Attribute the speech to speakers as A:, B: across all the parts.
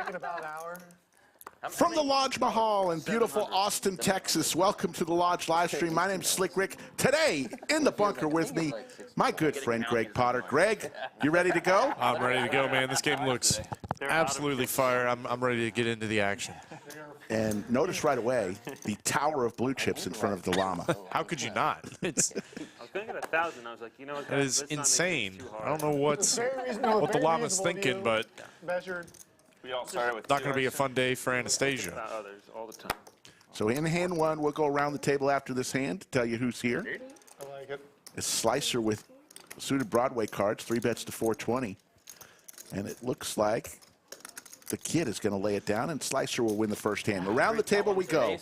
A: back in about an hour.
B: From the Lodge Mahal in beautiful Austin, Texas, welcome to the Lodge live stream. My name's Slick Rick. Today, in the bunker with me, my good friend Greg Potter. Greg, you ready to go?
C: I'm ready to go, man. This game looks absolutely fire. I'm ready to get into the action.
B: And notice right away the tower of blue chips in front of the Llama.
C: How could you not? It's
D: I was going to get 1,000. I was like, you know what?
C: it is insane. I don't know what the Llama's thinking, but
A: Measured.
D: We all started with
C: not going to be a fun day for Anastasia.
D: others all the time.
B: So in hand one, we'll go around the table after this hand to tell you who's here.
A: I like it.
B: It's Slicer with suited Broadway cards, 3 bets to 420. And it looks like the Kid is going to lay it down, and Slicer will win the first hand. Around the table we go.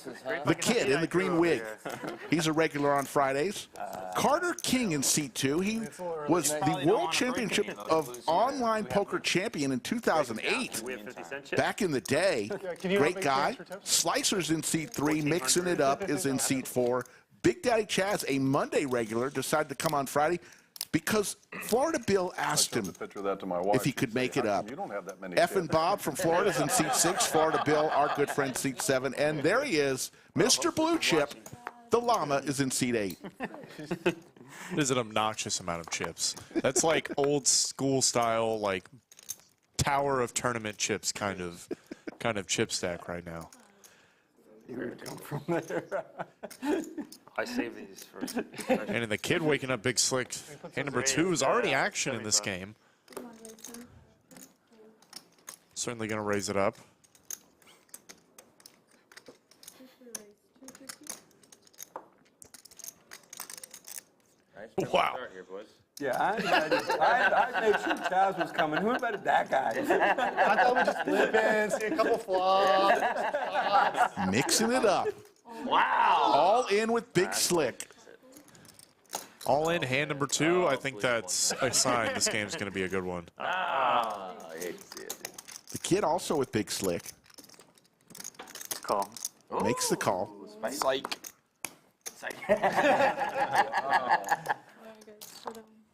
B: The Kid in the green wig. He's a regular on Fridays. Carter King in seat 2. He was the World Championship of Online Poker champion in 2008. Back in the day. Great guy. Slicer's in seat 3. Mixing it up is in seat 4. Big Daddy Chaz, a Monday regular, decided to come on Friday because Florida Bill asked him if he could make it up. Effin Bob from Florida is in seat 6. Florida Bill, our good friend, seat 7. And there he is, Mr. Blue Chip. The Llama is in seat 8.
C: It is an obnoxious amount of chips. That's like old school style, like tower of tournament chips kind of chip stack right now.
D: You're going to come from there. I save these for...
C: And in the Kid waking up Big Slick. Hand number 2 is already action in this game. Certainly going to raise it up. Wow.
E: Yeah, I made sure Chaz was coming. Who invited that guy?
A: I thought we just flip in, see a couple flops.
B: Mixing it up.
D: Wow.
B: All in with Big Slick.
C: All in, hand number 2. I think that's a sign this game's going to be a good one.
B: The Kid also with Big Slick.
D: Call.
B: Makes the call.
E: Psych.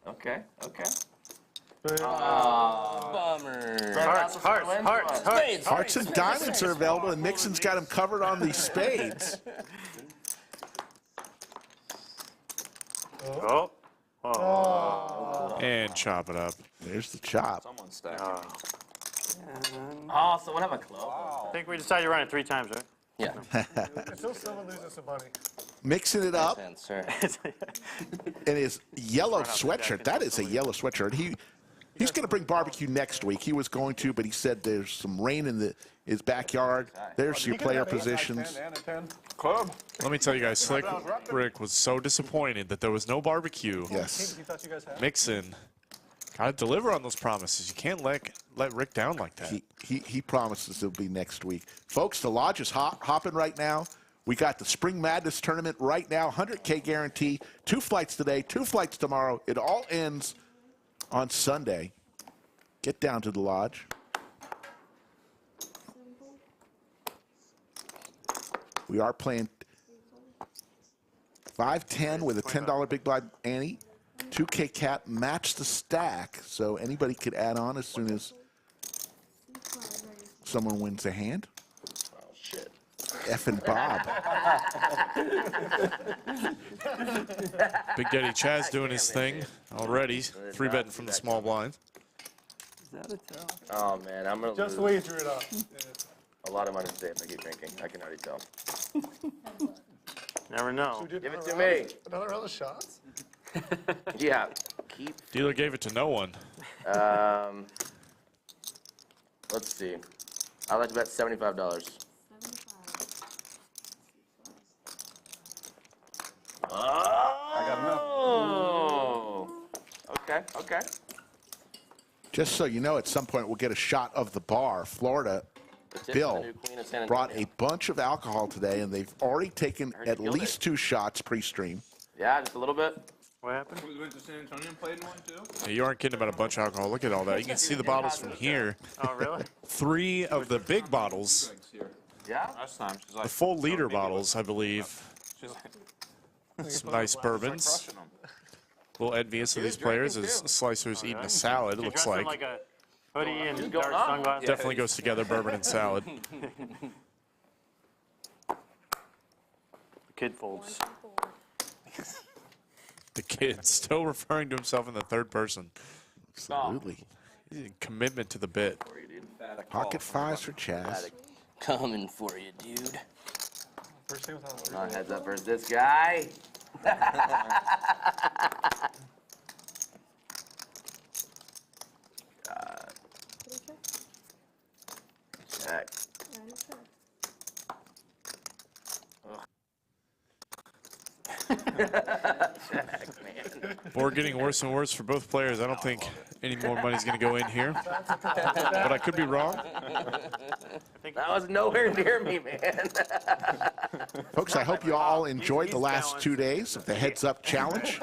F: Okay, okay.
E: Bummer.
D: Hearts.
B: Hearts and diamonds are available, and Mixon's got him covered on the spades.
D: Oh.
C: And chop it up.
B: There's the chop.
F: Someone's stacking. Oh, someone have a club.
D: I think we decided to run it 3 times, right?
F: Yeah.
A: Until someone loses some money.
B: Mixing it up
F: Nice hand, sir.
B: in his yellow sweatshirt. That is a yellow sweatshirt. He's going to bring barbecue next week. He was going to, but he said there's some rain in his backyard. There's your player positions.
E: Club.
C: Let me tell you guys, Slick Rick was so disappointed that there was no barbecue.
B: Yes.
C: Mixon got to deliver on those promises. You can't let Rick down like that.
B: He promises it'll be next week. Folks, the Lodge is hopping right now. We got the Spring Madness tournament right now, 100K guarantee, 2 flights today, 2 flights tomorrow. It all ends on Sunday. Get down to the Lodge. We are playing 5-10 with a $10 big blind ante. 2K cap, match the stack. So anybody could add on as soon as someone wins a hand.
F: Oh, shit.
B: Effin Bob.
C: Big Daddy Chaz doing his thing already. 3-betting from the small blind.
E: Is that a tell?
F: Oh, man, I'm going to
A: Just the
F: lose
A: way you drew it up.
F: a lot of money today if I keep drinking. I can already tell.
D: Never know.
F: Give it to me.
A: Another round of shots?
F: Yeah. Keep.
C: Dealer gave it to no one.
F: Let's see. I'd like to bet $75. Oh. Okay, okay.
B: Just so you know, at some point we'll get a shot of the bar. Florida Bill brought a bunch of alcohol today, and they've already taken at least 2 shots pre-stream.
F: Yeah, just a little bit.
D: What happened?
E: We went to San Antonio and played one too.
C: Yeah, you aren't kidding about a bunch of alcohol. Look at all that. You can see the bottles from here.
D: Oh, really?
C: 3 of the big bottles,
F: Yeah?
E: Last time, she's like,
C: the full liter bottles, I believe.
E: she's like,
C: Some nice bourbons.
E: crushing them.
C: A little envious of these players as Slicer's eating a salad, it looks
D: Dress him
C: like.
D: like Hoodie and
F: going
D: dark
F: on?
D: sunglasses.
C: Definitely goes together, bourbon and salad.
D: Kid folds.
C: The kid still referring to himself in the third person.
B: Absolutely.
C: Commitment to the bit.
B: Pocket fives for Chaz.
F: Coming for you, dude.
A: First thing without
F: Come on, heads up versus this guy. God. Check. Check, man.
C: Board getting worse and worse for both players. I don't think any more money's going to go in here. But I could be wrong.
F: That was nowhere near me, man.
B: Folks, I hope you all enjoyed the last 2 days of the Heads Up Challenge.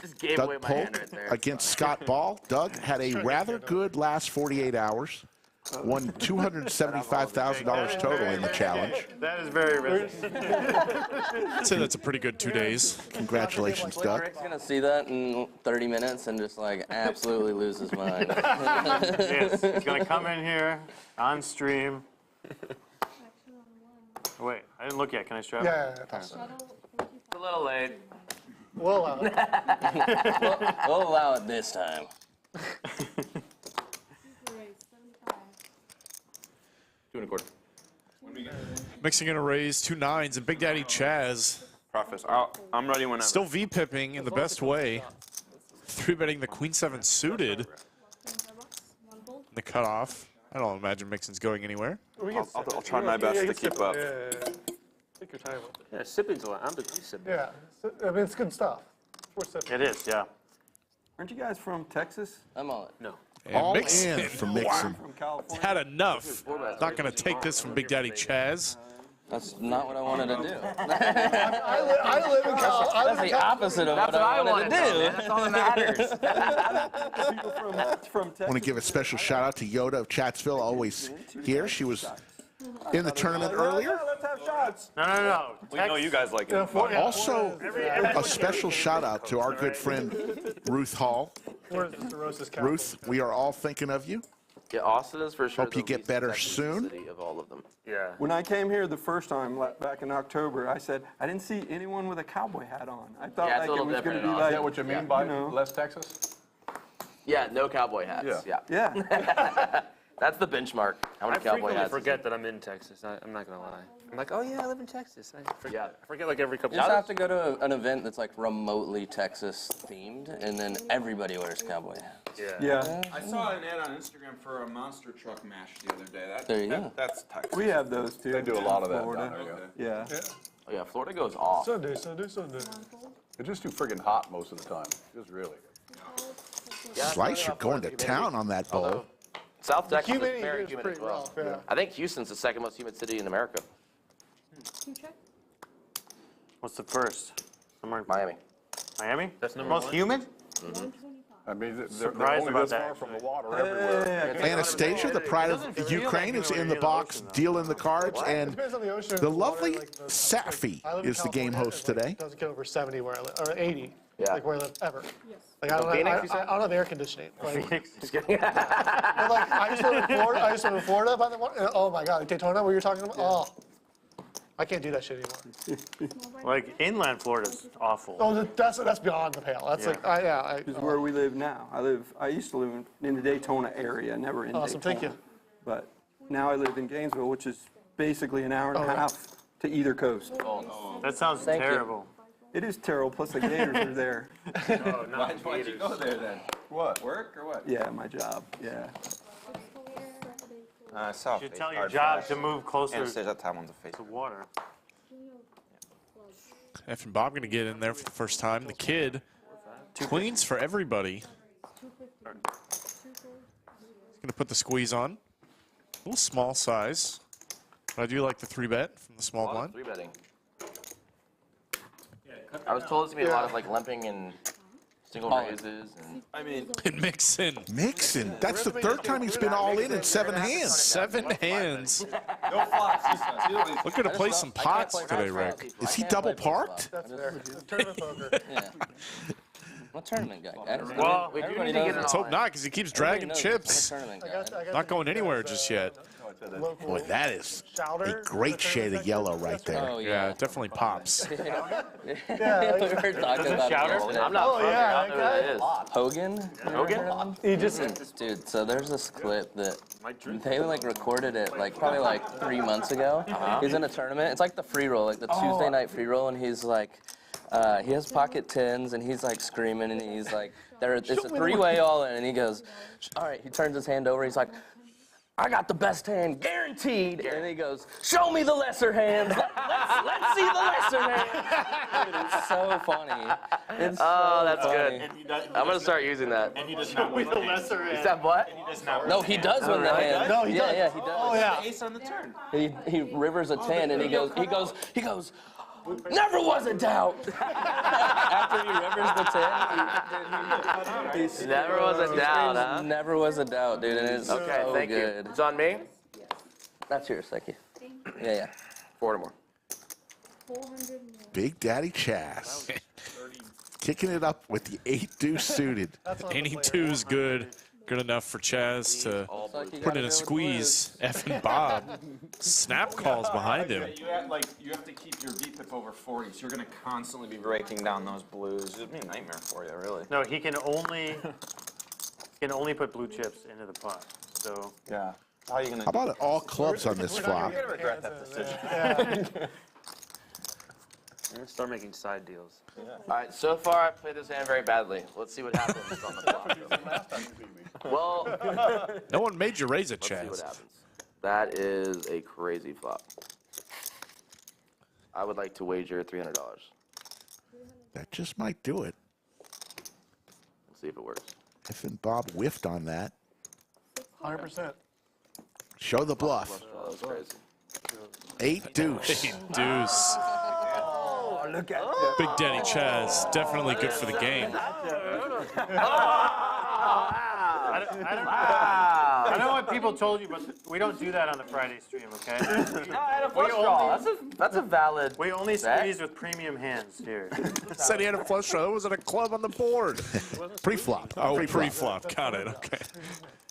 F: Just gave away
B: Doug
F: my hand
B: Polk
F: right there.
B: against Scott Ball. Doug had a rather good last 48 hours. Won $275,000 total in the challenge.
D: That is very risky.
C: I'd say that's a pretty good 2 days.
B: Congratulations, Doug.
F: Rick's gonna see that in 30 minutes and just like absolutely lose his mind.
D: Yes, he's gonna come in here on stream. Wait, I didn't look yet. Can I strap?
A: Yeah, toss it.
F: It's a little late.
A: We'll allow it.
F: We'll allow it this time. Two and a quarter.
C: Mixing in a raise, 2 9s, and Big Daddy Chaz
E: Preface. I'm ready whenever.
C: still V-pipping in the best way. 3-betting the Queen 7 suited. The cutoff. I don't imagine Mixon's going anywhere.
E: I'll try my best to keep up.
A: Yeah. Take your time with it.
D: Yeah, sipping's a lot. I'm the sipping.
A: Yeah. I mean, it's good stuff. It's worth sipping.
D: It is, yeah.
E: Aren't you guys from Texas?
F: I'm on it.
D: No.
C: And
B: All
C: Mixon
B: in from Mixon.
E: From California?
C: had enough. Not going to take this from Big Daddy Chaz.
F: That's not what I wanted to do.
A: I live in Cal. I live
F: That's
A: in
F: the
A: Cal.
F: opposite of what I wanted to do.
D: That's all that matters.
E: People from Texas.
B: I want to give a special shout out to Yoda of Chatsville, always here. She was in the tournament earlier.
E: Let's have shots.
D: No.
E: We know you guys like it.
B: Also, a special shout out to our good friend Ruth Hall.
A: Where's the cirrhosis count?
B: Ruth, we are all thinking of you.
F: Yeah, Austin is for sure.
B: Hope you
F: the
B: get
F: least
B: better
F: Texas
B: soon.
F: city of all of them.
D: Yeah.
E: When I came here the first time back in October, I said I didn't see anyone with a cowboy hat on. I thought
F: Yeah, it's
E: like
F: a little
E: it was going
F: different
E: to be
F: in
E: like.
F: Austin.
G: Is that what you mean by
E: you know.
G: less Texas?
F: Yeah, no cowboy hats.
G: Yeah.
E: Yeah.
F: That's the benchmark. How
D: I
F: many cowboy
D: frequently
F: hats?
D: forget that I'm in Texas. I'm not gonna lie. I'm like, oh yeah, I live in Texas. I forget like every couple
F: You just have
D: of
F: to go to an event that's like remotely Texas themed, and then everybody wears cowboy hats.
E: Yeah.
H: I saw an ad on Instagram for a monster truck mash the other day.
F: There you go.
H: That's Texas.
E: We have those too.
G: They do a lot of that
E: Florida.
G: down there, yeah.
E: Yeah.
F: Oh yeah, Florida goes off.
A: Sunday.
G: They're just too friggin' hot most of the time. Just really.
F: Yeah,
B: Slicer going to town on that bowl.
F: South Texas is
A: Humidity here
F: very
A: is
F: humid
A: pretty
F: as well.
A: rough, yeah.
F: I think Houston's the second most humid city in America.
D: What's the first? Somewhere in
F: Miami.
D: Miami? That's number most humid?
G: I mean, they're
D: Surprised
G: only
D: about
G: this far
D: that,
G: from the water everywhere.
B: Anastasia, the pride of Ukraine, is in the box, dealing the cards, and
A: Depends on the ocean.
B: the
A: and water,
B: lovely
A: like the-
B: Safi
A: I live in
B: is the game
A: California,
B: host
A: and, like,
B: today.
A: It doesn't get over 70 where I live, or 80.
F: Yeah.
A: Like where I live ever. Like I don't,
F: Phoenix,
A: have,
F: you said?
A: I don't have air conditioning. Like,
F: Just kidding.
A: but, like I used to live in Florida. I used to live in Florida by the water. Oh my God, like Daytona, where you're talking about. Oh, I can't do that shit anymore.
D: Like inland Florida's awful.
A: Oh, that's beyond the pale. That's like
E: This is where we live now. I used to live in the Daytona area, never in
A: Awesome,
E: Daytona.
A: thank you.
E: But now I live in Gainesville, which is basically an hour and a
A: right.
E: half to either coast.
D: That sounds
F: Thank you.
D: terrible.
E: It is terrible, plus the Gators are there.
D: Oh, no.
H: Why'd you go there then?
G: What?
H: Work or what?
E: Yeah, my job, yeah.
H: South.
D: You should tell your job to move closer
H: Anastasia, that time on the face.
D: to water.
C: Effin Bob going to get in there for the first time. The kid, queens for everybody. He's going to put the squeeze on. A little small size. But I do like the 3-bet from the small blind.
F: 3-betting. I was told it's gonna be a lot of like limping and single raises and.
H: I mean,
C: And Mixon.
B: Mixon, that's the third time he's been all in 7 hands.
C: 7 hands.
H: no flops, he says.
C: Looking to play some pots today, Rick.
B: Is he double parked?
A: That's fair. Tournament poker.
F: Yeah. I'm a tournament guy, guys.
D: Well, we do
F: Everybody
D: need to
F: knows
D: get
F: that.
C: Let's hope not, because he keeps dragging
F: Everybody knows
C: chips.
F: I'm a tournament
A: I
F: guy.
A: got
C: Not going anywhere just yet.
A: Local
B: Boy, that is a
A: chowder.
B: great shade of yellow right there.
F: Oh,
C: Yeah,
F: yeah.
C: it definitely pops.
F: We were
A: Yeah,
F: talking about
D: Chowder?
F: it
D: I'm not
A: Oh,
D: familiar.
A: yeah,
D: I don't know who that is.
F: Hogan?
D: Hogan?
A: he just
F: Dude, so there's this clip that they like recorded it like probably like 3 months ago. He's in a tournament. It's like the free roll, like the Tuesday night free roll, and he's like, he has pocket tens, and he's like screaming, and he's like, it's a three-way all in, and he goes, all right. He turns his hand over. He's like, I got the best hand, guaranteed. And he goes, show me the lesser hands. Let's see the lesser hands. Dude, it's so funny. It's
D: that's
F: funny.
D: good. I'm gonna start using that.
H: And he does not win the lesser
D: Is that what?
F: No, he does win the hand.
A: No, he does.
F: Yeah, he does.
A: Oh yeah.
H: Ace on the turn.
F: He rivers a 10, and he goes, never was a doubt. After he rivers the 10, he
D: Never was a doubt, huh?
F: never was a doubt, dude, and it's
D: Okay,
F: so
D: thank
F: good.
D: you. It's on me.
F: That's yours, thank you. Yeah.
D: 4 more.
I: 400 more.
B: Big Daddy Chaz. Kicking it up with the 8-deuce suited.
C: Any two's good. Good enough for Chaz to put in a squeeze. Effin Bob. Snap calls behind him.
H: You have to keep your VPIP over 40, so you're going to constantly be breaking down those blues. It'd be a nightmare for you, really.
D: No, he can only put blue chips into the pot. So
H: Yeah. How are you going to?
B: How about all clubs on this flop?
H: You're going to regret that decision.
D: I'm gonna start making side deals. All right, so far I played this hand very badly. Let's see what happens on the flop. Well,
C: No one made you raise it,
D: let's see what
C: Chaz.
D: happens. That is a crazy flop. I would like to wager $300.
B: That just might do it.
D: We'll see if it works.
B: Effin Bob whiffed on that.
A: 100%.
B: Show the bluff.
D: Oh, that was crazy.
B: 8-deuce.
C: Deuce.
E: Look at
C: Big Daddy Chaz. Definitely good for the game.
J: I know what people told you, but we don't do that on the Friday stream, okay?
D: No, I had a flush draw. That's a valid.
J: We only squeeze with premium hands here.
C: Said he had a flush draw. That wasn't a club on the board.
B: Pre-flop.
C: Oh, pre-flop. Got it. Okay.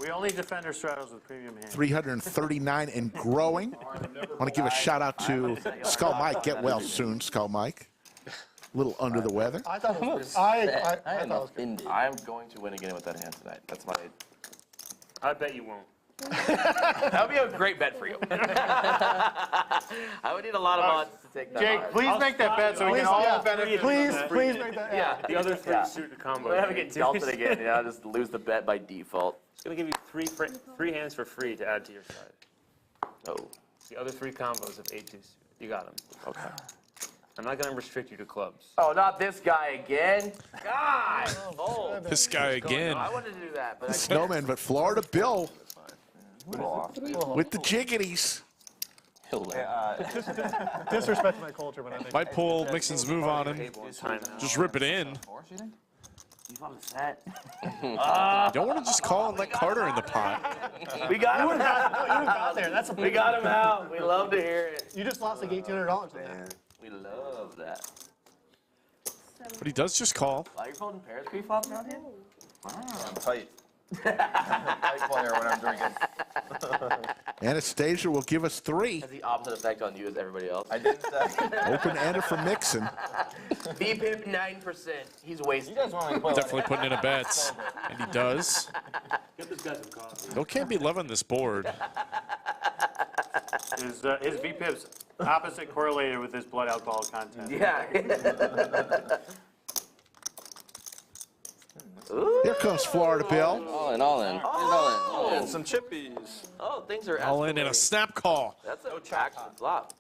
J: We only defend our straddles with premium hands.
B: 339 and growing. I want to give a shout out to Skull Mike. Get well soon, Skull Mike. A little under the weather.
A: I thought it was.
F: I
A: I
F: am
A: thought it was good.
F: offended.
D: I'm going to win again with that hand tonight. That's my.
J: I bet you won't.
D: That would be a great bet for you. I would need a lot of odds to take that.
J: Jake,
D: odds.
J: please make that bet so we can all benefit.
A: Please make that.
D: Yeah,
J: The other three suit the combo.
D: we're gonna get dealt it again. Yeah, just lose the bet by default.
J: It's going to give you three hands for free to add to your side.
D: Oh,
J: The other three combos of 8-2 suit. You got them.
D: okay.
J: I'm not going to restrict you to clubs.
D: Oh, not this guy again. God. Oh,
C: This guy again.
D: I wanted to do that, but I can't.
B: Snowman, but Florida Bill with the jiggities.
A: Disrespect my culture when I think.
C: Might pull Mixson's move on him. Just rip it in.
D: You on the set.
C: Don't want to just call and let Carter in the pot.
D: We got him out.
A: You got there. That's a
D: We got him out. We love to hear it.
A: You just lost like $1,800 on that.
D: We love that.
C: But he does just call.
D: Wow, you're holding pairs pre-flop around here?
G: I'm tight. Tight player when I'm drinking.
B: Anastasia will give us 3.
D: Has the opposite effect on you as everybody else.
G: I didn't say.
B: Open-ender for Mixson.
D: VPIP 9%. He's wasted.
G: You guys want me to play
C: Definitely putting in a bet. And he does.
J: Get this guy some coffee.
C: Bill can't be loving this board.
J: His VPIP's opposite correlated with his blood alcohol content.
D: Yeah. Ooh.
B: Here comes Florida Bill.
F: All in, all in. All in.
G: And some chippies.
D: Oh, things are
C: All in and a
D: escalating.
C: snap call.
D: That's a action flop.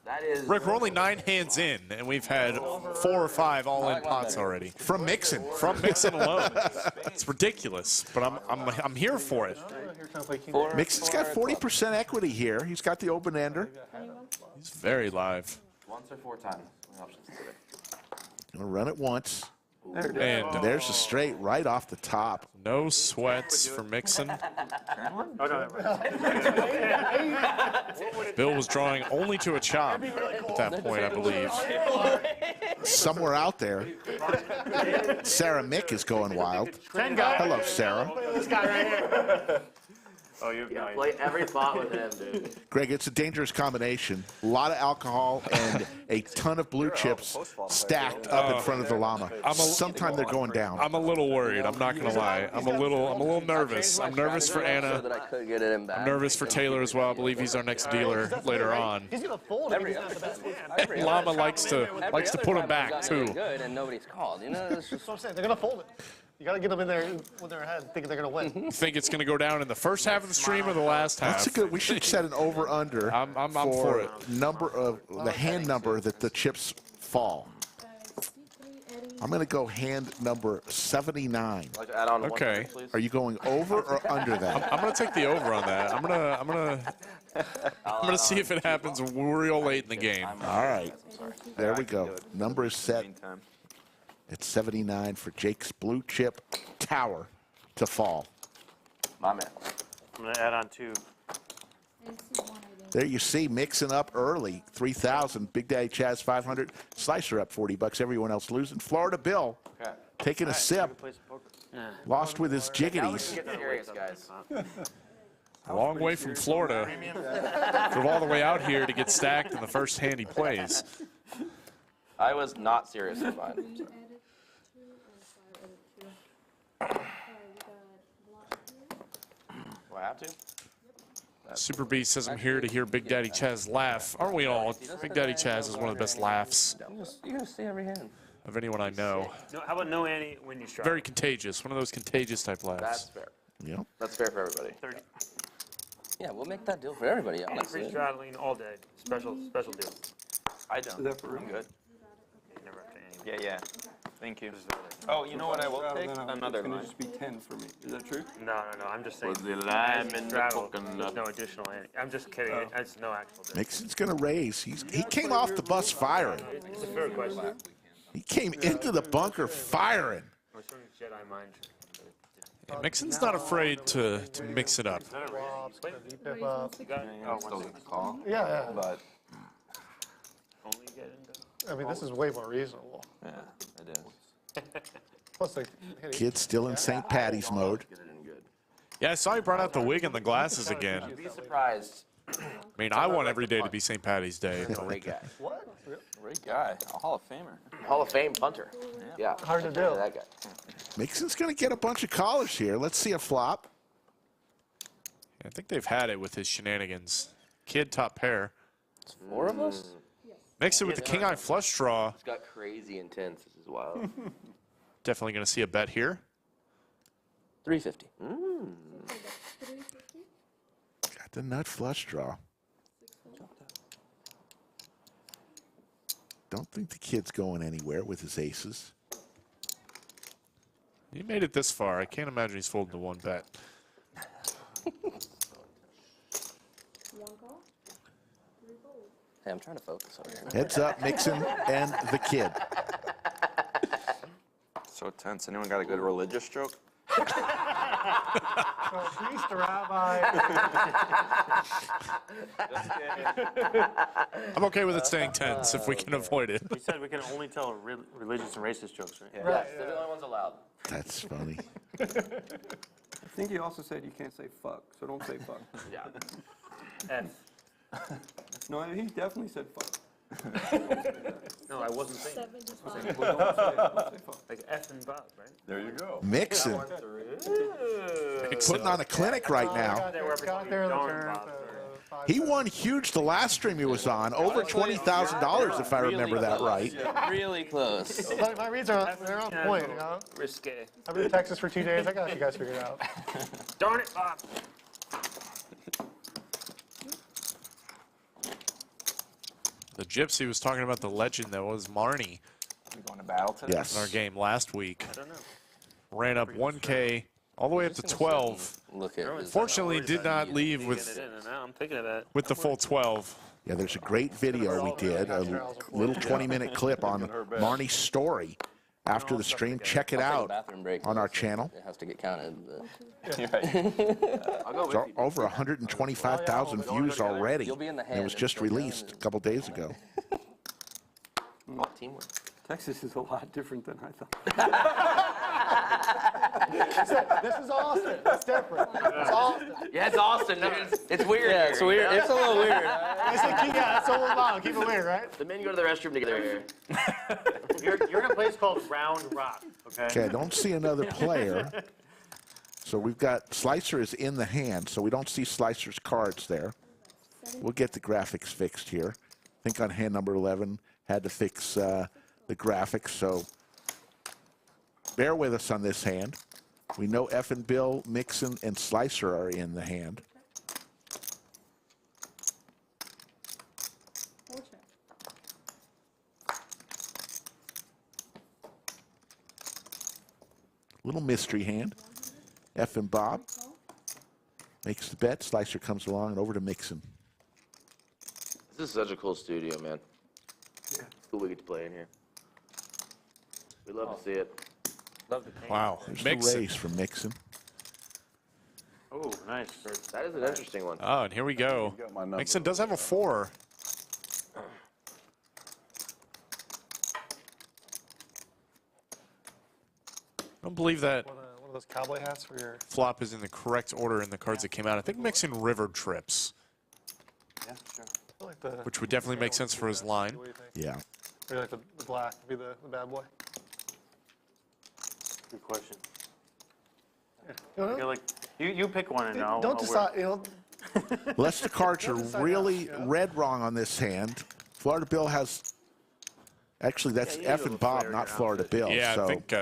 D: That is.
C: Rick, we're only 9 hands in, and we've had 4 or 5 all-in pots already.
B: From Mixson.
C: From Mixson alone. It's ridiculous, but I'm here for it.
B: Mixson's got 40% equity here. He's got the open-ender.
C: He's very live.
D: Once or 4 times. My options today.
B: Gonna run it once.
C: And
B: There's a straight right off the top.
C: no sweats for Mixson.
J: Oh, no,
C: Bill was drawing only to a chop at that point, I believe.
B: somewhere out there. Sarah Mick is going wild.
J: 10 guys.
B: Hello, Sarah.
J: This guy right here. Oh, you have
D: Yeah,
J: no
D: play
J: idea.
D: every thought with him, dude.
B: Greg, it's a dangerous combination. A lot of alcohol and a ton of blue chips stacked up in front of the Llama. Sometime they're going down.
C: I'm a little worried. I'm not gonna lie. I'm a little nervous. I'm nervous for
F: So
C: Anna.
F: that I could get it in back.
C: I'm nervous for Taylor as well. I believe he's our next dealer later on.
A: He's gonna fold if he's not the best hand.
C: Llama likes to put him back too.
F: Good, and nobody's called. You know, it's just
A: That's what I'm saying. They're gonna fold it. You gotta get them in there with their head, thinking they're gonna win.
C: You think it's gonna go down in the first half of the stream or the last half?
B: That's a good. We should set an over/under.
C: I'm for it.
B: Number of the hand number that the chips fall. I'm going to go hand number 79.
D: Like to add on
C: Okay.
D: one, please.
B: Are you going over or under that?
C: I'm gonna take the over on that. I'm gonna see if it happens real late in the game.
B: All right. There we go. Number is set. It's 79 for Jake's blue chip tower to fall.
D: My man.
J: I'm going to add on 2.
B: There you see, mixing up early, 3,000. Big Daddy Chaz 500. Slicer up 40 bucks. Everyone else losing. Florida Bill taking a sip. Lost with his jiggities.
D: Get serious, guys.
C: A long way from Florida. Drove all the way out here to get stacked in the first hand he plays.
D: I was not serious with mine. Do I have to?
C: Super B says I'm here to hear Big Daddy Chaz laugh. Aren't we all? Big Daddy Chaz is one of the best laughs
F: you gotta see every hand.
C: of anyone I know.
J: No, how about no Annie when you strike?
C: Very contagious. One of those contagious type
D: That's
C: laughs.
D: fair.
B: Yep.
D: That's fair for everybody.
J: 30.
F: Yeah, we'll make that deal for everybody,
J: Free
F: honestly.
J: straddling all day. Special deal.
D: I don't.
E: Is that for real?
D: I'm good.
J: Never have to Annie.
H: Yeah. Thank you. Oh, you know what I will take? Another
E: It's
H: line.
E: gonna just be 10 for me. Is that true?
J: No. I'm just saying.
H: Was the lime in the
J: Straddle,
H: coconut?
J: there's no additional Annie. I'm just kidding. It's no actual difference.
B: Mixon's going to raise. He came off the bus firing.
J: It's a fair question.
B: He came into the bunker firing.
J: We're sort of Jedi mind.
C: Yeah, Mixon's not afraid to mix it up.
A: Flops, gonna V-pip up.
J: You got it?
G: Still get the call,
A: Yeah.
G: but
J: Only get into.
A: I mean, this is way more reasonable.
H: Yeah, it is.
A: Plus, they
B: Kid's still in St. Patty's mode.
D: Get it in good.
C: Yeah, I saw he brought out the wig and the glasses again.
D: You'd be surprised.
C: I mean, I want every day to be St. Patty's Day.
D: Great guy.
A: What?
H: Great guy. A Hall of Famer.
D: Hall of Fame punter. Yeah.
A: Hard to do.
D: That guy.
B: Mixon's going to get a bunch of callers here. Let's see a flop.
C: I think they've had it with his shenanigans. Kid top pair.
F: It's 4 of us?
C: Mix it with the king eye flush draw.
D: It's got crazy intense. This is wild.
C: Definitely going to see a bet here.
F: 350.
B: Got the nut flush draw. Don't think the kid's going anywhere with his aces.
C: He made it this far. I can't imagine he's folding the one bet.
F: Hey, I'm trying to focus over here.
B: Heads up, Mixon and the kid.
H: So tense. Anyone got a good religious joke?
A: Priest, rabbi.
C: I'm okay with it staying tense if we can avoid it.
J: We said we can only tell religious and racist jokes, right?
D: Yes, they're the only ones allowed.
B: That's funny.
E: I think he also said you can't say fuck, so don't say fuck.
D: Yeah.
J: F.
E: No, he definitely said fuck.
J: No, I wasn't saying.
E: Well, don't say fuck.
J: Like Effin Bob, right?
G: there you go.
B: Mixon putting on a clinic right now.
A: Got there in the turn.
B: He won huge the last stream he was on, over $20,000 if I remember that right.
F: Really close.
A: My reads are they're on point, you know?
J: Risque.
A: I've been in Texas for 2 days. I got you guys figured out.
J: Darn it, Bob.
C: The Gypsy was talking about the legend that was Marnie
H: We going to battle today?
B: Yes.
C: in our game last week.
J: I don't know.
C: Ran up 1K all the way up to 12.
F: Look at this.
C: Fortunately, did not leave
J: Get it in, and now I'm thinking of that.
C: with the full 12.
B: Yeah, there's a great video we did, a little 20-minute clip on Marnie's story after the stream. Check it out
F: Bathroom break.
B: on our channel.
F: It has to get counted. But
D: I'll go
B: It's
D: with you.
B: over 125,000 views already.
F: You'll be in the
B: And it
F: hand
B: was
F: if
B: just
F: you're down
B: released a
F: and-
B: couple days ago.
D: All teamwork.
E: Texas is a lot different than I thought.
A: This is Austin. It's different. It's Austin.
D: Yeah, it's Austin. No, it's weird.
F: Yeah,
D: here,
F: it's weird.
D: you know?
F: It's a little weird.
A: I said, yeah, that's a little loud. Keep it weird, right?
D: The men go to the restroom together here.
J: You're in a place called Round Rock, okay?
B: Okay, I don't see another player. So we've got Slicer is in the hand, so we don't see Slicer's cards there. We'll get the graphics fixed here. I think on hand number 11 had to fix the graphics, so bear with us on this hand. We know Effin Bill, Mixson, and Slicer are in the hand. Little mystery hand. Effin Bob makes the bet. Slicer comes along and over to Mixson.
D: This is such a cool studio, man. Yeah. Cool we get to play in here. We love to see it.
J: Love the paint.
C: Wow.
B: There's
C: Mixson.
B: the race from Mixson.
J: Oh, nice.
D: That is an interesting one.
C: Oh, and here we go.
G: got my number.
C: Mixson does have a 4. I don't believe that
A: One of those cowboy hats for your...
C: flop is in the correct order in the cards that came out. I think Mixson river trips,
E: Yeah, sure.
A: I feel like the,
C: which would definitely make sense for his line.
A: what do you think?
B: Yeah.
A: Or you like the black would be the bad boy?
J: Good question.
A: You don't know?
J: You're like, you pick one and I'll.
A: Don't
J: I'll
A: decide, you know,
B: Unless the cards are
A: Decide
B: really
A: now, yeah.
B: red wrong on this hand. Florida Bill has... Actually, that's Effin Bob, not Florida Bill.
C: Yeah,
B: so
C: I think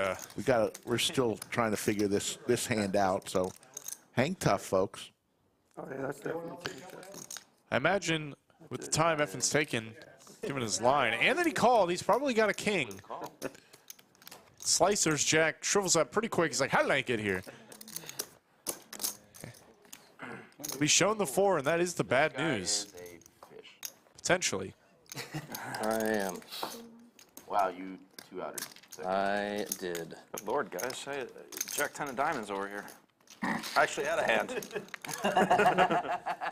B: we're still trying to figure this hand out. So hang tough, folks.
E: Oh, yeah, that's definitely interesting.
C: I imagine with the time Effin's taken, given his line, and that he called, he's probably got a king. Slicer's jack shrivels up pretty quick. He's like, how did I get here? He's shown the 4, and that is the bad news. Potentially.
F: I am.
D: Wow, you 2-outed.
F: I did.
H: Good Lord, guys. Jack 10 of diamonds over here. I actually had a hand.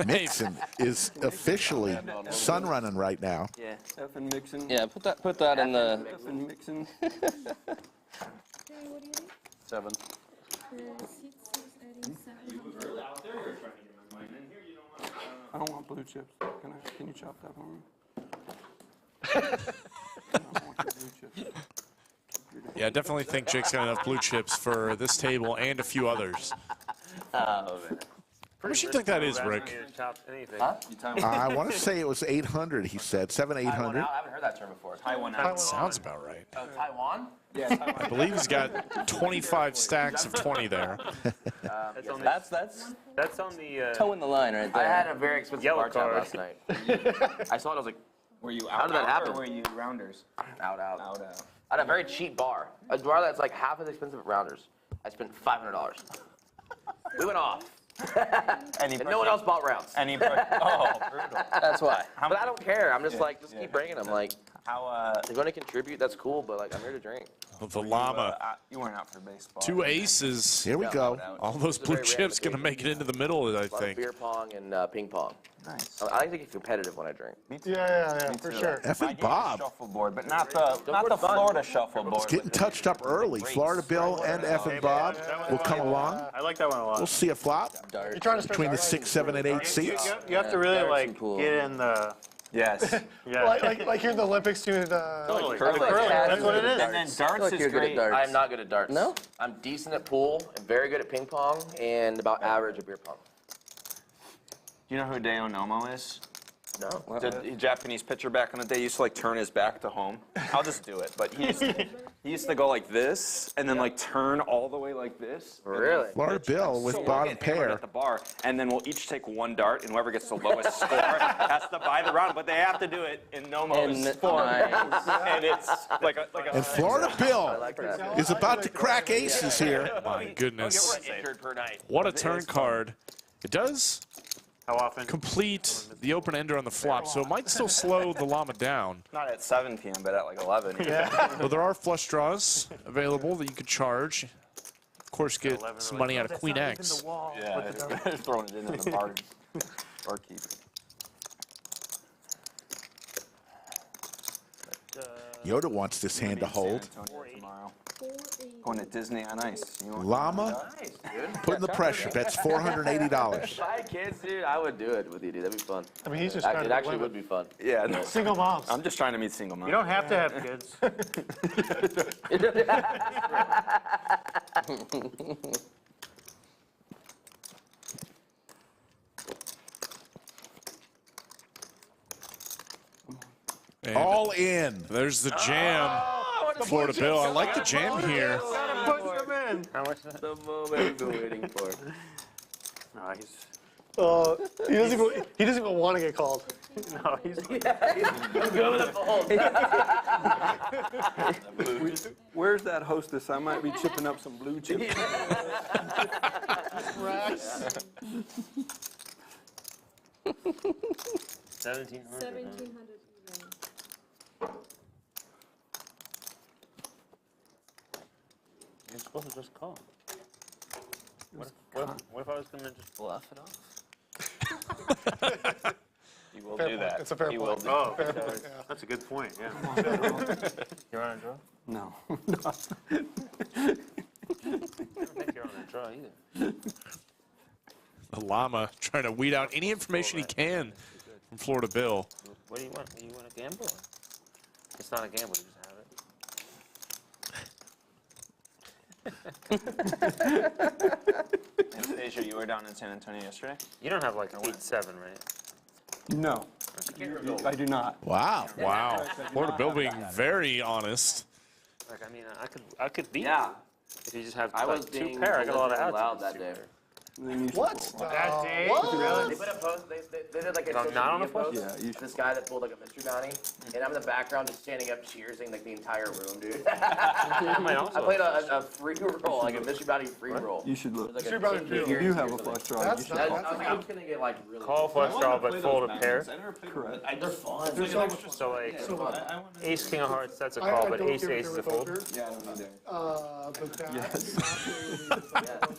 B: Mixson is officially sun running right now.
E: Yeah. Effin Mixson.
F: Yeah, put that in the.
E: Effin Mixson.
I: Okay, what do you think?
G: 7.
I: The seats is adding 700.
E: I don't want blue chips. Can you chop that for me? I don't want your blue chips.
C: Yeah, I definitely think Jake's got enough blue chips for this table and a few others.
D: Oh, man.
C: How much do you think that is, Rick?
B: I want to say it was 800, he said. 700, 800.
D: I haven't heard that term before.
H: Taiwan.
C: Sounds about right.
D: Oh, Taiwan?
H: Yeah, Taiwan.
C: I believe he's got 25 stacks of 20 there.
F: That's
J: That's on the.
F: toeing the line right
D: I
F: there.
D: had a very expensive
J: Yellow
D: bar tab
J: card.
D: last night. I saw it, I was like,
H: Were you
D: How
H: out,
D: did that
H: out,
D: happen?
H: or were you rounders?
D: out.
H: Out, out.
D: I had a very cheap bar. A bar that's like half as expensive at Rounders. I spent $500. We went off. And no one else bought rounds.
H: Any oh, brutal.
F: That's why.
D: But I don't care. I'm just like, just keep bringing them. Like,
H: How,
D: they're going to contribute. That's cool, but like, I'm here to drink.
C: The llama.
H: you weren't out for baseball.
C: 2 aces.
B: Here we go.
C: All those blue
D: very rare
C: chips going to make it into the middle, I
D: A lot of
C: think.
D: beer pong and ping pong.
H: Nice.
D: I like to get competitive when I drink.
H: Me too.
A: yeah, for sure.
B: Effin Bob
H: Shuffleboard, but not the Florida shuffleboard.
B: getting touched up early. Florida Bill and Effin Bob will come along.
J: I like that one a lot.
B: We'll see a flop
A: You're trying to start
B: between the 6, 7, and 8 seats.
J: You have to really
F: darts
J: like
F: and pool.
J: get in the.
H: Yes.
J: Yeah.
A: like you're in the Olympics doing
J: Totally.
F: Curling.
J: Curling, that's what it is.
H: And then darts
F: like
H: is
F: you're good at
H: great.
F: darts.
D: I'm not good at darts.
F: No?
D: I'm decent at pool and very good at ping pong and about average at beer pong.
H: Do you know who Deo Nomo is?
D: No.
H: The Japanese pitcher back in the day used to like turn his back to home. I'll just do it, but he used to go like this and then like turn all the way like this.
D: Really?
B: Florida Bill with
H: So we'll
B: bottom
H: get hammered
B: pair.
H: at the bar, and then we'll each take one dart, and whoever gets the lowest score has to buy the round. But they have to do it in Nomo's form,
F: Nice.
H: and it's like a.
B: And Florida Bill
D: like that.
B: is about to crack aces here.
C: My goodness.
D: Injured per night.
C: What a turn card. It does
J: How often?
C: complete the open ender on the flop, so it might still slow the llama down.
H: Not at 7 p.m., but at like 11.
C: Well, there are flush draws available that you could charge. Of course, get some money out of Queen X.
H: Yeah, throwing it into the bar or keep it.
B: Yoda wants this hand to hold.
E: Tomorrow. Going to Disney on Ice. You want
B: Llama
D: Nice, dude.
B: putting the pressure. Bets $480.
D: If I had kids, dude, I would do it with you, dude. That'd be fun.
A: I mean, he's just
D: It
A: trying to
D: actually
A: win
D: would be fun.
H: Yeah, no.
A: single moms.
H: I'm just trying to meet single moms.
J: You don't have to have kids.
C: And
B: All in.
C: there's the jam. Florida Bill. I like the jam here.
J: Push them in. How much is that?
D: The moment we've been waiting for.
J: No, he's.
A: He doesn't even want to get called.
J: No, he's.
D: He's good with the fold.
E: Where's that hostess? I might be chipping up some blue chips.
I: 1,700 even.
J: You're supposed to just call. What if I was going to just bluff it off?
G: You will
A: Fair
G: do
A: point.
G: that.
A: It's a fair
G: He
A: point.
G: will do
J: Oh,
A: Fair point, yeah.
J: that's a good point, yeah. You're on a draw?
E: No.
J: I don't think you're on a draw either.
C: The Llama trying to weed out any information he can from Florida Bill.
J: What do you want? You want a gamble? It's not a gamble, you just have it.
H: Anastasia, you were down in San Antonio yesterday?
J: You don't have like an 8-7, right?
E: No. I do not.
B: Wow.
C: Wow. Florida Bill being very honest.
J: Like, I mean, I could beat
D: Yeah.
J: you. If you just have
D: I was
J: like,
D: being
J: two pair, I got a lot of outs.
D: loud that day.
A: What?
J: That day?
A: What?
J: Really?
D: They put a post, they did like a
J: No,
D: social
J: not on
D: media
J: the post?
D: post.
E: Yeah, you should.
D: This guy that pulled like a mystery bounty, and I'm in the background just standing up cheersing like the entire room, dude.
J: I might
D: I
J: also.
D: played a free roll, like a mystery bounty free roll.
E: You should look.
D: Like
A: Mystery bounty free roll.
E: You do have a flush draw. You
A: That's
E: should
A: not-
E: call.
D: I was gonna get like really.
J: Call flush draw, but fold a pair.
E: Correct.
D: They're fun.
J: So like, ace, king of hearts, that's a
A: I
J: call, but
A: don't
J: ace,
A: give a
J: ace is a
A: shit
J: fold.
A: with poker.
E: Yeah, I don't either.
A: But that.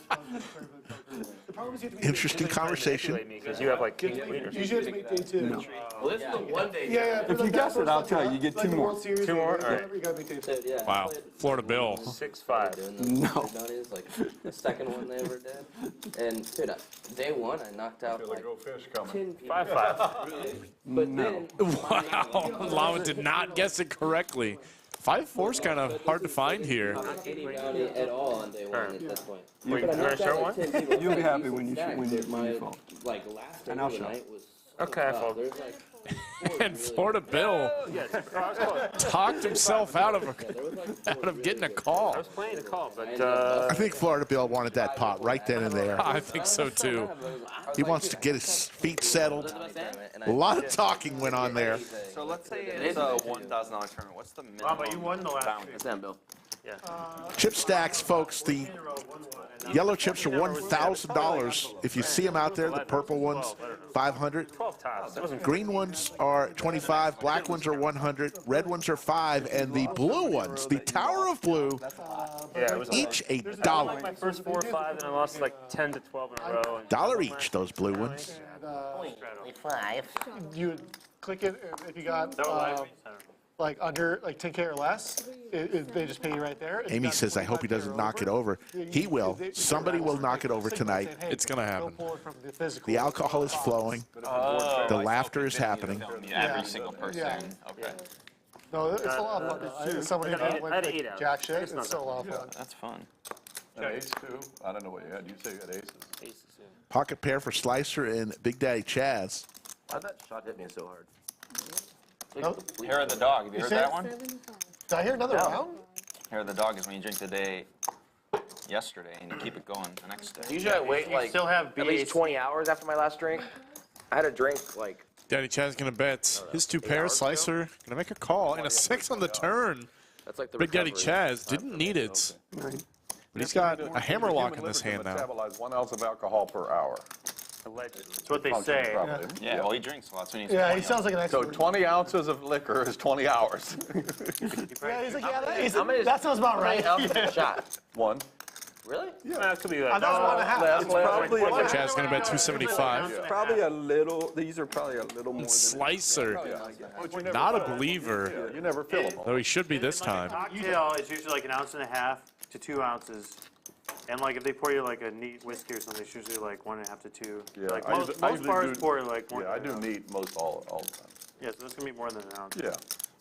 A: The problem is you have to make
B: Interesting conversation.
J: Because you have like king, queen, or
A: You usually have to make day two.
D: Well, this is the one day.
A: Yeah.
E: If you guess it, I'll tell you. You get
A: Like
E: two
A: the
E: more.
A: World Series,
J: Two more?
A: like,
J: All right.
A: whatever, you gotta make day two.
C: Wow. Florida Bill.
J: 6-5.
E: No.
F: Like the second one they ever did. And dude, day one I knocked out like
G: Go fish coming.
F: 10 people.
J: 5-5.
F: But then
C: Wow. Llama did not guess it correctly. 5-4 is kind of hard to find here.
F: not any bounty at all on day one at this point.
J: Wait,
F: But I
J: you want
F: knocked
J: to show
F: out
J: one?
F: like 10 people.
E: You'll be happy
F: Equal
E: when you
F: stacks.
E: when you fall.
F: Like last day
E: And
F: of
E: I'll
F: the
E: show.
F: night was
J: Okay, I
F: tough.
J: fold.
F: There's like
C: And Florida Bill talked himself out of getting a call.
J: I was playing the call, but
B: I think Florida Bill wanted that pot right then and there.
C: I think so too.
B: He wants to get his feet settled. A lot of talking went on there.
H: So let's say it's a $1,000 tournament. What's the minimum?
J: but you won the last
H: bounty?
D: That's them, Bill.
B: Chip stacks, folks. The yellow chips are $1,000. If you see them out there, the purple ones, 500.
J: 12 tiles. It wasn't
B: Green ones are 25. Black ones are 100. Red ones are 5, and the blue ones, the Tower of Blue,
J: yeah, it was
B: each
J: my
B: $1.
J: first 4 or 5, and I lost like 10 to 12 in a row. And
B: $1 each, those blue ones.
A: You would click it, and if you got like under like 10K or less, they just pay you right there. If you
B: Amy
A: got
B: says, I hope he
A: 25K
B: doesn't
A: or
B: knock it
A: over,
B: over. He will. Somebody will knock it over tonight.
C: It's gonna happen.
A: Go pull it from the physical.
B: The alcohol is flowing. The laughter is happening.
H: Every single person.
A: Yeah.
H: Okay.
A: No, it's a lot of fun. As somebody who
J: I had
A: went
J: 8
A: like
J: out.
A: jack shit,
J: It's not
A: it's still a lot of fun.
H: That's fun.
G: An ace too? I don't know what you had. You say you had aces.
J: Aces, yeah.
B: Pocket pair for Slicer and Big Daddy Chaz.
D: Why'd that shot hit me so hard?
H: Hair of the dog. Have you heard that one?
I: 75.
A: Did I hear another round?
H: Hair of the dog is when you drink the day yesterday and you keep it going the next day.
D: Usually I wait like
J: still have
D: at least
J: BAs.
D: 20 hours after my last drink. I had a drink like
C: Daddy Chaz gonna bet his 2 pairs. Slicer gonna make a call and a 6 on the turn.
D: that's like the
C: Big Daddy
D: recovery.
C: Chaz didn't need it, but he's got a hammerlock in this hand now.
G: Metabolize 1 ounce of alcohol per hour.
J: That's what they
G: Functions
J: say.
G: properly.
H: Yeah, well, he drinks a lot, so he needs
A: Yeah,
H: to
A: he sounds like an
G: So
A: expert.
G: 20 ounces of liquor is 20 hours.
A: Yeah, he's like, yeah,
D: How many-
A: that sounds about
D: How many
A: right.
D: ounces of shot?
G: 1.
D: Really?
J: Yeah. It could be
A: I thought it was 1.5.
E: It's probably
C: Chaz gonna bet 275.
E: probably a little. These are probably a little more.
C: Slicer,
G: Yeah.
C: not a believer,
G: You never fill them all.
C: though he should be this time.
J: Cocktail is usually like 1.5 ounces to 2 ounces. And like if they pour you like a neat whiskey or something, it's usually like 1.5 to 2.
G: Yeah,
J: Like
G: I
J: most
G: usually
J: bars
G: do-
J: pour like more.
G: Yeah, I
J: than an
G: do
J: ounce.
G: neat most all the time.
J: Yeah, so it's gonna be more than an ounce.
G: Yeah.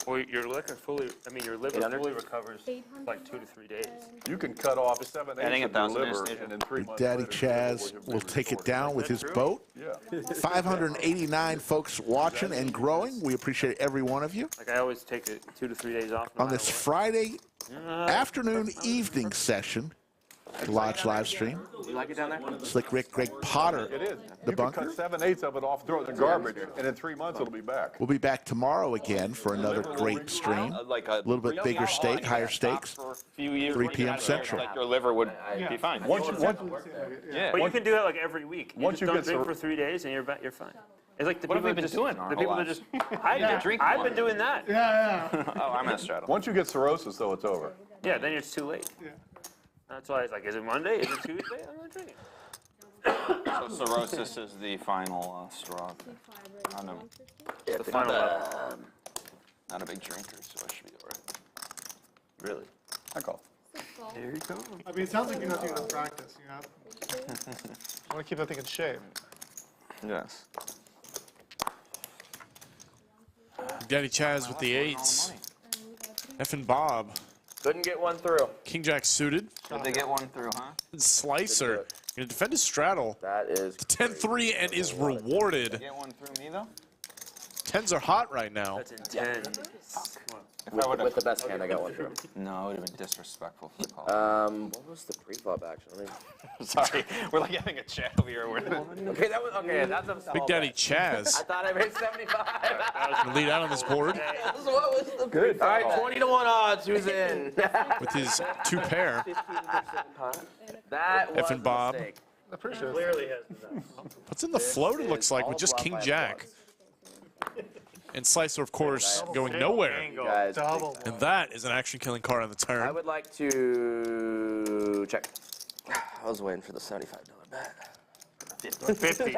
J: Well, your liquor fully, I mean, your liver
D: 800?
J: fully recovers like 2 to 3 days.
G: You can cut off 7/8
H: Adding
G: of your
H: 1,000
G: liver,
H: anesthesia.
G: and in 3 months
B: Daddy
G: later,
B: Chaz
G: your
B: will
G: liver's
B: take it
G: restored.
B: down with his boat.
G: Yeah.
B: 589 folks watching and growing. We appreciate every one of you.
J: Like I always take it 2 to 3 days off. no
B: On this
J: matter what.
B: Friday afternoon evening session, Lodge live stream.
D: You like it down there?
B: Slick Rick, Greg Potter,
G: It is.
B: the
G: You can
B: bunker.
G: cut 7/8 of it off, throw it in the garbage, and in 3 months it'll be back.
B: We'll be back tomorrow again for another great stream.
H: Like
B: A little bit bigger stake, higher stakes.
H: For a few years,
B: 3 p.m. Central.
H: Like your liver would be fine.
G: Once
H: Yeah.
J: But you can do that like every week. You
G: once
J: just
G: you
J: don't
G: get
J: drink
G: sur-
J: for 3 days and you're fine. It's like the
H: What have
J: people
H: we been
J: that just
H: doing our
J: the people
H: whole
J: that
H: lives?
J: just I've been doing that.
H: Oh, I'm a straddle.
G: once you get cirrhosis, though, it's over.
J: Yeah, then it's too late. That's why it's like, is it Monday? Is it Tuesday? I'm not drinking.
H: So cirrhosis is the final straw. I know.
J: The final level.
H: Not a big drinker, so I should be all right.
J: Really?
G: I call.
E: Here you go.
A: I mean, it sounds like you're not doing enough practice. You know, I want to keep that thing in shape.
H: Yes.
C: Daddy Chaz with the 8s. Effin Bob.
D: Couldn't get one through.
C: King Jack suited.
H: Did they get one through, huh?
C: Slicer. Gonna defend his straddle.
D: That is
C: 10-3 and is rewarded.
H: Get one through me, though?
C: 10s are hot right now.
J: That's intense.
D: with the best hand. I got one through.
H: No, it would have been disrespectful for the call.
D: What was the pre-flop action? I mean,
H: Sorry, we're like having a chat over here.
D: okay, that was okay. That's a small
C: Big Daddy
D: bet.
C: Chaz
D: I thought I made 75.
C: gonna lead out on this board
D: What was the good? All right, 20 to 1 odds. Who's in?
C: with his 2 pair.
D: That was
C: Effin Bob.
D: a mistake.
A: I appreciate it.
J: Clearly has the best.
C: What's in the float, it looks like, with just
D: All
C: King
D: flop by
C: Jack. And Slicer, of course, going nowhere.
D: You guys,
A: Double.
C: And that is an action-killing card on the
D: I
C: turn.
D: would like to check.
F: I was waiting for the $75 bet.
J: 50.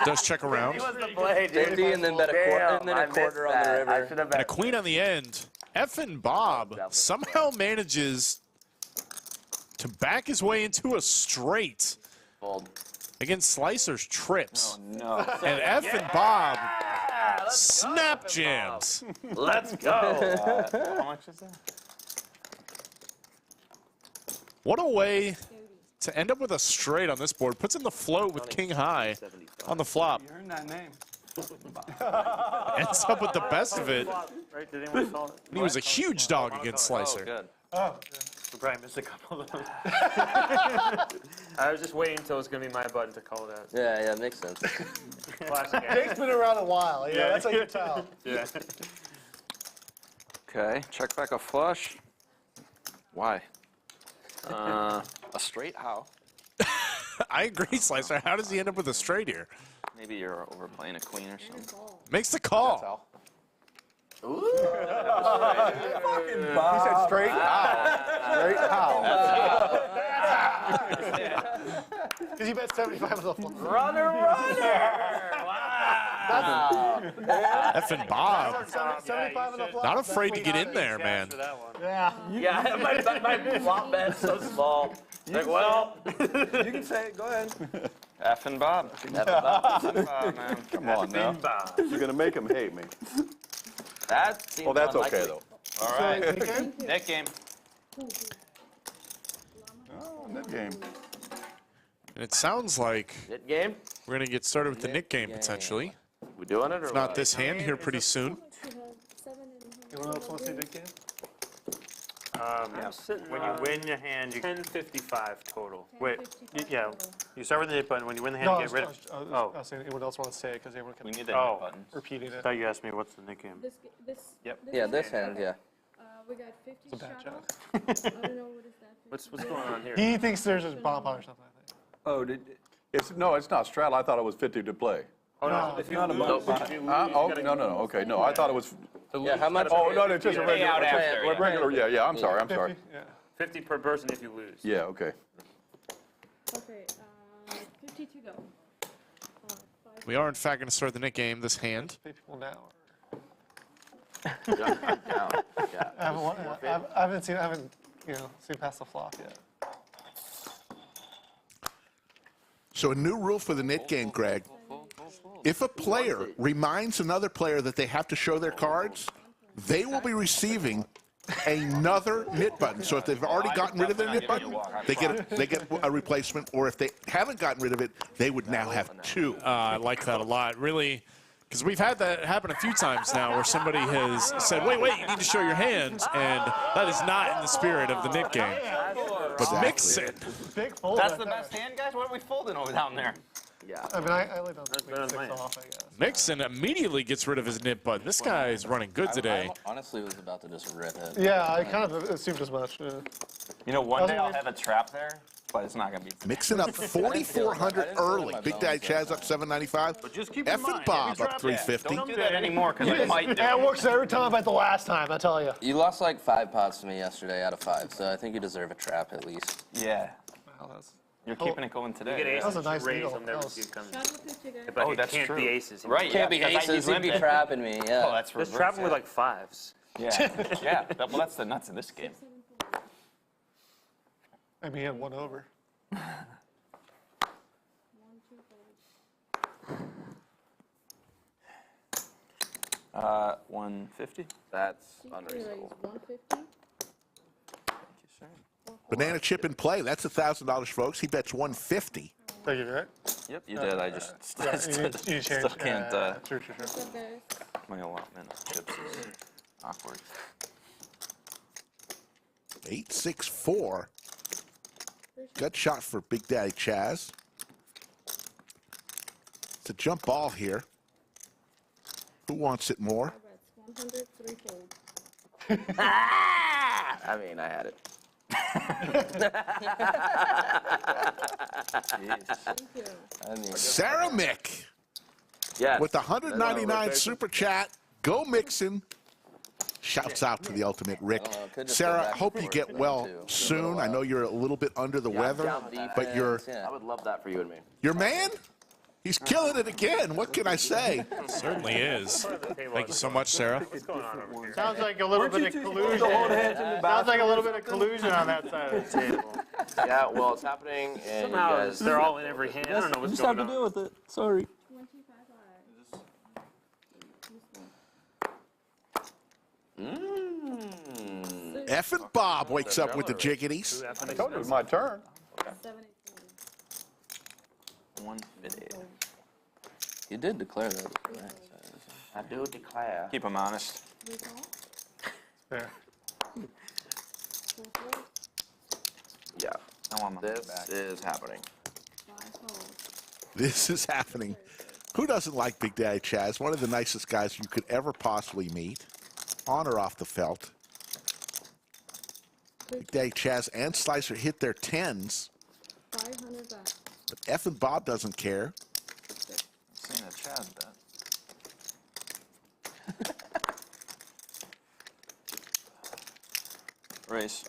C: Does check around.
D: He was the play, dude.
F: 50 and then bet a quarter, and then a quarter on the river.
D: I should have
C: And a
D: bet.
C: queen on the end. Effin Bob somehow manages to back his way into a straight
D: Fold.
C: against Slicer's trips.
H: No.
C: And Effin Bob snap jams.
D: Let's go.
H: How much is that?
C: What a way to end up with a straight on this board. Puts in the float with King High on the flop.
E: You earned that name.
C: Ends up with the best of it.
J: Right? Did anyone call it?
C: And he was a huge dog against Slicer.
H: Good.
J: We probably missed a couple of them. I was just waiting until it was going to be my button to call it out.
F: Yeah, makes sense.
J: Classic.
A: Jake's been around a while. Yeah, that's how you can tell.
J: Yeah.
H: Okay, check back a flush. Why? A straight? How?
C: I agree, Slicer. How does he end up with a straight here?
H: Maybe you're overplaying a queen or something.
C: Makes the call.
G: He said straight how? Straight how?
A: Because you bet 75 on the floor.
D: Runner. Wow.
C: Effin Bob.
A: 75 on the floor.
C: Not afraid to get in there, man.
A: Yeah.
D: Yeah, my flop bet's so small. Like, well,
E: You can say it. Go ahead.
H: Effin Bob. Effin Bob, man.
G: Come on now. You're going to make him hate me.
D: that seems
G: Well, that's
D: unlikely.
G: okay, though.
H: All right. Net game.
G: Oh, net game.
C: And it sounds like
D: Hit game?
C: we're going to get started with the Nick game, potentially.
D: We doing it or
C: If not
D: what?
C: this hand here pretty soon.
A: Anyone else want to see big game?
J: I'm sitting when you win your hand, you 10.55 total. Wait, yeah, you start with the hit button. When you win the hand,
A: No,
J: you get rid of.
A: I was saying anyone else want to say it because everyone
H: We
A: can
H: need that
J: Oh.
H: button.
A: repeating
J: I
A: it.
J: thought you asked me what's the Nick game.
I: Yep.
F: Yeah, this hand, yeah.
I: We got 50
A: It's a bad
I: straddles.
A: joke.
I: I don't know what is that.
J: What's going on here?
A: He thinks there's a bonfire or something, I think.
E: Oh,
G: It's not straddle. I thought it was 50 to play.
J: Oh no,
A: No,
J: if you
E: not a
J: lose,
E: bonfire.
J: if you lose,
G: Oh,
J: you gotta
G: no,
J: go.
G: okay, no, I thought it was,
F: Yeah, how much?
G: oh, no, it's just a
H: Pay out
G: regular,
H: after, yeah.
G: regular, yeah, I'm sorry, I'm sorry.
A: 50, yeah.
J: 50 per person if you lose.
G: Yeah, okay.
I: Okay, 50 to go.
C: We are, in fact, going to start the Nick game this hand.
A: Pay people now.
D: Down. Yeah.
A: I haven't seen past the flop yet.
B: So a new rule for the knit game, Greg. If a player reminds another player that they have to show their cards, they will be receiving another knit button. So if they've already gotten rid of their knit button, they get a replacement. Or if they haven't gotten rid of it, they would now have two.
C: I like that a lot. Really, because we've had that happen a few times now where somebody has said, wait, you need to show your hand, and that is not in the spirit of the knit game. But Mixson.
A: Big fold.
H: That's the best hand, guys? What are we folding over down there?
D: Yeah.
A: I mean, I laid down like 6 off, I guess.
C: Mixson immediately gets rid of his knit button. This guy's running good today.
F: I honestly was about to just rip it.
A: Yeah, I kind of assumed as much. Yeah.
H: You know, one day I'll have a trap there, but it's not going to be.
B: Mixson up 4,400 early. Big Daddy Chaz up 795.
J: But just keep in
B: Effin
J: mind,
B: Bob
J: every
B: up
J: drop-
B: 350.
H: Don't do that anymore, because I might do
A: Yeah, it
H: it.
A: works every time but the last time, I tell you.
F: You lost like 5 pots to me yesterday out of 5, so I think you deserve a trap at least.
H: Yeah.
A: Wow, that's...
H: You're keeping it going
J: You get
H: today.
J: aces,
A: That was a nice
J: raise,
A: deal.
J: I'll never
A: That was-
J: see it coming.
I: Shadow 50 guys.
J: But
H: Oh,
J: it
H: that's
J: can't
H: true.
J: be aces.
H: Right,
F: Can't be
H: because I
F: aces,
H: use
F: you'd be
H: limp.
F: trapping me, yeah.
H: Oh, that's
J: Just
H: reverse,
J: trapping with
H: yeah.
J: like fives.
H: Yeah, yeah. Well, that's the nuts in this game.
A: I mean, he had one over.
I: 1, 2 folds.
H: 150.
D: That's
I: Raise
D: unreasonable.
I: 150.
H: Thank you, sir.
B: Banana chip in play. That's $1,000, folks. He bets 150.
A: Thank you, right?
H: Yep, you did. I just
A: Yeah, you
H: still
A: changed.
H: can't.
A: True.
I: What's up, guys?
H: My allotment of chips is awkward.
B: 864. Good shot for Big Daddy Chaz. It's a jump ball here. Who wants it more?
I: 100, 3 folds.
D: I mean, I had it.
I: Thank you.
F: I mean,
B: Sarah Mick
D: Yes.
B: with the 199 super chat. Go Mixson. Shouts out to the ultimate Rick.
F: could just
B: Sarah,
F: go back
B: hope
F: and
B: you
F: forth
B: get
F: with
B: well
F: them, too.
B: soon. I know you're a little bit under the weather,
D: down with that.
B: but your
F: yeah.
D: I would love that for you and me.
B: man, he's killing it again. What can I say?
C: Certainly is. Thank you so much, Sarah.
J: What's going on over here?
A: Sounds like a little bit of collusion. Sounds like a little bit of collusion on that side of the table.
D: Yeah, well, it's happening, and you
J: Somehow
D: guys.
J: they're all in every hand. I don't know what's going on.
F: with it. Sorry.
I: 25 eyes.
B: Effin Bob wakes up with the jiggities.
G: I told you it was my turn.
I: 7, 8,
H: 150.
F: You did declare that. Right?
D: I do declare.
H: Keep them honest.
I: 3 folds.
A: Fair.
I: 4 folds.
D: Yeah.
H: I want my money
D: This
H: back.
D: is happening.
I: 5 folds.
B: This is happening. Who doesn't like Big Daddy Chaz? One of the nicest guys you could ever possibly meet, on or off the felt. Big Daddy Chaz and Slicer hit their 10s,
I: 500 back.
B: but Effin Bob doesn't care.
H: I've seen a Chaz bet. Race.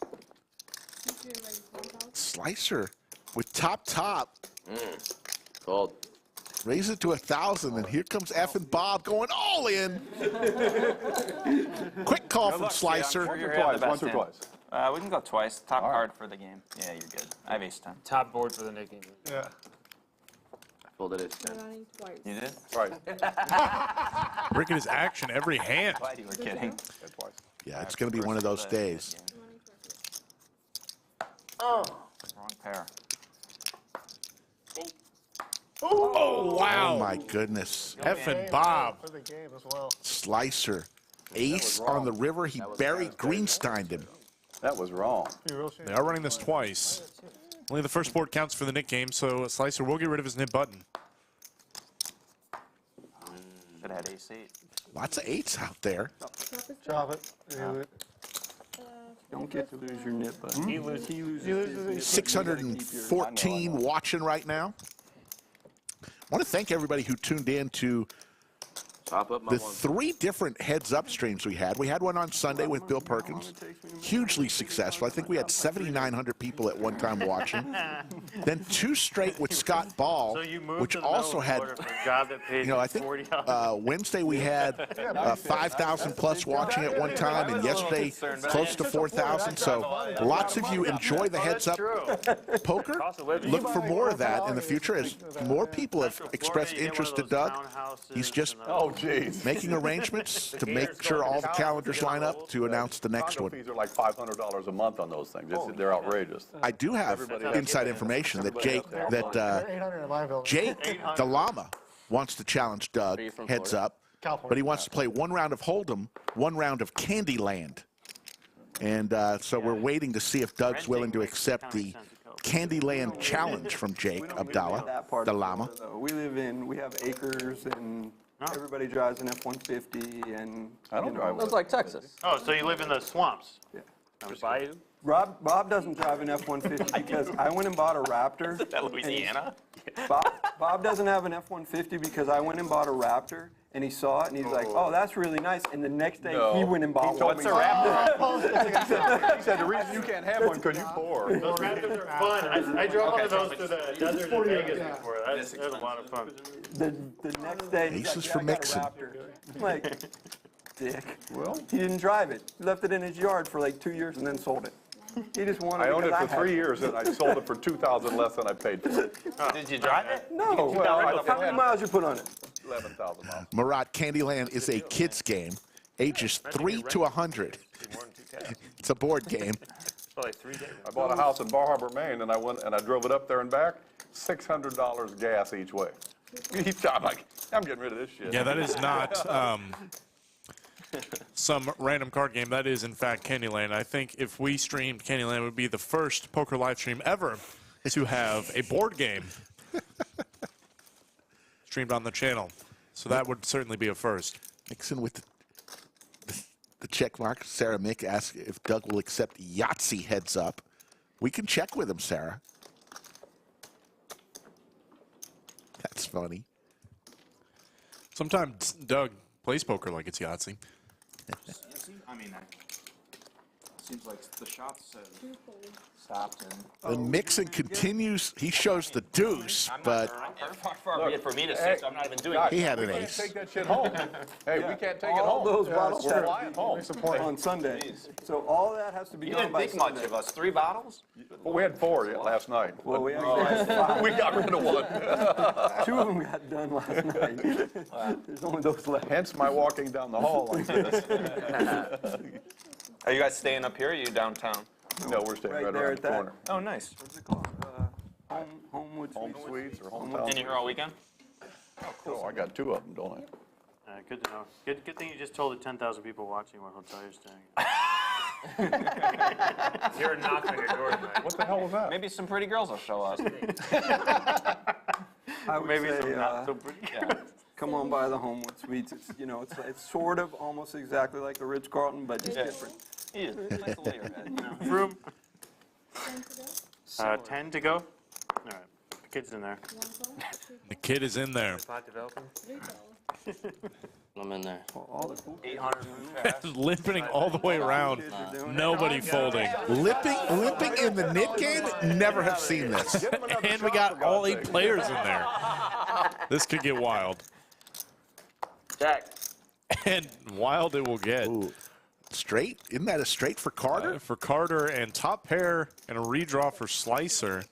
I: Future raise 1,000.
B: Slicer with top,
D: Gold.
B: raise it to 1,000, and here comes Effin Bob going all in. Quick call from Slicer.
H: Sure you're
G: Twice,
H: the best
G: once or
H: hand.
G: twice.
H: We can go twice. Top card for the game. Yeah, you're good. I have ace 10.
J: Top board for the Nick game.
A: Yeah.
D: I folded it.
I: We're running twice.
H: You did?
G: Right.
C: Rick in his action every hand.
H: Glad you were kidding.
G: Yeah, twice.
B: Yeah, it's going to be one of those days.
I: Running twice.
H: Oh, wrong pair.
C: Oh, wow.
B: Oh, my goodness.
C: Effin Bob.
A: For the game as well.
B: Slicer. Ace on the river. He buried Greensteined him.
G: That was wrong.
A: Be real shame.
C: They are running this twice. Only the first board counts for the Nick game, so Slicer will get rid of his knit button.
H: Should have had ace 8.
B: Lots of eights out there.
A: Chop it. You
E: Don't get to lose your nip button.
J: He loses.
A: lose
B: 614 watching right now. I want to thank everybody who tuned in to
D: Top up my
B: the 3 different heads-up streams we had one on Sunday with Bill Perkins, hugely successful. I think we had 7,900 people at one time watching. Then 2 straight with Scott Ball,
J: So you moved
B: which
J: to the
B: also
J: middle of
B: had,
J: Florida for a job that paid
B: you know, I think
J: $40.
B: Wednesday we had 5,000 plus watching at one time, and yesterday close to 4,000. So lots of you enjoy the heads-up poker. Look for more of that in the future as more people have expressed interest to Doug. He's just making arrangements to make sure all the calendars line up to announce the next one.
G: Fees are like $500 a month on those things. They're outrageous.
B: I do have inside information that Jake,
A: 800 in my building.
B: Jake the Llama wants to challenge Doug heads up, but he wants to play 1 round of Hold'em, 1 round of Candyland. And so we're waiting to see if Doug's willing to accept the Candyland challenge from Jake Abdallah, the Llama.
E: We have acres, and everybody drives an F-150, and
G: I don't drive
F: Looks like Texas.
J: Oh, so you live in the swamps?
E: Yeah.
J: Bayou?
E: Bob doesn't drive an F-150 because I went and bought a Raptor.
H: Is that Louisiana?
E: Bob doesn't have an F-150 because I went and bought a Raptor, and he saw it, and he's like, oh, that's really nice. And the next day, he went and bought one.
G: What's a Raptor? He said the reason you can't have one because you're poor.
J: Those Raptors are fun. I drove one of those to the desert in Vegas before. That was a lot of fun.
E: The next day, he's
B: Aces
E: like,
B: for
E: I got a
B: Mixson.
E: Raptor. I'm like, dick. Well, he didn't drive it. He left it in his yard for like 2 years and then sold it. He just wanted
G: I owned it
E: because
G: for 3 years and I sold it for $2,000 less than I paid for it.
H: Did you drive it?
E: No.
G: Well,
E: How many miles you put on it?
G: 11,000 miles.
B: Murat, Candyland is a kids game, ages 3 to 100. It's a board game.
J: Probably 3 days.
G: I bought a house in Bar Harbor, Maine, and I went and I drove it up there and back. $600 gas each way. I'm like, I'm getting rid of this shit.
C: Yeah, that is not some random card game. That is, in fact, Candyland. I think if we streamed Candyland, it would be the first poker live stream ever to have a board game streamed on the channel. So that would certainly be a first.
B: Mixson with the check mark. Sarah Mick asks if Doug will accept Yahtzee heads up. We can check with him, Sarah. That's funny.
C: Sometimes Doug plays poker like it's Yahtzee.
K: I mean, seems like the shots have stopped.
B: And Mixson continues. He shows the deuce, but
H: Far be it for me to say, so I'm not even doing it.
B: he had an
G: We can't
B: ace.
G: take that shit home. Hey, we can't take it
E: All
G: home.
E: those bottles
G: We're
E: have
G: flying home.
E: on Sunday. So all that has to be
H: You
E: done
H: didn't
E: by
H: think much
E: Sunday.
H: of us. 3 bottles?
G: Well, we had 4 last night.
E: Well, we actually had 5.
G: We got rid of one.
E: 2 of them got done last night. There's only those left.
G: Hence my walking down the hall like this.
H: Are you guys staying up here or are you downtown?
G: No, we're staying
E: Right
G: right
E: there
G: around
E: at
G: the
E: that.
G: corner.
H: Oh, nice.
E: What's it called? Homewood
G: Home
E: Suites.
G: suites or hometown.
H: And you're here all weekend?
G: Oh, I got 2 of them, don't I?
J: Good to know. Good thing you just told the 10,000 people watching what hotel you're staying at. You're knocking on your door tonight.
G: What the hell was that?
H: Maybe some pretty girls will show us.
E: I would
J: Maybe
E: say,
J: some not so pretty.
E: come on by the Homewood Suites. It's, it's sort of almost exactly like a Ritz-Carlton, but just different.
H: Yeah, nice to lay your head.
J: Room. 10 to go? All right. The kid's in there.
C: The kid is in there.
J: Pot developing?
F: I'm in there.
E: All the cool
H: 800
C: Limping all the way around. Nobody folding.
B: Limping in the knit game? Never have seen this.
C: And we got all 8 players in there. This could get wild.
D: Jack.
C: And wild it will get.
B: Ooh. Straight? Isn't that a straight for Carter?
C: For Carter, and top pair and a redraw for Slicer.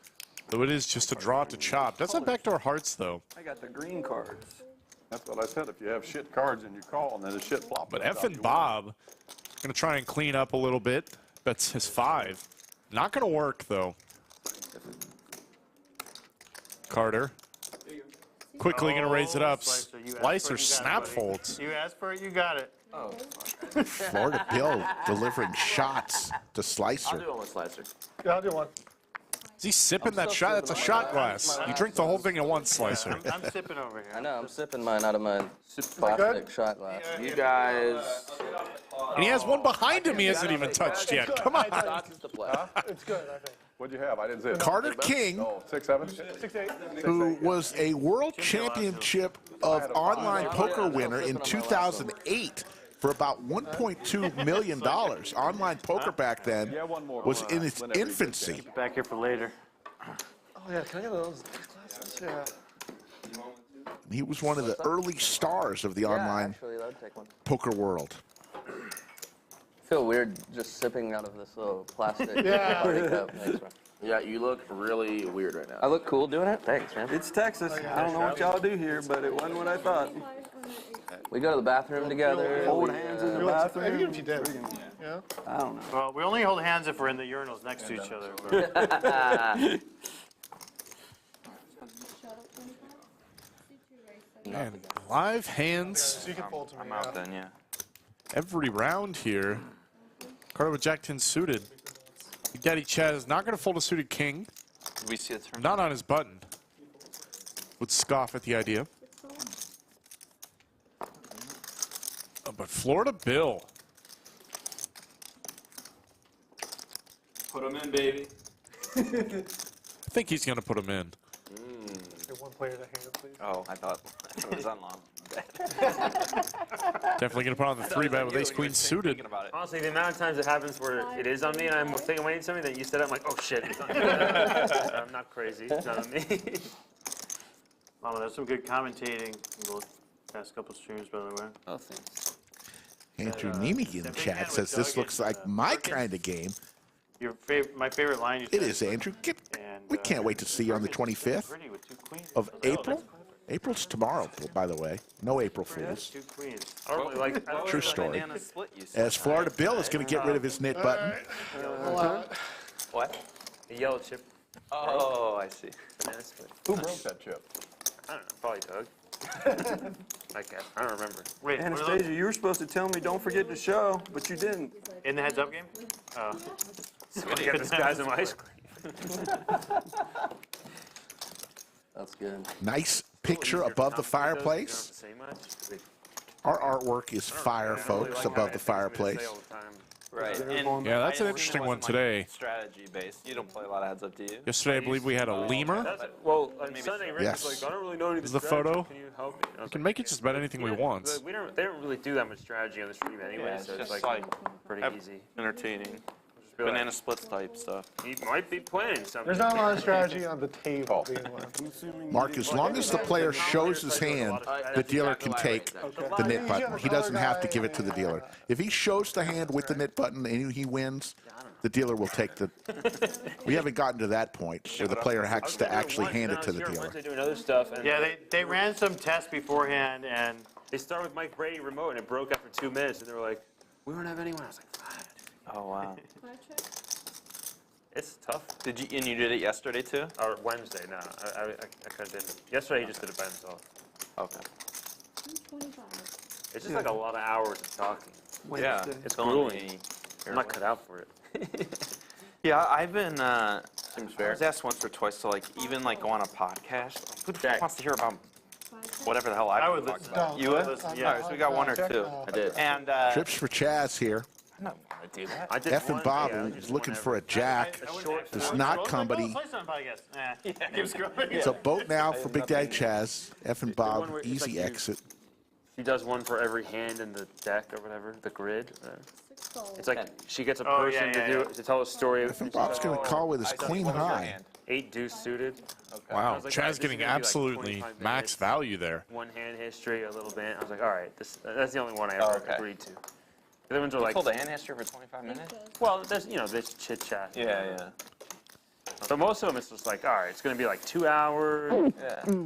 C: Though it is just a draw to chop. That's not backdoor hearts, though.
E: I got the green cards.
G: That's what I said. If you have shit cards and you call, and then the shit flops.
C: But Effin Bob going to try and clean up a little bit. That's his 5. Not going to work, though. Carter. Quickly going to raise it up. Slicer snap folds.
J: You asked for it, you got it.
H: Oh,
B: Florida Bill delivering shots to
D: I'll
B: Slicer.
D: do it with Slicer.
A: Yeah, I'll do one.
C: Is he sipping that shot? That's a shot glass. You drink the whole thing in one Slicer.
J: I'm sipping over here.
F: I know, I'm sipping mine out of my plastic shot glass.
D: You guys.
C: And he has one behind him he hasn't even touched yet. Come on.
D: Shots to play.
A: It's good, I think.
G: What'd you have? I didn't see it.
B: Carter King,
G: Oh, 6-7?
A: 6-8.
B: who was a world championship of online poker winner in 2008 for about $1.2 million. Online poker back then was in its infancy.
J: Back here for later.
D: Oh yeah, can I get those glasses? Yeah.
B: He was one of the early stars of the online
F: Actually, that would take one.
B: poker world.
F: I feel weird just sipping out of this little plastic
A: Yeah.
F: party cup. Thanks, bro.
D: Yeah, you look really weird right now.
F: I look cool doing it? Thanks, man.
E: It's Texas. I don't know what y'all do here, but it wasn't what I thought.
F: We go to the bathroom together.
E: Hold
F: we,
E: hands in the
A: Maybe
E: bathroom.
A: if you did. Yeah.
E: I don't know.
J: Well, we only hold hands if we're in the urinals next to each other. But
C: Man, live hands
A: So you can fold to me.
H: I'm out then, yeah.
C: every round here. Carter with Jack 10 suited. Big Daddy Chaz not going to fold a suited king.
H: Did we see a turn?
C: Not on his button. Would scoff at the idea. Oh, but Florida Bill.
K: Put them in, baby.
C: I think he's going to put him in.
A: Get one player to hand, please.
H: Oh, I thought it was on Llama.
C: Definitely going to put on the 3-bet with ace queen suited.
H: Thinking about it.
J: honestly, the amount of times it happens where it is on me and I'm thinking waiting something that you said, I'm like, oh shit, it's on me. I'm not crazy. It's not on me. Mama, there's some good commentating in the past couple streams, by the way.
F: Oh, thanks.
B: Andrew Neeme in the chat says this looks like my kind of game.
J: My favorite line you said.
B: It is, Andrew. We can't wait to see you on the 25th
J: Pretty with 2 queens.
B: of
J: I was like, oh,
B: April.
J: that's clever.
B: April's tomorrow, by the way. No April Fools.
J: 2 queens. I don't really like. I don't
B: True
J: really
B: story.
H: Banana split you said.
B: As Florida Bill is going to get rid of his knit button.
H: What?
J: The yellow chip.
H: Oh, I see.
J: Banana split.
G: Who broke that chip?
J: I don't know. Probably Doug. I guess. I don't remember. Wait, what are those?
E: Anastasia, you were supposed to tell me don't forget to show, but you didn't.
J: In the heads-up game? Oh. Somebody get this guy's in my ice cream.
F: That's good.
B: Nice picture above the fireplace.
J: You don't have to say much.
B: Our artwork is fire, folks, above the fireplace.
H: Right.
C: Yeah, that's an interesting one today.
H: Strategy based. You don't play a lot of heads up, do you?
C: Yesterday, I believe we had a lemur.
J: Well, on Sunday, Rick
B: Yes.
J: was like, I don't really know any of
C: Is
J: the
C: the photo?
J: strategy. Can you help me? And I was
C: We can
J: like,
C: make it just about anything we want.
J: They don't really do that much strategy on the stream anyway,
H: Yeah, it's
J: so it's
H: just
J: like
H: like
J: pretty
H: have-
J: easy.
H: Entertaining.
J: Just be like,
H: Banana splits type stuff.
J: he might be playing something.
A: There's not a lot of strategy on the table being left.
B: Mark, as long as the player shows his hand, the dealer can take the knit button. He doesn't have to give it to the dealer. If he shows the hand with the knit button and he wins, the dealer will take the... We haven't gotten to that point where the player has to actually hand it to the dealer.
J: Doing other stuff, and yeah, they ran some tests beforehand, and they started with Mike Brady remote, and it broke after 2 minutes, and they were like, "We don't have anyone." I was like, "Fine."
H: Oh wow.
J: It's tough.
H: Did you and you did it yesterday too?
J: Or Wednesday? No, I kind of didn't. Yesterday he just did it by himself.
H: Okay.
J: It's just like a lot of hours of talking.
H: Yeah,
J: It's
H: only-
J: grueling. I'm not cut out for it.
H: Yeah, I've been. Seems fair. I was asked once or twice to like even like go on a podcast. Who the fuck wants to hear about whatever the hell
J: I
H: I
J: would
H: talk
J: listen.
H: about? You would?
J: Yeah.
H: All right, so we got one or two.
J: I did.
H: And
B: Trips for Chaz here.
H: I'm not going to do that.
J: I did
B: Effin
J: one,
B: Bob
J: yeah, I
B: is
J: just
B: looking
J: one
B: for a
J: ever.
B: jack. Does not come, but he...
J: Keep scrolling.
B: It's a boat now for Big Daddy Chaz. Effin Bob,
J: one where it's
B: easy
J: like you-
B: exit.
J: She does one for every hand in the deck or whatever, the grid. It's like she gets a Oh, person to tell a story.
B: Effin Bob's going to call with his queen high.
J: 8 deuce suited.
C: Wow,
J: I was like, all right,
C: Chaz
J: this
C: getting
J: is gonna be like
C: absolutely
J: 25
C: max
J: minutes.
C: value there.
J: One hand history, a little bit. I was like, all right, that's the only one I ever agreed to. The other ones are
H: You
J: like,
H: told the hand history for 25 minutes?
J: well, there's chit chat.
H: Yeah.
J: So most of them, it's just like, all right, it's gonna be like 2 hours.
H: Yeah.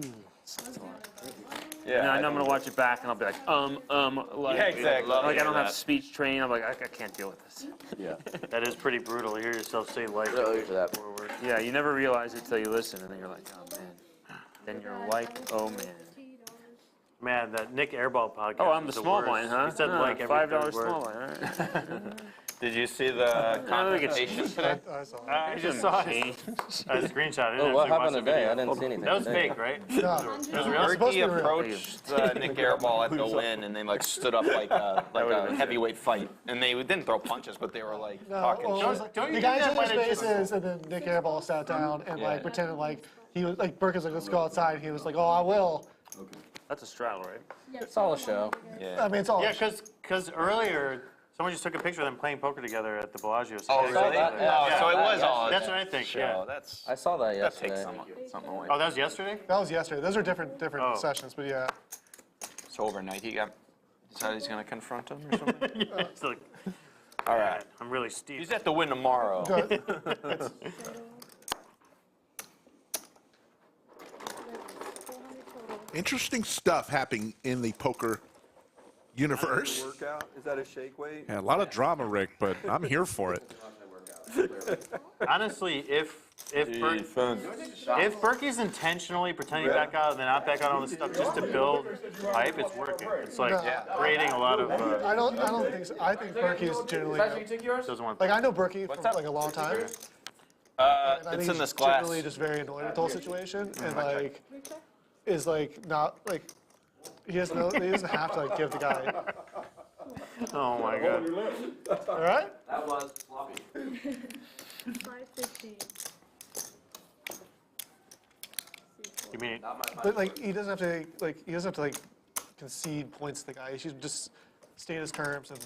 J: And I know I'm gonna watch it back, and I'll be like, like,
H: Yeah, exactly.
J: Like I don't have
H: that.
J: speech training. I'm like, I can't deal with this.
H: Yeah.
J: That is pretty brutal. You hear yourself say like
F: Really for that.
J: forward. Yeah, you never realize it till you listen, and then you're like, oh man. Then you're like, oh man. Man, that Nick Airball podcast. Oh, I'm the small blind, huh? He said like every $5 small blind. Right?
H: Did you see the confrontation today?
A: I saw it.
J: I just saw it. I screenshot it.
F: Oh, what happened today? I didn't see anything.
J: That was
F: today.
J: fake, right?
A: No,
H: Berkey approached Nick Airball at the win, and they like stood up like a heavyweight fight, and they didn't throw punches, but they were like talking
A: well,
H: shit.
A: the guys in their faces, and then Nick Airball sat down and like pretended like he was like Burke was like, let's go outside. And he was like, oh, I will.
J: That's a straddle, right?
F: It's all a show.
A: I mean, it's all.
J: Yeah, because earlier someone just took a picture of them playing poker together at the Bellagio.
H: Oh, really?
F: Yeah.
H: So it was all.
J: That's what I think. Yeah.
H: That's
F: I saw that
H: that takes
F: yesterday.
H: something away.
J: Oh, that was yesterday.
A: That was yesterday. Those are different sessions, but yeah.
H: So overnight he decided he's gonna confront him or something.
J: It's like,
H: All right.
J: I'm really steep.
H: He's at the win tomorrow.
A: Good.
B: Interesting stuff happening in the poker universe.
E: Workout? Is that a shake weight?
C: Yeah, a lot of drama, Rick, but I'm here for it.
J: Honestly, if Berkey's intentionally pretending to back out and then not back out on this stuff just to build hype, it's working. It's like creating a lot of.
A: I don't think so. I think Berkey is generally
J: Doesn't want.
A: like I know Berkey for like a long time. And I
H: It's
A: think
H: in this
A: he's
H: glass.
A: generally just very annoyed with the whole situation and like is like not like he doesn't have to like give the guy.
J: Oh my god.
A: All right.
D: That was sloppy.
I: 515.
J: You mean?
A: But like he doesn't have to like concede points to the guy. He should just state his terms and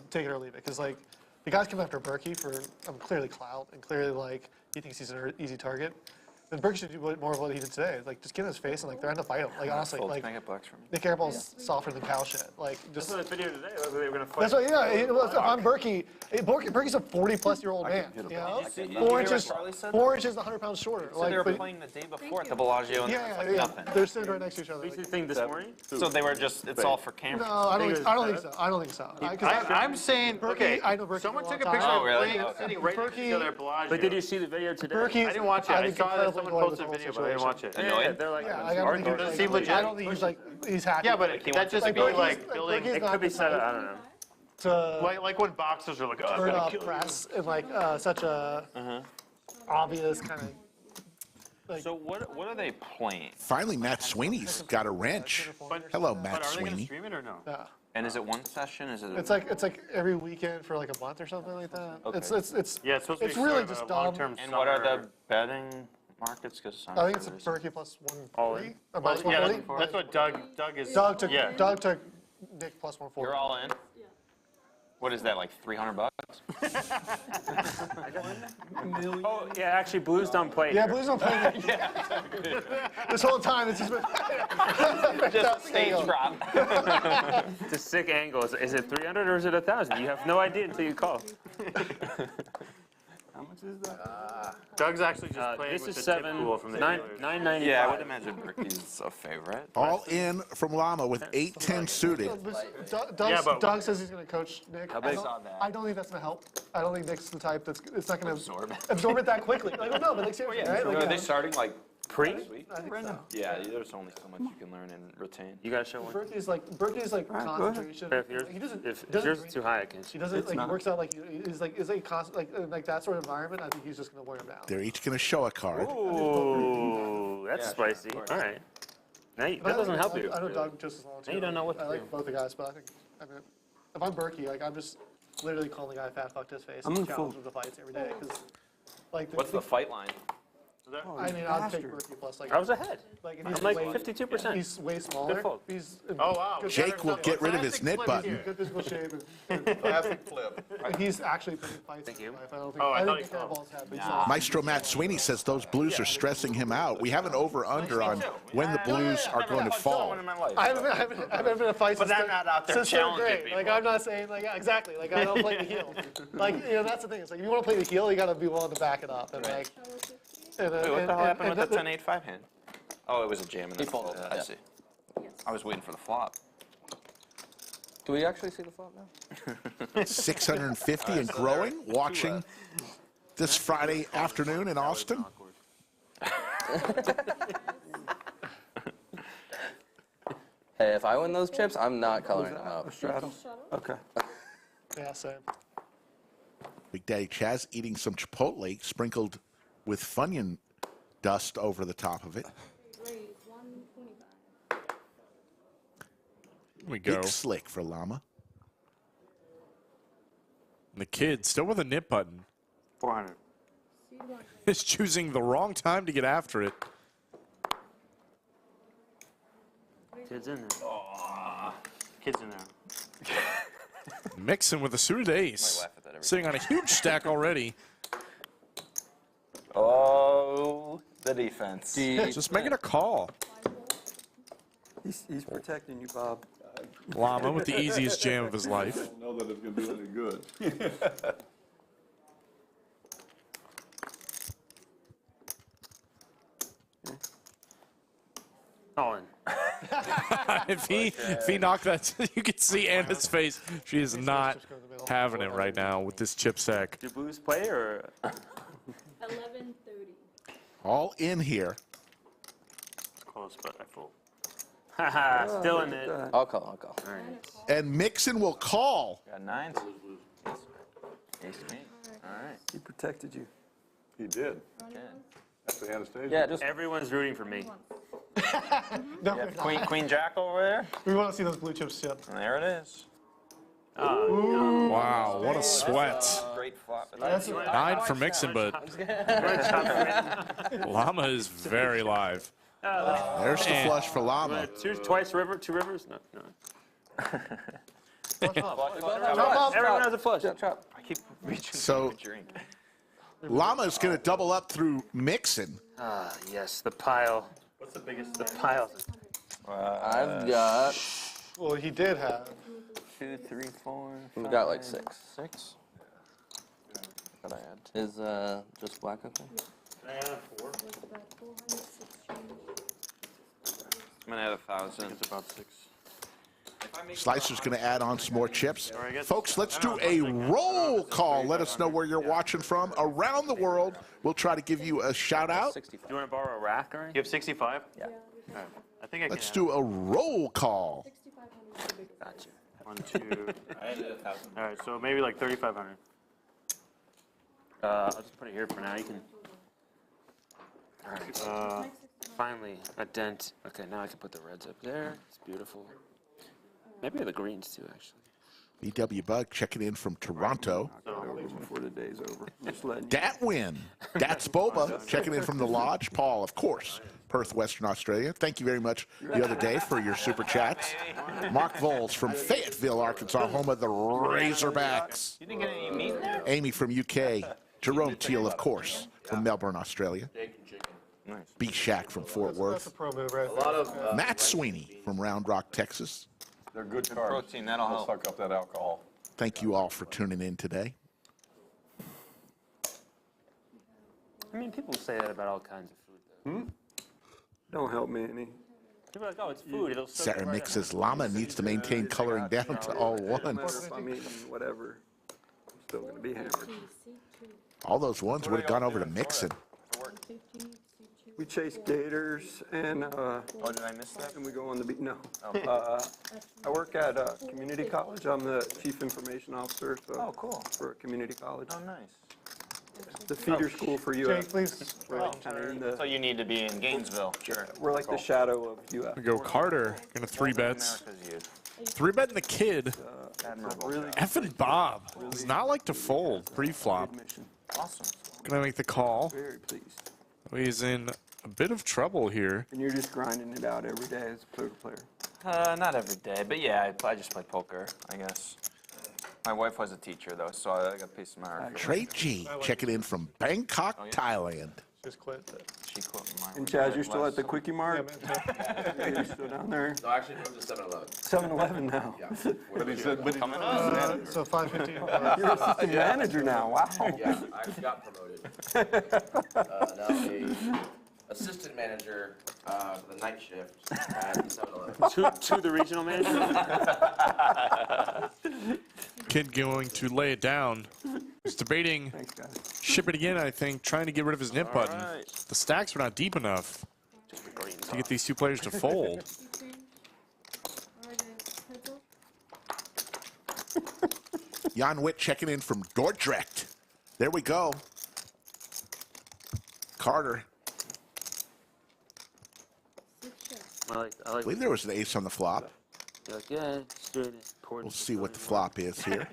A: take it or leave it. Because like the guys come after Berkey for clearly clout and clearly like he thinks he's an easy target. Then Berkey should do more of what he did today. Like just get in his face and like they're in the fight him. Like honestly, like
H: Can I get bucks from you?
A: Nick Airball's softer than cow shit. Like just.
J: That's what the video today. They were gonna fight.
A: That's what, yeah. If I'm Berkey, Berkey's a 40-plus-year-old man. You know, 4 inches, 4 inches, 100 pounds shorter.
H: So they were playing the day before at the Bellagio, and
A: Yeah,
H: like
A: yeah.
H: nothing.
A: They're sitting right next to each other.
J: You see the thing this morning?
H: So they were just, it's all for camera.
A: No, I don't think so. I don't think so.
J: I'm saying, okay,
A: I know Berkey
J: someone
A: for a
J: took a
A: long
J: picture
A: time.
J: of
H: really?
J: playing sitting right next to each other at Bellagio.
K: But did you see the video today?
A: Berkey's,
J: I didn't watch it. I
A: think
J: saw that
A: incredibly
J: someone
A: annoyed with
J: posted a
A: the
J: video,
A: whole
J: but I didn't watch
A: situation.
J: it.
H: Annoyed?
J: Yeah, they're like,
A: Yeah, I don't think
J: Does it seem legit?
A: I don't think he's happy.
J: Yeah, but that just be like building.
A: Berkey's
J: It
A: not
J: could be
A: the
J: set up.
A: type
J: I don't know.
A: to
J: Like when boxers are like, oh, I'm
A: turn
J: gonna
A: off
J: kill you.
A: press in like such a obvious kind of. Like,
H: So what are they playing?
B: Finally, Matt Sweeney's got a wrench. Hello,
J: But
B: Matt
J: are they gonna
B: Sweeney.
J: stream it or no?
A: yeah.
H: And is it one session? Is it?
A: It's like every weekend for like a month or something like that.
H: Okay.
A: It's
J: Yeah, it's supposed to be
A: it's really
J: sort of
A: just
J: a
A: dumb.
J: long-term
H: And what are
J: summer-
H: the betting markets? Because
A: I think it's a Berkey plus
J: All
A: 140.
J: in.
A: Or
J: Well,
A: minus
J: yeah,
A: 140.
J: that's what Doug is.
A: Doug took
J: Yeah.
A: Nick plus 140.
H: You're all in. What is that, like $300?
K: Oh, yeah, actually, Blues don't play.
A: Yeah,
K: here.
A: Blues don't play Nick. This whole time it's just been
H: Just a stage prop.
K: It's a sick angle. Is it 300 or is it 1,000? You have no idea until you call.
E: How much is that?
J: Doug's actually just playing
K: This
J: with
K: is
J: the tip pool from the dealers.
K: $9.95.
H: Yeah, I would imagine Berkey's a favorite.
B: All in from Llama with 8-10 suited.
A: Doug says he's going to coach Nick.
H: How big? I saw that.
A: I don't think that's going to help. I don't think Nick's the type that's it's not going to
H: Absorb it.
A: it that quickly. Like, no, but like seriously, right?
H: Are
A: Like,
H: they starting like
K: Pre?
H: next week?
A: I think so.
H: Yeah, there's only so much you can learn and retain.
K: You got to show one.
A: Berkey's like concentration.
K: If yours,
A: He doesn't.
K: if
A: doesn't
K: yours
A: bring-
K: is too high, I can.
A: He doesn't like. He works out like he's like constant like that sort of environment. I think he's just going to wear him down.
B: They're each going to show a card.
K: Ooh, that's spicy. All right. Now
A: But
K: that doesn't help you.
A: I know Doug just as well too.
K: You don't know what
A: I
K: to
A: like
K: do.
A: both the guys, but I mean, if I'm Berkey, like I'm just literally calling the guy fat fucked his face
E: I'm
A: and
E: in full.
A: challenge him to fights every day. Because like
H: What's the fight line?
A: I mean, I'd take Berkey plus like.
K: I was ahead.
A: Like, and
K: I'm
A: he's
K: like
A: way,
K: 52%.
A: He's way smaller.
K: Good fold.
A: He's
J: Oh, wow.
A: good-
B: Jake will get rid of his knit button.
A: Good physical shape, and
G: Classic flip.
A: he's actually picking fights.
K: Thank you.
A: in life. I don't think.
J: Oh, I
A: I
J: thought
A: think
J: he
A: Nick
J: fell.
A: Airball's had big stuff.
B: Maestro Matt Sweeney says those Blues are stressing him out. We have an over-under on when the Blues are going to fall.
A: I haven't been in a fight
H: But
A: since
H: I'm not out there
A: since third
H: challenging
A: grade.
H: people.
A: Like I'm not saying like yeah, exactly. Like I don't play the heel. Like that's the thing. It's like if you want to play the heel, you got to be willing to back it up and like. And,
H: Wait, what the hell happened with the 10-8-5 hand? Oh, it was a jam in the
F: folded,
H: fold. I
F: yeah.
H: see. I was waiting for the flop.
F: Do we actually see the flop now?
B: 650 and growing, watching this Friday afternoon in Austin.
F: Hey, if I win those chips, I'm not coloring them up.
E: Straddle? Okay.
A: Yeah, same.
B: Big Daddy Chaz eating some Chipotle sprinkled with Funyun dust over the top of it.
C: Here we go.
B: Big slick for Llama.
C: And the kid still with a nip button.
J: 400.
C: Is choosing the wrong time to get after it.
J: Kid's in there. Kid's in there.
C: Mixson with a suited ace. Sitting on a huge stack already.
H: Oh, the defense.
C: Just making a call.
E: He's protecting you, Bob.
C: Llama with the easiest jam of his life.
G: I don't know that it's going to do any good.
J: All in.
C: if he knocked that, you can see Anna's face. She is not having it right now with this chip stack.
J: Do blues play or?
I: 11:30.
B: All in here.
J: It's close, but I fold. Haha, still in it.
F: I'll call.
B: And Mixson will call.
H: Got 9s. Ace me. All right.
E: He protected you.
G: He did. That's the Anastasia.
F: Yeah, just
J: Everyone's rooting for me.
A: No,
H: Queen Jack over there.
A: we want to see those blue chips chip.
H: And there it is.
C: Wow, what a sweat.
H: Great flop.
C: 9 for Mixson, but Llama is very live.
B: There's the flush for Llama.
J: Twice river, 2 rivers? No.
F: everyone has a flush.
H: I keep reaching
B: So-
H: for a drink.
B: Llama is going to double up through Mixson.
J: Yes, the pile. What's the biggest? The piles.
F: I've got.
A: Well, he did have.
H: 2, 3, 4.
F: We got like 6.
H: 6.
F: What I add? Is just black okay?
H: I'm gonna add 1,000.
J: It's about 6.
B: Slicer's going to add on some more chips. Folks, let's do a roll call. Let us know where you're watching from around the world. We'll try to give you a shout out.
F: 65.
J: Do you want to borrow a rack or anything? You have 65?
F: Yeah.
J: All right. I think I can.
B: Let's do a roll call.
J: Gotcha. 1, 2.
H: I added 1,000.
J: All right, so maybe like 3,500. I'll just put it here for now. You can. All right. Finally, a dent. Okay, now I can put the reds up there. It's beautiful. Maybe the greens too, actually.
B: BW Bug checking in from Toronto.
E: Over before the day's over. Just letting you.
B: Dat win. That's Boba checking in from the lodge. Paul, of course, Perth, Western Australia. Thank you very much the other day for your super chats. Mark Voles from Fayetteville, Arkansas, home of the Razorbacks.
H: You didn't get any meat there?
B: Amy from UK. Jerome Teal, of course, from Melbourne, Australia.
H: Nice.
B: B Shack from Fort
A: That's a
B: Worth.
A: pro move right there.
B: Matt Sweeney from Round Rock, Texas.
G: They're good carbs.
H: Protein, that'll
G: They'll
H: help.
G: suck up that alcohol.
B: Thank you all for tuning in today.
J: I mean, people say that about all kinds of food, though.
E: Don't help me any.
J: People are like, oh, it's food. It'll soak
B: Sarah
J: it right
B: Mix
J: up.
B: says Llama needs to maintain coloring down to all
E: No
B: ones.
E: matter if I'm eating whatever, I'm still going to be hammered.
B: All those ones would have gone over to Mixson.
E: We chase gators and
H: Oh, did I miss that?
E: and we go on the beach. No. I work at community college. I'm the chief information officer. So
H: Oh, cool.
E: for a community college.
H: Oh, nice.
E: The feeder school for
A: Jay,
E: UF.
A: please.
E: We're kind of in
H: So
E: the,
H: you need to be in Gainesville. Sure.
E: we're like the shadow of UF.
C: We go Carter, gonna 3 bets.
H: America's youth.
C: 3 betting the kid.
H: Admirable.
E: Really
C: Effin Bob does not like to fold pre-flop.
E: good mission.
H: Awesome.
C: Gonna make the call.
E: Very pleased.
C: He's in a bit of trouble here.
E: And you're just grinding it out every day as a poker player.
H: Not every day, but yeah, I just play poker, I guess. My wife was a teacher, though, so I got peace of my heart.
B: Trey G checking in from Bangkok, Thailand.
A: Just quit.
H: She quit my
E: And Chaz, you're still at the Quickie Mart? You're still down there?
D: No, actually, from the 7-Eleven.
E: 7-Eleven now.
G: But he said, but he
H: Coming
A: So 550.
E: You're assistant manager now. Wow.
D: Yeah, I actually got promoted. Now a assistant manager for the night shift at the 7-Eleven.
J: To the regional manager?
C: Kid going to lay it down. He's debating
E: Thanks, guys.
C: ship it again, I think, trying to get rid of his nip button.
J: right.
C: The stacks were not deep enough to get these 2 players to fold.
B: Jan Witt checking in from Dordrecht. There we go. Carter. I believe there was an ace on the flop.
K: You're like, yeah, straight it.
B: We'll see what the flop is here.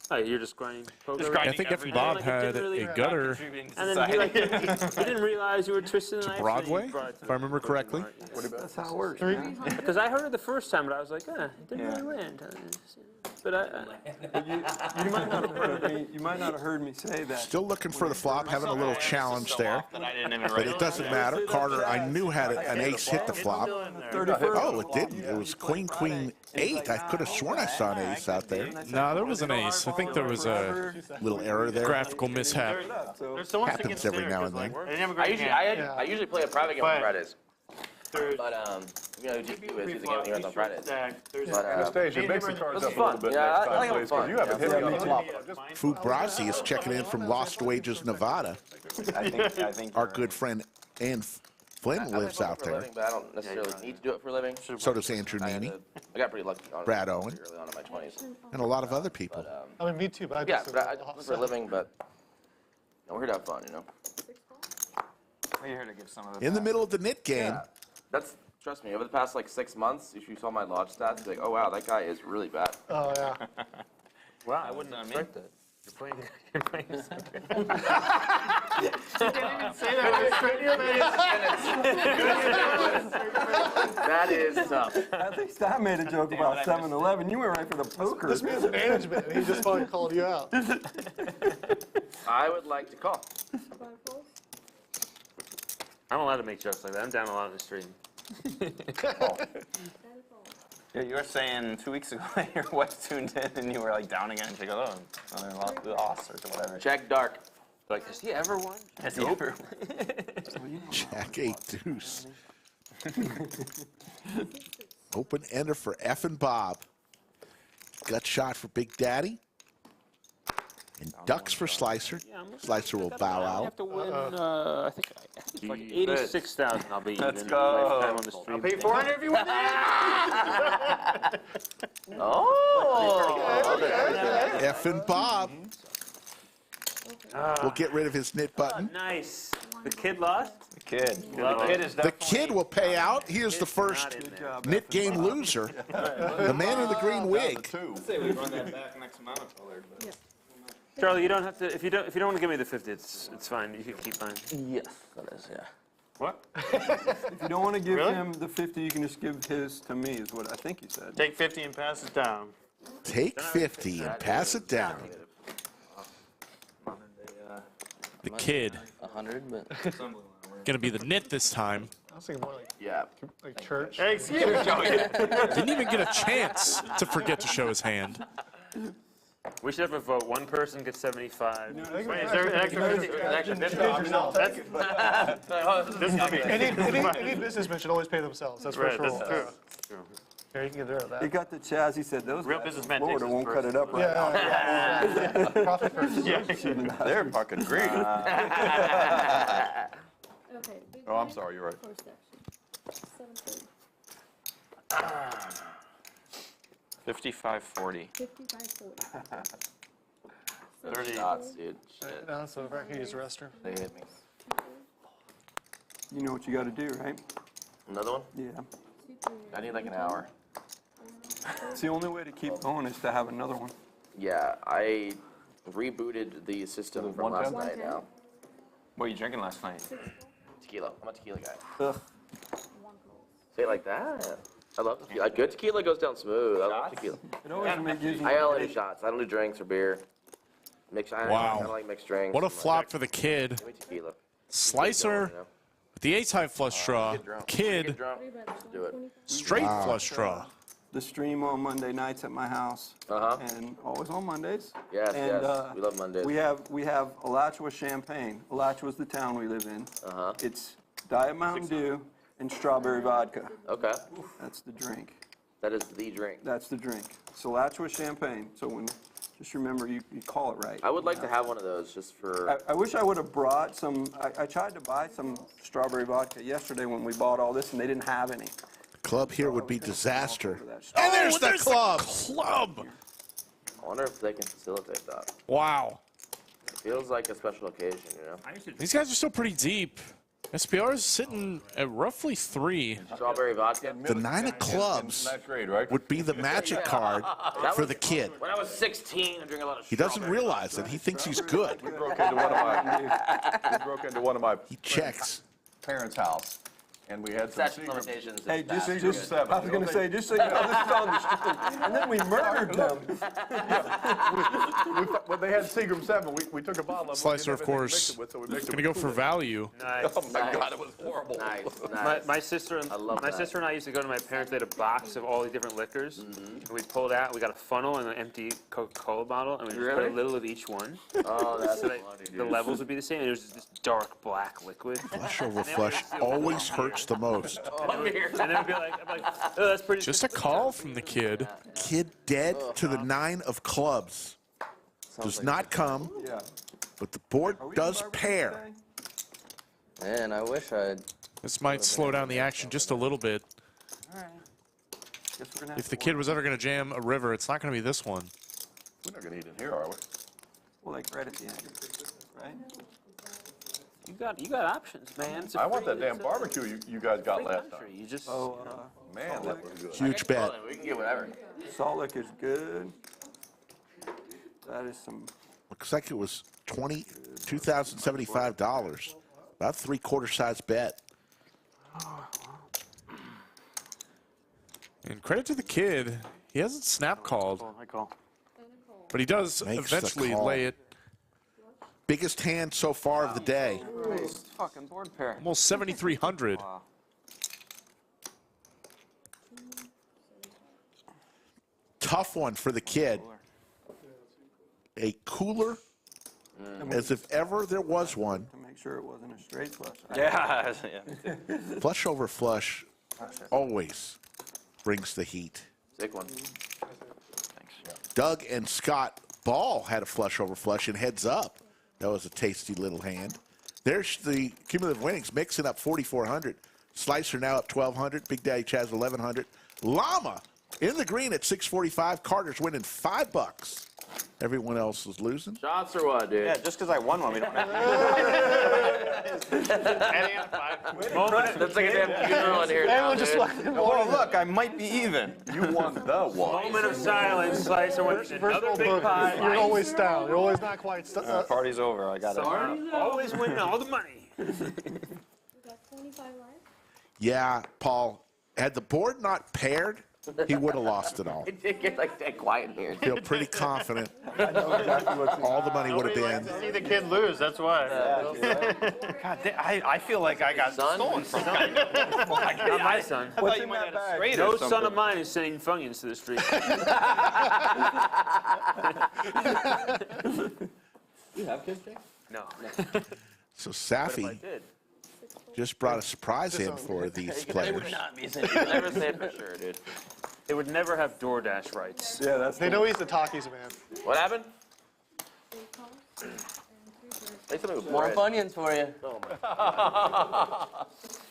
K: Oh, you're just grinding poker?
C: I think Effin Bob had a gutter
K: And then he didn't realize you were twisting the knife.
C: Broadway, if I remember correctly.
E: That's how it works.
K: Because I heard it the first time, but I was like, it didn't really land. But
E: You might not have heard me. You might not have heard me say that.
B: Still looking for the flop, having a little challenge there.
H: That I didn't even
B: But it doesn't matter. Carter, I knew had an ace hit the flop. Oh, it didn't. It was queen, queen, 8. I could have sworn I saw an ace out there.
C: No, there was an ace. I think there was a
B: Little error there.
C: graphical mishap.
B: Happens every now and then.
D: I usually play a private game on Fridays. But, you know, GQ is using it on Fridays. But,
G: Anastasia, mix the cards up a
D: fun.
G: little bit
D: Yeah,
G: next
D: I
G: time,
D: like
G: please,
D: fun.
G: because you haven't hit me on the flop.
B: Fubrasi is checking in from Lost Wages, Nevada.
H: I think
B: Our good friend Ann Flynn
D: I
B: lives
D: play
B: out
D: for a
B: there.
D: living, but I don't necessarily need to do it for a living.
B: So does Andrew Neeme
D: I got pretty lucky on
B: Brad Owen.
D: early on in my 20s.
B: and a lot of other people.
A: I mean, me too, but I
D: Yeah,
A: just
D: but I do it for a living, but we're here to have fun, you know?
H: We're here to give some of
B: In the middle of the knit game,
D: Yeah. That's, trust me, over the past like 6 months, if you saw my lodge stats, you'd be like, oh wow, that guy is really bad.
A: Oh, yeah.
K: wow, I wouldn't expect that. You're playing
D: That is tough.
E: At least I made a joke about 7-Eleven. You went right for the poker.
A: This man's management, and he just fucking called you out.
D: I would like to call.
K: I'm allowed to make jokes like that. I'm down a lot in the stream.
H: Yeah, you were saying 2 weeks ago your wife tuned in and you were like down again. She goes, oh, another loss or whatever.
D: Check dark.
K: Like, has he ever won?
H: Has he ever?
B: Jack 8 deuce. Open ender for Effin Bob. Gut shot for Big Daddy. And ducks for Slicer. Slicer will bow
K: I
B: out.
K: have to win, I think it's like 86,000 I'll be
H: Let's
K: even
H: go.
K: lifetime on the stream.
J: I'll pay 400 if you win.
D: Oh!
B: Effin Bob will get rid of his knit button.
K: Nice. The kid lost?
H: The kid.
K: Love
H: The
K: it.
H: kid is
B: The
H: definitely.
B: kid will pay out. He is the first knit game loser. The man in the green wig.
H: Say we run that back next month.
K: Charlie, you don't have to. If you don't want to give me the 50, it's fine. You can keep mine.
F: Yes, that is, yeah.
J: What?
E: If you don't want to give him the 50, you can just give his to me, is what I think he said.
J: Take 50 and pass it down.
B: Take 50 and pass it down.
C: The kid
F: 100, but
C: gonna be the knit this time.
A: I was thinking more like,
D: Yeah.
A: like church.
J: Hey, excuse me, Joey.
C: Didn't even get a chance to forget to show his hand.
K: We should have a vote. One person gets 75.
J: Wait, is there an extra 50? An extra 50? This is me.
A: Any businessman should always pay themselves. That's
J: Right,
A: first rule.
J: that's true.
A: Here, you can get rid of
E: He
A: that.
E: got the Chaz. He said those
J: Real
E: guys
J: businessman
E: from
J: takes
E: Florida
J: this
E: won't cut it up right now.
A: Yeah. Profit first.
G: They're fucking great.
I: Okay. big
G: Oh, I'm
I: blind,
G: sorry, you're right.
I: first section. 7:30.
H: 55-40.
I: 55:40.
D: 30 shots, dude. Shit.
A: No, so if I can use the restroom.
D: They hit me.
E: You know what you got to do, right?
D: Another one?
E: Yeah.
D: I need like an hour.
E: It's the only way to keep going is to have another one.
D: Yeah, I rebooted the system from last night now.
H: What were you drinking last night?
D: Tequila. I'm a tequila guy.
E: Ugh.
D: Say it like that. I love tequila. Good tequila goes down smooth. I love tequila.
E: It always gives you.
D: I only do shots. I don't do drinks or beer. I
C: Wow.
D: don't like mixed drinks.
C: What a flop for the kid.
D: Give me tequila.
C: Slicer
D: You know?
C: with the ace-high flush draw.
D: Get drunk.
C: Kid,
D: Get drunk. Do it.
C: straight flush draw.
E: The stream on Monday nights at my house, and always on Mondays.
D: Yes,
E: and,
D: yes. We love Mondays.
E: We have Alachua Champagne. Alachua's the town we live in. It's Diet Mountain Dew and strawberry vodka.
D: Okay.
E: That's the drink.
D: That is the drink.
E: That's the drink. It's Alachua Champagne. So just remember you call it right.
D: I would like to have one of those just for.
E: I wish I would have brought some. I tried to buy some strawberry vodka yesterday when we bought all this, and they didn't have any.
B: Club here would be disaster. And there's the club.
C: Club.
D: I wonder if they can facilitate that.
C: Wow.
D: Feels like a special occasion, you know?
C: These guys are still pretty deep. SPR is sitting at roughly 3.
D: Strawberry vodka.
B: The 9 of clubs would be the magic card for the kid.
D: When I was 16, I drank a lot of
B: He doesn't realize it. He thinks he's good.
G: We broke into one of my
B: He checks.
G: parents' house, and we had some
D: statute of
G: secret.
D: limitations.
E: Hey,
D: is past.
E: just I was going to say, just so you know, this is on the street. And then we murdered them.
G: When they had Seagram 7, we took a bottle of
C: Slicer, of
G: everything to
C: course,
G: mix it with, so we mixed it
C: going to go
G: with
C: for
G: Kool-Aid.
C: value.
K: Nice.
G: Oh my God, it was horrible.
D: Nice,
K: My,
D: nice.
K: my sister and
D: love
K: my
D: that.
K: sister and I used to go to my parents. They had a box of all these different liquors. And we pulled out. We got a funnel and an empty Coca-Cola bottle, and we just put
D: Really?
K: a little of each one.
D: Oh, that's
K: So that
D: funny,
K: the
D: dude.
K: levels would be the same. And it was just this dark black liquid.
B: Flush over flush always hurts the most.
K: And then it'd be like, I'm like, oh, that's pretty.
C: Just a call from the kid.
B: Kid dead to the 9 of clubs. Does not come,
E: Yeah.
B: but the board
E: Are we
B: does
E: on barbecue
B: pair.
E: today?
F: Man, I wish I'd.
C: This might slow down the action just a little bit.
E: All right. Guess we're gonna have
C: If the
E: to
C: kid
E: order.
C: was ever going to jam a river, it's not going to be this one.
G: We're not going to eat in here, are we?
E: Well, like right at the end, right?
K: You got options, man. It's a
G: I want
K: free-
G: that damn
K: it's a
G: barbecue you guys got
K: free
G: last
K: country.
G: time.
K: You just.
E: Oh,
G: Man, that was good.
B: Huge bet.
D: We can get whatever.
E: Salt Lick is good. That is some.
B: Looks like it was $2,075. About 3/4 size bet.
C: And credit to the kid. He hasn't snap called,
K: I call.
C: but he does
B: Makes the
C: eventually
B: call.
C: lay it.
B: Biggest hand so far of the day.
H: Nice fucking board pair.
C: Almost 7,300.
H: Wow.
B: Tough one for the kid. A cooler, as if ever there was one.
E: To make sure it wasn't a straight flush.
H: Yeah. yeah.
B: Flush over flush always brings the heat.
D: Sick one.
B: Doug and Scott Ball had a flush over flush and heads up. That was a tasty little hand. There's the cumulative winnings. Mixson up 4,400. Slicer now up 1,200. Big Daddy Chaz 1,100. Llama in the green at 645. Carter's winning $5. Everyone else is losing.
D: Shots or what, dude?
H: Yeah, just because I won one, we don't have
D: That's like a damn funeral in here now, dude.
H: Oh, look, I might be even.
G: You won the one.
K: Moment of silence. Slicer wins another big pot.
A: You're always down. You're always not quite.
H: Party's over. I got it.
K: Always win all the money.
I: We got 25 live.
B: Yeah, Paul, had the board not paired, he would have lost it all.
D: It did get like that quiet in here.
B: Feel pretty confident. All the money would have been.
J: See the kid lose, that's why.
H: God, I feel like I got
D: Son?
H: stolen from.
K: Not my son.
E: What's in that bag?
K: No son of mine is sending Funyuns to the street.
F: You have kids, Jake?
K: No.
B: So
K: If I
B: Safi
K: did.
B: just brought a surprise in for these players.
D: Never say it for sure, dude.
K: They would never have DoorDash rights.
E: Yeah, that's.
A: They know he's the Takis man.
D: What happened?
I: 3 calls and 3 birds.
D: They told me with
F: More
D: bread.
F: Funyuns for you.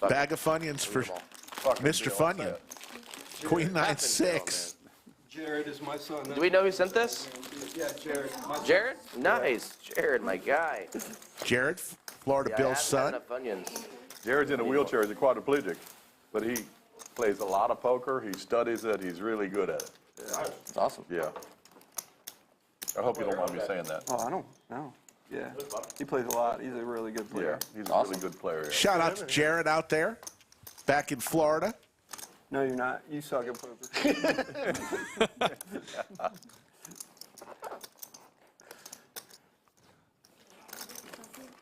B: Bag of Funyuns for Mr. Funyun. Queen 9-6.
E: Jared is my son.
D: Do we know who sent this?
E: Yeah, Jared.
D: Jared? Nice. Jared, my guy.
B: Jared, Florida
D: Yeah,
B: Bill's
D: I haven't
B: son.
D: had enough Funyuns.
G: Jared's in a wheelchair. He's a quadriplegic, but he plays a lot of poker. He studies it. He's really good at it.
F: That's awesome.
G: Yeah. I hope you don't mind me saying that.
E: Oh, I don't know. Yeah. He plays a lot. He's a really good
G: Yeah,
E: player.
G: he's a
F: Awesome.
G: really good player. Yeah.
B: Shout out to Jared out there, back in Florida.
E: No, you're not. You suck at poker.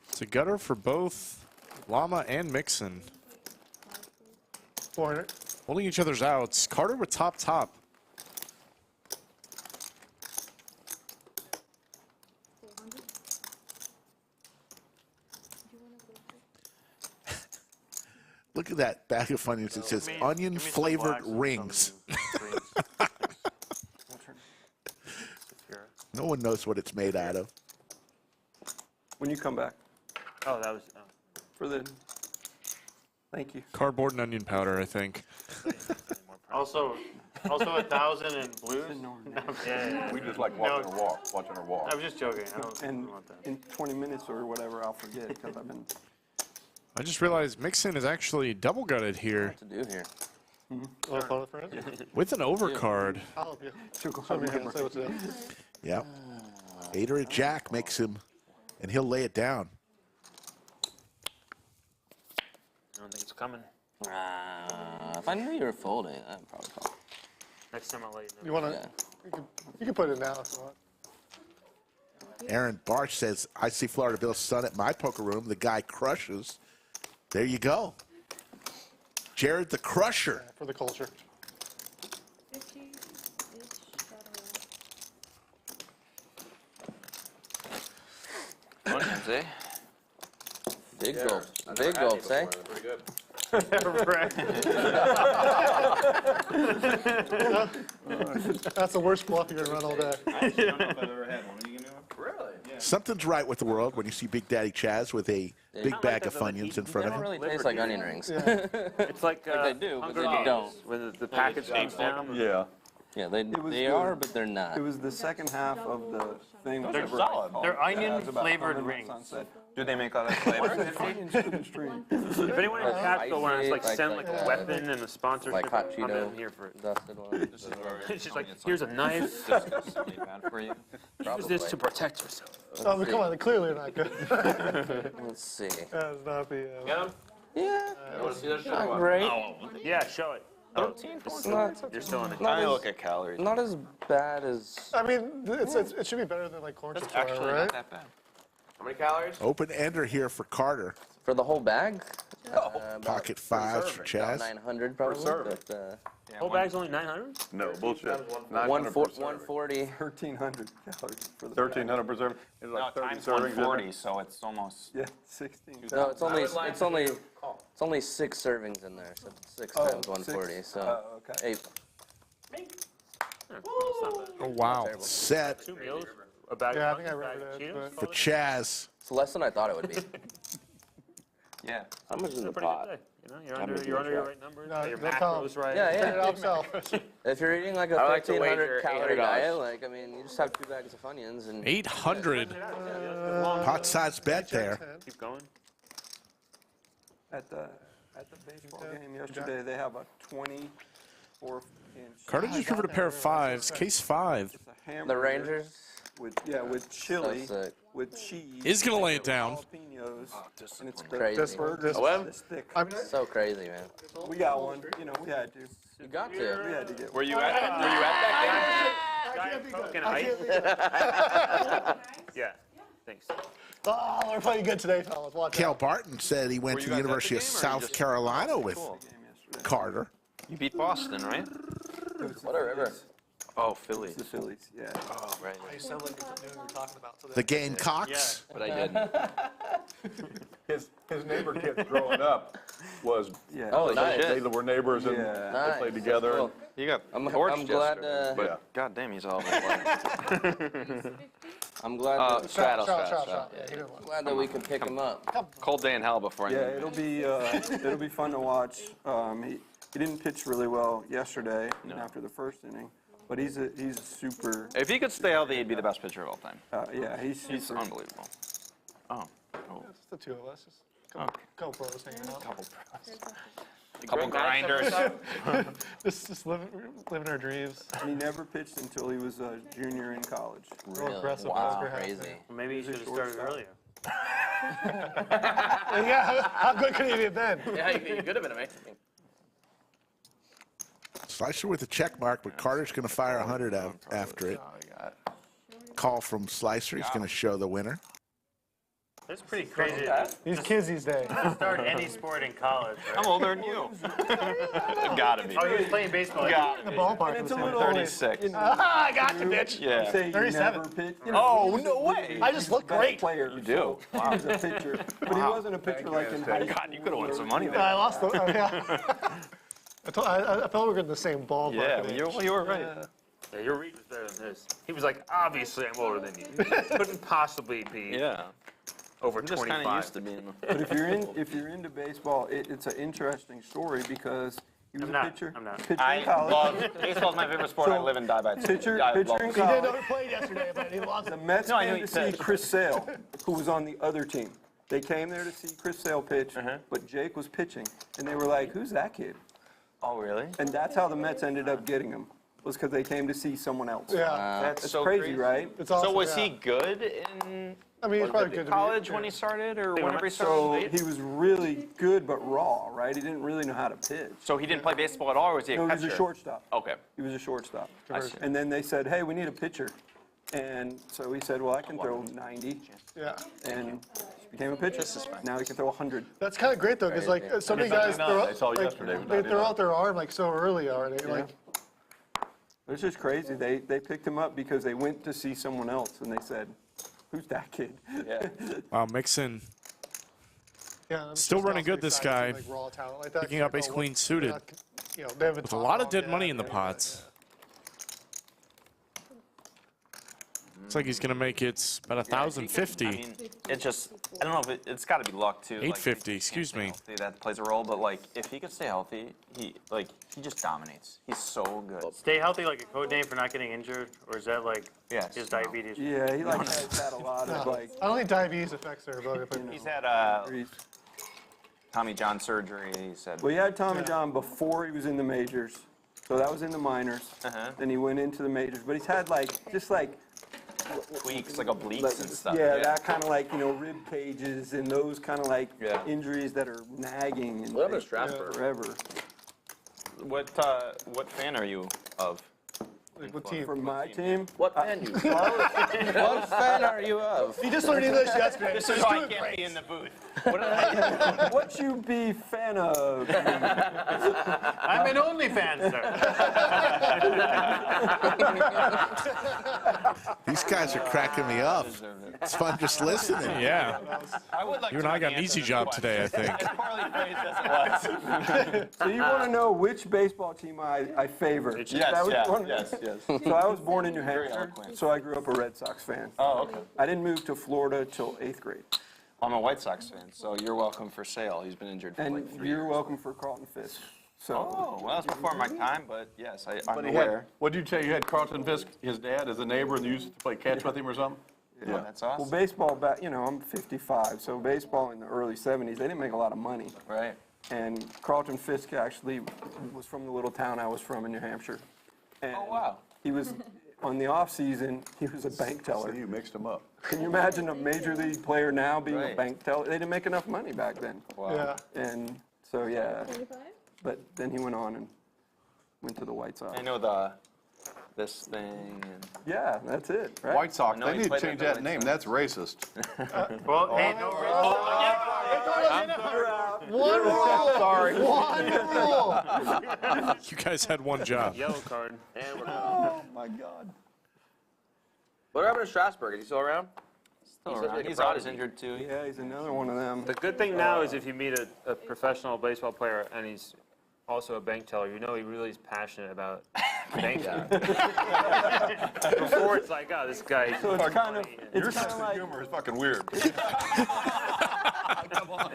C: It's a gutter for both Llama and Mixson.
A: 400.
C: Holding each other's outs. Carter with top.
I: 400. Do you want to go first?
B: Look at that bag of Funyuns. It says onion flavored rings. No one knows what it's made out of.
E: When you come back
K: Oh, that was. Oh.
E: for the. Thank you.
C: Cardboard and onion powder, I think.
J: Also, Also 1,000 in blues? Yeah.
G: We just like watching her walk, watching her walk.
J: I was just joking. I don't
E: And
J: want that.
E: in 20 minutes or whatever, I'll forget because I've been.
C: I just realized Mixson is actually double gutted here
F: What to do here?
A: Want to follow for it?
C: with an overcard.
A: I'll help you. Show me your hand, say what to do.
B: Yep. 8 or a jack makes him, and he'll lay it down.
J: I don't think it's coming.
F: If I knew you were folding, I'd probably call.
J: Next time I'll let you
A: You
J: know.
A: want to? You can put it now if you want.
B: Aaron Barch says, I see Florida Bill's son at my poker room. The guy crushes. There you go. Jared the Crusher.
A: For the culture.
I: 50-ish
H: One hands, eh?
F: Big gulp. Big gulps, eh?
H: Pretty good.
A: That's the worst bluff you're going to run all day.
H: I actually don't know if I've ever had one. Will you give me one? Really? Yeah.
B: Something's right with the world when you see Big Daddy Chaz with a big bag of Funyuns in front
F: They
B: of
F: don't
B: him.
F: really taste like onion rings.
J: It's like,
F: Like they do, but
J: Hunger
F: they
J: Games,
F: don't.
J: when the package comes down.
G: Yeah.
F: Yeah, they
E: the-
F: are, but they're not.
E: It was the second half of the thing.
J: They're
E: whatever
J: solid.
E: I called
J: They're
E: it. Yeah, it
J: onion
E: was about
J: flavored
E: coming
J: rings.
E: sunset.
H: Do they make other flavors?
E: Onions to the stream.
J: If anyone in Capitol wants to like
F: Like-
J: send like
F: like,
J: a weapon and a sponsorship,
F: like hot
J: I'm
F: Cheeto.
J: here for it.
F: Dusted one.
J: It's just like, here's a knife.
H: Disgustingly bad for you.
J: Use this to protect yourself.
A: Oh, but come on, they're clearly not good.
F: Let's see.
A: That is not the.
H: Get them?
F: Yeah,
H: You want to see that show?
F: not great.
J: Yeah, show it. Oh,
F: It's not,
J: you're still in it.
F: not
H: I
F: as,
H: look at calories.
F: not as bad as.
A: I mean, it should be better than like corn chips, or
H: Actually,
A: whatever,
H: not
A: right?
H: that bad. How many calories?
B: Open ender here for Carter.
F: For the whole bag?
B: Pocket fives for
F: About
B: Chaz.
F: 900 probably.
G: serving.
F: But,
J: Whole bag's only 900?
G: No, bullshit.
F: 140.
E: 1,300 calories for the
G: 1,300 preserved. It's
H: No,
G: like 30
H: times
G: servings in there.
H: 140, so it's almost.
E: Yeah, 16.
F: No, it's only 6 servings in there, so 6 times 140. So
E: Oh, okay.
F: 8.
C: Oh, wow.
F: Terrible.
B: Set
J: 2 meals? A bag
A: Yeah, I
J: of
A: think I
J: Funyuns, bag
A: remember
J: of
A: that,
J: Cheetos?
A: but-
B: for Chaz.
F: It's less than I thought it would be.
H: Yeah.
F: How much is in the
J: Pretty
F: pot?
J: good day. You know, you're under your right numbers,
A: No,
J: your
A: no problem.
J: macros right.
F: Yeah,
A: Figure it
F: yeah.
A: out yourself.
F: If you're eating like a
H: I like to
F: 1,500
H: wager
F: calorie
H: $800.
F: diet, like, I mean, you just have 2 bags of Funyuns and
C: 800.
B: Pot size bet there.
J: Keep going.
E: At the baseball game yesterday, they have a 24-inch.
C: Carter just covered a pair of fives. Case 5
E: It's a hamburger
F: the Rangers.
E: with chili,
F: So sick.
E: with cheese.
C: is going to lay it down.
E: Jalapenos, and it's
F: Crazy.
E: the burger's this thick.
F: So crazy, man.
E: We got one. You know, we had to.
F: You got
E: We
F: to.
E: had to get one.
H: Were you at that
J: Diet Coke and
A: I
J: ice?
A: can't be good.
J: Yeah, thanks.
A: Oh, we're playing good today, fellas. Watch
B: Cal
A: out.
B: Barton said he went
H: Were
B: to
H: you
B: the
H: guys at the
B: University of
H: game, or you
B: South
H: just-
B: Carolina with
H: Cool.
B: Carter.
H: You beat Boston, right?
F: What a river.
H: Oh, Phillies.
E: The Phillies, yeah.
H: Oh, right.
A: You sound like you knew what you were talking about today.
B: The Gamecocks.
H: But I didn't.
G: His neighbor kids growing up was,
E: Yeah.
F: Oh, nice.
G: they were neighbors and
E: Yeah.
G: they
F: Nice.
G: played together.
F: Cool.
H: You got
F: I'm
H: torched
F: glad.
H: yesterday,
G: Yeah.
H: but God damn, he's all over the place.
F: I'm glad.
H: Straddles,
A: Shot.
H: straddles.
A: Yeah, he didn't win.
F: Glad that we could pick him up.
H: Cold day in hell before I
E: Yeah,
H: knew.
E: it'll be fun to watch. He didn't pitch really well yesterday after the first inning, but he's a super.
H: If he could stay healthy, he'd be the best pitcher of all time.
E: Yeah, he's
H: He's
E: super.
H: unbelievable. Oh.
A: It's the two of us. Just couple pros hanging out.
H: Couple grinders.
A: Just living our dreams.
E: And he never pitched until he was a junior in college.
A: Real
F: Really?
A: aggressive.
F: Wow,
A: Oscar hat.
F: crazy.
J: Maybe you should have started earlier.
A: Yeah, how good could he have been?
F: Yeah, you could have been amazing.
B: Slicer with a check mark, but Carter's going to fire 100 out after it. Call from Slicer. He's going to show the winner.
J: That's pretty crazy.
A: These kids these days.
J: Start any sport in college. Right?
H: I'm older than you. Gotta be.
J: Oh, he was playing baseball.
A: In the ballpark.
E: It's
A: was
E: a
A: him.
E: little
H: 36.
A: I got you, bitch.
H: Yeah.
E: Say he
A: 37.
E: never pitched.
H: Oh, no way.
A: I just look great.
E: Player.
H: You do.
E: He was a pitcher, but he wasn't a pitcher like in high school.
H: God, you could have won some money
A: I
H: there.
A: lost the. Yeah. I felt we were in the same ballpark.
H: Yeah,
A: at
H: you
A: age.
H: were right.
J: Yeah, your reach was better than his. He was like, obviously I'm older than you. Couldn't possibly be
H: Yeah.
J: over
H: I'm just kind
J: 25.
H: of used to being.
E: But if you're into baseball, it's an interesting story because He was
J: I'm
E: a
J: not.
E: pitcher.
J: I'm not.
E: Pitcher in
H: I
E: college.
H: love baseball's my favorite sport. I live and die by it.
E: Pitcher
H: I
E: in
H: love it.
A: He didn't know
E: college.
A: who played yesterday, but he loves
E: The
A: it.
E: Mets
H: No, I knew
E: came
H: he
E: to see
H: pitched.
E: Chris Sale, who was on the other team. They came there to see Chris Sale pitch, but Jake was pitching. And they were like, who's that kid?
H: Oh, really?
E: And that's how the Mets ended up getting him, was because they came to see someone else.
A: Yeah,
H: That's
E: It's
H: so
E: crazy, right?
A: it's awesome.
H: So was
A: yeah.
H: he good in
A: I mean, he's probably good to be-
H: college when he started, or whenever he
E: So
H: started?
E: he was really good, but raw, right? He didn't really know how to pitch.
H: So he didn't play baseball at all, or was he a
E: No, he
H: catcher?
E: was a shortstop.
H: Okay.
E: He was a shortstop.
H: I see.
E: And then they said, hey, we need a pitcher. And so he said, well, I can throw 90.
A: Yeah.
E: And became a pitcher. Now he can throw 100.
A: That's kind of great though, because like so many guys throw,
G: I saw
A: like,
G: yesterday with
A: they throw
G: 99.
A: out their arm like so early already. Like,
E: It's just crazy. They picked him up because they went to see someone else, and they said, who's that kid?
H: Yeah.
C: Wow, Mixson
A: yeah, I'm
C: Still
A: just
C: running
A: also
C: good, this
A: excited to
C: guy.
A: see, like, raw talent like that.
C: Picking up ace queen suited.
A: You know, they haven't
C: with a
A: talked
C: lot of
A: about
C: dead
A: it
C: money
A: yet,
C: in the
A: but-
C: pots. Looks like he's gonna make it about 1,050.
H: I mean, it's just, I don't know if it's got to be luck too.
C: 850, excuse me.
H: That plays a role, but like if he could stay healthy, he just dominates. He's so good.
J: Stay healthy, like a code name for not getting injured, or is that like
H: Yes.
J: his diabetes?
E: Yeah, he like has had a lot of like.
A: I don't think diabetes affects their ability to play.
H: He's had
E: injuries.
H: Tommy John surgery. He said.
E: Well, he had Tommy John before he was in the majors, so that was in the minors. Then he went into the majors, but he's had like just like
H: tweaks, like obliques and stuff.
E: Yeah, that kind of like, you know, rib cages and those kind of like injuries that are nagging and
D: What happened to
E: take
D: Strasburg?
E: forever.
H: What fan are you of?
A: Like, what team?
E: From my team,
D: What fan you?
F: What fan are you of?
A: He just learned English yesterday.
H: This
A: so
H: is
A: he's
H: why I
A: doing
H: can't
A: great.
H: be in the booth.
E: what you be fan of?
J: I'm an OnlyFans, sir.
B: These guys are cracking me up. It's fun just listening.
C: Yeah.
H: I would like
C: You and I got an easy job today, I think.
H: As poorly phrased as it was.
E: So you want to know which baseball team I favor? Is that what you wanna know?
H: yes.
E: So I was born in New Hampshire,
H: eloquent.
E: so I grew up a Red Sox fan.
H: Oh, okay.
E: I didn't move to Florida till 8th grade.
H: I'm a White Sox fan, so you're welcome for Sale. He's been injured for
E: And
H: like 3
E: you're
H: years.
E: welcome for Carlton Fisk. So
H: Oh, well, that's before my time, but yes, I'm
G: But he
H: aware.
G: had, what did you say, you had Carlton Fisk, his dad, as a neighbor, and you used to play catch with him or something?
H: Yeah, that's
E: Well,
H: awesome.
E: baseball back, you know, I'm 55, so baseball in the early 70s, they didn't make a lot of money.
H: Right.
E: And Carlton Fisk actually was from the little town I was from in New Hampshire. And
H: Oh, wow.
E: he was, on the off season, he was a bank
G: So
E: teller.
G: you mixed them up.
E: Can you imagine a major league player now being a
H: Right.
E: bank teller? They didn't make enough money back then.
H: Wow.
A: Yeah.
E: And so, yeah,
I: 25?
E: but then he went on and went to the White Sox.
H: I know this thing. And
E: Yeah, that's it, right?
G: White Sox,
H: I know
G: they
H: he
G: need to
H: played
G: change
H: with the
G: that name,
H: White
G: that's racist.
J: Well, hey, no
A: One rule.
G: Sorry.
A: One rule.
C: You guys had one job.
J: yellow card.
D: And we're
G: Oh, my God.
D: What happened to Strasburg? Is he still around?
H: still
D: He's
H: around.
D: like a
H: He's always
D: prodigy.
H: injured too.
E: Yeah, he's another one of them.
J: The good thing now is if you meet a professional baseball player and he's also a bank teller, you know he really is passionate about banking. Before it's like, oh, this guy.
E: So it's kind of,
G: Your
E: it's
G: sense
E: kind of
G: of
E: like,
G: humor is fucking weird.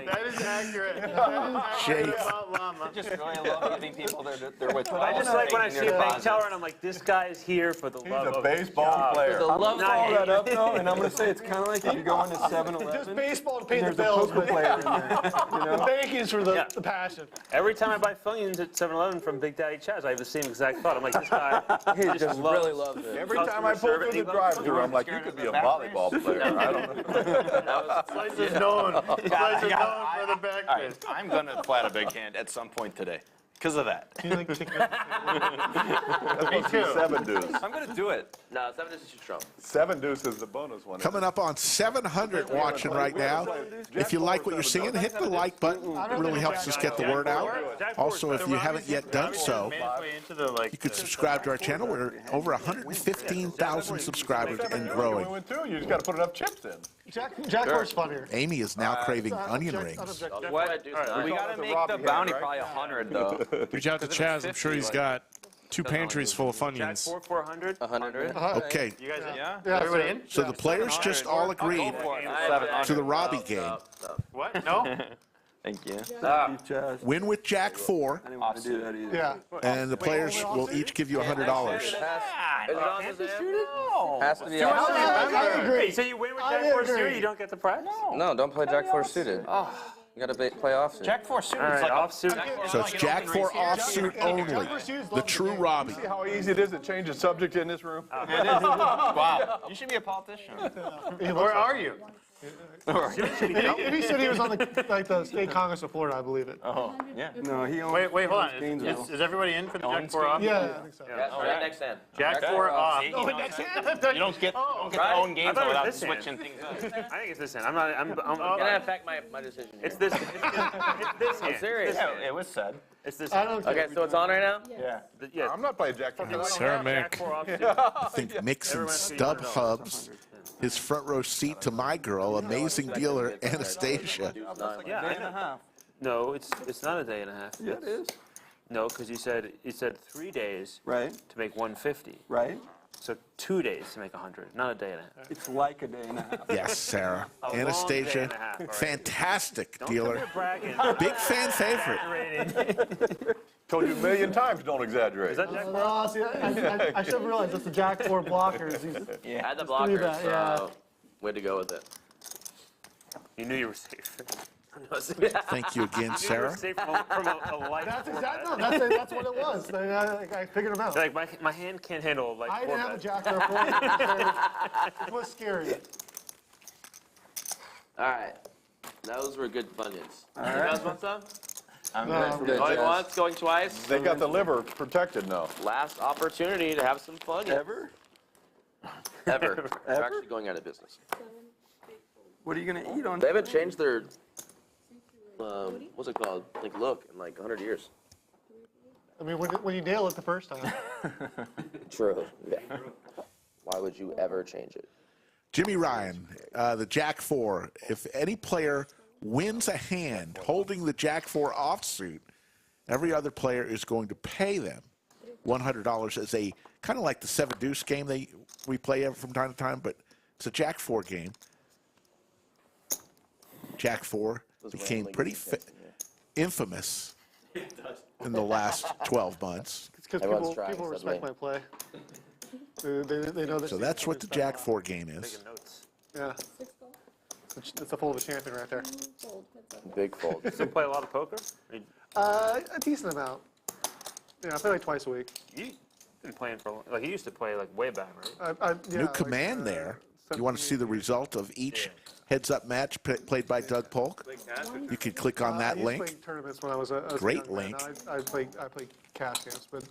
J: That is accurate. That is accurate about Llama.
H: Just really love getting people they're with.
J: I just like when I see a bank teller and I'm like, this guy is here for the
G: He's
J: love
G: a
J: of
G: baseball player.
E: I'm gonna
J: Not
E: follow that
J: hating.
E: up though, and I'm gonna say it's kind of like if you go into
A: Just
E: 7-Eleven,
A: baseball to pay
E: and
A: the
E: there's a
A: bills,
E: poker
A: but
E: player in there, you
A: the
E: know?
A: banking is for the,
J: Yeah.
A: the passion.
J: Every time I buy Funyuns at 7-Eleven from Big Daddy Chaz, I have the same exact thought. I'm like, this guy
F: Just really loves it.
G: Every time I pull through the drive-thru, I'm like, you could be a volleyball player. I don't know.
J: Slice is known. Slice is known for the back
H: All
J: fist.
H: right, I'm gonna flat a big hand at some point today because of that.
A: Can you like kick it?
G: Me too. 7 deuce.
H: I'm gonna do it.
D: No, 7 is too strong.
G: 7 deuce is the bonus one.
B: Coming up on 700 watching right now. If you like what you're seeing, hit the like button. It really helps us get the word out. Also, if you haven't yet done so, you could subscribe to our channel. We're over 115,000 subscribers and
G: We
B: growing.
G: went through, you just gotta put enough chips in.
A: Jack Horse funnier.
B: Amy is now craving onion rings.
D: What?
H: We
G: call
H: gotta
G: it the
H: make
G: Robbie
H: the
G: hand,
H: bounty
G: right?
H: probably 100 though.
C: Reach out to Chaz. I'm sure he's got 2 pantries full of
J: Jack
C: Funyuns.
J: 400.
F: 100.
B: Okay,
J: You guys,
H: Yeah.
A: Yeah,
J: everybody
A: so-
J: in?
B: so the players just all agreed
H: Go for it.
B: to the Robbie game.
J: What? No?
H: Thank you.
E: Chaz.
B: Win with Jack 4,
E: I didn't want to do that either.
A: Yeah.
B: and the players will each give you $100.
D: Is it on his hand?
F: Has to be.
A: I agree.
K: So you win with
A: I
K: Jack 4
A: agree.
K: suited, you don't get the prize?
F: No, don't play Jack 4 suited. You gotta play offsuit.
H: Jack 4 suited.
K: All right,
H: like
K: offsuit.
B: So it's Jack 4 offsuit only. The true Robbie.
G: See how easy it is to change the subject in this room?
H: wow. You should be a politician.
K: Where are you?
A: If he said he was on the state Congress of Florida, I believe it.
H: Oh, yeah.
E: No, he only.
J: Wait, hold on.
E: Gainesville.
J: Is everybody in for the Jack 4 off?
A: Yeah, I think so.
D: Yeah, right next hand.
J: Jack 4 off.
H: You don't get to own Gainesville
K: I thought it
H: without
K: was this hand.
H: switching things up.
K: I think it's this hand. I'm not. I'm
D: Gonna affect my decision.
K: It's this. It's this hand.
D: serious.
H: Yeah, it was said.
K: It's this.
A: I
K: Hand.
A: don't care.
D: Okay, so it's on right now?
H: Yeah.
K: Yeah.
G: I'm not playing Jack.
C: Sarah
K: Jack
C: Mick.
K: 4 offsuit.
B: I think Mixon Stub Hubs, his front row seat to my girl, amazing dealer, Anastasia.
K: Yeah, I know. No, it's not a day and a half.
E: Yeah, it is.
K: No, because you said 3 days
E: Right,
K: to make 150.
E: right.
K: So 2 days to make 100, not a day and a half.
E: It's like a day and a half.
B: Yes, Sarah.
K: A long day
B: Anastasia,
K: and a half, all right.
B: fantastic
K: Don't come
B: dealer.
K: here bragging.
B: Big fan favorite.
G: Told you a million times, don't exaggerate.
K: Is that Jack 4?
A: See, I should have realized that's the Jack 4 blockers.
D: I had the
A: pretty
D: blocker,
A: bad, yeah.
D: so way to go with it.
K: You knew you were safe.
B: Thank you again,
K: You were
B: Sarah.
K: safe from a life.
A: That's exactly, no, that's what it was. I figured them out.
K: Like my hand can't handle like
A: I
K: 4
A: didn't have a
K: bets.
A: Jack 4. It was scary.
D: All right. Those were good Funyuns. You guys want some?
H: I'm
A: No,
H: good.
D: Going once, going twice.
G: They got the liver protected now.
D: Last opportunity to have some Funyuns.
E: Ever?
D: Ever. They're actually going out of business.
E: What are you gonna eat on?
D: They haven't changed their, what's it called? Like look in like 100 years.
A: I mean, when you nail it the first time.
D: True. Yeah. Why would you ever change it?
B: Jimmy Ryan, the Jack 4. If any player wins a hand holding the Jack 4 offsuit, every other player is going to pay them $100 as a kind of like the 7 deuce game we play from time to time, but it's a Jack 4 game. Jack 4 became pretty infamous in the last 12 months.
A: It's because
D: Everyone's trying,
A: people
D: says
A: respect
D: me.
A: my play. They know this.
B: So that's what the Jack 4 game is.
K: Taking notes.
A: Yeah. It's a fold of a champion right there.
D: Big fold.
K: Still play a lot of poker?
A: A decent amount. Yeah, I play like twice a week.
K: You've been playing for like you used to play like way back, right?
A: Yeah,
B: New command there. You want to see the result of each heads-up match played by Doug Polk? You can click on that
A: I used to
B: link.
A: play tournaments when I was a
B: Great
A: young man.
B: link.
A: I played cash games, but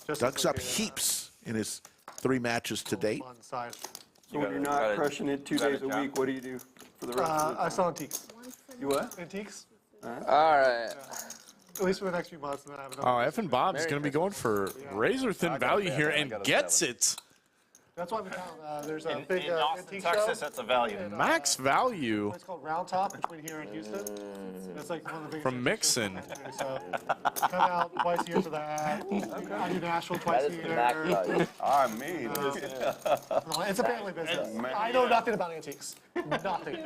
A: just
B: Doug's
A: like
B: up heaps in his 3 matches to date.
A: fun side.
E: So when you're not crushing it 2 days a week, what do you do for the rest of the
A: I sell antiques.
E: You what?
A: Antiques?
F: All right.
A: At least for the next few months, and then I have
C: Oh,
A: another.
C: Effin Bob's going to be going for razor-thin value here and gets it.
A: That's why I'm in town. There's a big
H: In Austin,
A: antique
H: Texas,
A: show.
H: that's a value.
C: Max value
A: It's called Round Top between here and Houston. That's like one of the biggest.
C: from Mixson.
A: So come out twice a year for that. I do Nashville twice
D: That
A: a
D: is
A: year.
D: the max value.
G: I mean,
A: It's a family business. I know nothing about antiques. Nothing.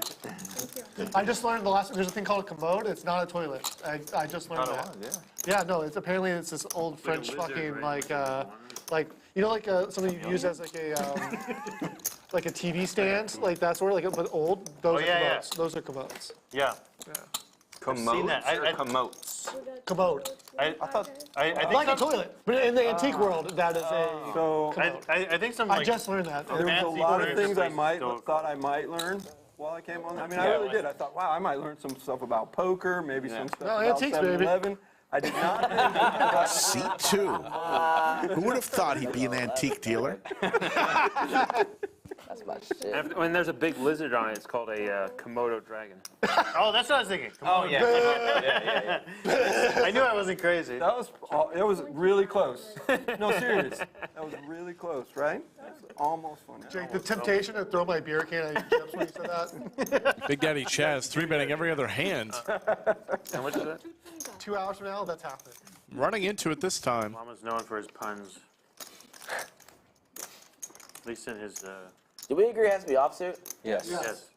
A: I just learned there's a thing called a commode. It's not a toilet. I just learned that. Yeah, no, it's apparently it's this old French fucking like you know like something you use as like a like a TV stand, like that sort of like but old. Those are commodes. Those are commodes.
J: Yeah.
H: Commodes
J: that.
H: or commotes?
A: Commode.
J: I think
A: Like a
J: some,
A: toilet, but in the antique world, that is a.
E: So
J: I think some
A: I
J: like
A: just learned that.
E: there was a
J: fancy
E: lot of
J: furniture
E: things I
J: places
E: thought I might learn while I came on. I mean, I really did. I thought, wow, I might learn some stuff about poker, maybe some stuff
A: No,
E: about
A: antiques, baby.
E: 7-Eleven. I did not learn anything about
B: C2. Who would have thought he'd be an antique dealer?
D: That's my shit.
K: And when there's a big lizard on it, it's called a Komodo dragon.
J: Oh, that's what I was thinking.
H: Oh, yeah.
J: I knew I wasn't crazy.
E: That was it was really close. No, serious. That was really close, right? That's almost funny.
A: Jake, the temptation to throw my beer can at chips when you said that.
C: Big Daddy Chaz 3-betting every other hand.
K: How much is that?
A: 2 hours from now, that's happening.
C: Running into it this time.
J: Llama's known for his puns. At least in his.
D: Do we agree it has to be offsuit?
H: Yes.
J: Yes.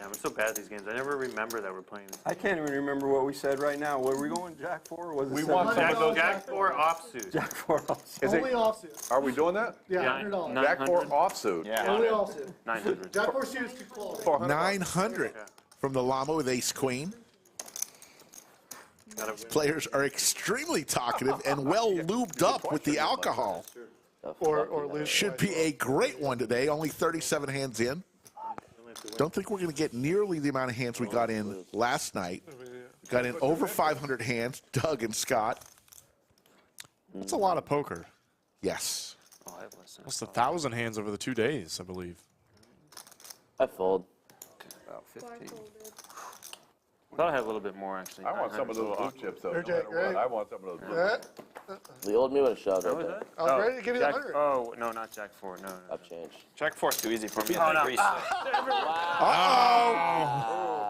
J: I'm so bad at these games. I never remember that we're playing this.
E: I can't even remember what we said right now. Were we going Jack 4? Was it
G: We
E: 7?
G: want some of those.
J: Jack 4 offsuit.
E: Jack 4 offsuit.
G: Is it-
A: Only offsuit.
G: Are we doing that?
A: Yeah,
J: Yeah,
A: $100.
G: Jack 4
J: 900.
G: offsuit.
H: Yeah.
A: Only offsuit.
J: 900.
A: Jack 4 suit is too quality.
B: 900 from the Llama with ace queen. Players are extremely talkative and well lubed up with the alcohol.
A: Or lose.
B: Should be a great one today. Only 37 hands in. Don't think we're going to get nearly the amount of hands we got in last night. Got in over 500 hands, Doug and Scott.
C: That's a lot of poker.
B: Yes.
C: Almost 1,000 hands over the 2 days, I believe.
F: I fold.
E: About 15.
K: I thought I had a little bit more, actually.
G: I want some of those blue chips, though. No
A: Okay,
G: matter what.
A: great.
G: I want some of those blue
A: Yeah.
F: The old me would have shoved
K: What
F: right
K: was
F: there.
K: that?
A: I was ready to give you the
K: Jack,
A: 100.
K: oh, no, not Jack 4. No.
F: I've changed.
H: Jack 4 is too easy for me.
K: Oh, no.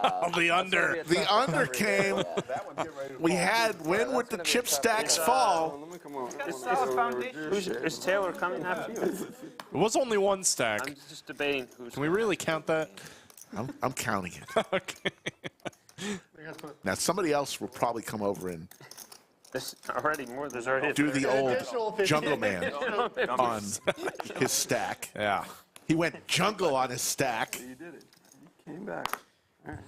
C: Oh, the under.
B: The under came.
G: That one's getting ready to
B: We
G: fall.
B: had when would the chip stacks fall?
E: Let me come on.
K: Is Taylor coming after you?
C: It was only one stack.
K: I'm just debating who's.
C: Can we really count that?
B: I'm counting it.
C: Okay.
B: Now somebody else will probably come over and
K: There's already more. There's already.
B: do the
A: Additional
B: old
A: 50.
B: jungle man on his stack.
C: Yeah.
B: He went jungle on his stack.
E: You did it. You came back. All right.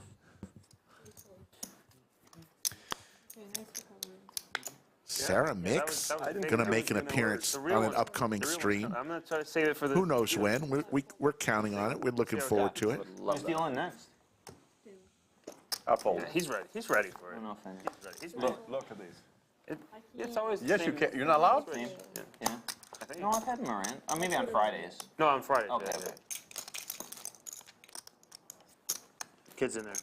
B: Sarah Mix
K: that was
B: going to make an appearance on an upcoming stream.
K: I'm gonna try to save it for the.
B: Who knows when? We're counting on it. We're looking forward to it.
H: Who's dealing next?
G: I fold.
K: Yeah, he's ready. He's ready for it.
H: I don't know if I
K: He's ready. He's ready.
G: Look at these.
H: It's always the
G: Yes, you
H: same
G: can. You're not allowed?
H: Yeah. No, I've had Moran. Oh, maybe on Fridays.
K: No, on Friday.
H: Okay,
K: yeah,
H: okay.
K: Kids in there.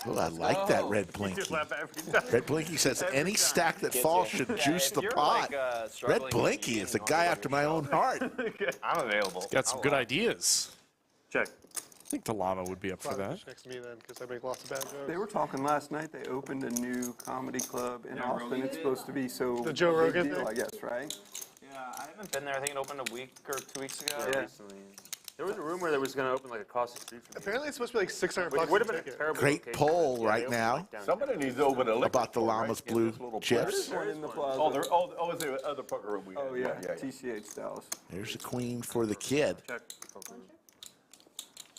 B: Oh, I like that red blinky.
K: Just laugh every time.
B: Red blinky says any stack that falls should juice the pot. Red blinky is a guy after my own heart.
H: I'm available.
C: Got some good ideas.
K: Check.
C: I think the Llama would be up for that.
A: Next to me then, because I make lots of bad jokes.
E: They were talking last night. They opened a new comedy club in Austin. It's supposed to be so
A: The Joe
E: big
A: Rogan
E: deal,
A: thing?
E: I guess, right?
H: Yeah, I haven't been there. I think it opened a week or 2 weeks ago.
K: Yeah. Recently. There was a rumor that it was going to open like across the street from me.
A: Apparently it's supposed to be like $600
K: Which would
A: a
K: have been a
A: ticket.
K: terrible
B: Great
K: location.
B: poll
K: Yeah, they
B: right
K: opened,
B: now
K: like, downtown.
G: Somebody needs to open a liquor
B: about the
G: store,
B: Llama's
G: right, in
B: blue
G: this little
B: chips.
G: place.
E: One in the plaza.
G: Oh, is there other poker room we have?
E: Oh, yeah. TCH Dallas.
B: There's a queen for the kid.
K: Check.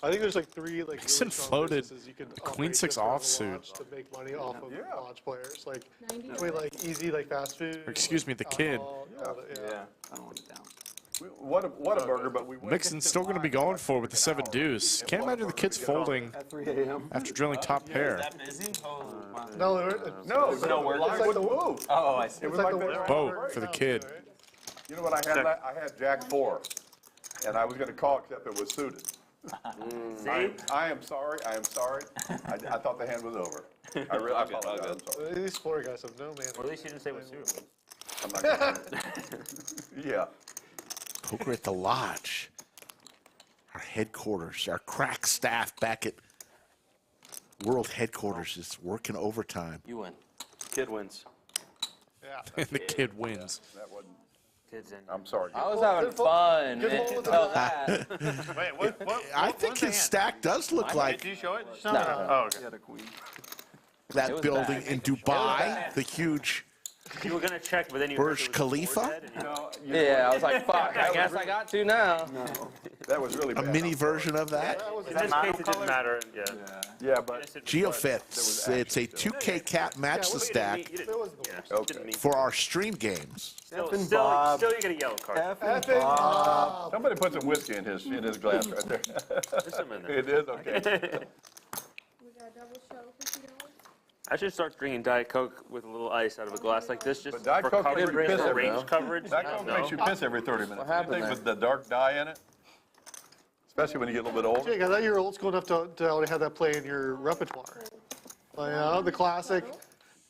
A: I think there's like 3 like
C: Mixson
A: really strong
C: floated
A: businesses you can
C: a queen
A: operate
C: six
A: just out of the
C: offsuit.
A: lodge to make money off of
G: Yeah.
A: lodge players. Like between like easy like fast food.
C: Or excuse me, the kid.
A: alcohol, all the- yeah.
E: I don't want it down.
G: What a burger, but we win.
C: Mixson's still going to be going for with the 7 deuce. Can't imagine the kid's folding
E: At 3 a.m.
C: after drilling top pair.
H: busy? Oh, wow.
A: No,
G: No,
A: it's
G: no,
A: like,
G: we're
A: it's
G: live
A: like
G: with
A: the
G: the move.
H: Oh, I see.
G: It was
A: It's like
G: like
A: the
G: that.
A: world
C: Boat
A: right
C: for the
A: now,
C: kid.
A: right?
G: You know what I had? I had Jack 4, and I was going to call except it was suited. I am sorry. I thought the hand was over. I really apologize. I'm sorry.
A: These floor guys have no man.
K: Well, at least you didn't say what suit.
G: I'm not gonna, yeah.
B: Poker at the Lodge. Our headquarters, our crack staff back at World Headquarters is working overtime.
F: You win.
H: Kid wins.
A: Yeah.
C: And the kid wins.
G: That wasn't.
K: Kids in.
G: I'm sorry.
F: I was having fun.
A: Good
F: man.
A: fold with the
F: Tell that.
J: Wait, what?
B: I think his stack does look
J: Did
B: like
J: you show it?
F: No.
J: Oh, okay.
E: He had a queen.
B: that
F: was
B: building
F: bad.
B: in Dubai, the huge
K: You were gonna check, but then you
B: Burj
K: heard there was a
B: Khalifa?
K: board head and you-
G: No,
F: Yeah, I was like, fuck, I guess I got to now.
E: No.
G: that was really
B: a
G: bad.
B: mini version of that.
K: In this case, it didn't matter. Yeah.
G: Yeah, but
B: Geofits, it's a 2K cap match the stack
K: You didn't-
A: It wasn't the
K: yeah,
A: worst.
G: Okay.
K: didn't mean-
B: for our stream games.
K: Still,
E: Effin
K: still,
E: Bob.
K: still, you get a yellow card.
E: Effin Bob.
G: somebody put some whiskey in his glass right there.
K: There's some in there.
G: It is okay.
I: We got double show $50.
K: I should start drinking Diet Coke with a little ice out of a glass like this, just
G: But Diet
K: for
G: Coke
K: coverage,
G: makes you piss
K: for
G: every
K: range coverage.
G: That Coke makes you piss every 30 minutes.
F: happened
G: Anything
F: there?
G: with the dark dye in it, especially when you get a little bit older.
A: Jake, I thought you were old school enough to already have that play in your repertoire. Like, the classic,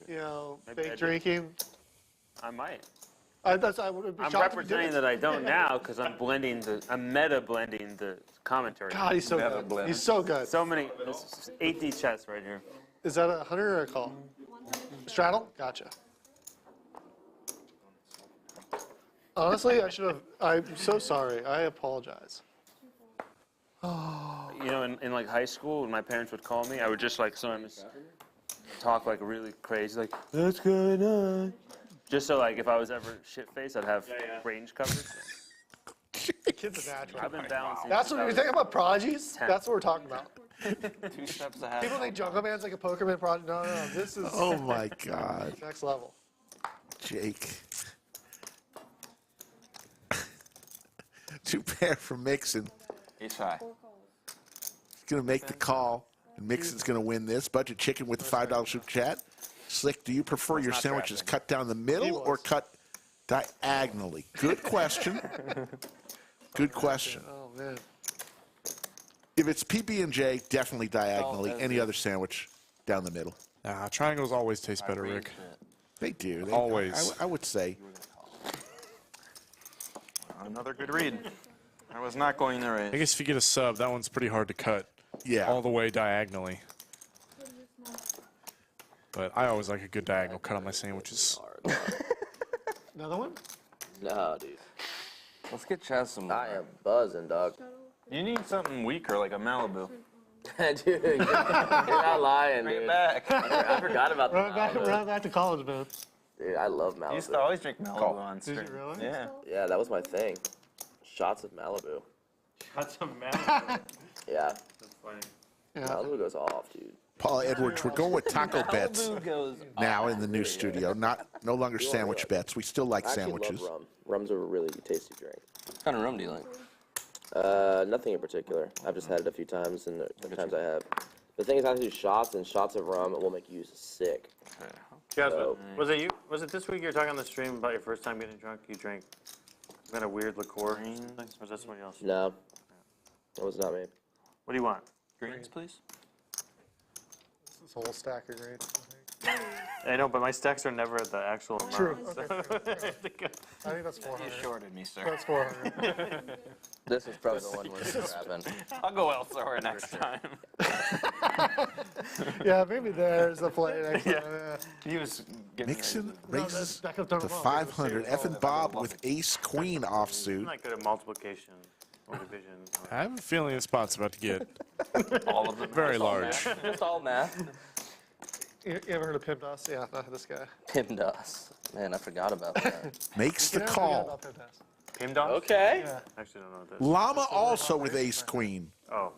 K: Maybe I
A: fake
K: did.
A: drinking.
K: I might.
A: I would be
K: I'm
A: shocked if you
K: representing
A: didn't.
K: that I don't now because I'm meta blending the commentary.
A: God, he's so
G: Never
A: good.
G: blend.
A: He's so good.
K: So many, this is 8D chess right here.
A: Is that a 100 or a call? Straddle? Gotcha. Honestly, I should have. I'm so sorry. I apologize.
K: you know, in like high school, when my parents would call me, I would just like sometimes talk like really crazy, like, what's going on? Just so like if I was ever shit-faced, I'd have range coverage.
A: The kid's a natural.
K: I've been balancing.
A: That's what you're talking about prodigies?
K: 10.
A: That's what we're talking about.
F: 2 steps ahead.
A: People think Jungle Man's like a Pokerman prodigy. No, this is
B: Oh my God,
A: next level.
B: Jake. 2 pair from Mixson.
H: Ace high.
B: He's gonna make the call, and Mixon's gonna win this. Budget Chicken with the $5 super chat. Slick, do you prefer your sandwiches cut down the middle or cut diagonally? Good question. Good question.
A: Oh man.
B: If it's PB&J, definitely diagonally. Any other sandwich, down the middle.
C: Nah, triangles always taste better, Rick.
B: They do. They,
C: Always.
B: I would say.
H: Another good read. I was not going there.
C: I guess if you get a sub, that one's pretty hard to cut.
B: Yeah.
C: All the way diagonally. But I always like a good diagonal cut on my sandwiches.
A: Another one?
F: No, dude. Let's get Chaz some. I am buzzing, dog.
H: You need something weaker, like a Malibu.
F: Dude, you're not lying,
H: Bring
F: dude.
H: it back.
F: I forgot about the
A: Run back to college, man.
F: Dude, I love Malibu.
H: You used to always drink Malibu on
A: Did
H: stream.
A: you really?
H: Yeah.
F: Yeah, that was my thing. Shots of Malibu.
K: That's a man.
F: Yeah.
K: That's funny.
A: Yeah.
F: Malibu goes off, dude.
B: Paul Edwards, we're going with taco bets
F: goes
B: now in the new studio. No longer sandwich bets. We still like
F: I actually
B: sandwiches.
F: love rum. Rum's a really tasty drink.
L: What kind of rum do you like?
F: Nothing in particular. I've just had it a few times, and sometimes I have. The thing is, I do shots, and shots of rum will make you sick.
J: Jasmine, was it you? Was it this week you were talking on the stream about your first time getting drunk? You drank some kind of weird liqueur thing? Or was that somebody else?
F: No, that was not me.
J: What do you want?
H: Greens, please.
A: This whole stack of grades.
J: I know, but my stacks are never at the actual amount.
A: True.
J: so-
A: Okay, I think that's 400.
H: You shorted me, sir.
A: That's 400.
F: This is probably the one we're grabbing.
H: I'll go elsewhere next time.
A: Yeah, maybe there's a play next time. Yeah.
H: He was getting
B: Mixson
A: No,
B: raises
A: that could have
B: to
A: done it wrong.
B: 500. Effin Bob with ace queen
J: I'm
B: offsuit.
J: not good at multiplication or division.
C: I have a feeling the spot's about to get
H: all of them.
C: very large.
F: Just all math.
A: You ever heard of PIMDOS? Yeah, not this guy.
F: PIMDOS. Man, I forgot about that.
B: Makes the
A: You never forget
B: call.
A: about PIMDOS.
J: PIMDOS?
F: Okay.
A: Yeah.
J: Actually, don't know what that is.
B: Llama also with ace queen.
J: Oh.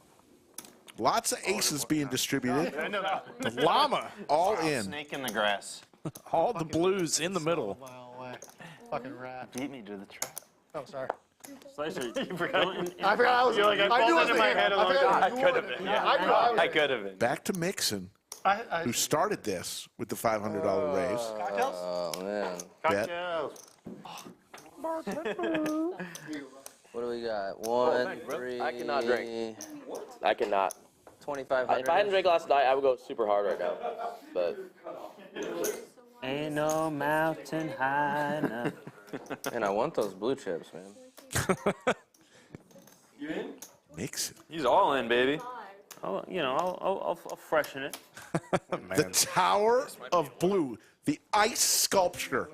B: Lots of aces being distributed.
J: I know that.
C: The Llama,
B: All in.
H: Snake in the grass.
C: all the blues in the middle.
A: A mile away. Fucking rat.
H: Beat me to the trap.
A: Oh, sorry.
K: Slicer,
J: You forgot.
A: I forgot I was.
J: You're like, I
A: knew
J: pulled
A: it
J: it
A: was
J: in
A: the
J: my
A: hand.
J: head a
A: I
J: long
A: forgot
J: time.
A: it
J: I
A: was
J: could
A: the
J: have been.
A: hand.
J: Yeah.
A: I knew I was.
H: I could have been.
B: Back to Mixson, who started this with the $500 raise.
A: Cocktails?
F: Oh, man.
B: Bet.
J: Cocktails.
F: What do we got? 1, 3. I cannot drink. I cannot.
L: 2,500.
F: If I hadn't drank last night, I would go super hard right now. But
K: Ain't no mountain high enough.
F: man, I want those blue chips, man.
B: Mixson.
H: He's all in, baby.
K: I'll, you know, I'll freshen it.
B: The Tower of Blue, the ice sculpture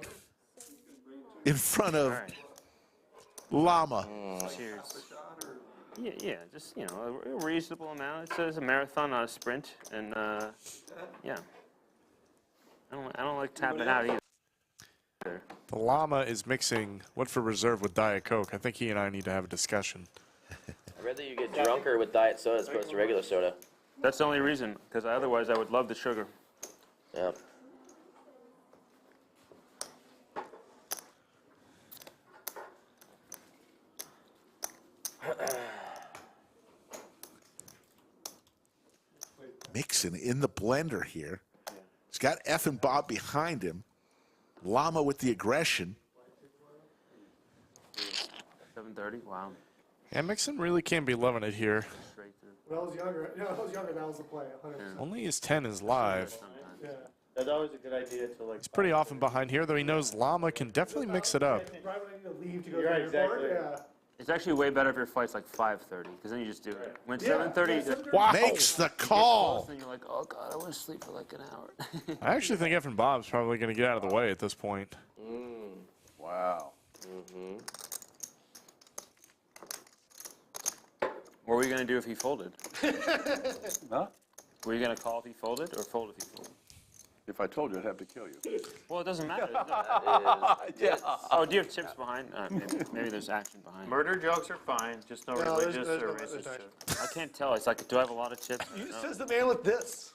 B: in front of Llama.
K: Cheers. Yeah, just, you know, a reasonable amount. It says a marathon, not a sprint, and yeah. I don't like tapping out either.
C: The Llama is mixing Woodford Reserve with Diet Coke. I think he and I need to have a discussion.
F: I'd rather you get drunker with diet soda as opposed to regular soda.
K: That's the only reason, because otherwise I would love the sugar.
F: Yeah.
B: Mixson in the blender here. He's got Effin Bob behind him. Llama with the aggression.
K: 7:30. Wow.
C: Yeah, Mixson really can't be loving it here.
K: Straight through.
A: When I was younger, that was the play. 100%.
C: Only his 10 is live.
A: Yeah.
J: That's always a good idea to like.
C: He's pretty often behind here, though he knows Llama can definitely mix it up.
A: Right when I need to leave to go
J: You're
A: to
J: right,
A: the airport.
J: exactly.
A: Yeah.
K: It's actually way better if your flight's like 5:30, because then you just do it. When 7:30,
B: Wow. Makes the call.
K: then you're like, oh god, I want to sleep for like an hour.
C: I actually think Effin Bob's probably going to get out of the way at this point.
H: Wow.
K: What were you gonna do if he folded?
G: Huh?
K: Were you gonna call if he folded or fold if he folded?
G: If I told you, I'd have to kill you.
K: Well, it doesn't matter.
G: Yeah.
K: Oh, do you have chips behind? Maybe there's action behind.
J: Murder jokes are fine, just no
A: No, there's
J: religious
A: no
J: or
A: murder
J: racist
A: jokes.
J: shit.
K: I can't tell. It's like, do I have a lot of chips?
A: You
K: No.
A: says the man with this.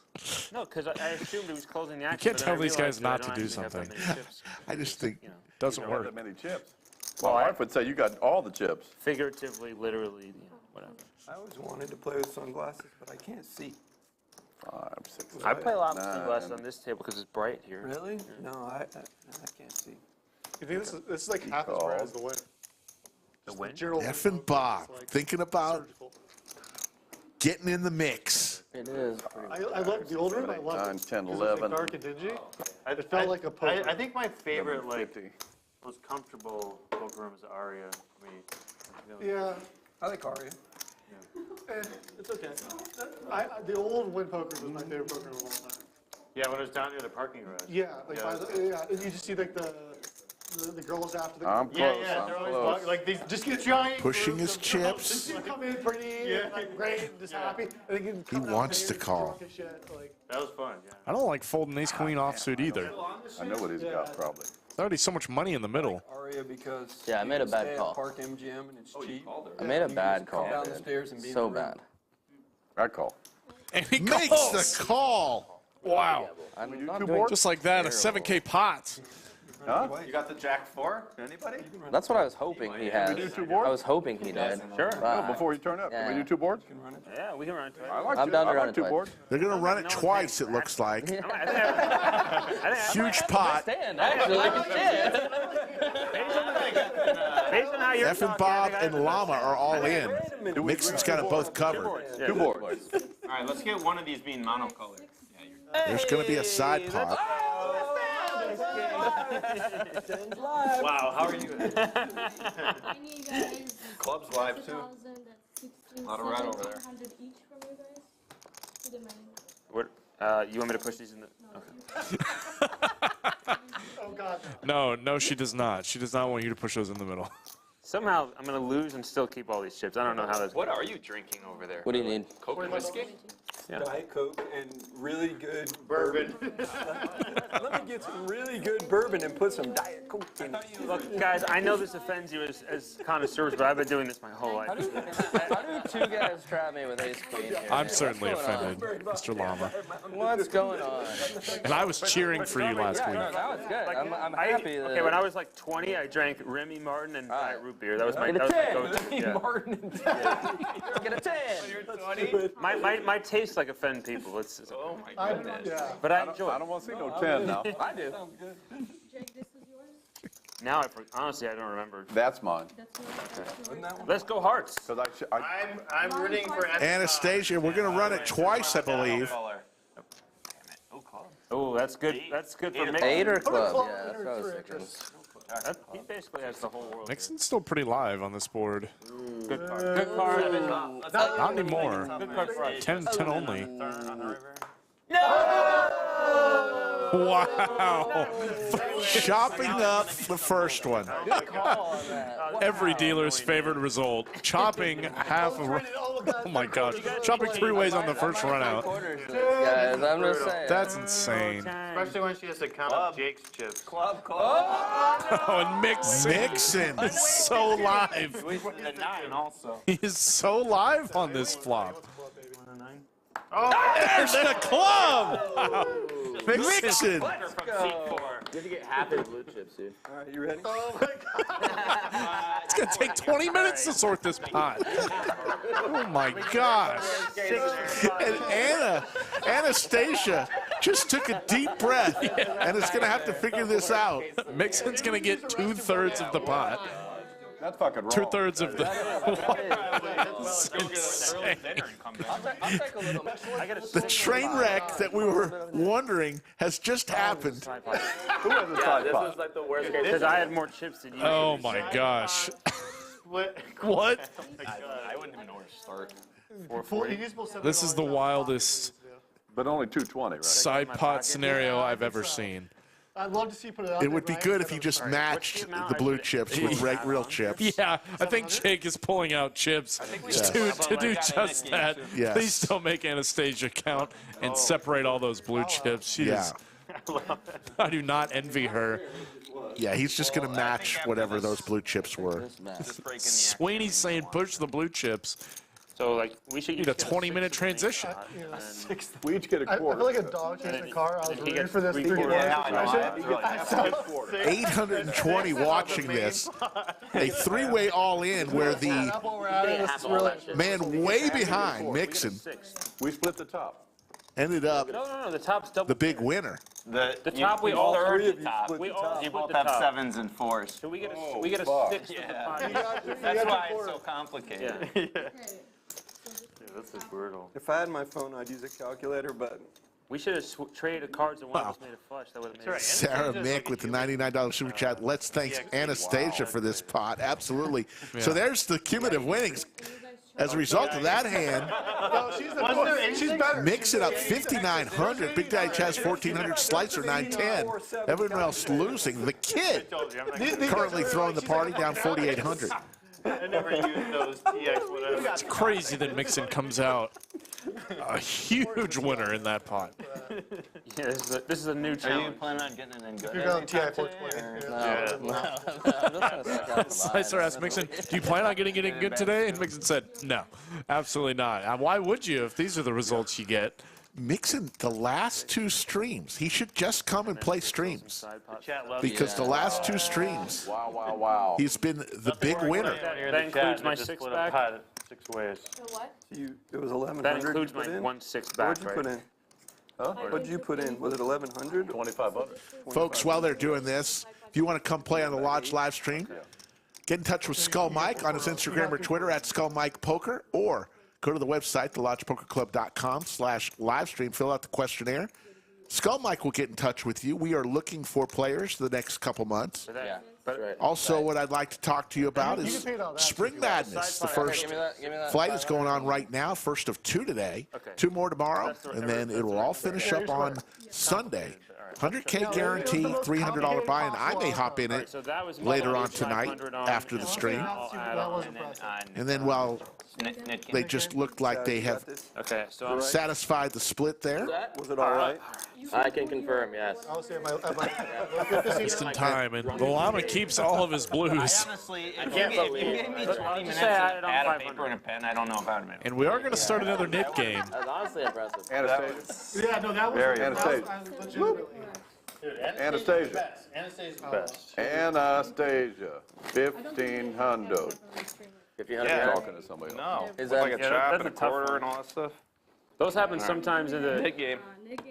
K: No, because I assumed he was closing the action.
C: can't
K: but
C: tell
K: then I
C: these guys
K: realized that I
C: not
K: don't
C: to do
K: actually have that
C: something.
K: many chips.
B: I just think
K: You know,
C: Doesn't
G: You don't
C: work.
G: have that many chips.
K: Well,
G: My
K: I-
G: wife would say you got all the chips.
K: figuratively, literally, you know, whatever.
E: I always wanted to play with sunglasses, but I can't see.
G: 5, 6,
K: I play a lot with
G: 9.
K: sunglasses on this table because it's bright here.
E: Really? No, I can't see.
A: You think this is like half as rare as the win?
K: The win?
A: Gerald
B: Effin Bob thinking about
A: surgical.
B: getting in the mix.
F: It is.
A: I love the old room. I love
G: 9,
A: it.
G: 10,
A: 'Cause it's, like,
G: 11.
A: dark and dingy. It felt like a poker.
J: I think my favorite, like,
G: 50.
J: most comfortable poker room is Aria for me.
A: Yeah,
E: I like Aria.
A: it's okay. The old Win Poker was my favorite poker room of all time.
J: Yeah, when it was down near the parking garage.
A: Yeah, like and you just see like the girls after the.
G: I'm
J: Yeah,
G: close.
J: yeah,
G: I'm
J: they're always
G: close.
J: walking, like these just get giant.
B: Pushing
J: groups
B: his
J: of
B: chips.
J: girls.
A: You come in pretty, and, like great, and just happy, and then you
B: He
A: come out
B: wants
A: and
B: to
A: you're
B: call.
A: drunk as shit, like,
J: That was fun, yeah.
C: I don't like folding ace queen offsuit either.
G: I know what he's got, probably.
C: There's already so much money in the middle.
E: Aria because
F: Yeah, I
E: you
F: made a
E: can
F: bad
E: stay at
F: call.
E: Park MGM and it's cheap.
F: I made a
E: You
F: bad
E: just come
F: call.
E: down the
F: dude.
E: stairs and be in
F: So
E: the room.
F: bad.
G: Bad call.
C: And he
B: Makes
C: calls.
B: the call.
C: Wow.
F: I'm not
G: two
F: doing.
G: boards?
C: Just like that, a 7K pot.
G: Huh?
H: You got the Jack 4? Anybody?
F: That's what I was hoping he had.
G: do two boards?
F: I was hoping he did.
K: Sure.
G: No, before you turn up. Can we do 2 boards?
K: Yeah, we can run it twice.
G: I like
F: I'm
G: two-
F: down to
G: I
F: run
G: like
F: it
G: 2
F: twice.
G: boards.
B: They're going to run it twice, it looks like.
K: I think
B: Huge pot.
F: Stand, actually. Shit.
K: based on how you're
B: Effin
K: talking,
B: Bob
K: I think I
B: and Llama are all in. Mixson's got it both covered.
K: Yeah.
G: 2 boards.
H: All right, let's get one of these being monocolored.
B: There's going to be a side pot.
J: Wow, how are you?
I: I need guys.
H: Club's live too.
I: 2,000, that's 16,
H: Lot of red over there.
I: 100 each from you guys. To the main.
K: What, you want me to push these in the? Okay.
A: oh god.
C: No, she does not. She does not want you to push those in the middle.
K: Somehow I'm gonna lose and still keep all these chips. I don't know how that's.
H: What are you drinking over there?
F: What do you need?
H: Coke and whiskey?
E: Diet Coke and really good
J: Bourbon.
E: Let me get some really good bourbon and put some Diet Coke in it.
K: Look, guys, I know this offends you as connoisseurs, but I've been doing this my whole life.
F: How do two guys trap me with ace queen here?
C: I'm certainly
F: What's going on?
C: offended, Mr. Llama.
F: What's going on?
C: And I was cheering for you last
F: Yeah,
C: week.
F: no, that was good. I'm
K: I-
F: happy that.
K: Okay, when I was like 20, I drank Remy Martin and Diet Root Beer. That was my
F: Get a
K: go-to.
F: 10.
K: Yeah.
E: Martin and
F: Get a 10.
K: My tastes like offend people. It's
H: Oh my goodness.
A: Yeah.
K: but I enjoy
G: I
K: it.
G: don't want to see no 10 now.
F: I do.
I: Jake, this is yours.
K: Now, honestly, I don't remember.
G: That's mine.
I: That's yours.
K: Let's go Hearts.
G: Because
J: I'm rooting for
B: Anastasia, we're going to run it twice, I believe.
K: Oh, that's good. That's good for Mixson.
F: 8 or club? Yeah, that's what I was thinking.
K: He basically has the whole world.
C: Mixson's still pretty live on this board.
K: Good card. Good card.
C: Not anymore.
K: Good card for us.
C: 10 only.
K: No!
C: Wow.
B: Chopping up the first one.
F: Good call on that.
C: Every dealer's favorite result. Chopping half of. Oh my gosh. Chopping 3 ways on the first run out.
F: Guys, I'm just saying.
C: That's insane.
J: Especially when she has to count up Jake's chips.
H: Club.
C: Oh, and Mixson is so live.
H: The 9 also.
C: He is so live on this flop.
J: Oh,
C: There's the club! Wow.
B: Mixson.
H: From seat 4.
F: You have to get half the blue chips, dude.
E: All right, you ready?
C: It's going to take 20 minutes to sort this pot. Oh my gosh.
B: And Anastasia just took a deep breath and is going to have to figure this out.
C: Mixson's going to get 2/3 of the pot.
G: That's fucking wrong.
C: 2/3 of the.
H: Let's go get an early dinner and come back.
F: I'll take a little.
B: The train wreck that we were wondering has just happened.
G: Who has a side
F: This
G: pot?
F: was like the worst case.
K: Because I had more chips than you.
C: Oh my gosh.
J: what?
C: What?
H: I wouldn't even know where to start.
C: This is the wildest
G: But only 220, right?
C: side pot scenario I've ever seen.
A: I'd love to see you put it out
B: It
A: there,
B: would be
A: but I
B: good
A: ain't
B: if you
A: got
B: just
A: no-
B: matched
J: amount
B: the
J: I
B: blue
J: did-
B: chips with real chips.
C: Yeah, I think Jake is pulling out chips to do just that.
B: Yes.
C: Please don't make Anastasia count and separate all those blue chips. She
B: Yeah.
C: is, I do not envy her.
B: Yeah, he's just going to match whatever those blue chips were.
C: Sweeney's saying push the blue chips.
K: So like we should
C: Need a 20-minute transition.
A: You know,
G: We each get a
A: I
G: quarter.
A: feel like a dog chasing a car. I was
K: he
A: rooting
K: gets
A: for this
K: 3
A: 3-quarter
K: quarters.
A: situation.
B: 820 watching this. A three-way all-in where the
A: That's what we're at. This is really
B: man way behind Mixson
G: We split the top.
B: ended up
K: No, the top's double.
B: the big winner.
K: The top we all
E: three
K: third
E: of you
K: the top.
E: split
K: We
E: the
K: all
E: top.
K: split
L: You both
K: the
L: have
K: top.
L: 7s and 4s.
K: So we get a
G: fuck.
K: 6 to the pot.
L: That's why it's so complicated.
K: Yeah.
J: This is brutal.
E: If I had my phone, I'd use a calculator, but
K: We should have traded cards and one of us made a flush. That would have made it.
B: Sarah Mick with the $99 super chat. Let's thank Anastasia for this pot. Absolutely. So there's the cumulative winnings. As a result of that hand,
A: No, she's better.
B: Mixson up 5,900. Big Daddy Chaz 1,400. Slicer 910. Everyone else losing. The kid currently throwing the party down 4,800.
J: I never used those TX whatever.
C: It's crazy that Mixson comes out a huge winner in that pot.
K: Yeah, this is a new
L: Are you
K: challenge.
L: planning on getting it in good?
A: You're going TI
L: anytime
A: 420.
L: today, or-
F: No, I'm just gonna suck out the
C: Slicer
F: line.
C: asked Mixson, do you plan on getting it in good today? And Mixson said, no, absolutely not. And why would you if these are the results you get?
B: Mixson, the last 2 streams, he should just come and play streams.
J: Chat loves
B: Because the last 2 streams,
G: Wow.
B: he's been the big winner.
K: That includes my 6 back.
J: 6 ways.
E: it was 1,100.
K: That includes
E: you put
K: my
E: in?
K: 1/6 back,
E: What'd you put
K: right?
E: in? Huh? What'd you put in? Was it 1,100?
G: 2,500.
B: Folks, while they're doing this, if you want to come play on the Lodge live stream, get in touch with Skull Mike on his Instagram or Twitter at Skull Mike Poker, or go to the website, thelodgepokerclub.com/livestream, fill out the questionnaire. Skull Mike will get in touch with you. We are looking for players the next couple months.
F: Yeah,
K: But
F: right.
B: Also, what I'd like to talk to you about
A: You
B: is
A: can pay all that
B: Spring
A: too.
B: Madness. The
K: Okay,
B: first
F: Give me that
B: flight is going on right now, first of 2 today,
K: Okay.
B: 2 more tomorrow,
K: That's the-
B: and then it will all finish up on Sunday. 100K
A: No,
B: guarantee,
A: it was the most
B: $300 buy, and I may hop in
K: Alright,
B: it
K: so that was
B: later on
K: 500
B: tonight
K: on,
B: after the
K: and
B: stream.
K: I'll add
A: That
K: on.
A: was
L: And then
A: impressive.
B: And then while
L: Nick
B: they just looked like they have
K: Okay, so I'm
B: satisfied the split there,
E: Was it all right?
F: I can confirm, yes.
A: I would say at my
C: Just in time, and the Llama keeps all of his blues.
L: honestly, if you gave me 20 minutes to
K: add it on
L: add a
K: 500.
L: paper and a pen, I don't know if I would have made it.
C: And we are going to start another knit game.
F: That's honestly impressive.
G: Anastasia.
A: Yeah, no, that was
G: Very
A: that was-
G: Anastasia.
A: I was legitimately-
G: Anastasia.
J: Anastasia's best.
G: Anastasia. 1,500.
F: If you had
G: Talking to somebody else.
L: No.
F: Is
H: Like
F: that
H: a
K: Yeah,
H: chop
K: that's
H: and
K: a
H: a
K: tough
H: quarter
K: one.
H: and all that stuff.
K: Those happen sometimes in the.
H: Big game.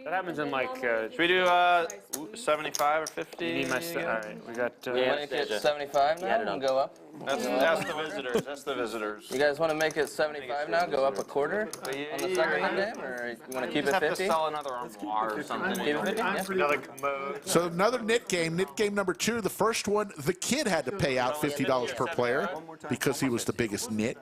K: That happens in like.
H: Should we do 75 or 50?
K: You need my stuff. All right, we got.
F: we make it 75 now and go up?
H: That's the visitors. That's the visitors.
F: You guys want to make it 75 now, go up a quarter on the second game, or you want to keep
L: Just
F: it
L: have to
F: 50?
L: sell another armoire or something.
F: Keep it 50? Yeah.
J: Another commode.
B: So another knit game number 2. The first one, the kid had to pay out $50 per player because he was the biggest knit.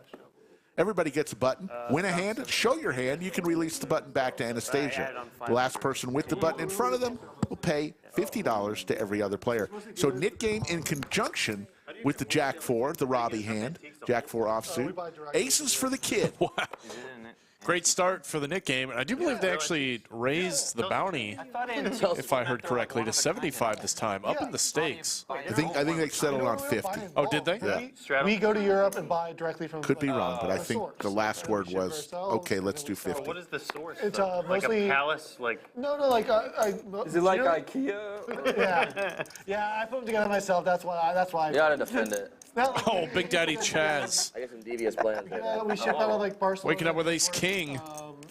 B: Everybody gets a button. Win a hand, show your hand. You can release the button back to Anastasia. The last person with the button in front of them will pay $50 to every other player. So knit game in conjunction with the Jack 4, the Robbie hand, Jack 4 offsuit. Aces for the kid.
C: Great start for the knit game, and I do believe they actually raised the bounty, if I heard correctly, to 75 this time, up in the stakes.
B: I think they settled on 50.
C: Oh, did they?
B: Yeah.
A: We go to Europe and buy directly from.
B: Could be wrong, but I
A: the
B: think
A: source.
B: the last word
A: We ship
B: was,
A: ourselves,
B: okay, let's do
A: and we sell.
B: 50.
J: What is the source?
A: It's,
J: though? Like
A: mostly-
J: a palace, like.
A: No, like
E: Is it like
A: generally-
E: IKEA?
A: Yeah, I put them together myself. That's why.
F: You ought to defend it.
C: Oh, Big Daddy Chaz.
F: I got some devious plans there.
A: We ship out of like Barcelona.
C: Waking up with Ace King.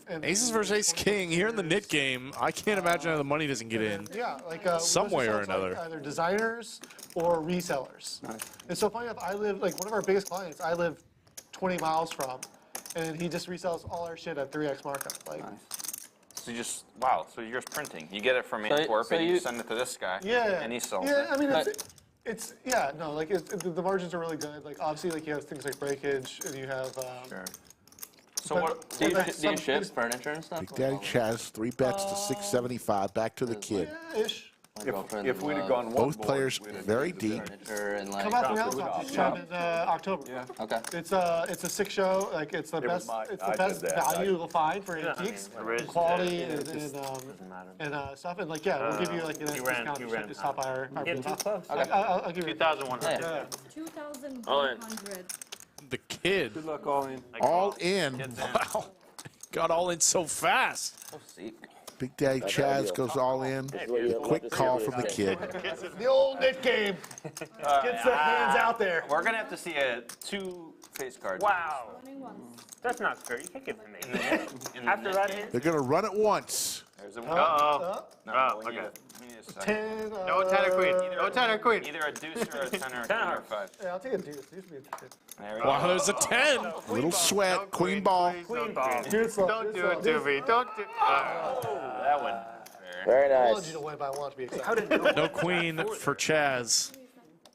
A: and-
C: Aces versus Ace King here in the knit game. I can't imagine how the money doesn't get in.
A: Yeah, like
C: Some way or
A: ourselves, like,
C: another.
A: either designers or resellers. And so funny enough, I live like one of our biggest clients. I live 20 miles from, and he just resells all our shit at 3x markup. Like,
H: So you just, wow, so you're just printing. You get it from
F: So-
H: Antwerp
F: so
H: and you
F: you-
H: send it to this guy.
A: yeah,
H: And he sells
A: yeah.
H: it.
A: I mean, it's yeah, no, like the margins are really good. Like obviously, like you have things like breakage, and you have.
H: So
A: but-
H: what?
F: Do you,
A: but
F: do
A: some
F: you ship
A: things-
F: furniture and stuff?
B: Big Daddy Chaz, 3 bets to 675. Back to the kid.
A: Yeah, ish.
G: If we'd have gone one
B: Both
G: board,
B: players
G: we'd have
B: very
G: used
B: deep.
F: And like,
A: Come out to Rampage Office Shop in October.
E: Yeah.
F: okay.
A: It's a sick show. Like it's the
G: It was
A: best.
G: my-
A: It's
G: I
A: the
G: did
A: best
G: that.
A: value you'll find for antiques,
J: original,
A: quality,
J: yeah,
A: and stuff. And like we'll give you like an discount to stop by our
J: Yeah,
A: booth.
J: too close.
A: I'll give you.
J: 2,100.
A: Yeah.
I: 2,100.
C: The kid.
E: Good luck, all in.
B: All in. Wow.
C: Got all in so fast.
F: Oh, see.
B: Big Daddy Chaz goes all in. Quick call from the kid.
A: The old Nick game. Gets the hands out there.
L: We're gonna have to see a 2 face cards.
J: Wow.
I: 21.
J: That's not fair. You can't give him 8. After that hand?
B: They're going to run it once.
L: There's a
J: Uh-oh. Oh,
L: we need
J: okay.
L: a- we need a second.
A: 10.
J: No 10 or queen. No 10 or queen.
L: Either a deuce or a 10 or a
J: 10
L: queen or a
J: hearts.
L: 5.
A: Yeah, I'll take a deuce. Deuce would be interesting.
L: There we go.
C: Wow, there's a 10.
B: Little sweat. Queen ball.
J: Queen ball.
A: Deuce slow,
J: Don't
A: deuce
J: do it
A: slow,
J: to me. Don't do that one.
F: Very
A: I wanted
F: nice.
A: you to win, but I want it to be exciting.
C: No queen for Chaz.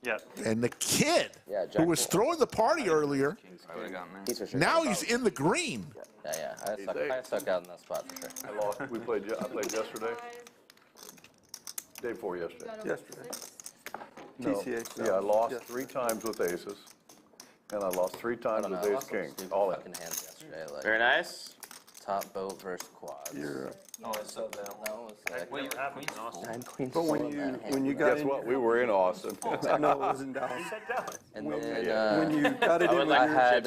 J: Yeah.
B: And the kid,
F: Yeah,
B: who was throwing the party earlier,
L: I would have gotten there.
F: He's for sure.
B: now he's in the green.
F: Yeah. I stuck out in that spot for sure.
G: I lost. I played yesterday. Day before yesterday.
E: Yesterday.
G: No.
E: TCA.
G: Yeah, I lost 3 times with aces, and I lost 3
F: I
G: times
F: don't know.
G: with
F: I
G: ace
F: lost some
G: king.
F: stupid
G: All in.
F: fucking hands yesterday. Like
D: Very nice.
F: top boat versus quads.
L: Oh, it's so down.
F: No, it's like
L: Well, you have queens full.
F: 9 queens.
E: But when
F: full in
E: you
F: that hand.
E: when you got
G: Guess
E: in,
G: what? We were in Austin.
E: no, it was in Dallas.
F: And
E: When
F: then
E: you got it in,
F: I
E: with,
F: had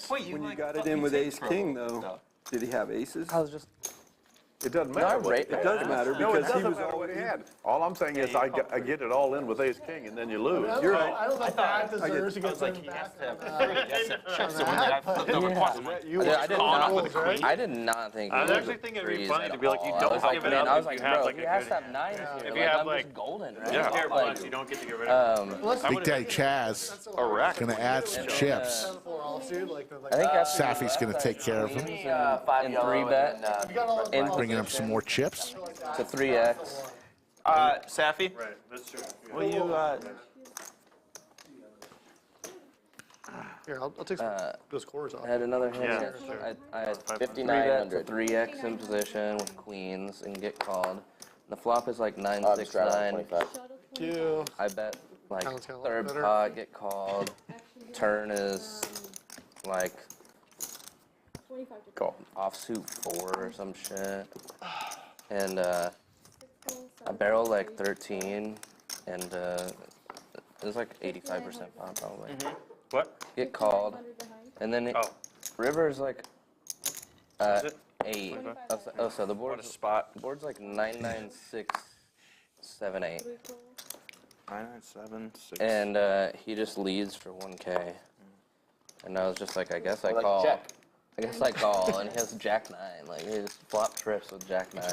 E: when you got it in with ace king though, did he have aces?
F: I was just
G: It doesn't matter. what
E: It does matter
G: No, it
E: because he
G: doesn't
E: was
G: matter what he
E: always.
G: had. All I'm saying is I get it all in with ace king, and then you lose.
A: I
G: You're
A: don't know- I don't think that deserves to get sent back.
F: I did not think.
J: I was
F: he
J: actually
F: was
J: thinking it'd be
F: threes
J: funny
F: at
J: to be like, you
F: all.
J: don't
F: I was like,
J: give it
F: man,
J: up
F: I was
J: if
F: like,
J: you have
F: bro,
J: like
F: he
J: a
F: has
J: good
F: to have nines here.
J: If
F: Like,
J: you have
F: I'm
J: like
F: just golden, right?
J: yeah, pair of
F: Like,
J: bluffs, you don't get to get rid of it.
B: Big Daddy Chaz is going to add some chips.
F: I think after
B: Safi's going to take care of him,
F: in 3-bet, in
B: bringing him some more chips.
F: to 3x.
D: Safi?
J: Right, that's true.
D: Will you,
A: Here, I'll take those cores off.
F: I had another hand
J: Yeah,
F: here.
J: sure.
F: I had 3-bet
E: 5,900.
F: to 3x in position with queens and get called. The flop is like 9-6-9.
A: You.
F: I bet like
A: Sounds kinda
F: third
A: better.
F: pot, get called. Turn is like offsuit 4 or some shit. And I barreled like 13, and it was like 85% pop probably.
J: What?
F: Get called, and then river's like 8. Oh, so the board's
D: spot.
F: board's like 99678,
L: 997,
F: and he just leads for 1K. And I was just like, I guess I call. I guess I call, and he has Jack 9. Like he just flop trips with Jack 9.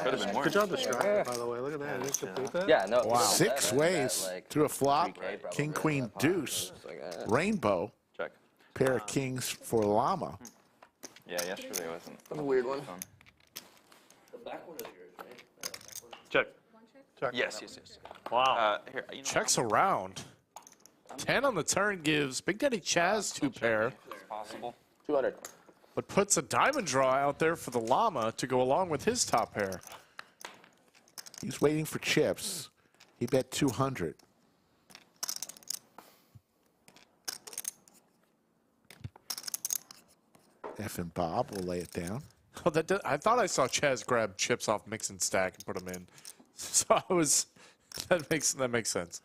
A: Good job distracting, by the way. Look at that. Did you complete that?
F: Yeah, no.
B: Wow. 6 ways to a flop.
F: 3K probably.
B: King, queen, deuce, rainbow.
L: Check.
B: Pair of kings for Llama.
L: Yeah, yesterday wasn't.
F: That's a weird one.
L: Fun.
F: The back one is yours, right?
J: Check.
L: Yes.
J: Wow.
L: Here, you know,
C: Checks around. 10 on the turn gives Big Daddy Chaz 2 pair,
L: it's possible.
F: 200.
C: but puts a diamond draw out there for the Llama to go along with his top pair.
B: He's waiting for chips. He bet 200. Effin Bob will lay it down.
C: Oh, I thought I saw Chaz grab chips off Mixson stack and put them in. So I was, that makes sense.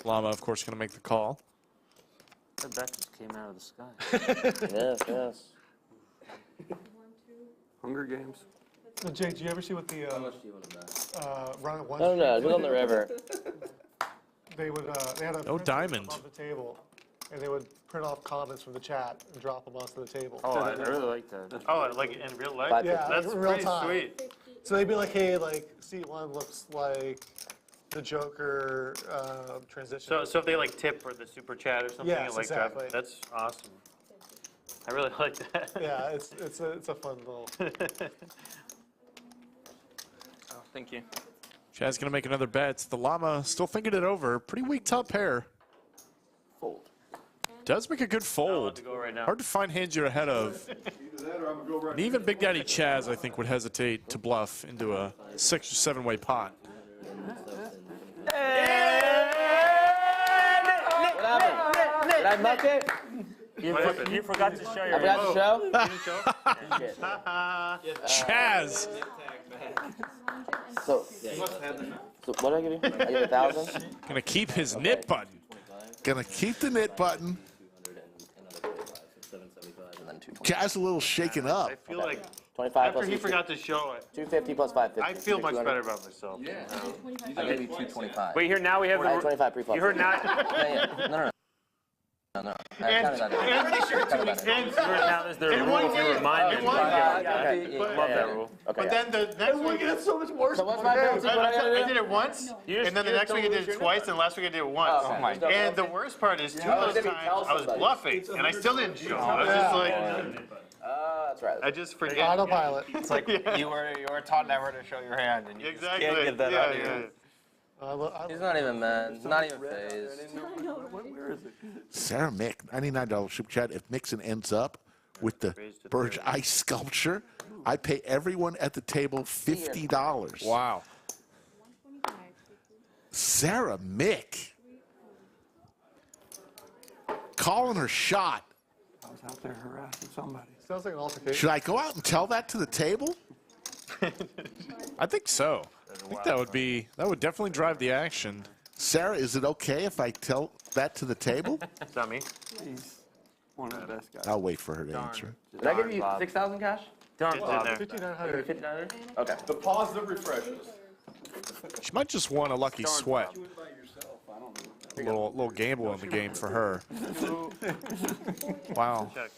C: Llama, of course, going to make the call.
J: That bet just came out of the sky.
F: Yes.
E: Hunger Games.
A: So, Jake, did you ever see what the
F: How much do you want to bet?
A: run at one?
F: Oh no, do it on the river.
A: They would they had a
C: No
A: print
C: diamond.
A: above the table, and they would print off comments from the chat and drop them onto the table.
J: Oh, I really like that. Oh, like in real life?
A: Yeah,
J: That's
A: in real
J: pretty
A: time.
J: sweet.
A: So they'd be like, hey, like C1 looks like the Joker transition.
J: So if they like tip for the super chat or something,
A: Yes,
J: like
A: exactly.
J: that's awesome. I really like that.
A: Yeah, it's a fun little.
L: Oh, thank you.
C: Chaz going to make another bet. The Llama still thinking it over. Pretty weak top pair.
F: Fold.
C: Does make a good fold. Hard to find hands you're ahead of. And even Big Daddy Chaz, I think, would hesitate to bluff into a 6 or 7 way pot.
F: What happened? Did I muck it?
J: You forgot to show your
F: I forgot to show?
C: Chaz!
F: So what did I give you? I gave you 1,000?
C: Gonna keep his knit button.
B: Gonna keep the knit button. Chaz a little shaken up.
J: I feel like
F: 25
J: after
F: plus
J: he
F: 50.
J: forgot to show it,
F: 250 plus 550.
J: I feel much better about myself.
F: I gave you 225.
J: Wait, here now we have the.
F: 25 pre-flop.
J: You heard now.
F: No. I
J: And
F: counted that in.
J: now there's the rule if you remind me. Love that rule.
F: Okay.
A: But then the next week it's so much worse.
F: So what's my penalty? What I gotta do?
A: I did it once, and then the next week I did it twice, and last week I did it once.
F: Oh my God.
A: And the worst part is 2 of those times I was bluffing, and I still didn't show. I was just like,
F: That's right.
A: I just forget.
M: Autopilot.
L: It's like you were taught never to show your hand, and you just can't get that out of you.
F: He's not even mad. He's not even phased.
B: Sarah Mick, $99 super chat. If Mixson ends up with the Burge Ice sculpture, I pay everyone at the table $50.
C: Wow.
B: Sarah Mick. Calling her shot.
E: I was out there harassing somebody.
A: Sounds like an altercation.
B: Should I go out and tell that to the table?
C: I think so. I think that would definitely drive the action.
B: Sarah, is it okay if I tell that to the table?
J: It's not me.
E: He's one of the best guys.
B: I'll wait for her to answer.
F: Did I give you 6,000 cash?
J: Darn, Bob.
A: 5,900.
F: 5,900? Okay.
G: The positive refreshes.
C: She might just want a lucky sweat. A little gamble in the game for her. Wow.
J: Check.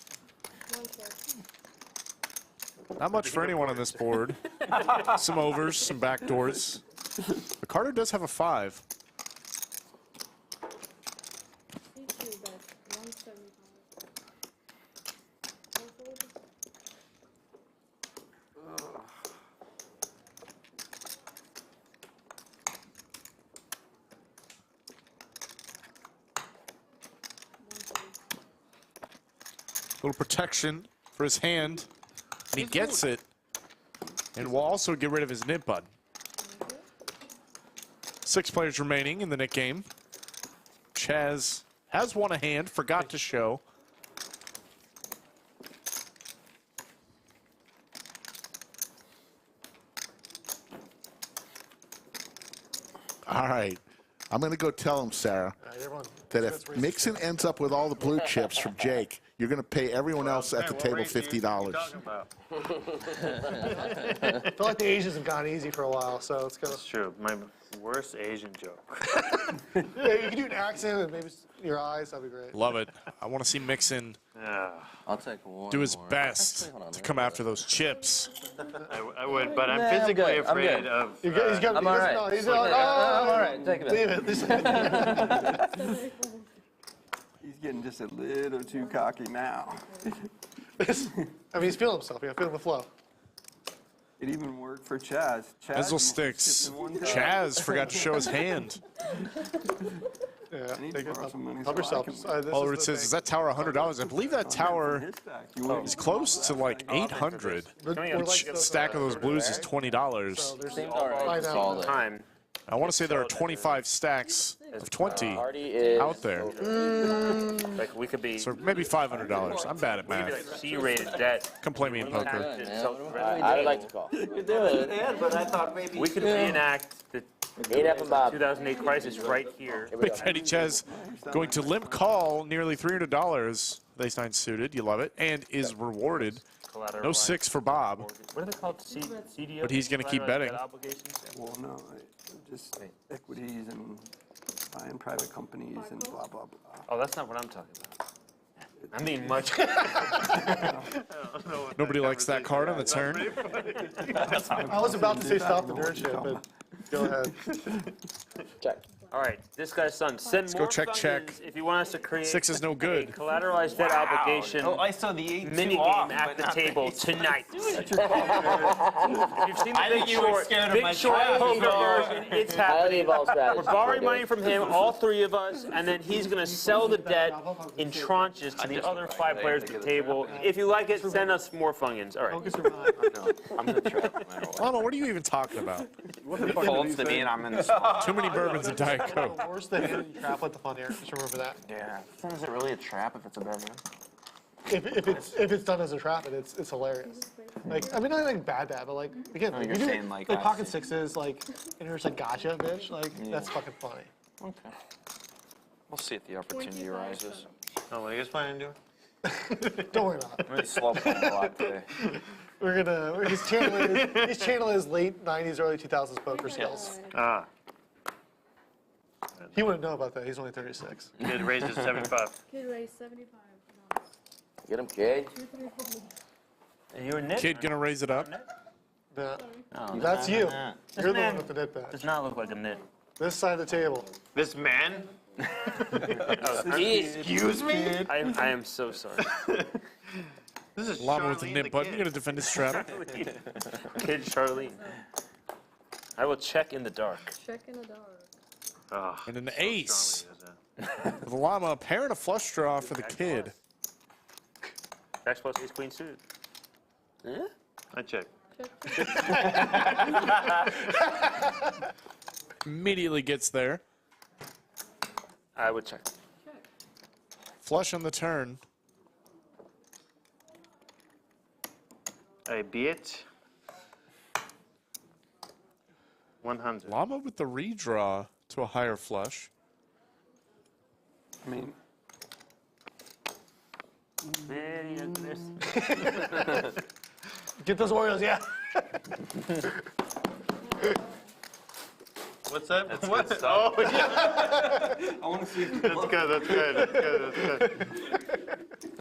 C: Not much for anyone on this board. Some overs, some backdoors. The Carter does have a 5. Little protection for his hand. And he gets it. And will also get rid of his nip button. 6 players remaining in the Nick game. Chaz has won a hand, forgot to show.
B: All right. I'm going to go tell him, Sarah, that if Mixson ends up with all the blue chips from Jake, you're going to pay everyone else at the table $50.
A: I feel like the Asians have gone easy for a while, so it's gonna.
J: That's true. My worst Asian joke.
A: Yeah, you can do an accent and maybe your eyes. That'd be great.
C: Love it. I want to see Mixson
F: I'll take one.
C: do his
F: more.
C: best
F: Actually, hold on,
C: to come after those chips.
J: I would, but I'm
F: Nah, I'm
J: physically
F: good. I'm
J: afraid
F: good.
J: of.
A: He's got,
F: I'm
A: he
F: all
A: doesn't
F: right.
A: know. He's
F: I'm all
A: oh,
F: right. Take it.
E: He's getting just a little too cocky now.
A: I mean, he's feeling himself. He's feeling the flow.
E: It even worked for Chaz.
C: Mizzle sticks. Chaz forgot to show his hand.
A: Yeah,
E: I need
A: take
E: to
A: it.
E: borrow some money
A: Help
E: so I
A: yourself.
E: can-
C: All it says is that tower $100. I believe that tower is close to like 800. Each stack of those blues is $20.
F: Seems all right. Solid.
J: Time.
C: I want to say there are 25 stacks of 20
F: Party is
C: out there.
J: Like we could be.
C: So maybe $500. I'm bad at
J: We could be
C: math.
J: like C-rated debt.
C: Come play me in poker.
F: Good, man. I would like to call. You could do it.
J: We could reenact the
F: Effin Bob.
J: 2008 crisis right here.
C: Big Daddy Chaz going to limp call nearly $300. Ace-9 suited. You love it. And is rewarded. No 6 for Bob.
J: What are they called? CDO?
C: But he's gonna keep betting.
E: Well, no, just equities and buying private companies and blah, blah, blah.
J: Oh, that's not what I'm talking about. I mean, much.
C: Nobody likes that card on the turn.
A: I was about to say stop the nerd shit, but go ahead.
F: Check.
K: All right, this guy's son. Send
C: Let's
K: more
C: go check,
K: Funyuns
C: check.
K: if you want us to create
C: 6 is no
K: a
C: good.
K: collateralized bet obligation
L: Oh, I saw the 8
K: mini game at the table tonight. If you've seen the Big Short, Big Short poker version, it's happening. We're borrowing money from him, all 3 of us, and then he's going to sell the debt in tranches to the other 5 players at the table. If you like it, send us more Funyuns. All right.
H: I'm gonna try it no matter what.
C: Llama, what are you even talking about?
L: He folds to me and I'm in the spot.
C: Too many bourbons and Diet Coke.
A: The worse the hand you trap with the fun air. Just remember that.
L: Yeah. Is it really a trap if it's a bourbon?
A: If it's done as a trap, it's hilarious. Like, I mean, not like bad, but like, again,
L: Oh,
A: you
L: you're
A: do,
L: saying, like,
A: pocket sixes, like, and you're just like, gotcha, bitch. Like, that's fucking funny.
H: Okay. We'll see if the opportunity arises.
J: Oh, what are you guys planning to do?
A: Don't worry about it.
H: I'm gonna slow playing a lot today.
A: He's channeling his late 90s, early 2000s poker skills.
J: Ah,
A: He wouldn't know about that. He's only 36.
J: kid raised to 75.
I: Kid raised 75.
F: Get him, kid.
I: 2, 3, 4.
J: And you were Nick?
C: Kid gonna raise it up.
A: No,
J: Oh,
A: that's you.
J: This
A: You're the
J: man
A: one with the nit badge.
J: does not look like a nit.
A: This side of the table.
J: This man?
L: Excuse me?
K: I am so sorry.
J: This is
C: Llama with the
J: Charlene
C: nip button.
J: kid.
C: You gonna defend his straddle?
K: Kid Charlene. I will check in the dark.
I: Check in the dark.
J: Oh,
C: And an
J: so
C: ace.
J: strongly does that.
C: With a Llama, a pair and a flush draw for the kid.
K: Jacks plus ace queen suited. Huh?
J: I check.
C: Immediately gets there.
K: I would check.
C: Flush on the turn.
J: I beat 100.
C: Llama with the redraw to a higher flush.
E: I mean,
K: Very aggressive.
A: Get those Oreos, yeah.
J: What's that?
H: That's
J: What?
H: good stuff.
J: Oh, yeah.
E: I want to see if
J: That's good, that's good, that's good, that's good.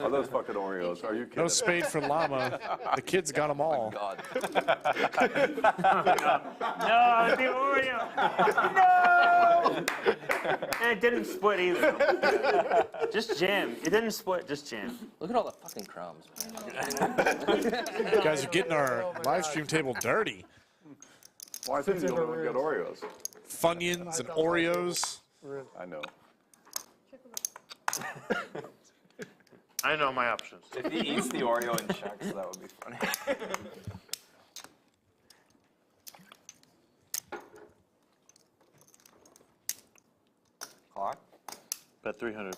G: Oh, those fucking Oreos. Are you kidding?
C: No spade for Llama. The kid's got them all.
H: God.
K: No, the Oreo. No! And it didn't split either. Just jam. It didn't split, just jam.
F: Look at all the fucking crumbs.
C: You guys are getting our live stream table dirty.
G: Why is he the only one get Oreos?
C: Funyuns and Oreos.
G: I know.
J: I know my options.
L: If he eats the Oreo and checks, that would be funny. Clock?
J: Bet 300.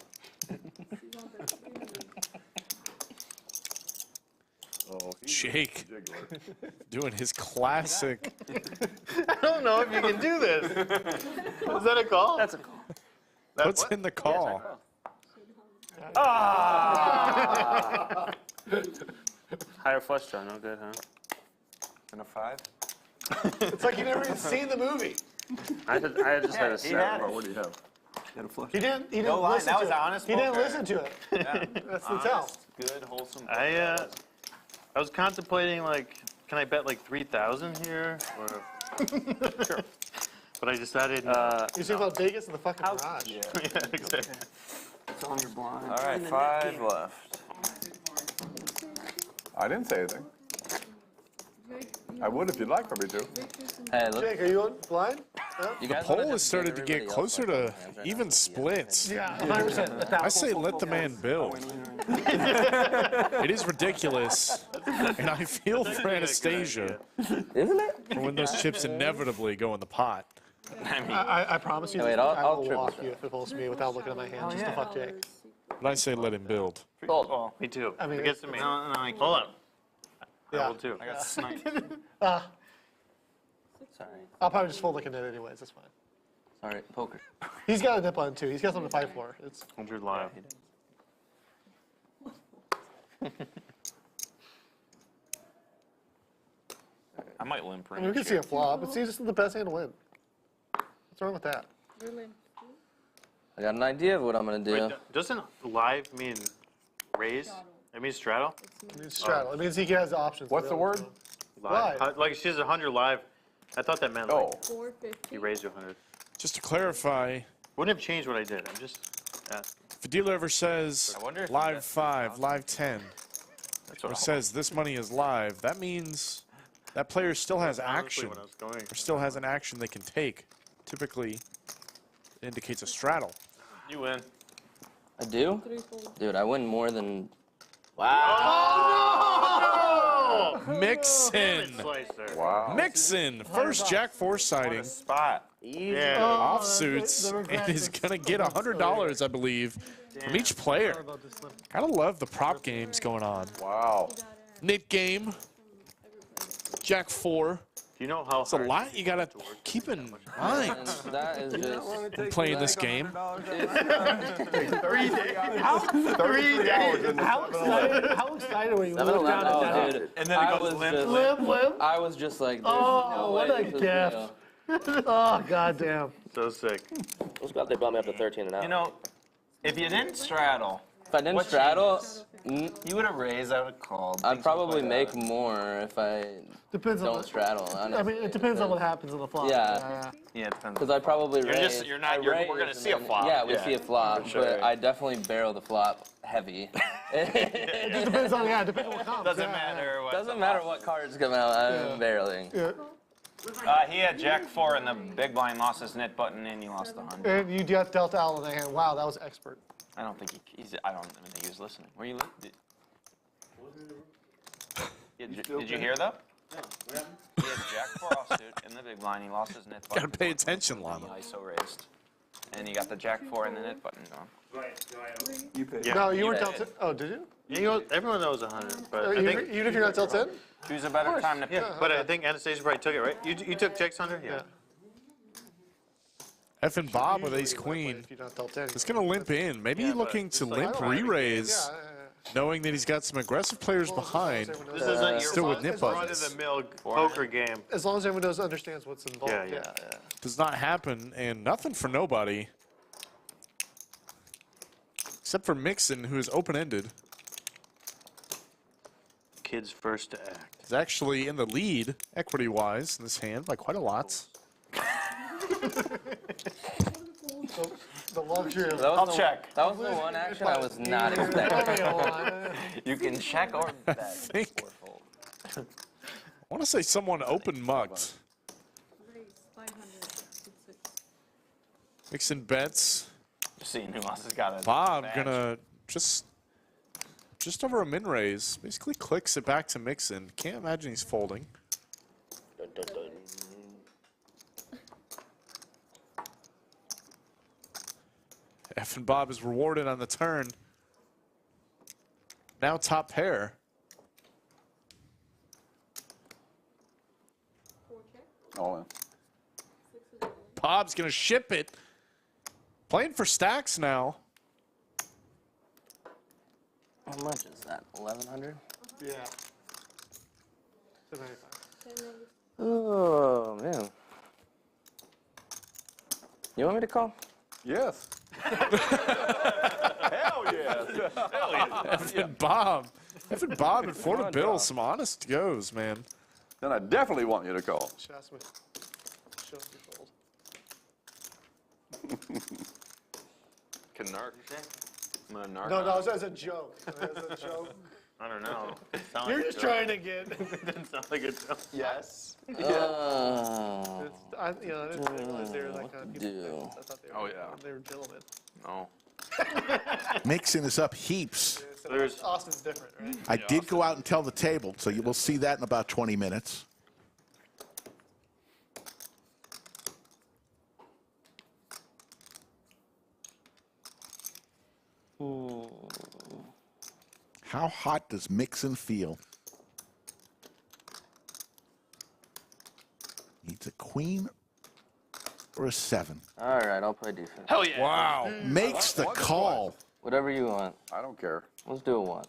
G: Oh,
C: Jake
G: jiggler.
C: doing his classic.
J: I don't know if you can do this. Is that a call?
K: That's a call.
C: What's in the call?
K: Higher flush draw, no good, huh?
L: And a 5?
A: It's like you never even seen the movie.
K: I just had a set.
G: What do you have?
E: Got a flush.
A: He didn't
L: No lie,
A: listen
L: that
A: to
L: was
A: it.
L: honest
A: He didn't
L: poker.
A: listen to it. That's the tell.
L: Honest, good, wholesome.
J: I was contemplating, like, can I bet like 3,000 here? Or sure. But I decided,
A: You see about Vegas in the fucking garage.
J: yeah, exactly.
E: It's on your blind.
L: All right, 5 left.
G: I didn't say anything. I would if you'd like for me to.
F: Hey, look.
A: Jake, are you on blind?
F: You
C: The
F: guys
C: poll
F: wanna
C: has
F: just
C: started to
F: give
C: get
F: everybody
C: closer
F: else,
C: to
F: like, hands right
C: even
F: now?
C: splits.
A: Yeah, 100%.
C: I say let the man build. It is ridiculous, and I feel for Anastasia
F: Isn't it?
C: for when those chips inevitably go in the pot.
A: I promise you,
F: Wait,
A: I
F: I'll
A: will
F: triple
A: walk
F: check.
A: you if it pulls me without looking at my hands just to fuck Jake.
C: But I say let him build.
K: Fold.
J: Me too.
A: I mean,
J: If it gets to me.
L: No, I
J: Hold on. I
A: Yeah.
J: will too.
L: I got sniped.
F: Sorry.
A: I'll probably just fold like a net anyways. That's fine.
F: Sorry, poker.
A: He's got a nip on too. He's got something to fight for. It's
J: 100 live.
H: I might limp
A: I mean, we can see a flop, but see, this is the best hand to win. What's wrong with that?
I: Really?
F: I got an idea of what I'm gonna do.
J: Wait, doesn't live mean raise? It means straddle?
A: It means straddle. It means he has options.
G: What's the word?
J: Live.
A: Live.
J: Like she has 100 live. I thought that meant like
G: Oh.
I: 450.
J: you raise your 100.
C: Just to clarify,
J: Wouldn't have changed what I did. I'm just asking.
C: if a dealer ever says
L: wonder if
C: live 5, live 10,
J: That's
C: or
J: what
C: says this money is live, that means that player still has
J: honestly
C: action,
J: what I was going.
C: or still has an action they can take. Typically, it indicates a straddle.
J: You win.
F: I do? Dude, I win more than.
C: Mixson.
G: Wow.
C: Mixson, first Jack 4 sighting.
H: Spot.
J: Yeah.
C: Offsuits, and is going to get $100, I believe, from each player. Gotta love the prop games going on.
G: Wow.
C: Knit game, Jack 4.
J: Do you know how
C: It's a lot you gotta keep in mind
F: And that is just.
C: when playing this game.
G: 3 days in the
A: How excited were you?
F: 7-Eleven. Oh, dude.
H: And then it goes limp.
A: Limp.
F: I was just like, there's
A: Oh,
F: no
A: what
F: way
A: a
F: this is
A: gift.
F: real.
A: Oh, goddamn.
J: So sick.
F: I was glad they brought me up to 13 and out.
L: You know, if you didn't straddle,
F: if I didn't
L: what
F: straddle,
L: you would have raised, I would have called.
F: I'd probably make more if I
A: Depends on
F: don't
A: what,
F: straddle.
A: I mean, it depends on what happens on the flop.
F: Yeah.
L: Yeah, it depends.
F: Because I probably raise.
L: You're not.
F: I
L: We're
F: raise
L: gonna
F: and
L: see a
F: then-
L: flop.
F: Yeah, we see a flop,
L: sure.
F: but I definitely barrel the flop heavy.
A: It just depends on, yeah, depends on what comes.
L: Doesn't matter what.
F: Doesn't matter what cards come out, I'm barreling.
A: Yeah.
L: He had Jack 4 in the big blind, lost his knit button, and he lost the 100.
A: And you got dealt out in the hand. Wow, that was expert.
L: I don't think he's. I don't even think he was listening. Were you? Did you hear though? He had Jack 4 offsuit in the big blind. He lost his knit button.
C: Gotta pay attention, Llama.
L: He ISO raised, and he got the Jack 4 and the knit button going.
E: You pick.
J: Yeah.
A: No, you
L: you
A: weren't
L: did.
A: dealt 10. Oh, did you?
J: You know, everyone knows 100, but I think.
A: Even if you're not dealt 10?
L: Choose a better time to pick.
J: Yeah, but I think Anastasia probably took it, right? You took Jack's 100?
A: Yeah.
C: Effin Bob with ace queen.
A: If you're not dealt 10.
C: It's gonna limp in. Maybe
J: Yeah, but
C: looking to
J: just like-
C: limp re-raise, knowing that he's got some aggressive players behind.
J: This isn't your
C: Still with nip buttons.
J: run-of-the-mill poker game.
A: As long as everyone understands what's involved.
J: Yeah,
A: Yeah,
J: yeah.
C: Does not happen, and nothing for nobody. Except for Mixson, who is open-ended.
J: Kids first to act.
C: He's actually in the lead, equity-wise, in this hand by quite a lot.
A: The luxury of
L: I'll check.
F: That was the one action I was not expecting.
L: You can check or bet.
C: I think. I want to say someone open-mugged.
I: Raise 500.
C: Mixson bets.
L: Just seeing who else has got it.
C: Bob gonna just over a min raise. Basically clicks it back to Mixson. Can't imagine he's folding. Effin Bob is rewarded on the turn. Now top pair.
G: All in.
C: Bob's gonna ship it. Playing for stacks now.
F: How much is that? 1,100?
A: Yeah. 795.
F: Oh, man. You want me to call?
G: Yes. Hell yes. Hell yeah.
C: Effin Bob. Effin Bob at 4 to Bill. Some honest goes, man.
G: Then I definitely want you to call.
A: Show us me fold.
H: Can narc? I'm gonna narc.
A: No, it's a joke. It's a joke.
J: I don't know.
A: You're just trying to get.
J: It didn't sound like a joke.
L: Yes.
F: Oh.
A: I didn't realize they were that kind of people.
F: Do.
A: I thought they were.
H: Oh, yeah.
A: They were gentlemen.
H: No.
B: Mixson is up heaps.
J: There's-
A: Austin's different, right?
B: I did go out and tell the table, so you will see that in about 20 minutes. How hot does Mixson feel? Needs a queen or a 7.
F: All right, I'll play defense.
H: Hell yeah.
C: Wow.
B: Makes the call.
F: Whatever you want.
G: I don't care.
F: Let's do it once.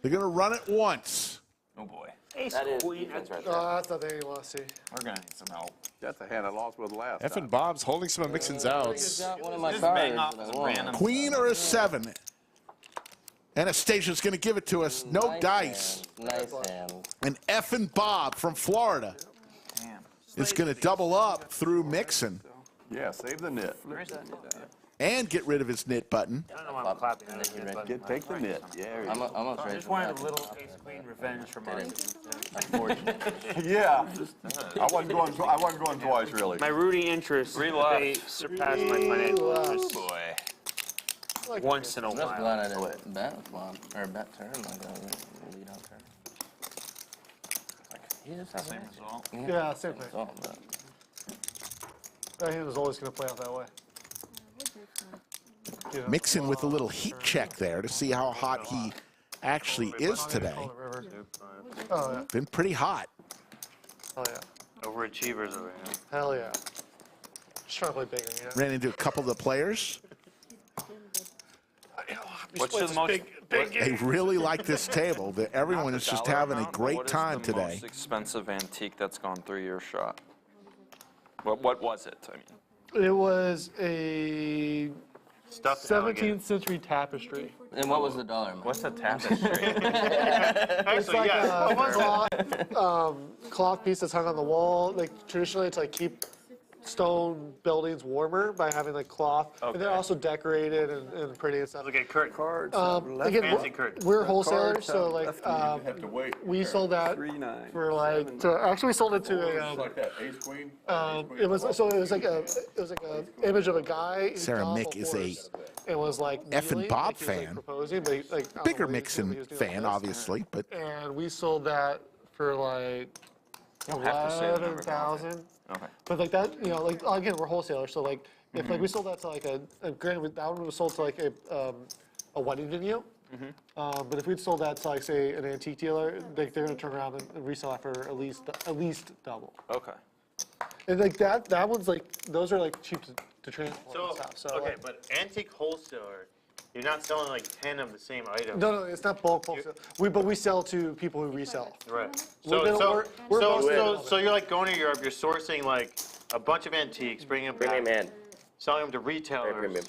B: They're going to run it once.
L: Oh boy.
F: That is defense right there.
A: Oh, that's not the thing you want to see.
L: We're gonna need some help.
G: That's a hand I lost with last
C: Effin
G: time.
C: Bob's holding some of Mixson's outs.
F: Got one of my
L: This
F: cards
L: bang off
F: that I
L: is
F: want.
L: random.
B: Queen or a 7? Anastasia's going to give it to us. No
F: Nice
B: dice.
F: hand. Nice hand.
B: And Effin Bob from Florida
L: Damn.
B: is going to double up through Mixson.
G: Yeah, save the nit.
B: And get rid of his knit button.
J: I don't know why I'm clapping.
G: Take the nit. Yeah.
F: I'm almost
J: I
F: ready
J: just
F: for
J: wanted
F: that.
J: a little ace queen revenge from us.
F: Unfortunately.
G: Yeah. I wasn't going twice, really.
J: My rooting interests, they surpass my financial interests.
L: Boy.
J: Once in a
F: I'm just
J: while.
F: glad I didn't bet with one, or bet turn like a lead out turn. Like, he just has
L: Same
F: an
L: result.
A: Yeah, same thing.
F: result, but
A: I think it was always going to play out that way. You know,
B: Mixson with a little heat check there to see how hot he actually is today.
A: Oh, yeah.
B: Been pretty hot.
A: Hell yeah.
J: Overachievers over here.
A: Hell yeah. Just trying to play bigger, you know?
B: Ran into a couple of the players.
L: What's the most?
B: They really like this table. Everyone is just having a great
H: What is
B: time
H: the
B: today.
H: most expensive antique that's gone through your shop? What was it? I mean,
A: It was a
J: Stuffed
A: 17th century tapestry.
F: and what was the dollar amount?
L: What's a tapestry?
A: It's
J: Actually,
A: like
J: yeah.
A: a cloth piece that's hung on the wall. Like traditionally, it's like keep stone buildings warmer by having like cloth, and they're
J: Okay.
A: also decorated and pretty and stuff.
J: Look at Kurt.
E: Cards.
A: Again,
J: Fancy curtains.
A: we're wholesalers,
E: Cards
A: so
E: have
A: like
E: left
G: Have to wait.
A: we sold that
E: 3-9.
A: for like actually we sold it to a.
G: Like that, ace queen.
A: It was like a image of a guy.
B: Sarah
A: off
B: Mick is a
A: horse. It was like
B: Effin
A: kneeling,
B: Bob
A: like he was, like,
B: fan.
A: proposing, but he, like I don't
B: Bigger
A: know what he was
B: Mixon
A: doing, he was doing
B: fan,
A: this.
B: obviously, but
A: And we sold that for like
H: don't have to say the number.
A: 11,000.
H: okay.
A: But like that, you know, like again, we're wholesalers, so like if like we sold that to like granted that one was sold to like a wedding venue. But if we'd sold that to like say an antique dealer, like they're gonna turn around and resell that for at least double.
H: Okay.
A: And like that one's like those are like cheap to transport and stuff. So
J: okay,
A: like,
J: but antique wholesaler, you're not selling like 10 of the same item.
A: no, it's not bulk wholesale. But we sell to people who resell.
J: Right.
A: We're
J: So you're like going to Europe, you're sourcing like a bunch of antiques, bringing them back,
F: Premium and
J: selling them to retailers.
F: premium.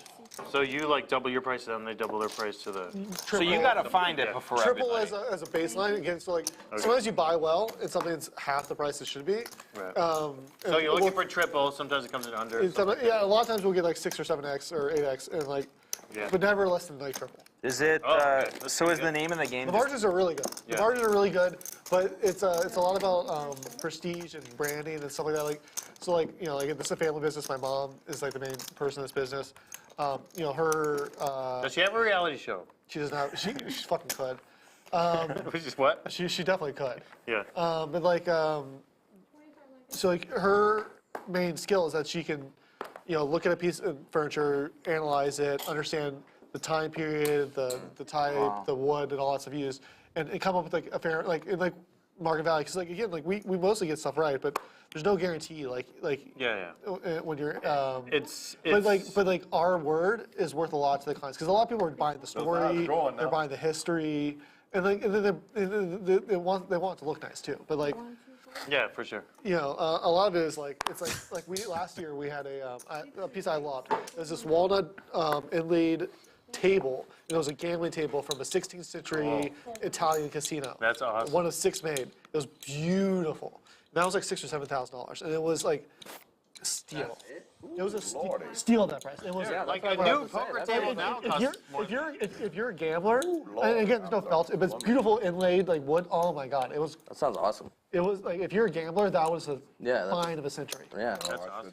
J: So you like double your price and they double their price to the.
L: So you gotta find it before
A: Triple
L: everybody.
A: as a baseline again. So like sometimes you buy well and something that's half the price it should be.
J: Right.
A: So
J: So you're looking for triple. Sometimes it comes in under.
A: yeah, a lot of times we'll get like 6 or 7x or 8x and like,
J: Yeah.
A: but never less than like triple.
L: Is it?
J: Oh, okay.
L: So is the name of the game?
A: The margins are really good.
J: Yeah.
A: The margins are really good, but it's a lot about prestige and branding and stuff like that. Like, so like, you know, like this is a family business. My mom is like the main person in this business. You know, her.
J: Does she have a reality show?
A: She does not. She fucking could.
J: Which is what?
A: She definitely could.
J: Yeah.
A: But like, so like her main skill is that she can, you know, look at a piece of furniture, analyze it, understand the time period, the type, the wood, and all that stuff used, and come up with like a fair like market value. Because like again, like we mostly get stuff right, but there's no guarantee.
J: Yeah.
A: When you're.
J: It's.
A: But like our word is worth a lot to the clients because a lot of people are buying the story, they're buying the history, and then they want it to look nice too. But like,
J: Yeah, for sure.
A: you know, a lot of it is like it's like we last year we had a piece I loved. It was this walnut inlaid table. It was a gambling table from a 16th century Italian casino.
J: That's awesome.
A: One of 6 made. It was beautiful. That was like $6,000 or $7,000, and it was like steel. It was a steel at that price. It was
J: Like a new poker table now costs more.
A: if you're a gambler, and again, there's no felt, but it's beautiful inlaid like wood. Oh my God,
F: That sounds awesome.
A: it was like if you're a gambler, that was a
F: Yeah, that's-
A: find of a century.
F: Yeah.
J: That's awesome.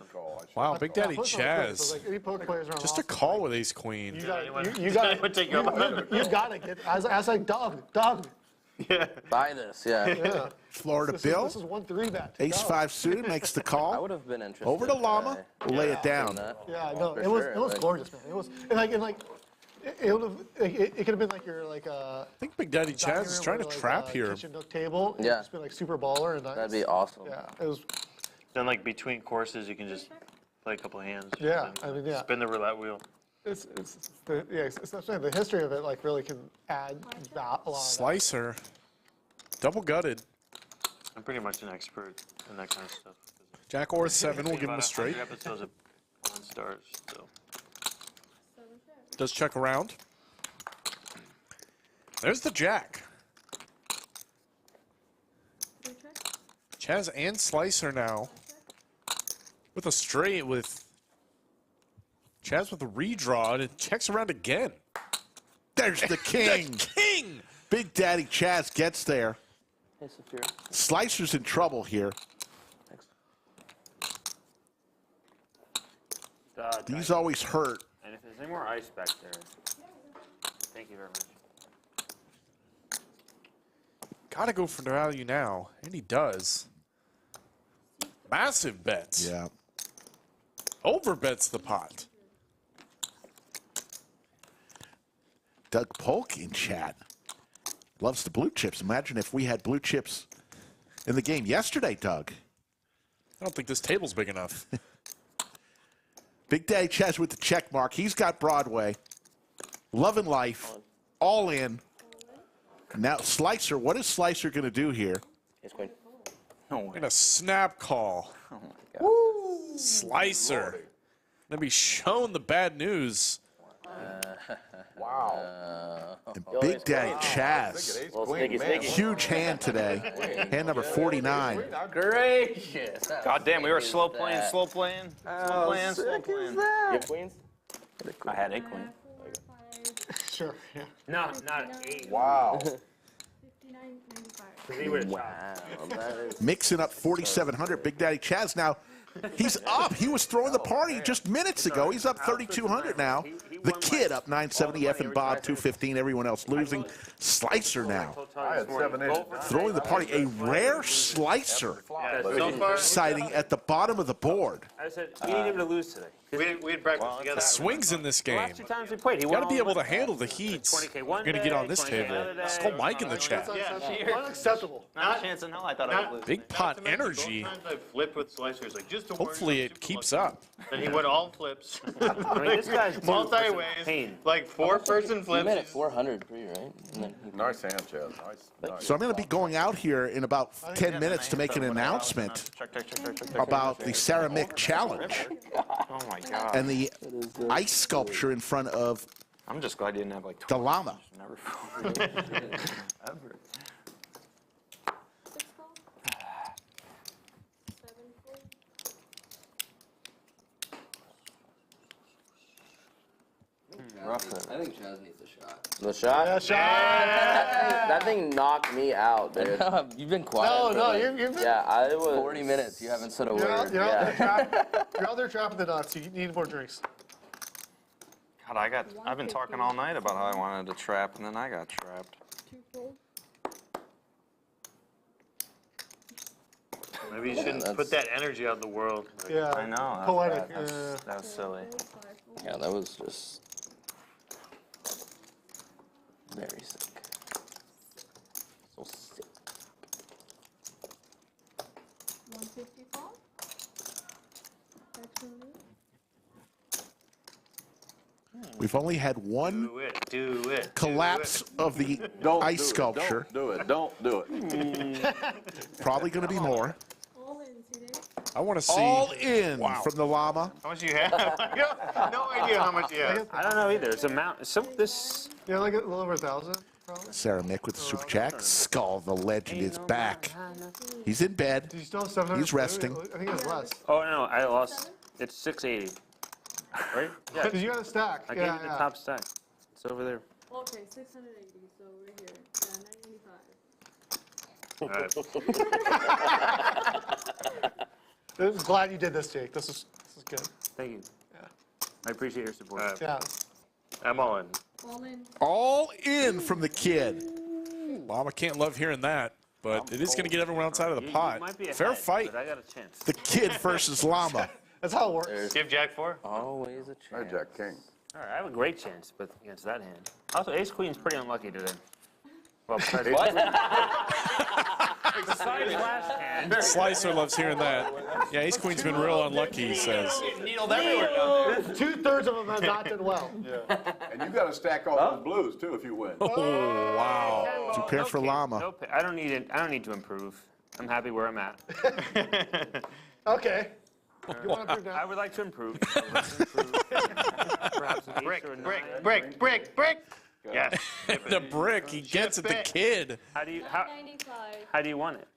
C: Wow, Big Daddy
A: Put it on the field, so,
C: Chaz.
A: like, any poker players around
C: Just a
A: Austin,
C: call with ace queen.
A: You got
J: Anyone-
A: you got
J: anyone take your
A: you got to get. I was like, Doug.
F: Buy this, yeah.
A: Yeah.
B: Florida
A: This
B: Bill,
A: is 1-3 bet.
B: ace
A: Go.
B: 5 suited makes the
F: I
B: call.
F: would have been interested.
B: Over to Llama, we'll lay it down.
A: Yeah, no,
F: For
A: it was
F: sure, like-
A: gorgeous, man. It was and like it would have it could have been like your like
C: I think Big Daddy
A: dining
C: Chaz is
A: room
C: trying to
A: or, like,
C: trap here.
A: kitchen nook table. It
F: Yeah.
A: just been like super baller and nice.
F: That'd be awesome.
A: Yeah, it was.
J: Then like between courses, you can just play a couple hands.
A: Yeah,
J: and
A: I mean, yeah.
J: Spin the roulette wheel.
A: It's the history of it like really can add a lot. Of
C: Slicer. Double gutted.
J: I'm pretty much an expert in that kind of stuff.
C: Jack or 7 will give him a
J: About
C: straight.
J: 100 episodes of Pawn Stars, so.
C: Does check around. There's the Jack. Chaz and Slicer now. With a straight with Chaz with a redraw and it checks around again.
B: There's the king.
C: The king!
B: Big Daddy Chaz gets there.
F: Hey, Saphira.
B: Slicer's in trouble here. These always hurt.
J: And if there's any more ice back there, thank you very much.
C: Gotta go for the value now, and he does. Massive bets.
B: Yeah.
C: Over bets the pot.
B: Doug Polk in chat. Loves the blue chips. Imagine if we had blue chips in the game yesterday, Doug.
C: I don't think this table's big enough.
B: Big Daddy Chaz with the check mark. He's got Broadway. Loving life. All in. Now, Slicer, what is Slicer going to do here?
F: Yes, Queen.
C: And a snap call.
F: Oh my God.
C: Woo! Slicer. Gonna be shown the bad news.
G: Wow.
B: And Big Daddy Chaz. Huge hand today. Hand number 49.
F: Gracious.
L: God damn, we were slow playing.
F: You have queens?
L: I had a queen.
A: Sure, yeah.
J: No, not an 8.
G: Wow.
I: 59.95.
J: He would have chopped.
B: Mixing up 4,700. Big Daddy Chaz now. He's up. He was throwing the party just minutes ago. He's up 3,200 now. The kid up 970. Effin Bob 215. Everyone else losing. Slicer now.
G: I had 7 inches.
B: Throwing the party. A rare Slicer
J: So far,
B: sighting at the bottom of the board.
J: I said, we need him to lose today.
K: We had breakfast together.
C: The swings in this
J: The
C: game.
J: last 2 times we played, he
C: You
J: won
C: gotta be
J: all
C: able to
J: of them.
C: handle the heats.
J: 20K
C: You're
J: one
C: gonna get
J: day,
C: on this
J: 20K
C: table.
J: another day.
C: Skull Mike in the chat.
A: Unacceptable.
L: Not a chance in hell I thought I would lose.
C: Big pot energy.
K: Both times I flipped with slicers, like just to
C: Hopefully it keeps up.
K: Then he went all flips.
J: I mean, this guy's
K: Multi-ways,
J: pain.
K: like 4-person
F: You
K: flips.
F: made it 400 pre, right? And then
G: Nice hand, Chaz. Nice.
B: So I'm going to be going out here in about 10 minutes to make an announcement about the Ceramic Challenge
L: Oh my God.
B: and the ice sculpture in front of
L: I'm just glad you didn't have like
B: the llama.
L: Never. Ever.
I: 6 ball. 7 4.
F: I think Chaz needs a shot. The
A: Yeah,
F: shot?
A: shot.
F: That thing knocked me out, dude. You've been quiet.
A: No,
F: for
A: no,
F: like-
A: you've been.
F: Yeah, I was 40 minutes. You haven't said a
A: You're out,
F: word.
A: you're out there
F: Yeah.
A: you're out there trapping the nuts. You need more drinks.
L: God, I've been talking all night about how I wanted to trap, and then I got trapped.
I: 2 fold.
K: Maybe you shouldn't put that energy out in the world. Like,
A: Yeah.
L: I know. That's
A: Poetic.
L: bad. That was silly.
I: 5 fold.
F: Yeah, that was just very sick. So sick.
I: 150 fall. Actually,
B: We've only had one
K: do it.
B: collapse of the ice sculpture.
G: Don't do it.
B: Probably going to be more.
I: all in today.
C: I want to see.
B: All in from the llama.
K: How much do you have? No idea how much you have.
J: I don't know either. It's a mount. This.
A: Yeah, like a little over 1,000, probably.
B: Sarah Mick with the super chat. Skull, the legend, is back. He's in bed.
A: Did you still have 700?
B: He's resting.
A: I think it was less.
J: Oh no, I lost. It's 680. Right? Yeah.
A: Because you got a stack.
J: I
A: yeah,
J: gave you the top stack. It's over there.
I: Okay, 680. So we're here. Yeah, 985.
A: I'm glad you did this, Jake. This is good.
J: Thank you.
A: Yeah.
J: I appreciate your support.
A: Yeah.
K: I'm all in.
I: All in.
B: All in from the kid.
C: Llama can't love hearing that, but it is going to get everyone outside of the
J: You
C: pot.
J: might be ahead,
C: Fair fight.
J: But I got a chance.
B: The kid versus llama.
A: That's how it works.
F: There's
K: Give Jack 4.
F: always a
G: Hey,
F: chance.
G: Jack King.
J: All right, I have a great chance, but against that hand. Also, Ace Queen's pretty unlucky today. Well, besides besides last hand.
C: Slicer loves hearing that. Yeah, Ace Queen's been real unlucky, he says.
L: Needled everywhere down there.
A: 2/3 of them have not done well.
G: And you got to stack all those blues too if you win.
C: Oh, wow.
B: Prepare for llama.
J: No, I don't need it. I don't need to improve. I'm happy where I'm at.
A: Okay. You want to prove
J: I
A: that?
J: would like to improve. Perhaps an
K: Brick,
J: 8 or a 9.
K: brick. Yes.
C: The brick, he gets at the kid.
J: How do you
I: 995.
J: want it?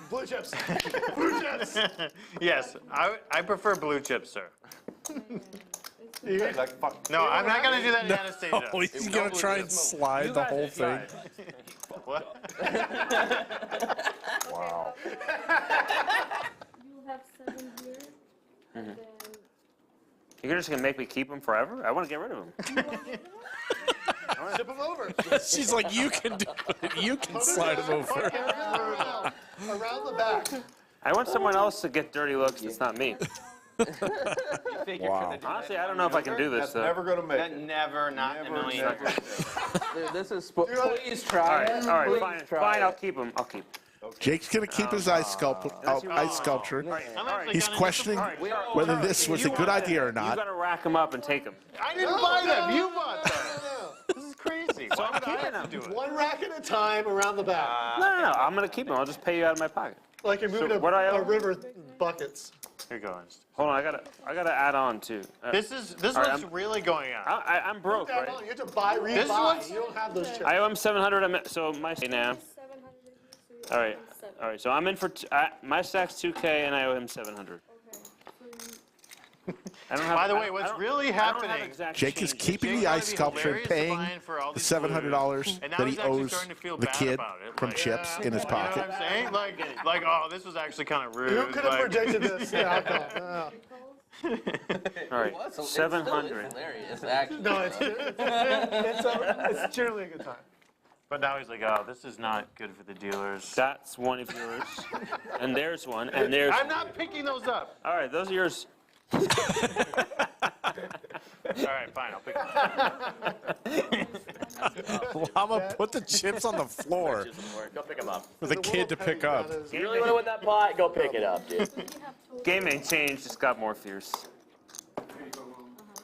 A: Blue chips. Blue chips.
K: Yes, I prefer blue chips, sir.
I: It's
G: Like, fuck.
J: No, I'm not gonna do that in Anastasia.
C: Oh, he's gonna try and slide the whole thing.
J: What?
G: Wow.
I: You have 7 here, and then
K: You're just gonna make me keep them forever? I want to get rid of them.
A: Tip him over.
C: She's like, you can do it. You can slide him over.
A: Around the back.
K: I want someone else to get dirty looks. It's not me.
B: Wow.
K: Honestly, I don't know if I can do this.
G: That's
K: Though.
G: never gonna make
L: That
G: it.
L: never, not in a million years.
F: Dude, this is please
K: All
F: try
K: right,
F: it.
K: all right,
F: Please
K: fine,
F: try
K: fine.
F: it.
K: I'll keep them. I'll keep.
B: Jake's gonna keep his ice sculpture. He's questioning whether this was a good idea or
K: You
B: not.
K: gotta rack them up and take them.
J: I didn't buy them. You bought them. This is crazy.
K: So I'm keeping them.
A: One rack at a time around the back.
K: No. I'm gonna keep them. I'll just pay you out of my pocket.
A: Like you're moving
K: what I
A: a
K: owe?
A: river buckets.
J: Here goes.
K: Hold on, I gotta add on too.
J: This
K: all right,
J: one's really going out.
K: I'm broke, right?
A: You have to buy,
J: This
A: rebuy.
J: one's-
A: You don't have those chips.
K: I owe him 700. So my now.
I: 700
K: All right, all right. So I'm in for my stack's 2K and I owe him 700. I don't have.
J: By the way,
K: I
J: what's
K: don't-
J: really
K: I don't have
J: happening?
K: exact
B: Jake is
K: change.
B: keeping the ice sculpture and paying the $700
J: And now
B: that
J: he's
B: he
J: actually
B: owes
J: starting to feel
B: the
J: bad
B: kid
J: about it,
B: from
J: like-
B: chips in his
J: You know what
B: pocket.
J: I'm saying? Like, oh, this was actually kind of rude.
A: Who could have
J: like-
A: predicted this? Yeah,
K: All right,
F: Well, it's
K: 700.
F: hilarious, actually.
A: no, it's generally a good time.
J: But now he's like, oh, this is not good for the dealers.
K: That's one of yours, and there's one, and there's.
J: I'm not picking those up.
K: All right, those are yours.
J: All right, fine, I'll pick them up.
C: Llama, put the chips on the floor
L: Go pick them up.
C: for the kid to pick up.
L: You really want to win that pot? Go pick it up, dude.
K: Game ain't changed, just got more fierce.
J: I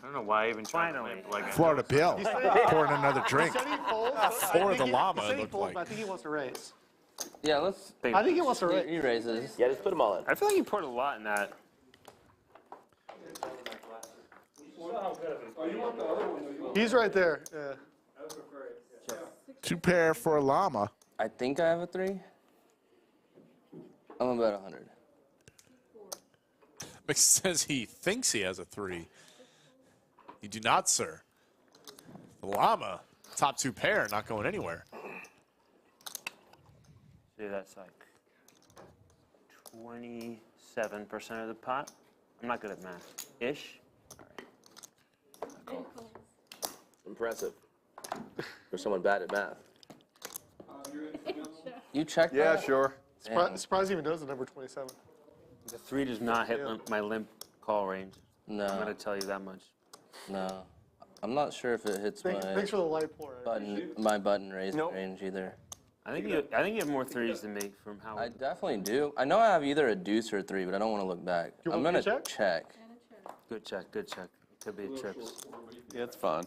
J: don't know why I even tried to limp. Like,
B: Florida Bill pouring another drink.
A: He said he folds.
C: For the llama,
A: He said
C: it
A: he
C: looked
A: folds,
C: like.
A: but I think he wants to raise.
F: Yeah, let's.
A: I think he wants to raise.
F: He raises.
L: Yeah, just put them all in.
K: I feel like you poured a lot in that.
A: He's right there. Yeah.
B: 2 pair for a llama.
F: I think I have a 3. I'm about 100.
C: Mix says he thinks he has a 3. You do not, sir. The llama, top 2 pair, not going anywhere.
K: See, that's like 27% of the pot. I'm not good at math. Ish.
L: Impressive. For someone bad at math.
F: You checked
G: Yeah,
F: that?
G: sure.
A: Surprised he even knows the number 27.
K: The 3 does not hit my limp call range.
F: No.
K: I'm gonna tell you that much.
F: No. I'm not sure if it hits
A: Thanks for the light pour.
F: my button raise range either.
K: I think you have more 3s than me from how.
F: I definitely do. I know I have either a deuce or a 3, but I don't want to look back.
A: You
F: I'm
A: want me
F: gonna
A: to
F: check.
K: Good check. Good check. Could be trips.
G: Yeah, it's fine.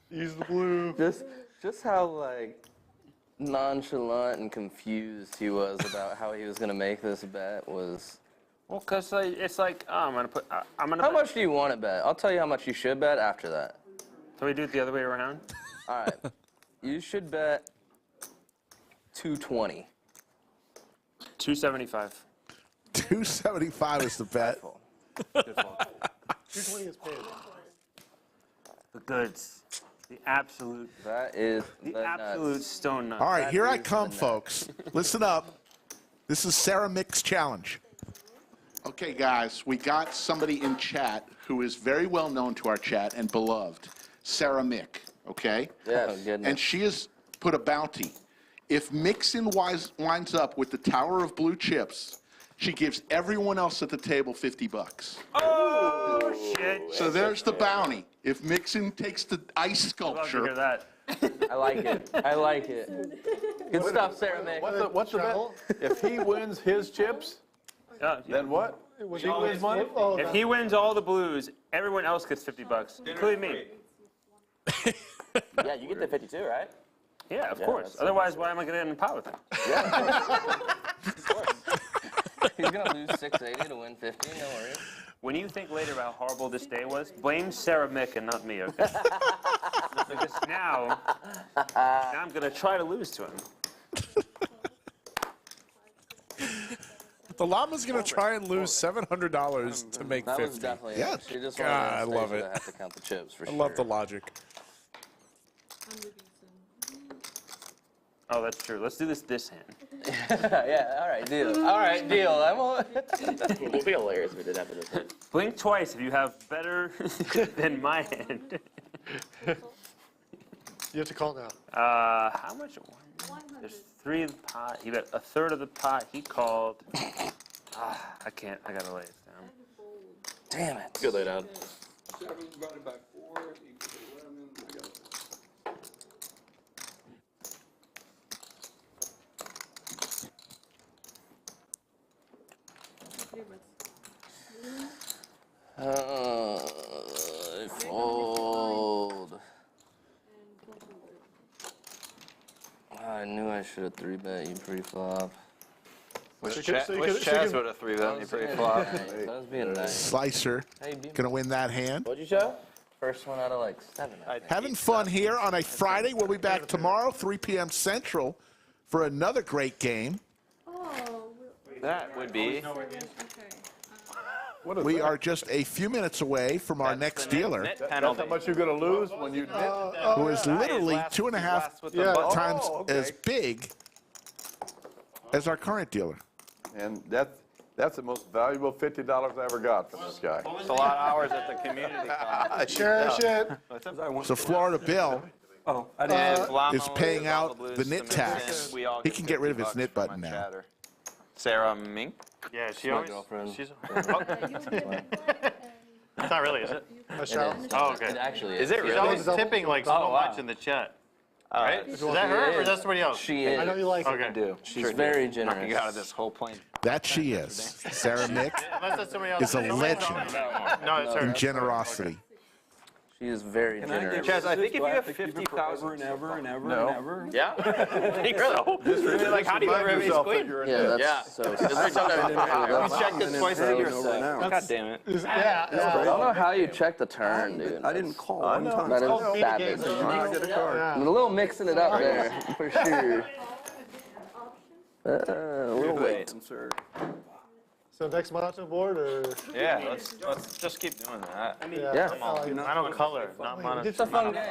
A: Use the blue.
F: Just how like nonchalant and confused he was about how he was gonna make this bet was.
K: Well, cause it's like, oh, I'm gonna put.
F: How much do you want to bet? I'll tell you how much you should bet after that.
K: So we do it the other way around?
F: All right. You should bet 220.
K: 275.
B: 275 is the bet.
K: Good fault.
A: 220 is paid.
K: The goods. The absolute.
F: That is
K: the absolute stone nut.
B: All right,
F: That
B: here I
F: is
B: come,
F: the net.
B: folks. Listen up. This is Sarah Mick's challenge. Okay, guys, we got somebody in chat who is very well known to our chat and beloved, Sarah Mick, okay?
F: Yes. Oh, goodness.
B: And she has put a bounty. If Mixson winds up with the Tower of Blue Chips, she gives everyone else at the table $50.
K: Oh, shit.
B: So there's the bounty. If Mixson takes the ice
K: Love to
B: sculpture,
K: hear that.
F: I like it. I like it. Good stuff, Sarah Mick.
G: What's the bet? If he wins his chips, then what?
A: Was
G: She wins money?
K: If he wins all the blues, everyone else gets $50, including me.
L: Yeah, you get the 52, right?
K: Yeah, of course. Otherwise, why am I going to get in a pot with him?
F: Of course. He's going to lose 680 to win 50, no worries.
K: When you think later about how horrible this day was, blame Sarah Mick and not me, okay? Because now I'm going to try to lose to him.
C: The Llama's going to try and lose $700 to make
F: That
C: 50.
F: was definitely
B: Yeah.
F: it. She just
C: God, I
F: wanted
C: love it.
F: to have to count the chips for
C: I
F: sure.
C: love the logic.
K: Oh, that's true. Let's do this hand.
F: Yeah, all right, deal. All right, deal.
D: It would be hilarious if we did have this.
K: Blink twice if you have better than my hand.
A: You have to call now.
K: How much? There's 3 of the pot. He got a third of the pot. He called. I can't. I gotta lay it down.
F: Damn it.
D: Good lay down.
E: 7 divided by 4 equals 11. I got it.
F: Fold. I knew I should have 3-bet you pre-flop.
L: Wish
A: So you could-
L: Chaz would have 3-bet me pretty flop.
F: That was being nice.
B: Slicer gonna win that hand.
F: What'd you show? First one out of like 7.
B: Having fun here on a Friday. We'll be back tomorrow, 3 p.m. Central, for another great game.
L: That would be.
B: We are just a few minutes away from our next dealer,
G: That's how much you're going to lose when you
B: who is literally 2.5 times as big as our current dealer.
G: And that's the most valuable $50 I ever got from this guy.
L: It's a lot of hours at the community college.
A: Cherish it.
B: So Florida Bill is paying out the knit tax. He can get rid of his knit button now.
L: Sarah Mink?
J: Yeah, she
F: My
J: always.
F: girlfriend.
J: She's. It's not really, is it?
K: Oh, okay.
F: It actually
L: Is it
J: She's
L: really?
J: always tipping like so much in the chat. Right? Is that her or is that somebody else?
F: She is.
A: I know you like
J: Okay.
A: it.
L: Do.
F: She's very
L: Knock
F: generous.
L: you out of this whole plane.
B: That she is. Sarah Mick
J: Unless that's somebody else.
B: is a legend
J: No, it's her.
B: in generosity.
F: She is very generous.
L: Chaz, I think if you have
E: Forever
L: 50,000.
E: and ever and ever
L: No.
E: and ever.
L: Yeah? Really? Like, how do you ever have any squeeze?
F: Yeah, that's
L: Yeah.
F: so
L: Every time
F: I
L: we check this twice a year.
E: now.
L: God damn it.
F: don't know how you check the turn, dude.
E: I didn't call one time.
F: That is
A: beat the game.
F: savage.
E: I get a card.
F: I'm a little mixing it up there, for sure. A little late.
E: Sir.
A: So next monotone board or?
L: Yeah, let's just keep doing that.
F: Yeah.
J: Mono color, not mono.
F: It's a fun game.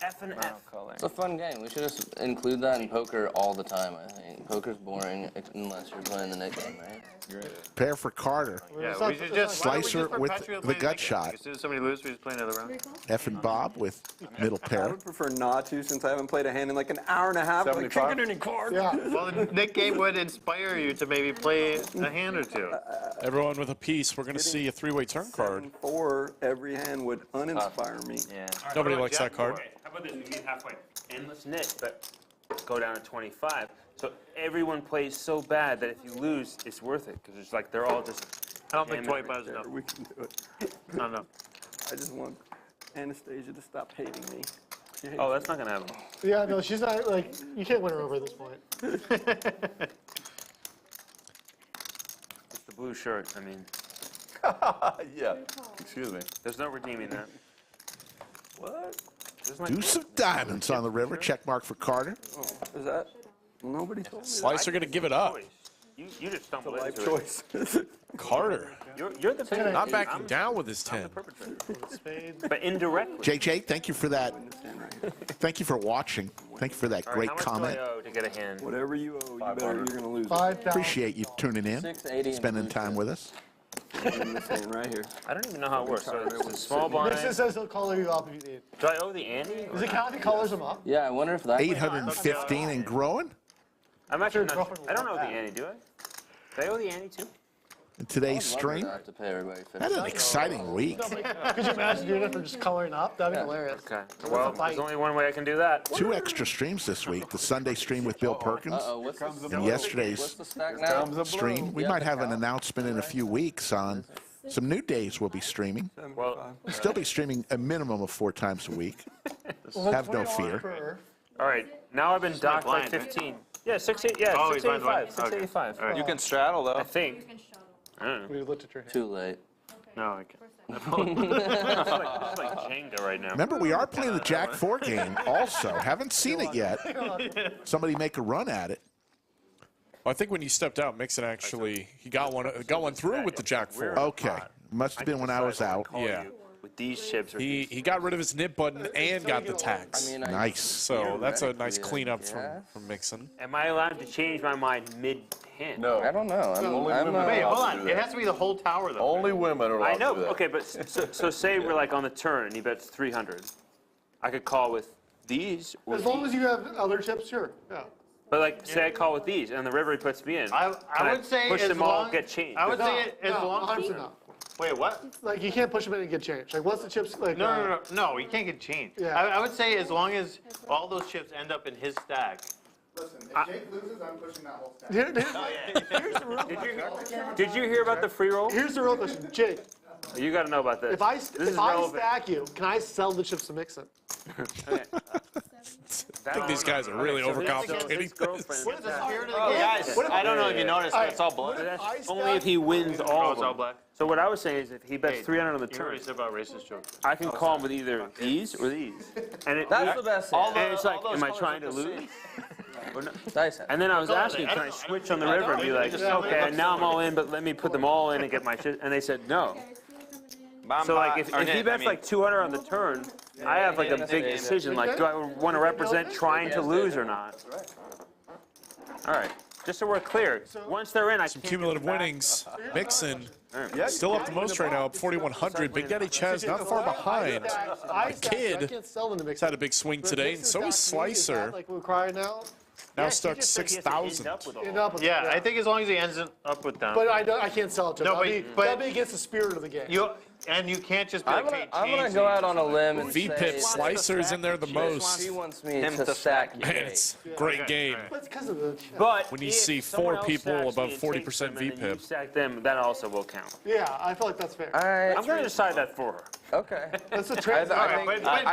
K: F and F.
L: Color.
F: It's a fun game. We should just include that in poker all the time, I think. Poker's boring unless you're playing the net game, right?
B: Pair for Carter.
J: Yeah, we should just
B: Slicer with
J: perpetually
B: the
J: play
B: gut
J: game?
B: shot.
J: As soon as somebody loses, we just play another round.
B: Effin Bob with middle
E: I
B: pair.
E: would prefer not to since I haven't played a hand in like an hour and a half. Like,
G: 75?
E: can't get any cards.
A: Yeah.
J: Well, the Nick game would inspire you to maybe play a hand or two.
C: Everyone with a piece, we're going to see a 3-way turn card.
E: 7-4 every hand would uninspire me.
L: Yeah.
C: Nobody likes that card.
K: How about this? We meet halfway. Endless knit, but go down to 25. So everyone plays so bad that if you lose, it's worth it because it's like they're all just.
J: I don't think
K: jamming
J: 25 is enough.
E: We can do it.
J: No, no.
E: I just want Anastasia to stop hating me. She hates
K: Oh, that's not gonna happen.
A: Yeah, no, she's not, like, you can't win her over at this point.
K: It's the blue shirt. I mean,
G: Yeah. Excuse me.
K: there's no redeeming that.
E: What?
B: Deuce of diamonds on the river. Check mark for Carter.
E: Oh, is that? Nobody told me.
C: Slicer going to give it up.
K: You just stumbled
E: Life
K: into
E: choice.
C: Carter,
K: You're the victim.
C: not backing down with his 10.
A: Spade.
K: But indirectly.
B: JJ, thank you for that. Thank you for watching. Thank you for that
K: All right,
B: great
K: how much
B: comment.
K: do I owe to get a hand?
E: Whatever you owe, you're gonna lose.
A: 5,000.
B: Appreciate you tuning in,
F: 680
B: spending time with us.
E: In this hand right here.
K: I don't even know how it works. So it's a small blind.
A: Mixon says he'll color you up if you need.
K: Do I owe the ante?
A: Does it count if he colors them up?
F: Yeah, I wonder if that.
B: 815 and growing.
K: I'm actually not.
A: girlfriend
K: I don't
A: will
K: owe
A: want
K: the
A: that.
K: ante, do I? Do I owe the ante too?
B: In today's stream,
F: I have to pay everybody
B: had an
F: 50.
B: exciting week.
A: Could you imagine doing it for just coloring up? That'd be hilarious.
K: Okay. Well, there's only one way I can do that.
B: 2 extra streams this week. The Sunday stream with Bill Perkins
F: Uh-oh, what's
B: and yesterday's
F: What's the stack now?
B: stream. We might have an announcement in a few weeks on some new days we'll be streaming.
K: Well,
B: We'll still be streaming a minimum of 4 times a week. Have no fear.
K: All right, now I've been docked by 15. Yeah, 685.
J: Oh, he's blind,
K: 685.
J: All right.
H: You can straddle though.
K: I think. I don't know.
A: We looked at your hand.
F: Too late.
J: No, I can't. It's like Jenga right now.
B: Remember, we are playing the Jack 4 game also. Haven't seen it yet. Somebody make a run at it.
C: Well, I think when you stepped out, Mixson actually he got one through with the Jack 4.
B: Okay, must have been when I was out.
C: Yeah.
J: With these chips.
C: He got rid of his nib button and got the tags.
F: I mean,
B: Nice.
C: So that's a nice cleanup from Mixson.
K: Am I allowed to change my mind mid-hand?
G: No.
F: I don't know.
G: Only women are
J: Wait,
G: allowed
J: hold
G: to
J: on.
G: do
J: It
G: that.
J: has to be the whole tower, though.
G: Only women are allowed
K: I
G: to
K: know.
G: do that.
K: Okay, but so say we're like on the turn and he bets 300. I could call with these or
A: As long
K: these.
A: as you have other chips, sure. Yeah.
K: But like, say I call with these and the river he puts me in.
J: I
K: Can
J: would say
K: push
J: as
K: them all,
J: long-
K: get changed.
J: I would
A: No,
J: say as
A: no,
J: long
A: 100% no.
J: Wait, what?
A: Like you can't push them in and get changed. Like once the chips like
J: No, he can't get changed.
A: Yeah.
J: I would say as long as all those chips end up in his stack.
M: Listen, if Jake loses, I'm pushing that whole stack.
A: Here's the real
K: Did you hear about the free roll?
A: Here's the real question, Jake.
K: You got to know about this.
A: If I
K: This
A: if
K: is
A: I
K: relevant.
A: stack you, can I sell the chips to Mixson?
C: I think these guys are really overcomplicating this.
J: What is the spirit of the
D: Oh,
J: game?
D: guys, I don't know if you noticed, but it's all black.
K: Only if he wins all of
J: it's all
K: them.
J: black?
K: So what I was saying is if he bets 300 on the
J: You
K: turn,
J: already said about racist jokes.
K: I can call him with either these or these. And it,
F: That's the best.
K: and it's like,
D: all those
K: am I
D: colors
K: trying
D: are
K: to
D: the
K: lose? Or no?
F: Dice hand.
K: And then I was asking, can I switch on the river and be like, okay, and now I'm all in, but let me put them all in and get my shit. And they said no. So like if he bets like 200 on the turn, I have like a big decision, like do I want to represent trying to lose or not? All right, just so we're clear, once they're in, I
C: Some
K: can't
C: cumulative
K: get them back.
C: winnings. Mixson still up the most right now, up 4,100. Big Daddy Chaz not far behind.
A: I
C: Kid
A: can't sell them to
C: He's
A: Mixson.
C: had a big swing today, and so is Slicer.
A: Like we're crying now.
C: Now stuck 6,000.
A: End up with
J: Yeah,
A: it,
J: I think as long as he ends up with them.
A: But I can't sell it to him.
J: No,
A: That'd be against the spirit of the game.
J: And you can't just be like, hey,
F: I'm gonna
J: change
F: go
J: these.
F: out on a limb and
C: V-Pip
F: say
C: Slicer's in there the most.
F: he wants me
H: Him
F: to
H: to
F: stack.
C: Man, it's a great game.
A: But it's because of the.
K: But
C: When you
K: if
C: see
K: someone
C: 4
K: else
C: people
K: stacks
C: above
K: me and takes
C: 40%
K: them and then you
C: V-Pip.
K: stack them, that also will count.
A: Yeah, I feel like that's fair.
F: All right.
K: I'm gonna decide that for her.
F: Okay.
A: That's the
F: I,
A: trade.
F: I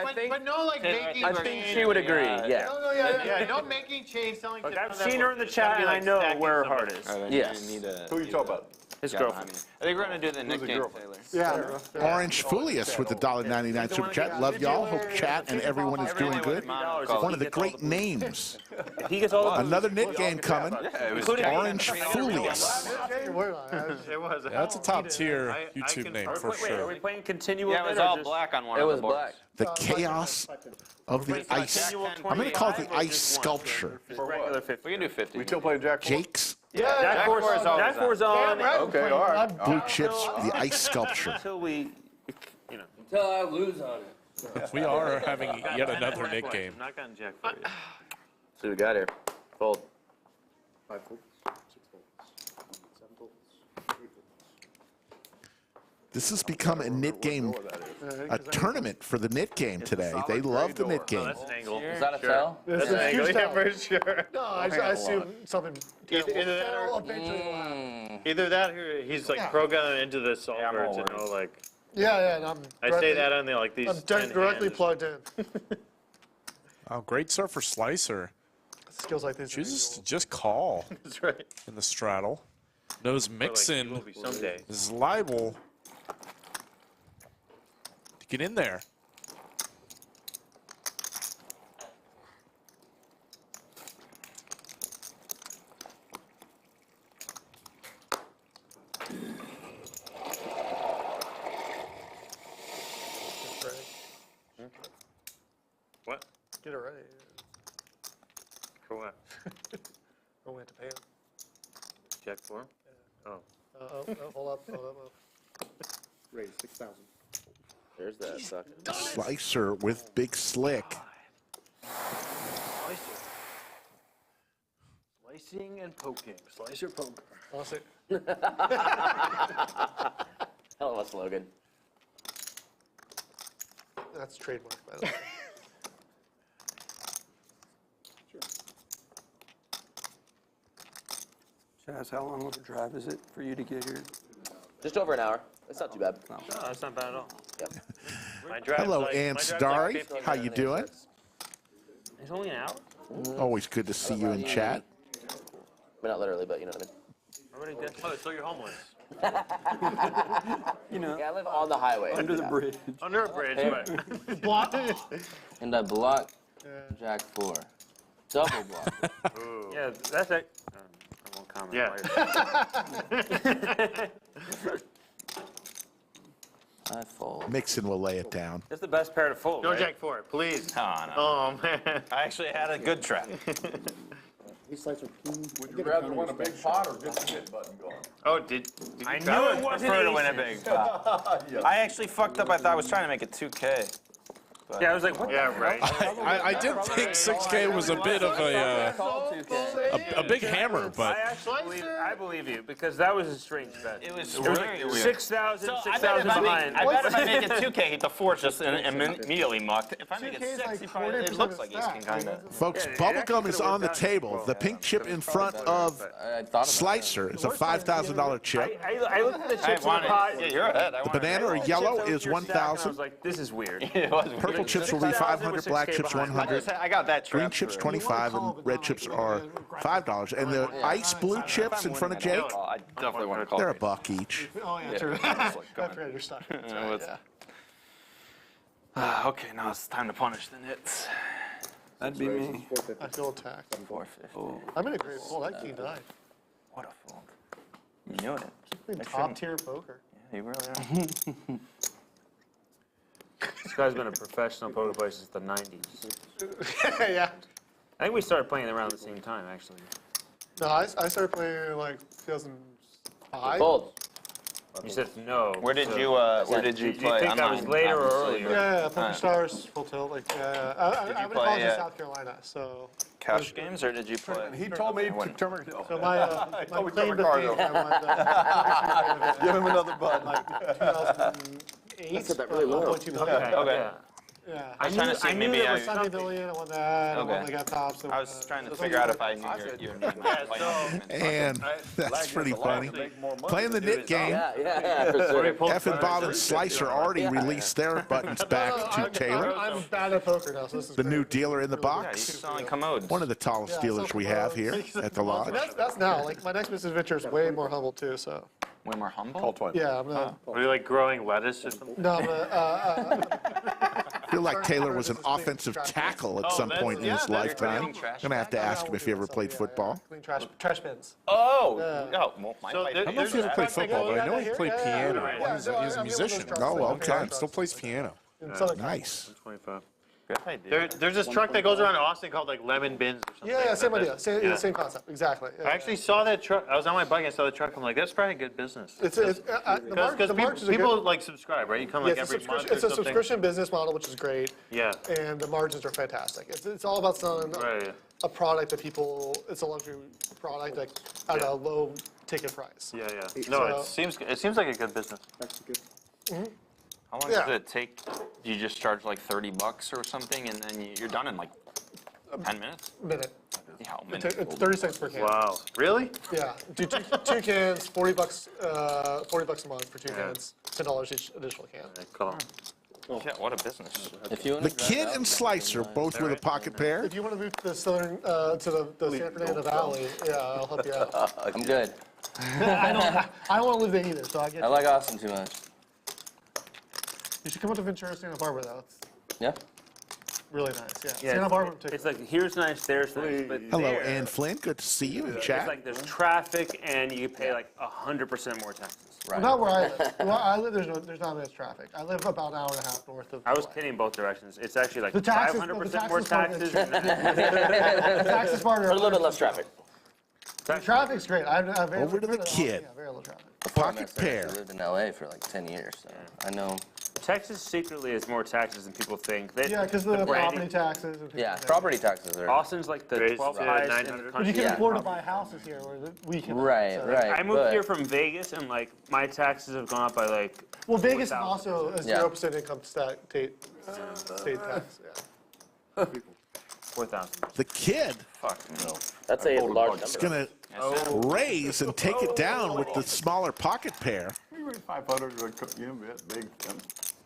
J: But
F: think
J: no like making
F: I think she would agree. Yeah.
A: No, yeah.
J: Yeah, no making change, selling
K: Look,
J: chips
K: I've
J: on that
K: seen her
J: board.
K: in the
J: It's gotta
K: chat
J: be
K: and I
J: like
K: know
J: stacking
K: where her
J: somebody.
K: heart is.
F: Yes.
G: Who are you talking about?
K: His girlfriend.
D: I think we're gonna do the nickname
G: girlfriend?
D: Taylor.
A: Yeah.
B: Orange Foulius with the $1.99 super chat. Love y'all. Hope chat and everyone is doing good. One of the great names.
K: If he gets all of them,
B: Another knit game coming.
K: including
B: Orange Foulius.
J: It was.
C: Yeah, that's a top tier YouTube
J: can-
C: name for
K: Wait, are
C: sure.
K: we playing continual?
D: Yeah, it was
K: then or
D: all
K: just-
D: black on one
F: It
D: of
F: was
D: the boards.
F: black.
B: The chaos of the ice. I'm going to call it the ice sculpture.
K: Regular 50.
D: We can do 50.
G: We still playing Jack?
B: Jake's
K: Jack
D: Four's always
K: Jack Four's on
G: Okay, all right.
B: Blue Chips, the ice sculpture.
K: until we, you know.
F: Until I lose on it.
C: We are having yet another Nick game.
J: Not gotten Jack for you.
D: So we got here. Fold.
M: 5 folds, 6 folds, 7 folds, 8 folds.
B: This has become a knit game, a tournament for the knit game today. They love the knit game.
J: That's an angle.
F: Is that a tell?
J: That's an angle, yeah, for sure.
A: No, I assume something.
J: Either that or-
A: Eventually will happen.
J: Either that or he's like programmed into the solver
G: all
J: to
G: worried.
J: know like.
A: Yeah, and I'm.
J: I say that on the like these.
A: I'm
J: 10
A: directly
J: hands.
A: plugged in.
C: Oh, great start for Slicer.
A: Skills like this.
C: Chooses to just call
J: That's right.
C: in the straddle. Knows
J: But, like,
C: Mixson
J: he will be someday.
C: is liable to get in there.
J: What?
A: Get it ready.
J: For what?
A: Oh, we have to pay him.
J: Jack 4? Oh.
A: Hold up.
M: Raise 6,000.
D: There's that sucker.
B: Slicer with Big Slick.
J: Slicing and poking. Slicer poker.
A: Honestly,
D: Hell of a slogan.
A: that's trademark, by the way.
E: Chaz, how long of a drive is it for you to get here?
D: Just over an hour. That's not too bad.
K: No, that's not bad at all.
D: Yep.
J: My drive's
B: Hello,
J: like-
B: Ann
J: my drive's like
B: Starry.
J: 15
B: How you
J: minutes.
B: doing?
K: It's only an hour?
B: Always good to see you in chat.
F: But not literally, but you know what
K: Already good. Oh, so you're homeless.
E: You know,
F: I live on the highway.
E: under the bridge.
K: Under a bridge, right?
A: Block.
F: And I block Jack 4. Double block.
K: Yeah, that's it. I won't comment.
J: Yeah.
F: I fold.
B: Mixson will lay it down.
K: That's the best pair to fold.
J: Go
K: right?
J: Jack 4, please.
L: Oh, no.
J: Oh, man.
L: I actually had a good trap.
M: These slides are clean.
G: Would you rather win a big pot or get the hit button going?
J: Oh, did you
K: I
J: grab
K: knew
J: it?
K: it wasn't
L: Prefer to win a
K: aces.
L: big pot. I actually fucked up. I thought I was trying to make it 2K. But
K: Yeah, I was like, what?
J: Yeah, right.
C: I did think 6K was a bit of a big hammer, but
K: I believe you because that was a strange bet.
L: it was
K: It was
L: very
K: like
L: weird.
K: 6,000,
L: So I bet
K: 6,000
L: if I
K: behind.
L: make, I bet if I make it 2K, the 4 just immediately mucked. If I make it
A: 2K is
L: 6,
A: like
L: it looks
A: 40%
L: like ace king kind of.
B: Folks,
K: Yeah, it
B: bubblegum
K: actually
B: is
K: could've
B: on the
K: worked out.
B: table. The pink chip in front of
F: I thought about
B: Slicer is a $5,000 chip.
K: I looked at the chips in the pot.
L: Yeah, you're ahead.
B: The banana or yellow is
K: I was
B: 1,000.
K: like, this is weird.
L: It was
B: Purple
L: weird.
B: chips will be 500, black chips 100.
L: I got that trap.
B: Green chips 25 and red chips are $5. And the ice blue chips in front of Jake,
L: Oh, I definitely want to call
B: they're
L: it.
B: $1 each.
A: Oh, yeah, true. I forgot you're stuck. That's right, yeah.
L: Okay, now it's time to punish the nits.
E: That'd be me.
A: I feel attacked.
L: 450.
A: I'm in a great fold. That king died.
L: What a fold. You knew it.
A: Top tier poker.
L: Yeah, you really are.
K: This guy's been a professional poker player since the 90s.
A: Yeah.
K: I think we started playing around the same time, actually.
A: No, I started playing in like 2005.
F: Fold.
K: You said no.
L: Where did
K: so-
L: you
K: Do
L: play?
K: you think that was later or earlier?
A: Yeah, Poker Stars, Full Tilt, like, yeah. I've been
L: play,
A: college in South Carolina, so.
L: Cash games, or did you play?
G: He told me to turn it.
A: So my
G: told me to
A: claim to
G: turn
A: fame,
G: my
A: I won
G: Give him another button.
A: like 2008.
M: Set that really low.
A: Okay.
L: Okay.
A: Yeah.
L: I was trying to see maybe
A: there
L: I.
A: was Sunday Million, I won that. I won
L: Okay.
A: the tops.
L: I was trying to figure out if I knew your name.
B: And that's pretty funny. Playing the nit game,
F: Yeah, for sure.
B: Effin Bob and Slicer already released their buttons back to Taylor,
A: I'm bad at poker now, so this is
B: the
A: great.
B: new dealer in the
L: Yeah, you
B: box.
L: selling commodes.
B: One of the tallest dealers we have here at the lodge.
A: That's now. Like my next business venture is way more humble too. So
L: Way more humble.
G: Call twice.
A: yeah, I'm gonna.
J: Were you like growing lettuce or something?
A: No, I'm gonna.
B: I feel like Taylor was an offensive tackle at some point in his lifetime. Gonna have to ask him if he ever played football.
A: Clean trash bins.
L: Oh,
A: Yeah.
L: no. Well, my
J: So
L: wife-
J: there-
C: I don't know if he ever played football, but I know he played piano. He's a musician.
B: Oh, okay.
C: Still plays piano.
B: Nice.
J: 25.
L: Good idea.
J: There's this truck that goes around Austin called like Lemon Bins or something.
A: Yeah, same
J: like
A: idea.
J: that.
A: Same,
J: Yeah.
A: same concept. Exactly. Yeah,
J: I actually saw that truck. I was on my bike and I saw the truck. I'm like, that's probably a good business.
A: It's the margins are
J: people
A: good.
J: like subscribe, right? You come
A: Yeah,
J: like
A: it's a
J: every month
A: subscription.
J: or
A: It's a
J: something.
A: subscription business model, which is great,
J: Yeah.
A: and the margins are fantastic. It's all about selling
J: Right.
A: a product that people. It's a luxury product like at a low ticket price.
J: Yeah, yeah. No,
A: So-
J: it seems like a good business.
M: That's good.
L: How long
A: Yeah.
L: does it take? Do you just charge like $30 or something, and then you're done in like 10 minutes?
A: Minute.
L: Yeah, a
A: It's
L: minute.
A: 30 cents per can.
J: Wow. Really?
A: Yeah. Do two cans, $40. $40 a month for two cans. $10 each additional can.
J: Cool.
L: Yeah, what a business.
F: If you
B: The Kid and Slicer, both with a pocket pair.
A: If you want to move to the southern, to the San Fernando Valley, yeah, I'll help you out.
F: I'm good.
A: I don't want to live there either, so I get.
F: I like Austin too much.
A: You should come up to Ventura, Santa Barbara, though. It's
F: Yeah.
A: really nice. Yeah.
K: Yeah,
A: Santa Barbara, in
K: it's
A: particular.
K: like here's nice, there's nice, but
B: Hello,
K: there,
B: Ann Flynn. Good to see you in
K: it's
B: chat.
K: like there's traffic and you pay like 100% more taxes.
F: Right.
A: Not where I live. Where I live, there's not much traffic. I live about an hour and a half north of.
K: I was kidding both directions. It's actually like
A: The taxes-
K: 500% more
A: the taxes
K: taxes.
A: part The taxes part
F: A little bit less traffic.
A: The traffic's great. I've
B: Over to the Kid.
A: Yeah, very little traffic.
B: Pocket pair.
F: I lived in LA for like 10 years, so I know.
K: Texas secretly has more taxes than people think.
A: Yeah, because of the
K: branding-
A: property taxes. And things
F: Yeah,
A: like that.
F: property taxes are.
K: Austin's like the
J: Raised
K: 12th
J: to
K: highest in
J: 900.
K: the
A: But
K: country.
A: you can
F: Yeah.
A: afford to buy houses here, where we can.
F: Right,
A: so.
F: right.
K: I moved
F: but-
K: here from Vegas and like my taxes have gone up by like.
A: Well, Vegas
K: 4,000.
A: also a
F: Yeah.
A: 0% income state tax. Yeah.
K: 4,000.
B: The Kid
L: Fuck no.
F: That's a large
B: is
F: number.
B: going to raise and take it down with the smaller pocket pair.
G: We were 500 would cook you a bit big.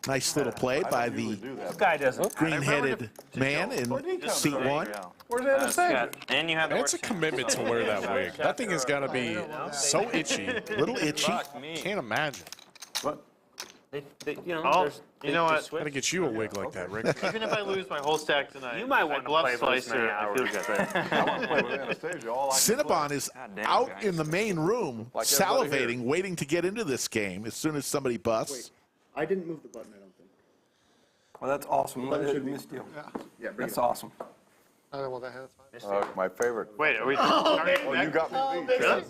B: Nice little play by the
L: This guy doesn't.
B: green-headed man in seat 1.
A: Where's the other side?
L: And you have the
C: It's a commitment to wear that wig. That thing has got to be so itchy.
B: Little itchy.
C: Can't imagine.
K: You know,
J: Oh,
K: there's-
J: you know what?
C: Gotta get you a wig like that, Rick.
J: Even if I lose my whole stack tonight,
K: You might want to play for this many
J: I
K: hours.
J: feel good.
G: I want to play with Anastasia. All I can
B: Cinnabon is
L: damn,
B: out
L: guys.
B: in the main room,
G: Like everybody
B: salivating, waiting to get into this game as soon as somebody busts.
M: I didn't move the button, I don't think.
E: Well, that's awesome.
M: Button should be-
E: Missed you.
M: Yeah, bring
E: That's
M: it.
E: awesome.
A: I don't want that hand. That's fine.
G: my favorite.
J: Wait, are we?
G: Oh, you got me beat.
J: Really?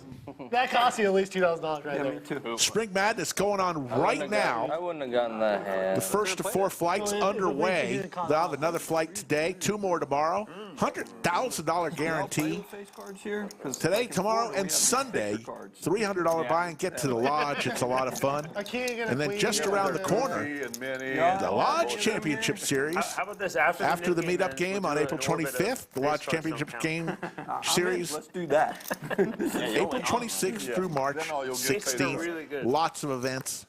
A: That cost you at least $2,000 right
E: Yeah,
A: there.
E: me too.
B: Spring Madness going on right
F: I
B: now.
F: wouldn't have gotten that hand.
B: The first of 4 flights underway. They'll have another flight today, 2 more tomorrow. $100,000 guarantee.
E: Face cards here? 'Cause
B: Today,
E: like
B: tomorrow,
E: before, we
B: and
E: have the
B: Sunday.
E: sticker cards.
B: $300 buy and get to the lodge. It's a lot of fun.
A: I can't get a
B: And then
A: queen
B: just
A: together.
B: around the corner,
G: And Minnie.
B: the Lodge Championship Series.
K: How about this after
B: The
K: Nick
B: meetup
K: then
B: game
K: we'll
B: on
K: do
B: April
K: an orbit of
B: 25th, the
K: face
B: Lodge
K: cards
B: Championship
K: don't count.
B: game
E: I'm in.
B: series,
E: Let's do that.
B: April 26th through March
G: Then all you'll get paid
B: 16th.
K: Really good.
B: Lots of events.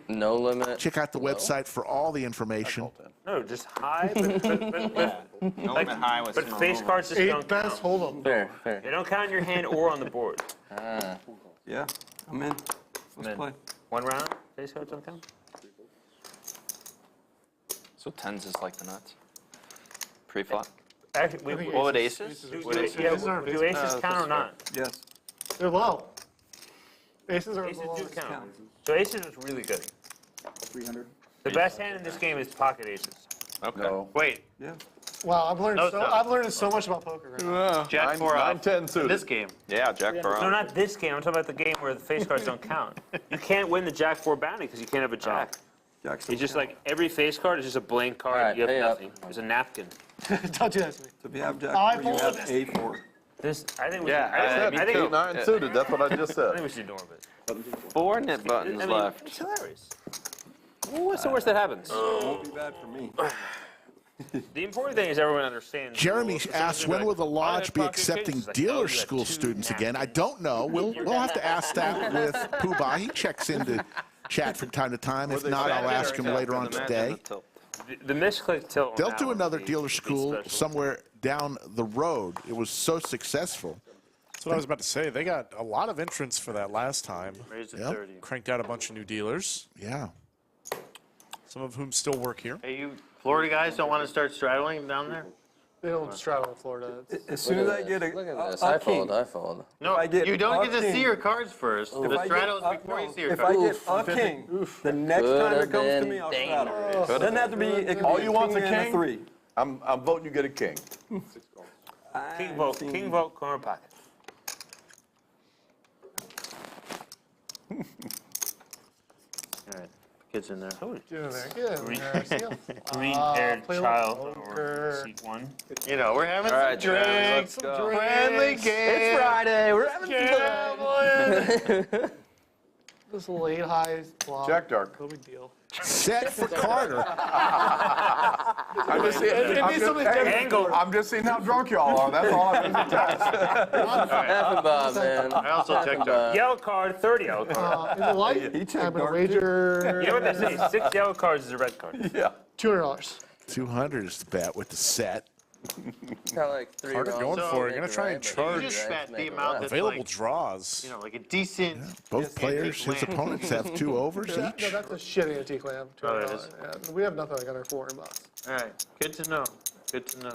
F: No limit.
B: Check out the website for all the information.
K: No, just high, but
L: No limit high with
K: but
L: some
K: face
L: removal.
K: cards just
A: 8
K: don't
A: best
K: count.
A: hold 'em.
F: Fair, fair.
K: They don't count in your hand or on the board.
E: Yeah, I'm in. Let's
K: in.
E: play.
K: One round, face cards don't count.
L: So tens is like the nuts. Pre-flop.
K: Actually,
L: What would aces?
K: do
L: Would aces?
K: aces count or not?
E: Yes.
A: They're low. Aces are
K: Aces
A: low.
K: do count. So aces is really good.
M: 300.
K: The best hand in this game is pocket aces.
L: Okay.
G: No.
J: Wait,
E: Yeah.
A: Wow, I've learned
J: No,
A: so
J: no.
A: I've learned so much about poker right now.
J: Jack 4
G: 9,
J: off
G: 10
J: in
G: suited.
J: this game.
L: Yeah, Jack Burrow.
K: No, not this game. I'm talking about the game where the face cards don't count. You can't win the Jack 4 bounty because you can't have a Jack.
E: Jackson.
K: It's just like every face card is just a blank card.
F: All right,
K: You have
F: pay up.
K: nothing. It's a napkin.
A: Don't do that to me.
E: So if you have Jack,
A: I
E: you
A: pulled
E: have
A: this.
E: A4.
K: This, I think we
L: Yeah,
K: should, I think,
G: 8, 9 suited. That's what I just
K: I think
G: said.
K: we should do orbit.
L: 4 nip buttons
K: I mean,
L: left.
K: it's hilarious. Well, what's the worst that happens?
E: Won't be bad for me.
K: The important thing is everyone understands. the
B: Jeremy
K: rules.
B: asks, when will the Lodge be accepting dealer
K: you got
B: school
K: 2
B: students
K: napkins.
B: again? I don't know. We'll have to ask that with Poobah. He checks into chat from time to time. If not, I'll ask him later on today.
K: The misclick tilt. on
B: They'll
K: that
B: do
K: one
B: another
K: would be
B: dealer school
K: special.
B: somewhere down the road. It was so successful.
C: That's what I was about to say. They got a lot of entrants for that last time.
J: Raised to
B: Yep.
J: 30.
C: Cranked out a bunch of new dealers,
B: Yeah.
C: some of whom still work here.
J: Hey, you Florida guys don't want to start straddling down there?
A: They don't straddle in Florida. It's,
E: As soon as I get
F: Look at
E: a
F: this. I
E: king,
F: fold, I fold.
J: No,
E: I get
J: you don't get to
E: king-
J: see your cards first.
E: if
J: The
E: I get
J: straddles
E: a-
J: before you
E: no,
J: see your
E: if I
J: cards.
E: get a king, the next
F: Could
E: time it
F: have
E: comes to
F: been
E: me, I'll
F: dangerous.
E: straddle. It doesn't have to be. It could
G: All
E: be
G: you want's a
E: and
G: king?
E: 3.
G: I'm voting you get a king.
K: King vote, corner pocket.
J: All right, kids in there.
A: get in there. Get in there. See ya.
K: Green-haired
A: play a
K: child
A: little
K: or
A: poker.
K: seat 1.
J: You know, we're having
L: All
J: some
L: right, Travis,
J: drinks,
L: let's
J: some
L: go.
J: friendly games.
E: It's Friday. We're having
J: Gambling.
A: This late high flop.
G: Jack dark.
A: No big deal.
B: Set for Carter.
G: I'm just seeing, I'm just seeing how drunk y'all are. That's all I'm going to test.
F: Effin Bob, man.
J: I also
F: Effin
J: checked
F: Bob.
K: Yellow card, 30 yellow card.
A: In the light,
E: He checked
A: I'm gonna
E: dark,
A: wager
K: You know what they say? 6 yellow cards is a red card.
G: Yeah.
A: $200.
B: 200 is the bet with the set.
F: Got like 3
C: Carter
F: rolls.
C: going for it.
F: Make
C: Gonna
F: it
C: try
F: right,
C: and
F: but
C: charge.
F: make it
J: You just
F: right,
J: bet
F: make
J: the
F: it
J: amount
F: right.
J: that's
C: Available
J: like,
C: draws.
J: you know, like a decent.
B: Both players, his opponents have 2 overs
A: No,
B: each.
A: that's a shitty antique lamb.
J: Oh, it is?
A: Yeah, we have nothing like under $400.
J: All right, good to know. Good to know.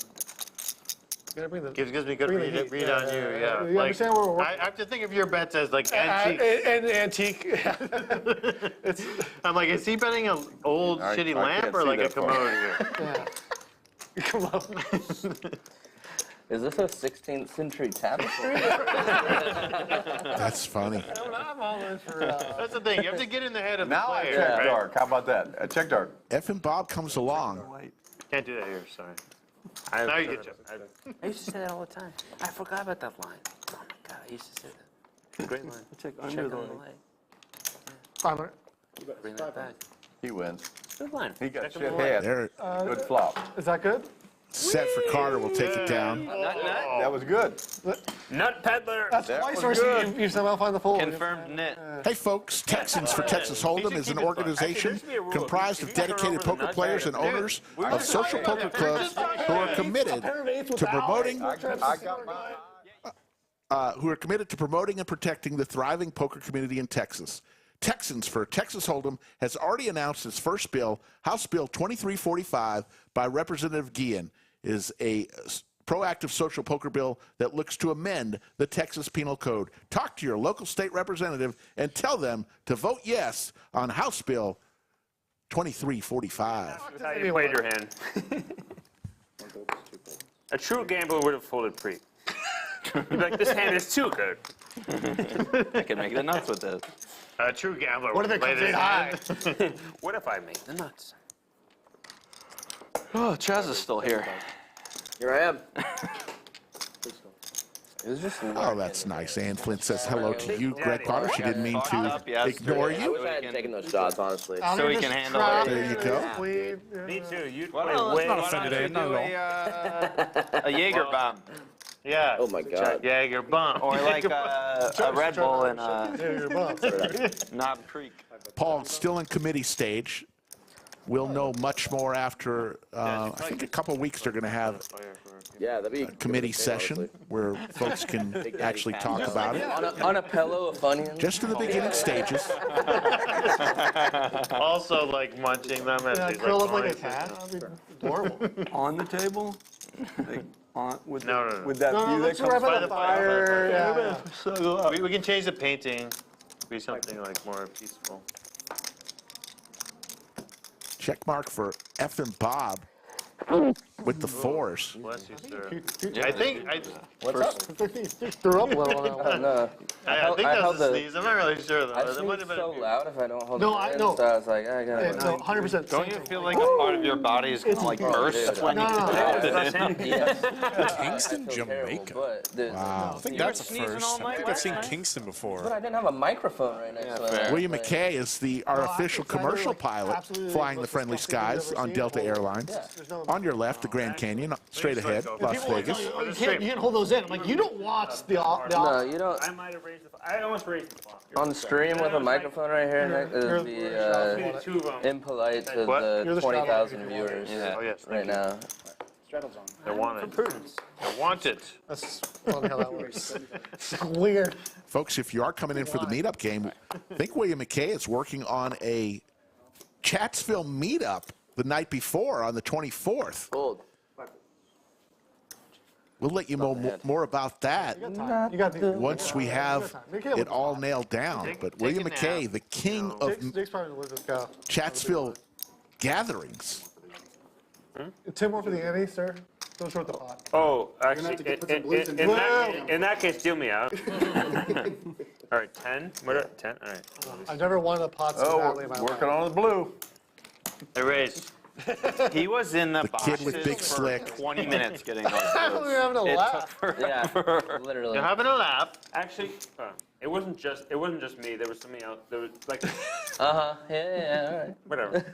A: Gotta bring the.
J: Gives me good
A: Bring the
J: read,
A: heat.
J: read on you. Yeah.
A: You understand where we're working?
J: I have to think of your bets as like antique.
A: And antique.
J: I'm like, is he betting an old
G: I
J: shitty
G: can't
J: lamp or
G: see
J: like a
G: that far.
J: commode here?
A: Yeah. Come on.
F: Is this a 16th century tapestry?
B: That's funny.
A: I'm all in for.
J: That's the thing. You have to get in the head of the
G: Now I
J: player.
G: check
J: right?
G: dark. How about that? I check dark.
B: Effin Bob comes along.
J: Can't do that here. Sorry.
K: I,
J: Now you get you.
K: I used to say that all the time. I forgot about that line. Oh my God, I used to say that. Great line.
E: Check
K: Check
E: under
K: on
E: the
K: the
E: leg.
K: leg.
A: 500.
K: Bring that back.
G: He wins.
K: Good line.
G: He got
K: Check on
G: shit
K: the leg.
G: head.
B: There,
G: Good flop.
A: Is that good?
B: Set for Carter will take it down.
G: That was good.
K: Nut peddler.
A: That's twice worse than you somehow find the fold.
L: Confirmed nit.
B: Hey folks, Texans for Texas Hold'em is an organization comprised of dedicated poker players and owners of social poker clubs who are committed to promoting and protecting the thriving poker community in Texas. Texans for Texas Hold'em has already announced its first bill, House Bill 2345 by Representative Guillen, is a proactive social poker bill that looks to amend the Texas Penal Code. Talk to your local state representative and tell them to vote yes on House Bill 2345.
K: How you played your hand. A true gambler would have folded pre. He'd be like, this hand is too good.
L: I can make the nuts with this.
K: A true gambler
A: What
K: would
A: if
K: have
A: it
K: played
A: comes
K: his
A: in high?
K: hand. What if I make the nuts?
L: Oh, Chaz is still here.
F: Here I am. It was just
B: Oh, that's nice. Ann Flint says hello to you, Greg Potter. She didn't mean to ignore
F: I
B: you.
F: wish I hadn't taken those shots, honestly.
L: So he can handle it.
B: There you go.
K: Me too. You'd
L: Why
K: play
L: don't
K: way.
C: not offended,
L: we
C: Ed, not
L: do
C: at
L: a Jaeger bomb?
K: Yeah.
F: Oh my God.
K: Jaeger bump.
L: Or like a Red Bull in
A: Your bump.
L: Knob Creek.
B: Paul, still in committee stage. We'll know much more after, I think a couple weeks they're going to have
F: Yeah, that'd be
B: a committee session where folks can actually talk about it.
F: on a pillow of Funyuns.
B: Just in the beginning stages.
K: Also, like munching them as
A: Yeah,
K: he's
A: curl up like a
K: like
A: cat. That'd be adorable.
E: On the table? Like, with
K: No.
E: with that view that
A: let's
E: comes
A: wrap
E: by
A: it
E: the
A: up fire. Yeah.
K: We can change the painting. Be something like more peaceful.
B: Check mark for Effin Bob with the fours.
K: Bless you, sir. I think
F: What's up?
A: Threw up a little on that one.
F: No.
K: I think that was a sneeze. I'm not really sure though.
F: I
K: That might
F: sneeze
K: have been
F: so loud if I don't hold
A: No,
F: it
A: I
F: in,
A: know.
F: so I was like, I
A: Yeah,
F: gotta.
A: no, 100%.
L: Don't you feel like a part of your body is going to like burst when you
K: That's him.
F: Yes.
C: Kingston,
F: Terrible,
C: Jamaica.
F: but
B: Wow.
C: I think that's a first. I think I've seen Kingston
F: But
C: before.
F: I didn't have a microphone right next to it.
B: William McKay is our official commercial pilot flying the friendly skies on Delta Airlines. On your left, the Grand Canyon, straight ahead, Las Vegas.
A: You can't hold those in. I'm like, you don't watch the
F: No, you don't.
K: I might have raised the. I almost raised the clock.
F: On stream with a microphone right here, it would be
K: Two of them.
F: impolite to
K: What?
F: the 20,000 viewers
K: Oh yes.
F: right now.
M: Straddles on.
K: They're wanted. They're wanted.
A: That's funny how that works. Weird.
B: Folks, if you are coming in for the meetup game, I think William McKay is working on a Chatsville meetup the night before on the 24th.
F: Gold.
B: We'll let you know more about that
A: You got the.
B: once we have it all nailed down. But William McKay, the king of
A: Jake's probably the Elizabeth go.
B: Chatsville gatherings.
A: Tim more for the ante, sir. Don't short the pot.
K: Oh,
M: have to
K: actually,
M: put some blues in
K: in that case, deal me out. All right, 10. What are 10? All right.
A: I've never won a pot so badly in my life.
G: Working on the blue.
K: I raised.
L: He was in the
B: kid with
L: boxes
B: big
L: for
B: slick.
L: 20 minutes getting those.
A: We were having a laugh.
F: Yeah, literally.
K: You're having a laugh. Actually, it wasn't just me. There was something else. There was like.
F: Yeah, all right.
K: Whatever.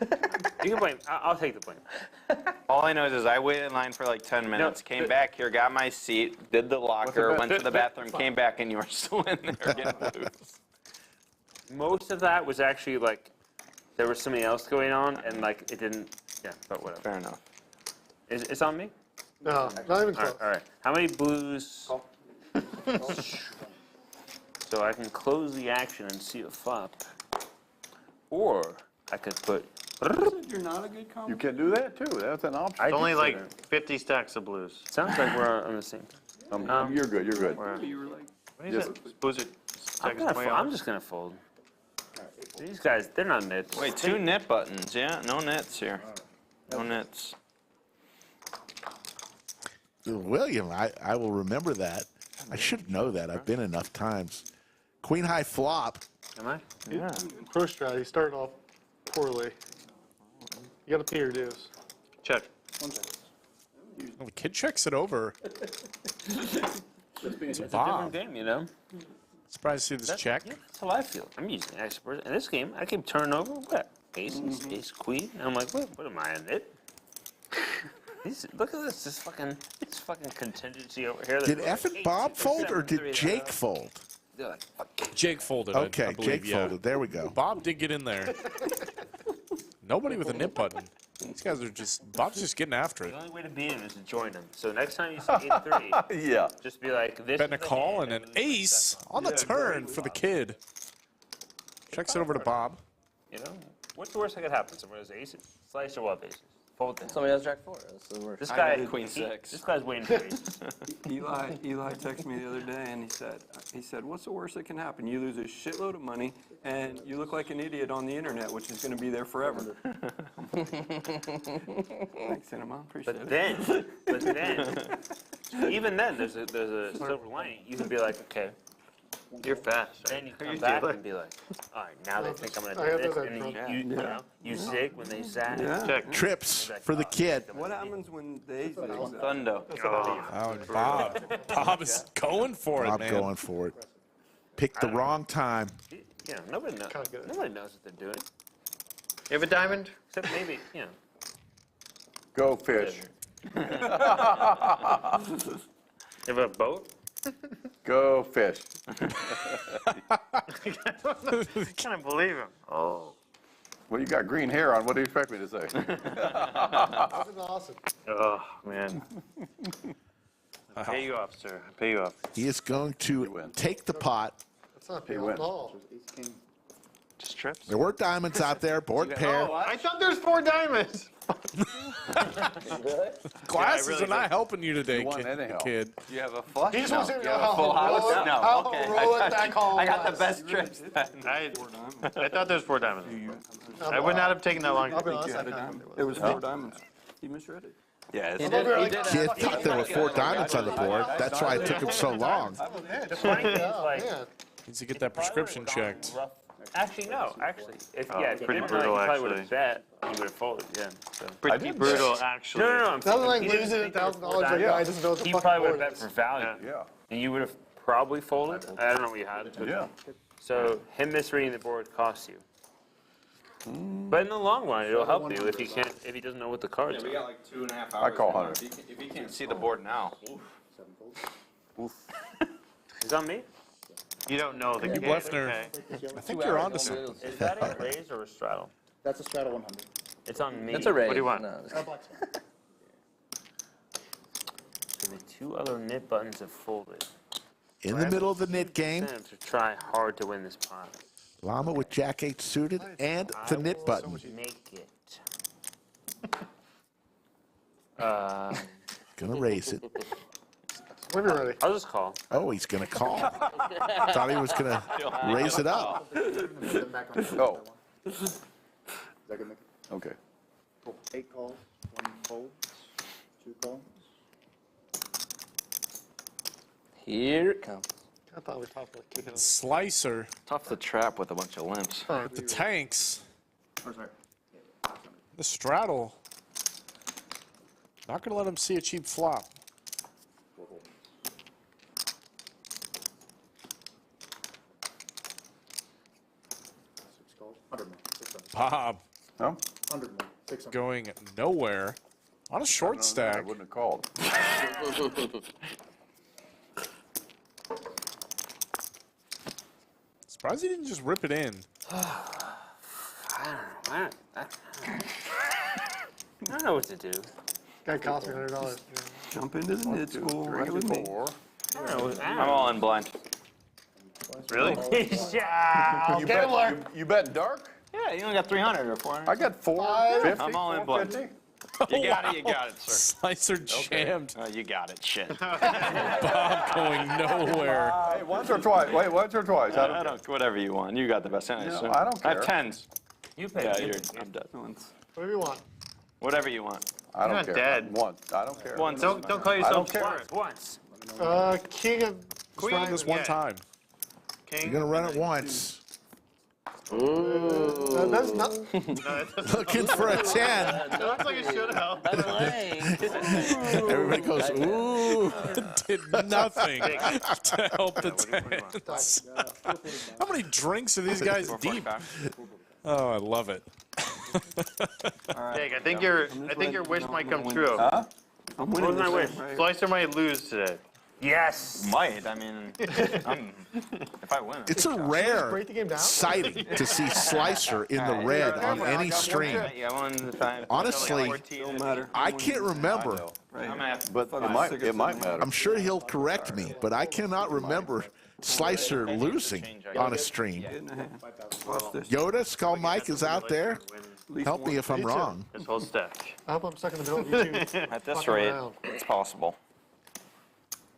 K: You can blame. I'll take the blame.
L: All I know is I waited in line for like 10 minutes, came back here, got my seat, did the locker, went to the bathroom, came back, and you were still in there getting loose.
K: Most of that was actually like, there was something else going on, and like it didn't. Yeah, but whatever.
L: Fair enough.
K: It's on me.
A: No, not even close.
K: All right. How many blues? So I can close the action and see a flop. Or I could put.
E: You're not a good
G: You can do that too. That's an option.
K: It's only like 50 stacks of blues. Sounds like we're on the same.
G: You're good. You're good.
E: You were like,
K: What is it? Blues are. I'm just gonna fold. These guys, they're not nits.
L: Wait, 2 nit buttons. Yeah, no nits here. No nits.
B: William, I will remember that. I should know that. I've been enough times. Queen high flop.
K: Am I?
A: Yeah. Pro strat, he's starting off poorly. You gotta pay your dues.
K: Check.
C: Well, the kid checks it over.
K: It's a
C: Bob.
K: different game, you know?
C: Surprised to see this check.
K: Yeah, that's how I feel. I'm using experts. In this game, I keep turning over. What? Aces, ace, queen. And I'm like, what am I, a nit? Look at this fucking contingency over here.
B: Did Effin Bob fold or did Jake fold?
C: Jake folded.
B: Okay,
C: I believe,
B: Jake folded. There we go.
C: Bob did get in there. Nobody with a nip button. These guys are just. Bob's just getting after it.
K: The only way to beat him is to join him. So next time you see 8-3,
G: Yeah.
K: just be like, this
C: Betting a
K: is the
C: call
K: hand
C: and an
K: that we-
C: ace on the turn for the kid. Checks it over to Bob.
K: You know, what's the worst that could happen? Someone has aces, slice or what aces? Fold them.
F: Somebody has Jack 4. That's the worst.
K: This guy,
L: Queen 6.
K: This guy's waiting for aces.
E: Eli texted me the other day and he said, what's the worst that can happen? You lose a shitload of money and you look like an idiot on the internet, which is going to be there forever. Thanks, Cinema. Appreciate it.
K: But then, even then, there's a silver lining. You can be like, okay, you're fast. Then you come back and be like, all right, now they think I'm going to do this. And then you know, you zig when they zag.
E: Yeah.
B: Trips for the kid.
E: What happens when they zigzag?
L: Thundo.
C: Oh, and Bob is going for it,
B: Bob
C: man.
B: going for it. Picked the wrong time.
K: You know, nobody knows what they're doing.
J: You have a diamond?
K: Except maybe, you know.
G: Go fish.
K: You have a boat?
G: Go fish.
K: I can't believe him. Oh.
G: Well, you got green hair on. What do you expect me to say?
A: That's awesome.
K: Oh, man. I pay you off, sir. I pay you off.
B: He is going to take the pot.
A: That's not paying at all.
K: Just trips.
B: There were diamonds out there, board pair.
J: I thought there's 4 diamonds.
C: Glasses are not helping you today,
G: You won anyhow.
C: kid.
L: You have a flush?
A: He just
L: No.
A: wants to
L: You
A: know
L: have a
A: how
L: full house?
A: heroic-
L: No.
A: how
L: Okay.
A: heroic that call
L: I got the
A: was.
L: best trips then.
K: I thought there's 4 diamonds. I would not have taken that long.
A: I'll be honest, I
E: It
A: didn't.
E: was 4 diamonds. He misread it.
L: Yeah,
B: Kid thought there were 4 diamonds on the board. That's why it took him so long.
K: The funny thing is, like,
C: Needs to get that prescription checked.
K: actually, no. Actually, if
J: Oh,
K: if you
J: pretty
K: didn't know,
J: brutal,
K: you probably would have
J: actually.
K: bet. You would have folded again. So.
J: Pretty brutal, actually.
K: No. I'm
A: Nothing like
K: he didn't
A: losing
K: think there was
A: $1,000
K: 4
A: a guy
K: diamonds.
A: doesn't know what the
K: He
A: fucking
K: probably would
A: board
K: have bet
A: is.
K: for value.
G: Yeah.
K: And you would have probably folded. I don't know what you had. But
G: Yeah.
K: So him misreading the board costs you. But in the long run, it'll help you if he doesn't know what the cards
L: Yeah, we
K: are.
L: got like 2.5
G: I
L: hours.
G: call
L: now.
G: 100.
L: If he can't see the board now.
K: Is that me?
J: You don't know the game.
C: Blefner.
J: Okay.
C: I think you're onto something.
K: Is that a raise or a straddle?
M: That's a straddle 100.
K: It's on me.
F: That's a raise.
K: What do you want?
F: No,
K: So the 2 other nip buttons have folded.
B: In the middle of the nit game,
K: Time to try hard to win this pot.
B: Llama with Jack 8 suited and the nit button.
K: Make it.
B: Gonna raise it.
A: When you're ready.
K: I'll just call.
B: Oh, he's gonna call. Thought he was gonna raise it up.
G: Oh,
M: Is that good, Mickey?
G: okay.
M: Cool. 8 calls, 1 folds, 2 calls.
F: Here it comes.
A: I thought we talked about kicking it.
C: Slicer.
L: Tough to trap with a bunch of limps.
C: With the tanks.
M: Oh, sorry.
C: The straddle. Not going to let him see a cheap flop.
M: 4 folds. 6 calls, 100 more. 600.
C: Bob
G: No?
M: 100 more. 600.
C: going nowhere on a short
G: I
C: stack.
G: wouldn't have called.
C: Surprised he didn't just rip it in.
K: I don't know what to do.
A: Guy cost me $100.
E: Jump into the nit school right with me.
K: I don't know.
L: I'm all in blind.
J: Really?
G: You bet, you bet dark?
L: Yeah, you only got 300 or 400.
G: I got 450.
L: I'm all in blind.
G: 450.
L: You got it, sir.
C: Slicer jammed.
L: Oh, you got it, shit.
C: Bob going nowhere.
G: Hey, once or twice. Wait, once or twice.
L: I don't, whatever you want. You got the best hand.
G: No, I don't
L: I have
G: care.
L: 10s.
K: You pay.
L: Yeah, I'm dead.
A: Whatever you want.
L: Whatever you want.
G: I don't
J: You're not
G: care.
J: dead.
G: Once. I don't care.
L: Once.
J: Don't call
G: I
J: yourself
G: don't care.
J: smart.
K: Once.
A: King of
C: Queen this one
J: Yeah.
C: time.
J: King.
B: You're gonna run it once.
A: That's not.
B: Looking for a 10.
J: It looks like it should help.
B: Everybody goes, ooh.
C: Did nothing to help the tens. How many drinks are these guys deep? Oh, I love it.
J: Jake, I think your wish might come true.
E: I'm winning.
J: What was my
E: this
J: wish?
E: game, right?
J: Slicer might lose today. Yes.
L: Might. I mean, if I win.
B: It's a rare
A: Break the game down?
B: sighting to see Slicer in the red on any stream.
L: Yeah, 1, 5,
B: Honestly,
L: 14.
E: Don't matter.
B: I can't remember.
E: Right.
L: I'm gonna have to.
G: But it might matter.
B: I'm sure he'll correct me, but I cannot remember Slicer losing on a stream.
E: Watch this.
B: Yoda, Skull Mike is out there. Help me if I'm wrong.
J: This whole stack.
A: I hope I'm stuck in the middle of you two.
L: At this
A: Fucking
L: rate,
A: around.
L: it's possible.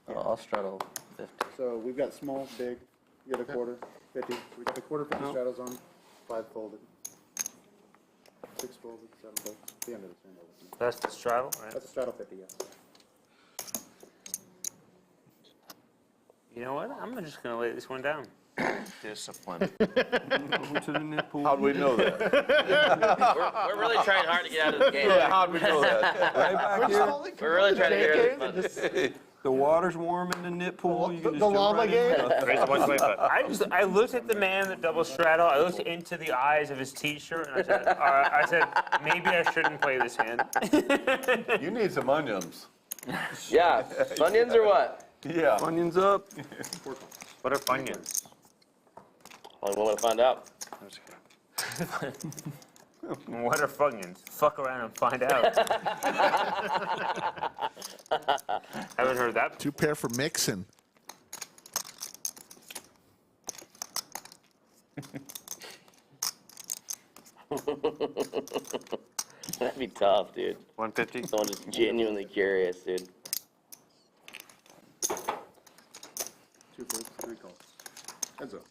F: Oh, I'll straddle 50.
M: So we've got small, big, you got a quarter, 50. We got the quarter 50 straddles on, 5 folded. 6 folded, 7 folded. The end of the turn.
J: That's the straddle, right?
M: That's a straddle 50, yes.
J: You know what? I'm just gonna lay this one down.
L: Discipline.
E: Over to the net pool.
G: How'd we know that?
D: We're really trying hard to get out of the game.
G: Yeah, how'd we know that?
E: Right back here.
D: We're really trying to get out of this.
E: The water's warm in the net pool. You can just
A: The
E: jump
A: Llama
E: right in.
J: Raise the 125. I looked at the man that double straddle. I looked into the eyes of his T-shirt, and I said, maybe I shouldn't play this hand.
G: You need some onions.
F: Yeah, Funyuns or what?
G: Yeah.
E: Onions up.
J: What are Funyuns?
F: Well, we're gonna find out.
J: What are Funyuns? Fuck around and find out. Haven't heard that.
B: 2 pair for Mixson.
F: That'd be tough, dude.
J: 150?
F: Someone just genuinely curious, dude.
M: 2 folds, 3 calls. Heads up.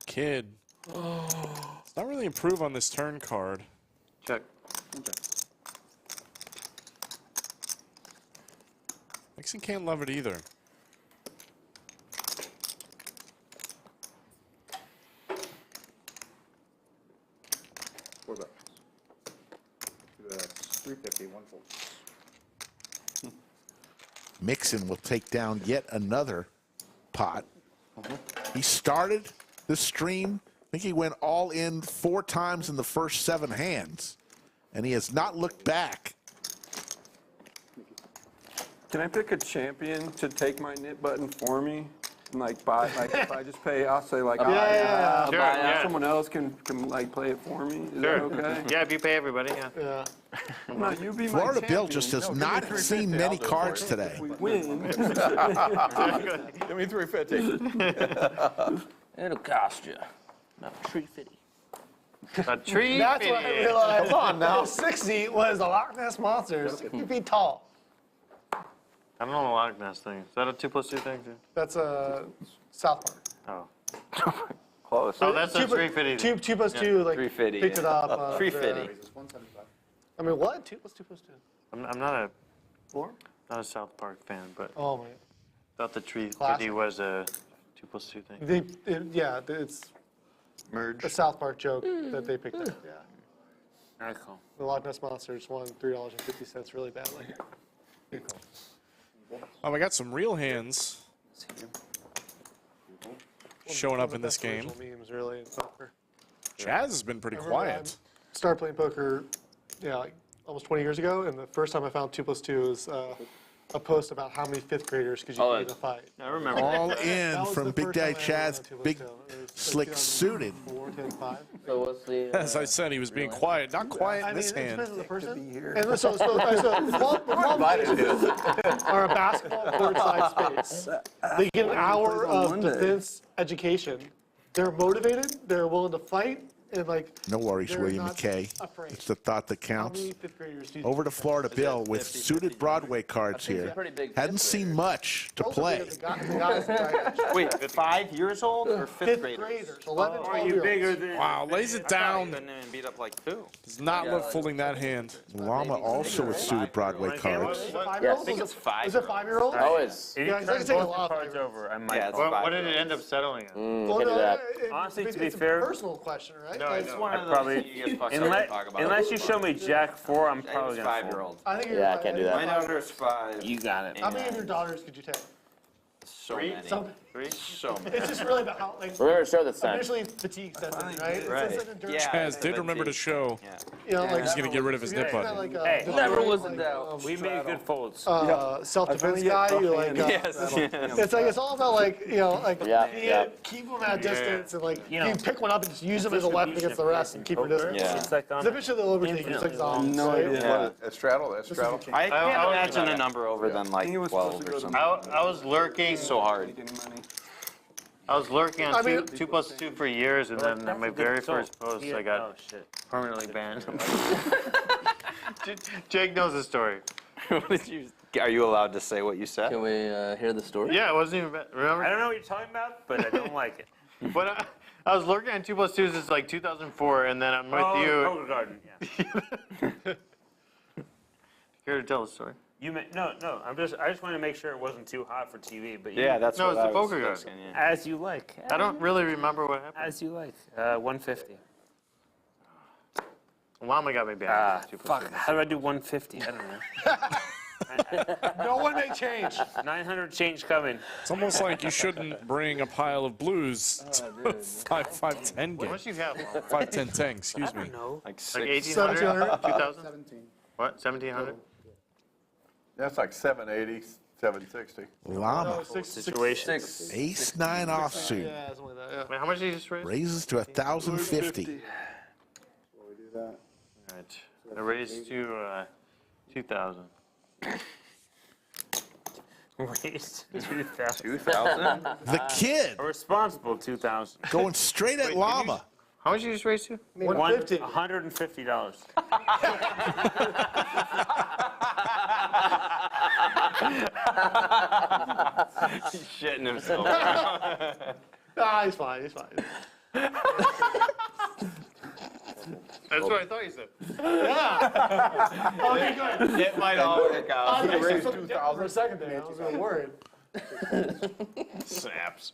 C: Kid. It's not really improve on this turn card.
J: Check.
C: Mixson can't love it either.
M: Four bucks. That's 350, 1 fold.
B: Mixson will take down yet another pot. He started the stream, I think he went all in 4 times in the first 7 hands, and he has not looked back.
E: Can I pick a champion to take my knit button for me? And like buy, like if I just pay, I'll say like,
J: Sure, yeah.
E: someone else can like play it for me. Is
J: Sure.
E: that okay?
J: Yeah, if you pay everybody, yeah.
A: Yeah.
E: No, you be my
B: Florida Bill
E: champion.
B: just has
E: No, give me
B: not
E: 350,
B: seen
E: I'll
B: many
E: do it
B: cards
E: for you.
B: today.
E: If we win.
G: Give me 350.
F: It'll cost you about $350.
J: A tree.
A: That's what I realized.
G: Come on now.
A: 60 was the Loch Ness Monsters, 50 feet tall.
J: I don't know the Loch Ness thing. Is that a 2+2 thing too?
A: That's South Park.
J: Oh.
G: Close.
J: Oh, that's a 350.
A: 2 plus 2, like,
L: 350,
A: picked it up.
L: 350.
M: It's 175.
A: I mean, what? 2 plus 2 plus 2?
J: I'm not
A: 4?
J: a South Park fan, but
A: Oh, my.
J: thought the 350
A: Classic.
J: was a 2+2 thing.
A: Yeah, it's
J: Merge.
A: a South Park joke that they picked up, yeah.
J: Very cool.
A: The Loch Ness Monsters won $3.50 really badly.
C: Oh, I got some real hands showing up in this game.
A: One of the best original memes, really, in poker.
C: Chaz has been pretty
A: I remember
C: quiet.
A: I started playing poker, like almost 20 years ago, and the first time I found 2 plus 2 was a post about how many 5th graders could you beat in a fight.
J: I remember.
B: All
A: That
B: in
A: was
B: from
A: the
B: Big
A: first
B: Daddy
A: time I ever
B: Chaz,
A: won a 2 plus
B: big
A: 2. It was like
B: slick
A: 2004,
B: suited.
A: 2005.
F: So what's the?
C: As I said, he was being quiet. Not quiet in this
A: it
C: hand.
A: depends on the person. And so are a basketball court-side space. They get an hour of defense education. They're motivated. They're willing to fight. And like,
B: No worries,
A: they're
B: William
A: not
B: McKay.
A: afraid.
B: It's the thought that
A: How
B: counts.
A: many 5th graders do you
B: Over to
A: think?
B: Florida Bill with
L: 50,
B: suited Broadway cards
F: He's a
B: here.
F: pretty big
B: Hadn't
F: fifth
B: seen
F: grader.
B: much to
A: Those are
B: play.
A: the guys that
L: Wait, 5 years old or 5th
A: 5th
L: graders?
A: graders, 11,
J: Are
A: 12
J: you
A: years
J: bigger
A: olds.
J: than?
C: Wow, lays it down.
L: Couldn't even beat up like 2.
C: Does not love folding that hand.
B: Llama also with suited Broadway cards.
A: Is it 5-year-old?
L: I think it's 5.
A: Is it 5-year-old?
F: Always.
J: If
A: Yeah,
J: you
A: I
J: turn
A: just take a
J: both
A: lot of
J: cards over, I might.
L: Yeah, it's
J: What did it end up settling at?
A: Well,
F: Can't do that.
J: Honestly, to be
A: it's
J: fair-
A: a personal question, right?
J: No, I
A: Like,
J: know.
L: One
J: I
L: of those
J: probably,
L: you get fucked up to talk about.
J: unless you show me Jack 4, I'm
L: It
J: probably
L: was
J: gonna
L: 5-year-old.
A: I think you're
F: Yeah, I
A: right.
F: can't do that.
L: My daughter's 5.
J: You got it.
A: How many of your daughters could you take?
L: So many.
A: Some,
L: So many.
A: it's just really about how, like,
D: We're gonna show this time.
A: eventually fatigue sets in, right?
L: Right.
A: It's just an endurance.
L: Yeah.
C: Chaz did remember to show
A: You know, like,
C: he's going to get rid of his nip button.
A: like,
K: Hey,
F: Never was in doubt.
K: We made good folds.
A: self-defense guy, you like, it's like, it's all about like, you know, like, keep them at a distance and like, you pick one up and just use them as a weapon against the rest and keep your distance.
L: Yeah.
K: It's like
A: Because eventually they'll overtake you. It's like zombies.
M: No
A: right?
M: idea.
G: A straddle, that straddle.
L: I can't imagine a number over than like
E: He was
L: 12
E: supposed to
L: or
E: go to
L: something.
J: I was lurking.
L: So hard.
J: I was lurking on
A: I mean-
J: 2+2 for years, and then on my very first post, I got permanently banned. Jake knows the story.
L: What did you? Are you allowed to say what you said?
F: Can we hear the story?
J: Yeah, it wasn't even bad. Remember?
K: I don't know what you're talking about, but I don't like it.
J: But I was lurking on 2+2 since like 2004, and then I'm with you.
K: Poker Garden. Yeah.
J: Here to tell the story.
K: No. I just wanted to make sure it wasn't too hot for TV. But
L: Yeah, that's
J: No,
L: what
J: it's the
L: I was
J: poker guy.
L: thinking, yeah.
K: as you like.
J: I don't really remember what happened.
K: As you like. 150.
J: Llama got me banned. 2+2.
K: Fuck. How do I do 150? I don't know.
A: No one may change.
K: 900 change coming.
C: It's almost like you shouldn't bring a pile of blues to 5-10
J: How
C: game.
J: much do you have?
C: 5-10-10, excuse me.
K: No.
L: Like
J: Like
L: 6.
J: 1,800? 2,000?
M: 17.
J: What? 1,700?
G: That's like 780, 760.
B: Llama.
K: Situation.
B: Ace 9 offsuit.
A: Yeah, something like that. Yeah.
J: Wait, how much did you just raise?
B: Raises to 1,050.
M: So we do that.
J: All right. I raised to 2,000.
K: Raised 2,000.
L: 2,000?
B: The kid
K: A responsible 2,000.
B: going straight at Llama.
J: How much did you just raise to?
A: 150.
K: $150.
L: He's shitting himself.
A: Ah, he's fine. He's fine.
J: That's what I thought you said.
A: Yeah. Okay, good.
L: It might all work
A: I
L: out.
A: was actually looking down for a second there. I was really worried.
L: Snaps.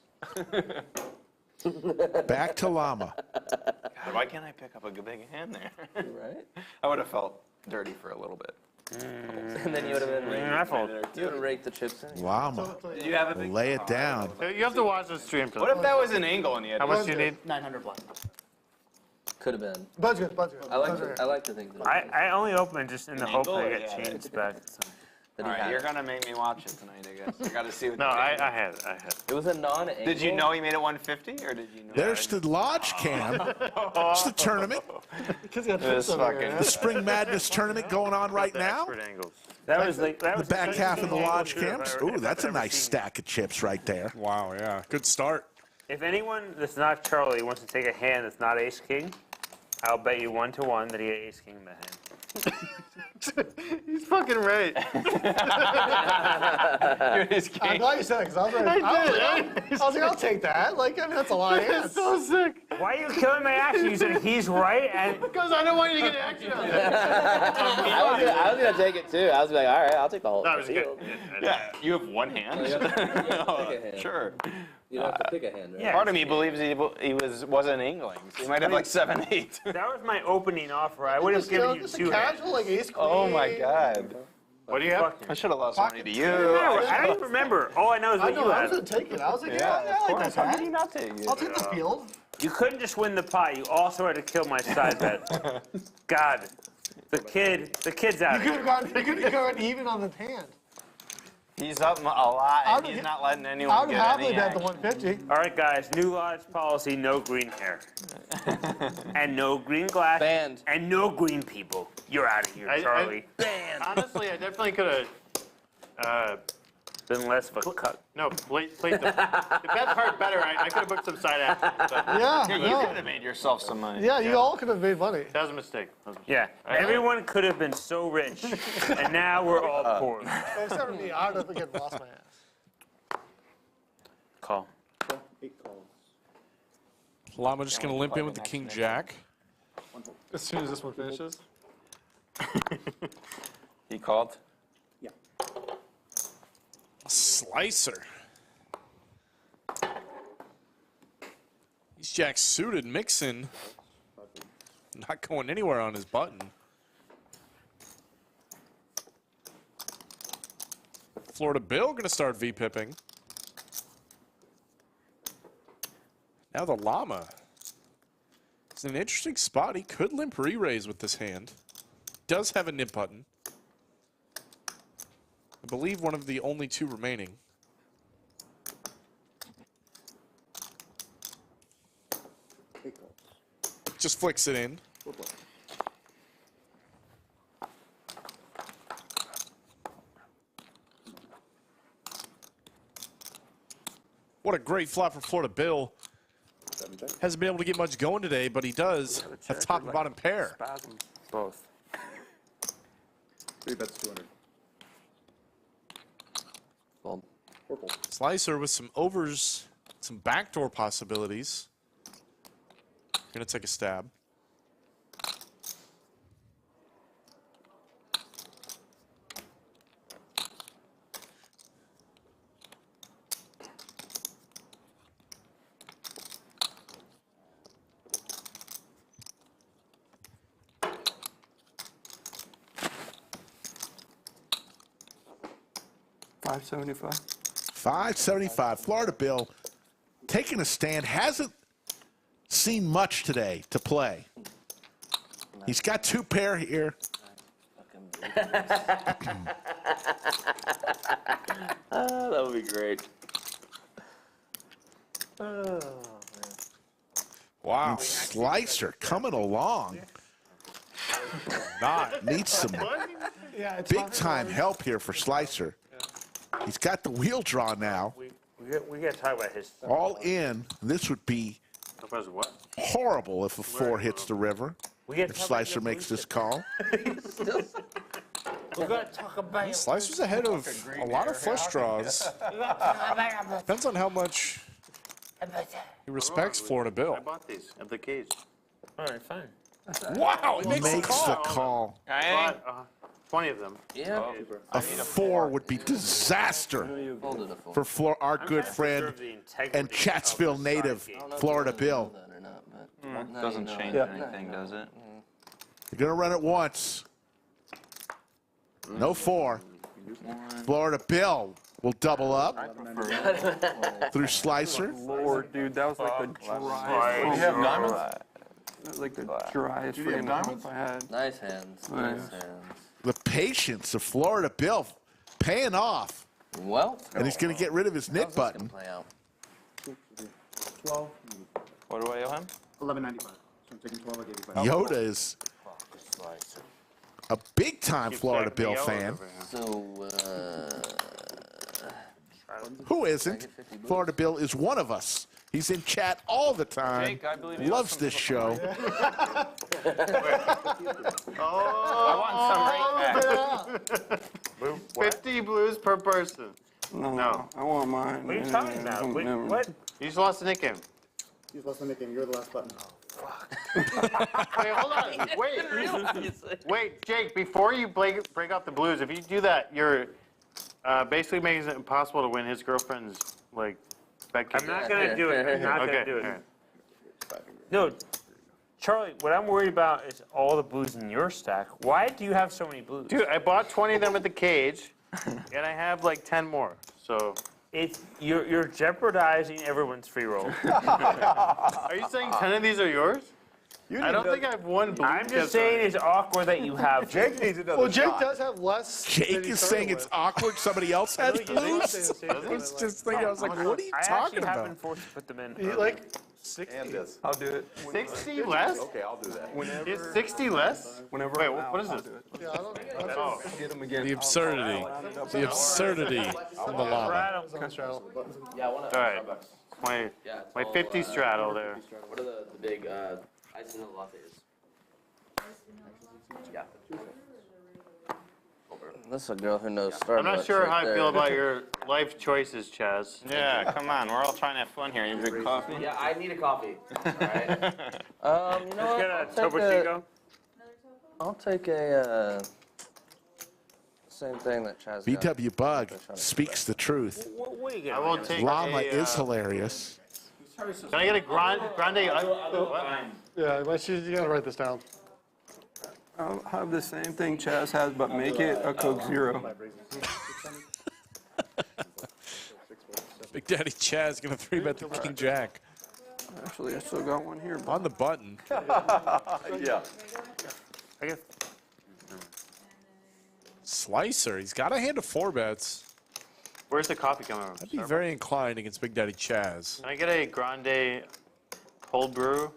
B: Back to Llama.
L: God, why can't I pick up a big hand there?
F: Right?
L: I would have felt dirty for a little bit.
F: And then you would have been
K: I fold.
F: you would have raked the chips in.
B: Llama.
L: Did you have a big?
B: Lay it down.
J: You have to watch the stream for
L: What if that was an angle and you had?
J: How much do you need?
M: 900 black.
F: Could have been.
A: Bud's good. Bud's good.
F: I like
A: Bud's
F: to.
A: good.
F: I like to think that.
K: I only open just in the hope that I
L: angle?
K: get
L: Yeah,
K: changed back.
F: that
L: All
F: he
L: right,
F: had
L: you're
F: it.
L: gonna make me watch it tonight, I guess. I gotta see what.
J: No,
L: you
J: I
L: did.
J: had it. I had it.
F: It was a non-angle.
L: Did you know he made it 150, or did you know?
B: There's the Lodge Cam. It's the tournament.
A: Kids got
L: This
A: trips over here,
L: fucking-
A: man.
B: The Spring Madness tournament going on right now.
J: Expert angles.
K: That was like that
B: The
K: was
B: back half of the Lodge
K: If I
B: Cams.
K: ever-
B: Ooh,
K: if
B: that's a
K: I've ever
B: nice
K: seen-
B: stack of chips right there.
C: Wow, yeah. Good start.
K: If anyone that's not Charlie wants to take a hand that's not ace king, I'll bet you 1-to-1 that he had ace king in that hand.
J: He's fucking right.
A: I'm glad you said it because I was like, I'll take that. Like, I mean, that's a lot of hands.
J: So sick.
K: Why are you killing my action? You said he's right, and
J: Because I don't want you to get action on that.
D: I was gonna take it too. I was like, all right, I'll take the whole
J: That was good.
D: field.
L: Yeah, you have one hand.
F: You have to pick a hand.
L: Sure.
F: You don't have to pick a hand, right?
K: Yeah.
L: Part of me believes he wasn't angling. He might have like 7-8.
K: that was my opening offer. I would have given you
A: Just a
K: 2 hands.
A: casual, like ace queen.
L: Oh my god.
J: What do you have?
L: I should have lost money to you.
K: I don't even remember. All I know is
A: I
K: what
A: know,
K: you
A: I was
K: had.
A: gonna take it. I was like,
L: Yeah,
A: yeah,
L: of
A: I like
L: course.
A: that
L: How did he
A: hand.
L: not take it?
A: I'll take the field.
K: You couldn't just win the pot. You also had to kill my side bet. God, the kid's out.
A: You could have gone even on the hand.
L: He's up a lot,
A: I
L: and
A: would
L: he's
A: get-
L: not letting
A: I
L: anyone
A: would
L: get
A: happily
L: any
A: bet the
L: action.
A: 150.
K: All right, guys. New lodge policy: no green hair, and no green glass,
F: Banned.
K: and no green people. You're out of here, Charlie.
J: Honestly, I definitely could have.
K: Been less of a cut.
J: No, played the bet part better. I could have booked some side action. But
A: Yeah,
L: Yeah, you
A: no.
L: could have made yourself some money.
A: Yeah, you all could have made money.
J: that was a mistake.
K: Yeah, everyone could have been so rich, and now we're all poor.
A: Except for me, I would have again lost my ass.
K: Call.
M: 8 calls.
C: Llama just going to limp in with the king jack.
A: As soon as this one finishes.
L: He called.
M: Yeah.
C: Slicer. These jacks suited. Mixson not going anywhere on his button. Florida Bill going to start V-pipping. Now the Llama. It's an interesting spot. He could limp re-raise with this hand. Does have a nip button. I believe one of the only two remaining. Just flicks it in. What a great flop for Florida Bill. Hasn't been able to get much going today, but he does have top and bottom pair.
E: Both.
M: 3 bets 200.
F: Fold.
C: Slicer with some overs, some backdoor possibilities. Gonna take a stab.
E: $575.
B: 575. Florida Bill taking a stand. Hasn't seen much today to play. He's got 2 pair here.
F: That would be great.
C: Wow.
B: And Slicer coming along. Needs some big time help here for Slicer. He's got the wheel draw now.
J: We got to talk about his.
B: All in. This would be horrible if a 4 hits the river. If Slicer makes this call.
K: We're going to talk about
C: Slicer's ahead of a lot of flush draws. Depends on how much he respects Florida Bill.
J: I bought these at the cage. All right, fine.
C: Wow, he makes
B: the call.
J: Bought, 20 of them.
F: Yeah.
B: A 4 would be disaster for our good friend and Chatsville native Florida Bill.
L: Doesn't change anything, does it?
B: You're going to run it once. No 4. Florida Bill will double up through Slicer.
E: Lord, dude, that was like the driest.
G: Do you have diamonds?
E: That was like the driest freaking month I had.
F: Nice hands. Nice hands.
B: The patience of Florida Bill paying off.
F: Well.
B: And he's going to get rid of his knit button.
M: 12.
L: What do I owe him?
M: 11.95. So I'm taking 12. I gave you 5.
B: Yoda is a big time Florida Bill fan.
F: So,
B: Who isn't? Florida Bill is one of us. He's in chat all the time.
L: Jake, I believe you
B: Loves this show.
J: I want some right back. 50 blues per person.
E: No, I want mine.
J: What are you talking about? Wait, what? You just lost the nick game.
M: You just lost the nick game. You're the last button.
J: Wait, hold on. Wait, Jake, before you break off the blues, if you do that, you're basically making it impossible to win his girlfriend's, like, bet. I'm not going to do it. I'm not going to do it. No, Charlie, what I'm worried about is all the blues in your stack. Why do you have so many blues? Dude, I bought 20 of them at the cage, and I have like 10 more. So you're jeopardizing everyone's free roll. Are you saying 10 of these are yours? I don't think I have one blue. I'm just saying it's awkward that you have.
G: Jake needs another
A: Jake
G: shot.
A: does have less.
B: Jake is saying it's awkward somebody else has blues. I was just thinking, I was like, what are you talking
J: I have been
B: about?
J: forced to put them in.
A: Like 60.
G: And this.
E: I'll do it.
J: 60 less?
G: Okay, I'll do that.
E: Whenever.
J: Is 60 less?
E: Whenever.
J: Wait,
E: I'm out,
J: what is
E: I'll
J: this?
E: do it.
A: Yeah, I don't
J: Oh.
E: Get them again.
C: The absurdity. The absurdity from the Llama.
F: yeah,
J: All right. My 50 straddle there.
F: What are the big ice and lattes? Yeah. This is a girl who knows Starbucks.
J: I'm not sure how I
F: right
J: feel
F: there.
J: about your life choices, Chaz.
L: Yeah, come on. We're all trying to have fun here. You drink coffee?
F: Yeah, I need a coffee. All right. You know
J: Let's
F: what?
J: get a Topo Chico.
F: I'll take a same thing that Chaz got.
B: BW Bug speaks the truth.
J: I will take
B: Llama
J: a,
B: is hilarious.
J: Can I get a grande?
A: Yeah, you gotta write this down.
E: I'll have the same thing Chaz has, but make it a Coke Zero.
C: Big Daddy Chaz gonna 3-bet the King Jack.
E: Actually, I still got one here.
C: On the button.
G: Yeah.
J: I guess.
C: Slicer, he's got a hand of 4 bets.
J: Where's the coffee coming from?
C: I'd be very inclined against Big Daddy Chaz.
J: Can I get a grande cold brew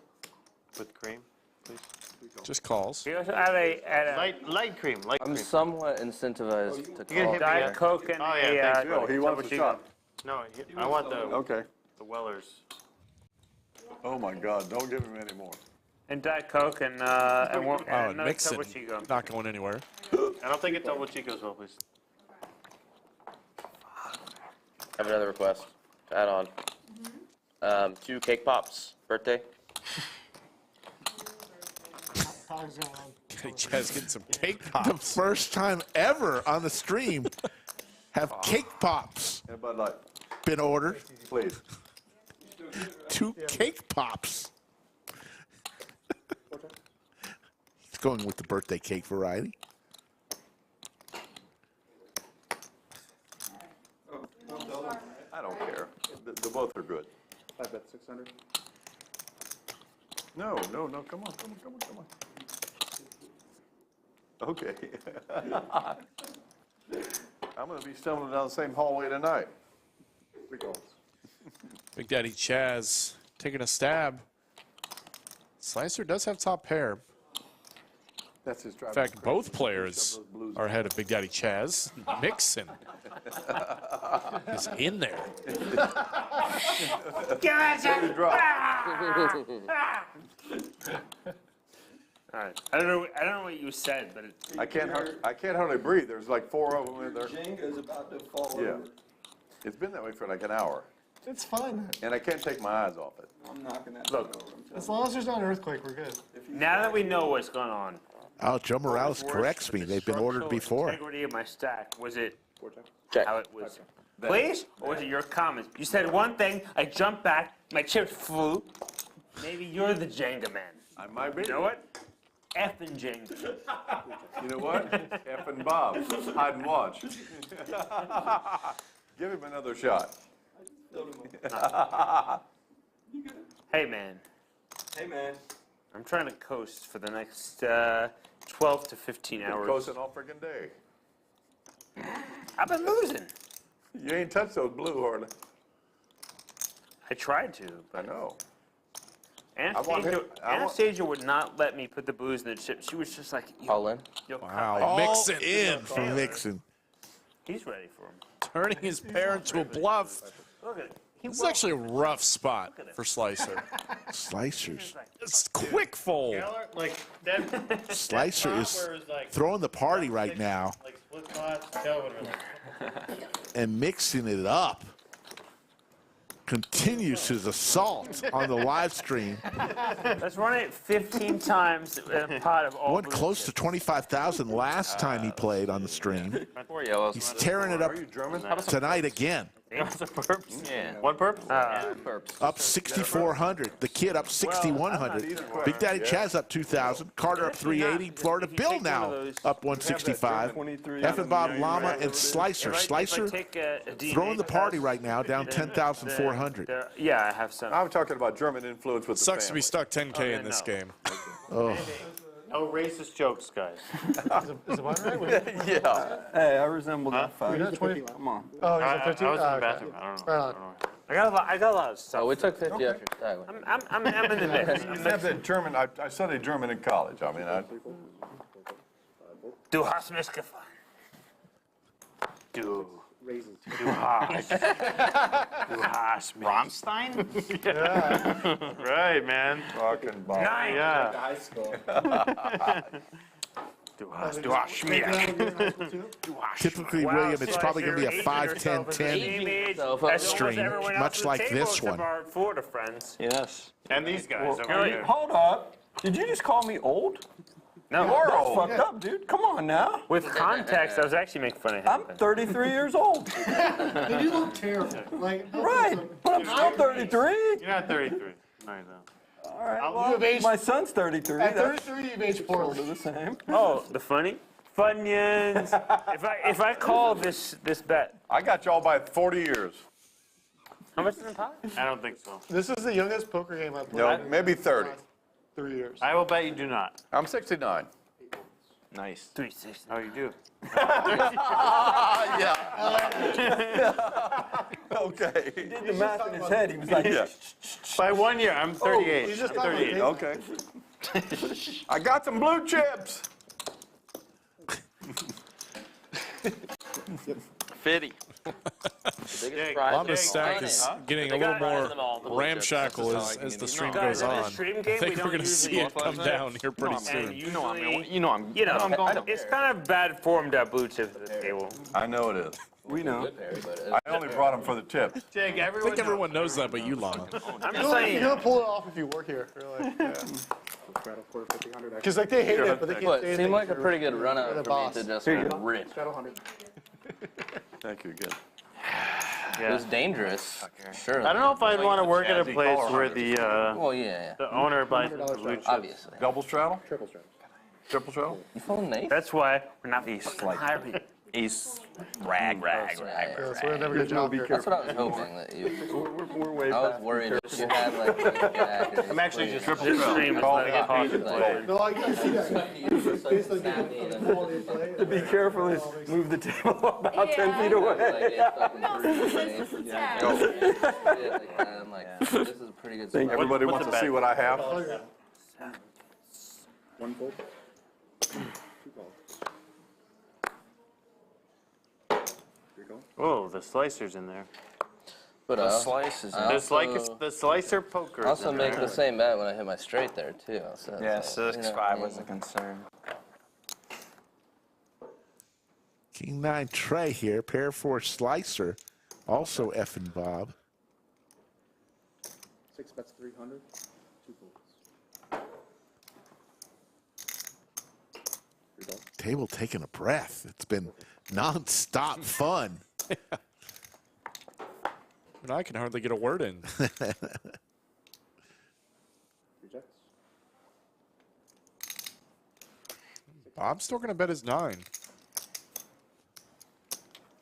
J: with cream, please?
C: Just calls.
K: You also have a
J: Light cream, light
F: I'm
J: cream.
F: somewhat incentivized to
J: You
F: call.
J: get
K: Diet Coke and
J: Oh, yeah, thanks.
G: Oh, he wants a shot.
J: No, I want the
G: Okay.
J: Wellers.
G: Oh, my God, don't give him any more.
K: and Diet Coke and one
C: Oh,
K: and
C: and
K: another
C: Mixson,
K: Topo Chico.
C: not going anywhere.
J: I don't think it's Topo Chico as well, please.
D: I have another request to add on. 2 cake pops, birthday.
C: Okay, Chaz getting some cake pops.
B: The first time ever on the stream have cake pops
G: And Bud Light,
B: been ordered.
G: please.
B: 2 cake pops. He's going with the birthday cake variety.
G: I don't care. The both are good.
M: 5 bet 600.
G: No, come on. Okay. I'm gonna be stumbling down the same hallway tonight.
M: 3 calls.
C: Big Daddy Chaz taking a stab. Slicer does have top pair.
G: That's his
C: In
G: driving.
C: fact, both players are ahead of Big Daddy Chaz. Mixson is in there.
K: All right. I don't know what you said, but
G: I can't hardly breathe. There's like 4 of them in there.
E: Jenga's about to fall
G: Yeah.
E: over.
G: It's been that way for like an hour,
A: It's fine.
G: and I can't take my eyes off it.
E: I'm knocking that
K: Look.
E: thing over.
A: As long as there's not an earthquake, we're good.
K: now that we know what's going on,
B: Oh, Joe Morales
K: worse,
B: corrects me.
K: the
B: They've been ordered
K: structural
B: before.
K: integrity of my stack, was it
D: Check.
K: how it was? Please? Or was it your comments? You said one thing, I jumped back, my chips flew. Maybe you're the Jenga man.
G: I might be.
K: You know what? Effin Jenga.
G: You know what? Effin Bob, hide and watch. Give him another shot.
K: Hey, man.
E: Hey, man.
K: I'm trying to coast for the next 12 to 15 hours.
G: Coasting all friggin' day.
K: I've been losing.
G: You ain't touched those blue hardly.
K: I tried to,
G: I
K: but
G: know.
K: Anastasia would not let me put the blues in the chips. She was just like,
D: All in.
C: Wow, Mixson
B: In from Mixson.
K: He's ready for him.
C: turning his pair into a bluff.
K: Look at it.
C: This is actually a rough spot for Slicer.
B: Slicers.
C: It's quick fold.
J: Like that.
B: Slicer is throwing the party right now
J: Like split spots, Kelvin.
B: and mixing it up. Continues his assault on the live stream.
K: Let's run it 15 times in a pot of all
B: Won
K: blue
B: close to
K: chips.
B: 25,000 last time he played on the stream.
L: 4 yellows.
B: He's tearing it up tonight again.
L: Yeah.
J: One perp?
B: Up 6,400. The kid up 6,100. Big Daddy Chaz up 2,000. Carter up 380. Florida Bill now up 165. Effin Bob, Llama, and Slicer. Slicer throwing the party right now, down 10,400.
K: Yeah, I have some.
G: I'm talking about German influence with the
C: Sucks to be
G: family.
C: stuck 10K in this game.
B: Oh.
J: No racist jokes, guys.
A: Is it one right?
G: Yeah.
E: Hey, I resemble that fight.
A: You're not 20.
E: Come on.
A: Oh,
J: I
A: he's
J: was
A: at 15?
J: in the
A: Oh, okay.
J: bathroom. I don't know.
A: Right on.
K: I got a lot of stuff.
D: Oh, we took 50 after that.
K: I'm in the mix.
G: I have that German. I studied German in college. I mean,
K: Du hast mich gefallen. Du
M: Raisins.
K: hast. Du hast mich.
L: Rammstein?
J: Right, man.
G: talking about.
K: Nine.
J: Yeah.
M: High school.
K: Du hast mich.
B: Typically, William, it's probably going to be a 5-10-10 stream, much like this one.
K: Our Florida friends.
H: Yes.
J: And these guys over
E: Hey,
J: here.
E: hold up. Did you just call me old?
K: No,
E: That's fucked up, dude. Come on now.
K: with context, I was actually making fun of him.
E: I'm 33 years old.
A: Dude, you look terrible. Like,
E: Right. But I'm still 33.
J: You're not 33. No, you're not.
E: All right.
A: you
E: Well,
A: have aged-
E: my son's 33.
A: at
E: That's
A: 33, you've aged
E: sort
A: poorly.
E: of the same.
K: Oh, the funny? Funyuns. if I call this bet,
G: I got y'all by 40 years.
K: How much is in pot? I don't think so.
A: This is the youngest poker game I've played.
G: No, maybe 30.
A: 3 years.
K: I will bet you do not.
G: I'm 69.
L: Nice.
K: 360. Oh, you do.
G: Yeah. Okay.
E: He did the math in his head. He was like,
G: Yeah.
K: By 1 year, I'm 38.
A: he's just
K: I'm 38.
G: Okay. I got some blue chips.
L: 50.
C: Llama Stack is getting a little more ramshackle as the stream goes on. I think we're going to see it come down here pretty soon.
K: You know, it's kind of bad form to have blue chips at the table.
G: I know it is.
E: we know.
G: I only brought them for the tips.
K: Jake,
C: I think everyone knows that, but you, Llama.
K: I'm
A: You're
K: just saying.
A: going to pull it off if you work here.
M: Straddle quarter 50, 100.
A: Because like they hate it, but they can't
F: What,
A: say
F: seemed like a
A: anything
F: pretty good
A: for
F: run
A: the
F: out for me
A: boss.
F: to just
E: Here you go.
F: rip.
M: Straddle 100.
G: Thank you again.
F: It was dangerous, sure.
K: I don't know if I'd want to work at a place where the
F: Well, yeah.
K: the owner buys the blue chips.
F: Obviously.
G: Double straddle?
M: Triple straddle.
G: Triple straddle?
F: You phone Nate?
K: That's why we're not these higher people.
L: He's rag.
A: Yeah, so we're never good job here.
F: That's what I was hoping that you.
E: We're way
F: I was
E: back.
F: worried that you had like.
K: I'm actually just
G: Triple
K: this
G: straddle.
K: stream is
G: Call
K: letting
G: it
K: it talk and play.
A: No, I see that. It's like the quality of play.
E: To be careful is move the table about 10 feet away.
F: I'm like, this is a pretty good spot.
G: Everybody wants to see what I have?
M: One fold. Two calls. Three calls.
K: Oh, the slicer's in there.
F: But
L: The slice is
F: I
K: The slicer poker.
F: I also make the same bet when I hit my straight there too. So
L: Yeah,
F: it's like,
L: 6-5 was a concern.
B: King 9 Trey here, pair 4 Slicer, also Effin Bob.
M: 6 bets 300. Two folds. Three calls.
B: Table taking a breath. It's been non-stop fun.
C: And I can hardly get a word in.
M: Rejects.
C: Bob's still going to bet his 9.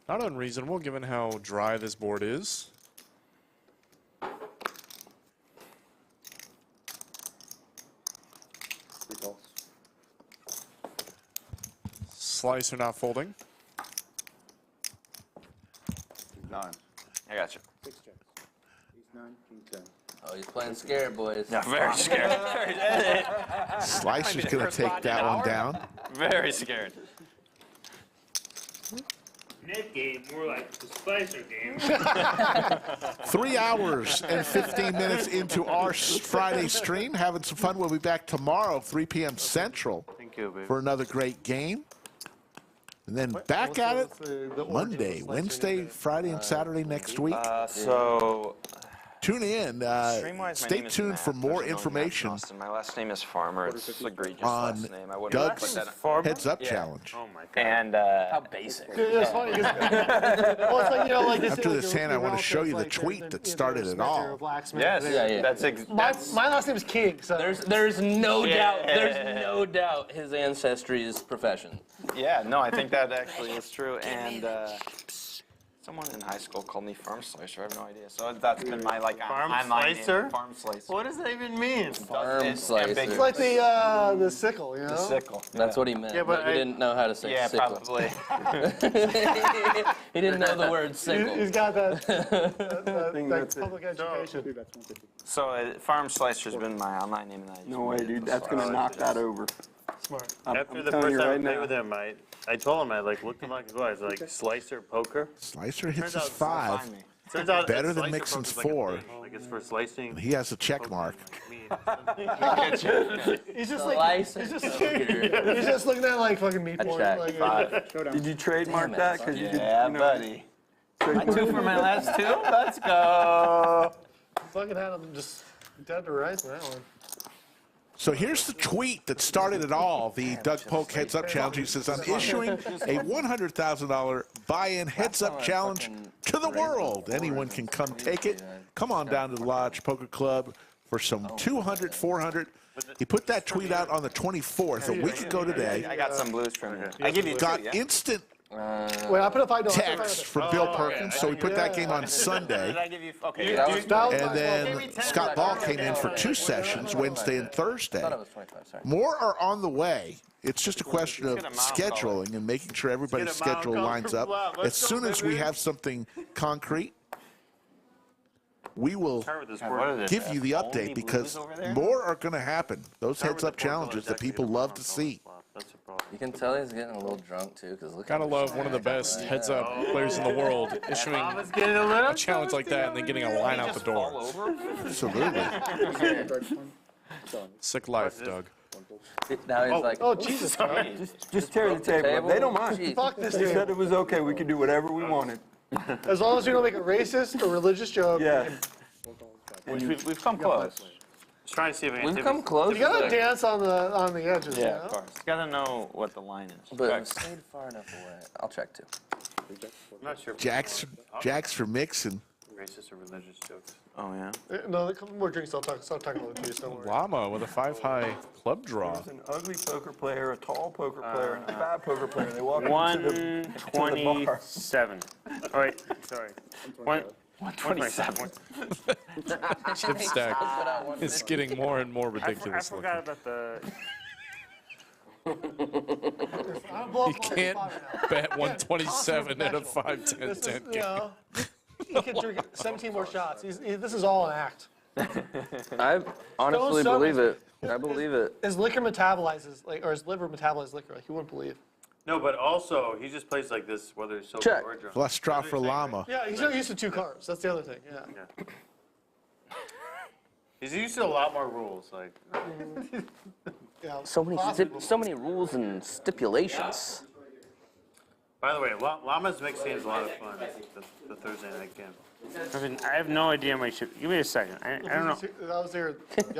C: Not unreasonable given how dry this board is.
M: Three calls.
C: Slicer not folding.
G: 9.
L: I got you.
M: 6 checks. Ace 9, King 10.
F: Oh, he's playing scared, boys.
L: Yeah, very scared.
B: Slicer's going to take that one down.
L: Very scared.
K: Net game, more like the slicer game.
B: 3 hours and 15 minutes into our Friday stream. Having some fun. We'll be back tomorrow, 3 p.m. Central,
K: Thank you, baby.
B: for another great game. And then back at it Monday, Wednesday, Friday, and Saturday next week.
L: So,
B: Tune in.
L: stream-wise, my
B: Stay
L: name is
B: tuned
L: Matt.
B: for more
L: There's no
B: information
L: Austin. My last name is Farmer. It's egregious
B: on
L: last name. I wouldn't
B: Doug's
L: put that.
B: Heads Up Challenge.
K: Oh my god.
L: And
F: How basic.
A: It's funny. Well, it's like, you know, like they say,
B: After
A: like,
B: this
A: your
B: hand, I want to show you the
A: relative,
B: tweet
A: like,
B: that
A: there's
B: started
A: a
B: it
A: smith or
B: all.
A: a blacksmith
L: yes,
A: there.
F: Yeah.
L: that's
A: My last name is King, so
F: There's no
L: Yeah.
F: doubt. There's no doubt his ancestry is profession.
L: yeah. No, I think that actually is true. And someone in high school called me Farm Slicer. I have no idea. So that's been my
K: Farm
L: online
K: Slicer?
L: name. Farm Slicer.
K: What does that even mean?
F: Farm
L: It's
F: slicer.
L: ambiguous.
A: it's like the sickle, you know?
L: The sickle.
F: That's what he meant.
K: Yeah, but
F: he didn't know how to say
L: Yeah,
F: sickle.
L: probably.
F: He didn't know the word sickle.
A: He's got that public education.
M: 3 bets 150.
L: So Farm Slicer's been my online name. And I
E: No way, dude. That's going to knock that over.
A: Smart.
K: After the
E: telling
K: first
E: you
K: time I
E: right
K: played
E: now.
K: with him, I told him, I like looked him like, I was like, slicer poker?
B: Slicer hits
K: Turns
B: his
K: out-
B: 5.
L: Find me.
K: Turns out
B: Better
K: a
B: than
K: slicer
B: Mixson's
K: poker's like a
B: 4.
K: thing. Like it's for slicing.
B: He has a check mark.
A: He's just like, he's just looking at like fucking meat porn.
F: check.
A: Like,
L: 5.
M: Showdown.
E: Did you trademark
F: Damn it,
E: that? Because you could,
L: Yeah,
E: you know,
L: buddy.
E: trademark
L: 2 for my last 2. Let's go.
A: fucking had him just dead to rights on that one.
B: So here's the tweet that started it all, the Doug Polk Heads Up Challenge. He says, I'm issuing a $100,000 buy-in Heads Up Challenge to the world. Anyone can come take it. Come on down to the Lodge Poker Club for some 200, 400. He put that tweet out on the 24th, a week ago today.
L: I got some blues from him. I give you 2,
B: Got
L: yeah?
B: instant
A: Wait, I put a $5.
B: Text for Bill Perkins, so we put that game on Sunday.
L: Did I give you? Okay.
B: And then Scott Ball came in for 2 sessions, Wednesday and Thursday.
F: I thought it was 25, sorry.
B: More are on the way. It's just a question of scheduling and making sure everybody's schedule lines up. As soon as we have something concrete, we will give you the update because more are going to happen. Those heads-up challenges that people love to see.
F: You can tell he's getting a little drunk too, because look.
C: Gotta love one of the best heads-up players in the world issuing a challenge like that and then getting a line out the door.
B: Absolutely.
C: Sick life, Doug.
F: Now he's like,
A: Oh, Jesus Christ.
E: Just tear the table up. They don't mind.
F: Jeez.
A: Fuck this
E: They said
A: dude.
E: it was okay. We could do whatever we wanted.
A: As long as you don't make a racist or religious joke.
E: Yeah.
L: We've come close.
J: Just trying to see if I can
F: We've
J: tip
F: come
J: it.
F: close.
A: You gotta dance on the edges, you
L: Yeah,
A: know?
L: of course. Gotta know what the line is.
F: But I've stayed far enough away. I'll check too.
J: I'm not sure if
B: Jack's for Mixson.
J: racist or religious jokes.
L: Oh yeah.
A: No, a couple more drinks. I'll talk about it too. So don't worry.
C: Llama with a 5-high club draw.
E: There's an ugly poker player, a tall poker player, and a fat poker player. They walk into the bar.
J: 127. All right, sorry. 127.
C: Chip stack is getting more and more
J: I
C: ridiculous.
J: forgot about the.
C: You can't bet 127 at a 5-10-10
A: You
C: game.
A: know, he could drink 17 more shots. This is all an act.
F: I honestly believe it. I believe it.
A: His liquor metabolizes, or his liver metabolizes liquor, like you wouldn't believe.
J: No, but also he just plays like this, whether he's sober
F: Check.
J: or drunk.
B: Let's draw for Llama.
A: Yeah, he's not used to 2 carbs. That's the other thing. Yeah.
J: He's used to a lot more rules, like.
A: Yeah.
F: So many rules and stipulations.
J: By the way, Llama's mix game is a lot of fun. The Thursday night game. I have no idea my ship. Give me a second. I don't know.
A: That was there.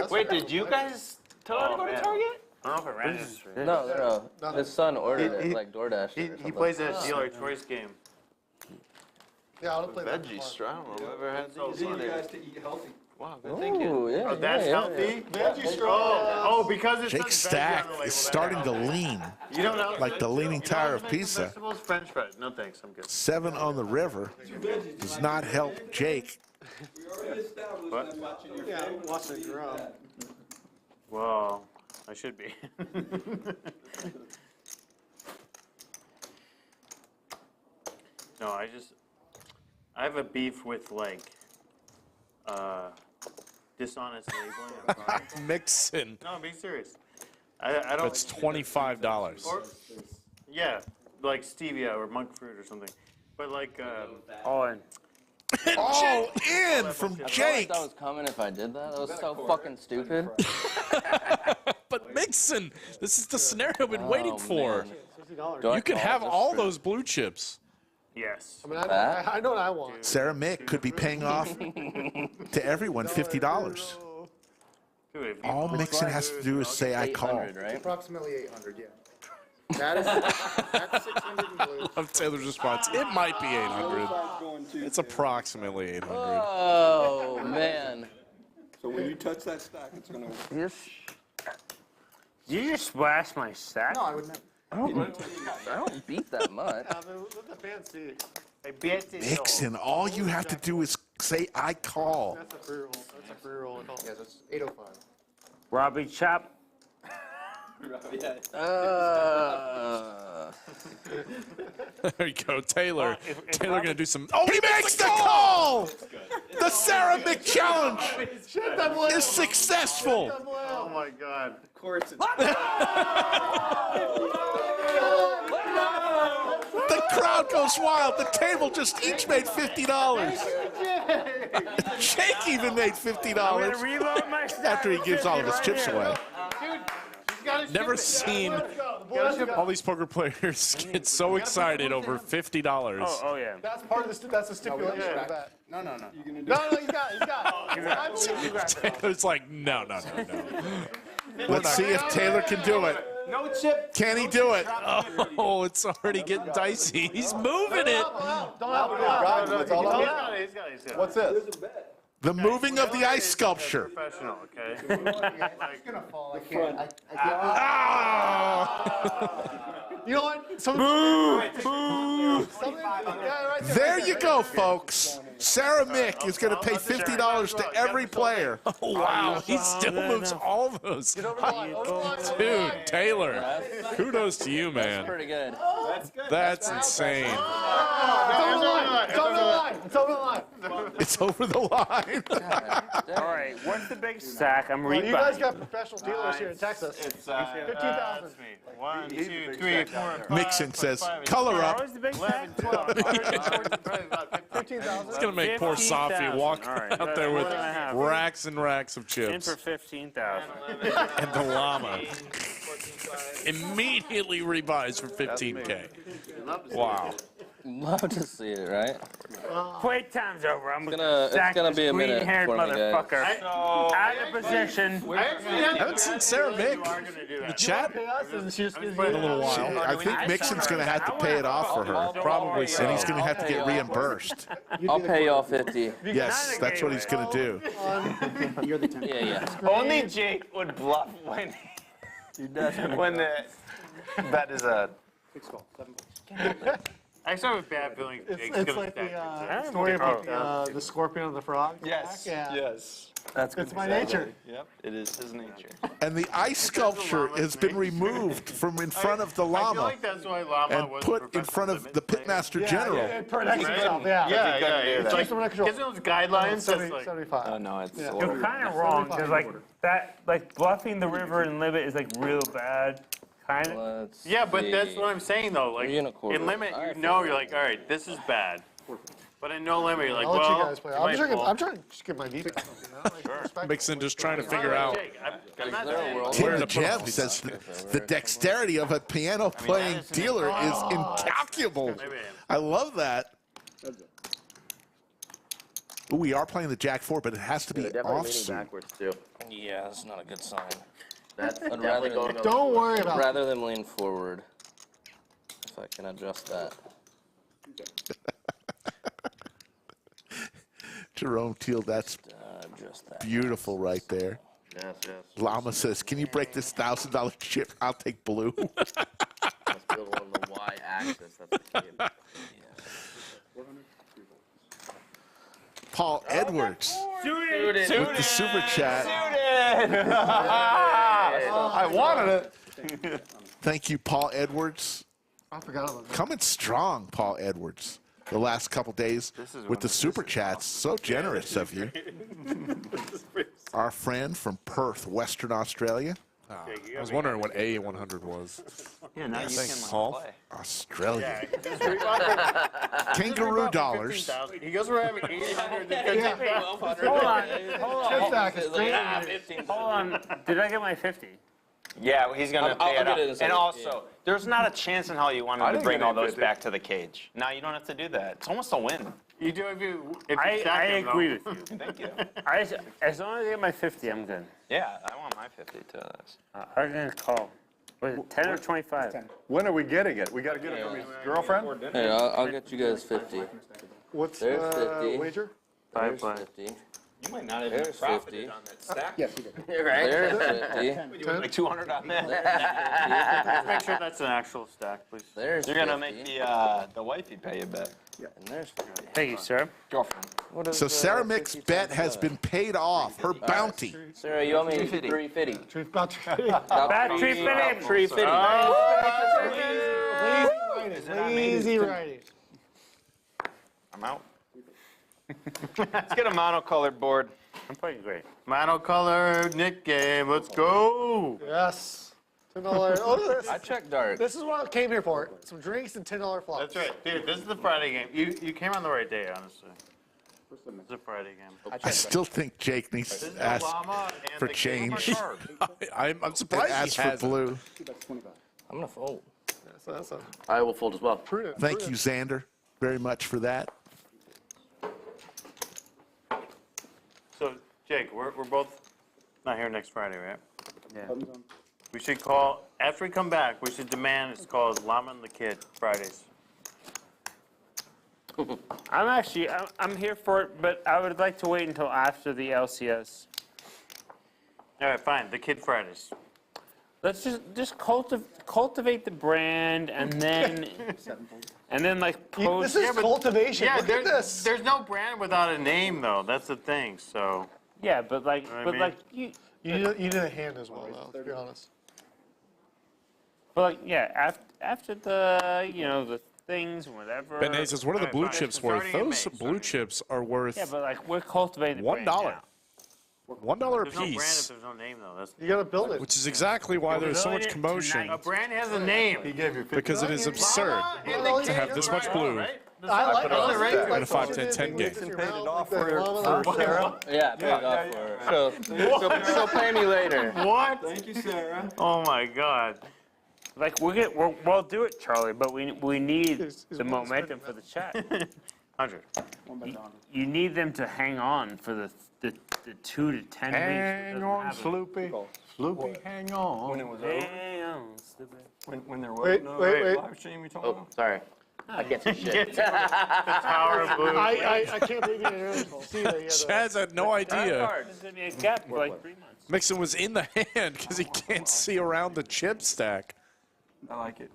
L: Wait, did you guys tell her to go to Target?
J: I don't know if it ran yesterday.
F: No. His son ordered it, like DoorDash.
J: He plays that dealer choice game.
A: Yeah, I'll play that.
L: Veggie straddle. I've never had these
E: You
L: either.
E: guys to eat healthy.
L: Wow, good thinking.
F: Ooh, yeah.
J: Oh, that's healthy?
A: Veggie straw.
J: Oh, because it's
B: Jake Stack is starting to lean,
J: You don't know.
B: like the leaning tire of
J: Make some
B: Pisa.
J: vegetables, French fries. No thanks, I'm good.
B: 7 on the river does not help Jake.
E: We already established that watching your
A: Yeah, watch it grow.
J: Well, I should be. No, I have a beef with like dishonest labeling. of products.
C: Mixson.
J: No, I'm being serious. I don't.
C: That's $25.
J: Or, yeah, like stevia or monk fruit or something. But like, all in.
B: All in from
F: I felt
B: Jake.
F: like that was coming if I did that. That was so fucking stupid.
C: But Mixson, this is the scenario I've been waiting for.
F: Man.
A: $50.
F: Do I
C: You could
F: call
C: have
F: it
C: all
F: just
C: those blue chips.
J: Yes.
A: I mean,
F: That?
A: I know what I want.
B: Sarah Mick could be paying off to everyone $50.
J: Dude, if you
B: All Mixson has to do is say, I call.
F: 800, right?
M: Approximately 800, yeah. That's 600 in blue.
C: Of Taylor's response, it might be 800. It's approximately 800.
F: Oh, man.
E: So when you touch that stack, it's gonna.
F: Yes.
J: Did you just splash my stack?
M: No, I would never.
F: I don't beat that much.
A: Yeah, but let the fans see.
J: I bet it.
B: Mixson, all you have to do is say, I call.
A: That's a free roll. That's a free roll.
M: Yes, it's 805.
J: Robbie Chop.
C: There you go, Taylor. Taylor gonna do some.
B: Oh, he makes the call! The Sarah Mick challenge is successful.
J: Oh my God.
M: Of course, it's
B: The crowd goes wild. The table just each made $50. Jake even made $50
J: Reload my stack.
B: after he gives all of his chips away.
C: Never seen all these poker players get so excited over $50.
J: Oh yeah.
A: That's part of the. That's a stipulation of that.
M: no.
A: No, he's got it.
C: Taylor's like, no.
B: Let's see if Taylor can do it.
J: No chip.
B: Can he do it?
C: Oh, it's already getting dicey. He's moving it.
A: Don't help him.
M: It's all
J: He's
M: about.
J: got it.
M: What's this?
B: The moving of the ice sculpture.
J: Professional, okay?
M: It's gonna fall. I can't.
B: Ah!
A: You know what?
B: There you go, folks. Sarah Mick is going to pay $50 to every player.
C: Oh, wow. He still moves all of those. Dude, Taylor, kudos to you, man.
F: That's pretty good.
C: That's insane.
A: It's over the line. It's over the line.
B: It's over the line.
K: All right, what's the big stack? I'm
A: Well, you guys
K: rebuying.
A: got professional dealers here in Texas.
L: It's
A: 15,000.
J: 1, 2, 3, 4,
B: Mixson says, color up.
K: What's the big stack?
A: 15,000.
C: It's going to make poor Safi walk
K: All right,
C: out there with
K: what do I have?
C: racks and racks of
K: In
C: chips.
K: for 15,000.
C: And the llama immediately rebuys for 15K. Wow.
F: Love to see it, right?
K: Wait, time's over. I'm
F: It's
K: sack
F: gonna
K: this
F: be a minute
K: green-haired
F: for me, guys.
K: motherfucker. Out of position.
C: I haven't seen Sarah Mick in the chat in a little while.
B: I think Mixon's going to have to pay it off for her.
C: Probably so.
B: And he's going to have to get reimbursed.
F: I'll pay y'all 50.
B: Yes, that's what he's going to do.
M: You're the 10.
F: Yeah.
L: Only Jake would bluff when the bet is a.
M: 6 call, 7 balls.
J: I just have a bad feeling Jake's
A: It's
J: gonna
A: like
J: stack
A: the story about the scorpion and the frog.
L: Yes.
A: Yeah.
L: Yes.
A: It's my nature.
L: Yep. It is his nature.
B: And the ice sculpture has been removed from in front of the
J: I feel
B: llama
J: like that's why Llama
B: and
J: was
B: put in front of the pitmaster general.
A: It protects itself, yeah.
J: Yeah. It's like,
A: Keeps them under control.
J: gives those guidelines. That's like,
A: 75.
L: Oh no, it's.
K: You're kind of wrong, because like bluffing the river and limit is like real bad. Kind of.
F: Let's
J: yeah, but
F: see.
J: that's what I'm saying though. Like
F: 3 1/4.
J: in limit,
F: All right,
J: you're like, all right, this is bad. But in no limit, you're like,
A: I'll let
J: well,
A: you guys play.
J: it's my fault.
A: I'm trying to just get my defense. Respect.
C: Mixon just trying to figure out
J: Jake, I'm not
F: there a
J: saying-
F: world
B: Tim
C: where
B: the
C: to put
B: Gem
C: all
B: says
C: these
B: the dexterity of a piano playing dealer is incalculable. I love that. Ooh, we are playing the Jack 4, but it has to be offsuit.
D: backwards too.
F: Yeah, that's not a good sign.
D: That's
F: I'd
D: definitely
F: rather,
D: going
A: Don't worry about it.
F: rather than lean forward, if I can adjust that.
B: Jerome Teal, that's
F: Adjust that.
B: beautiful right there.
D: Yes.
B: Llama says, can you break this $1,000 chip? I'll take blue.
D: Let's build on the y-axis. That's the key.
B: Paul Edwards
J: Shoot it.
B: with the super chat.
G: I wanted it.
B: Thank you, Paul Edwards.
A: I forgot about that.
B: Coming strong, Paul Edwards. The last couple days with the super chats. So generous of you. Our friend from Perth, Western Australia.
C: I was wondering what A100 was.
L: Yeah, now you
C: Thanks,
L: can
C: Paul.
L: play.
B: Australia. Kangaroo dollars.
J: He goes for having 800.
K: Hold on. Did I get my 50?
L: Yeah, he's gonna
F: I'll
L: pay it
F: get
L: up.
F: it in a
L: And
F: second,
L: also, there's not a chance in hell you wanted to
G: didn't
L: bring
G: get
L: all
G: any
L: those
G: 50.
L: back to the cage. No, you don't have to do that. It's almost a win.
J: You do if you
K: I
J: stack him,
K: agree
J: though.
K: with you.
L: Thank you.
K: As long as I get my 50, I'm good.
L: Yeah, I want my 50 too.
K: I'm going to call. Was it 10 or 25?
G: When are we getting it? We got to get it from his girlfriend?
F: Here, I'll get you guys 50.
A: What's
F: There's
A: the
F: 50.
A: wager?
F: There's 50.
L: You might not
F: There's 50.
L: on that stack.
M: Yes, you did.
F: There's 50.
L: Like 200 on that.
J: Make sure that's an actual stack, please.
F: There's
L: You're
F: 50.
L: gonna make the wifey pay a bet.
F: And there's 50.
K: Thank you, sir.
L: Girlfriend.
F: What is,
B: So Sarah
F: 50
B: Mick's bet
F: times
B: has
F: what?
B: been paid off. Her bounty.
F: Sarah, you owe me 350.
A: Truth about
K: Bad treat for him.
F: 350.
A: Lazy writing.
L: I'm out. Let's get a monocolored board.
K: I'm playing great.
J: Monocolor Nick game. Let's go.
A: Yes. $10. Oh,
F: I checked dark.
A: this is what I came here for. Some drinks and $10 flops.
J: That's right, dude. This is the Friday game. You came on the right day, honestly. It's a Friday game.
B: I still think Jake needs
J: This is
B: to
J: the
B: ask
J: llama and
B: for
J: the king of
B: change.
J: my card.
C: I'm
B: and
C: surprised
B: ask
C: he
B: for
C: hasn't.
B: blue.
M: That's 25.
F: I'm going to fold.
A: That's a
D: I will fold as well.
A: prudent.
B: Thank you, Xander, very much for that.
J: So, Jake, we're both not here next Friday, right? Yeah.
M: Buttons on.
J: We should call, after we come back, we should demand it's called Llama and the Kid Fridays.
K: I'm here for it, but I would like to wait until after the LCS.
J: All right, fine. The Kid Fridays.
K: Let's just cultivate the brand, and then like post.
A: This is cultivation.
J: Yeah,
A: Look at this.
J: there's no brand without a name though. That's the thing. So
K: Yeah, but like,
J: I
K: but
J: mean?
K: like
A: You need a hand as well, though, to be honest.
K: But like, yeah, after the the things, whatever.
C: Ben says, what are the blue
J: fine.
C: chips
J: It's
C: worth?
J: already in
C: Those
J: May,
C: blue chips are worth
K: Yeah, but like we're cultivating the brand
C: $1.
K: now.
C: $1 a
J: There's no brand if
C: piece,
J: there's no name though. That's
A: You got to build it.
C: which is exactly why there's so much
K: Tonight.
C: commotion,
J: a brand has a name.
C: because it is absurd to have this much blue
A: I like it.
C: in a 5-10-10 game.
E: Paid it off for
A: Llama
E: Sarah.
F: Yeah, paid off for her. So pay me later.
J: What?
E: Thank you, Sarah.
J: Oh my God.
K: Like we'll do it, Charlie. But we need
A: Is
K: the
A: one
K: momentum for the chat.
J: 100.
K: You need them to hang on for the 2 to 10 weeks.
G: Hang on, Sloopy. Sloopy, hang on.
E: When it was over.
K: Hang on, stupid.
E: When there was
A: Wait,
E: no
A: wait.
E: live stream, you talking
D: Oh,
E: about?
D: sorry. I can't see shit.
J: Power of blue.
A: I can't believe you didn't see that.
C: Chaz had no idea.
K: There's gonna be a gap for like 3 months.
C: Mixon was in the hand because he can't see around the chip stack.
E: I like it.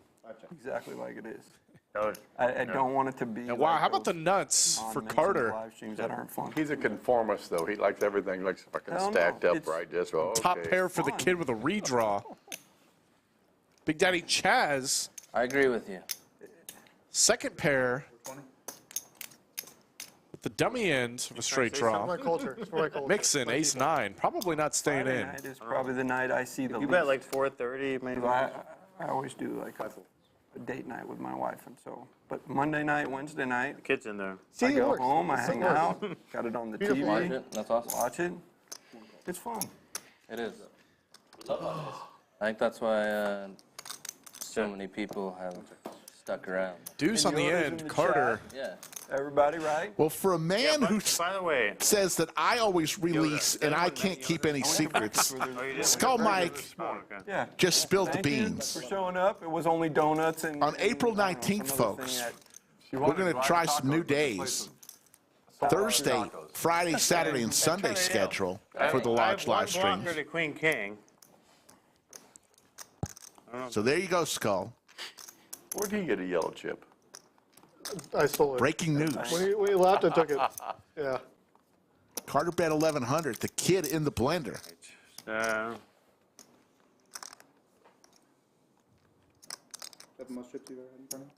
E: Exactly like it is.
J: No,
E: I don't want it to be.
C: And wow,
E: like
C: how about the
E: those
C: nuts for
E: non-Mixon
C: Carter?
E: Live streams that aren't fun.
G: He's a conformist, though. He likes everything like fucking
E: Hell no.
G: stacked up
E: It's
G: right. Just okay.
C: Top pair for the kid with a redraw. Big Daddy Chaz,
F: I agree with you.
C: second pair with the dummy end of a straight
A: It's for
C: draw.
A: my culture. It's for my culture.
C: Mixon, ace-9, probably not staying
E: Friday
C: in.
E: night is probably the night I see the
J: You
E: least.
J: bet like 4:30 maybe.
E: 'Cause I always do like a date night with my wife, and so. But Monday night, Wednesday night,
J: Kids in there.
A: See,
E: I
A: it
E: go
A: works.
E: home, I
A: It
E: hang
A: works.
E: out, got it on the
A: Beautiful.
F: Watch
E: TV,
F: it. That's awesome.
E: watch it. It's fun.
F: It is. I think that's why so many people have stuck around.
C: Deuce on the
E: yours
C: end,
E: in the
C: Carter.
F: Yeah.
E: Everybody, right?
B: Well, for a man who
J: By the way,
B: says that I always release and I can't keep any secrets, Skull Mike
E: Yeah.
B: just spilled the
E: Thank you
B: beans.
E: for showing up. It was only donuts and.
B: On April
E: and, I don't know,
B: 19th,
E: some other
B: folks,
E: thing that-
B: we're going to try some new days. Thursday, Friday, Saturday, and Sunday schedule for the Lodge live streams.
J: to Queen King.
B: So there you go, Skull.
G: Where'd he get a yellow chip?
A: I stole it.
B: Breaking news.
A: When he left, I took it. Yeah.
B: Carter bet 1,100. The kid in the blender.
M: Have the most chips you've ever had in front of you?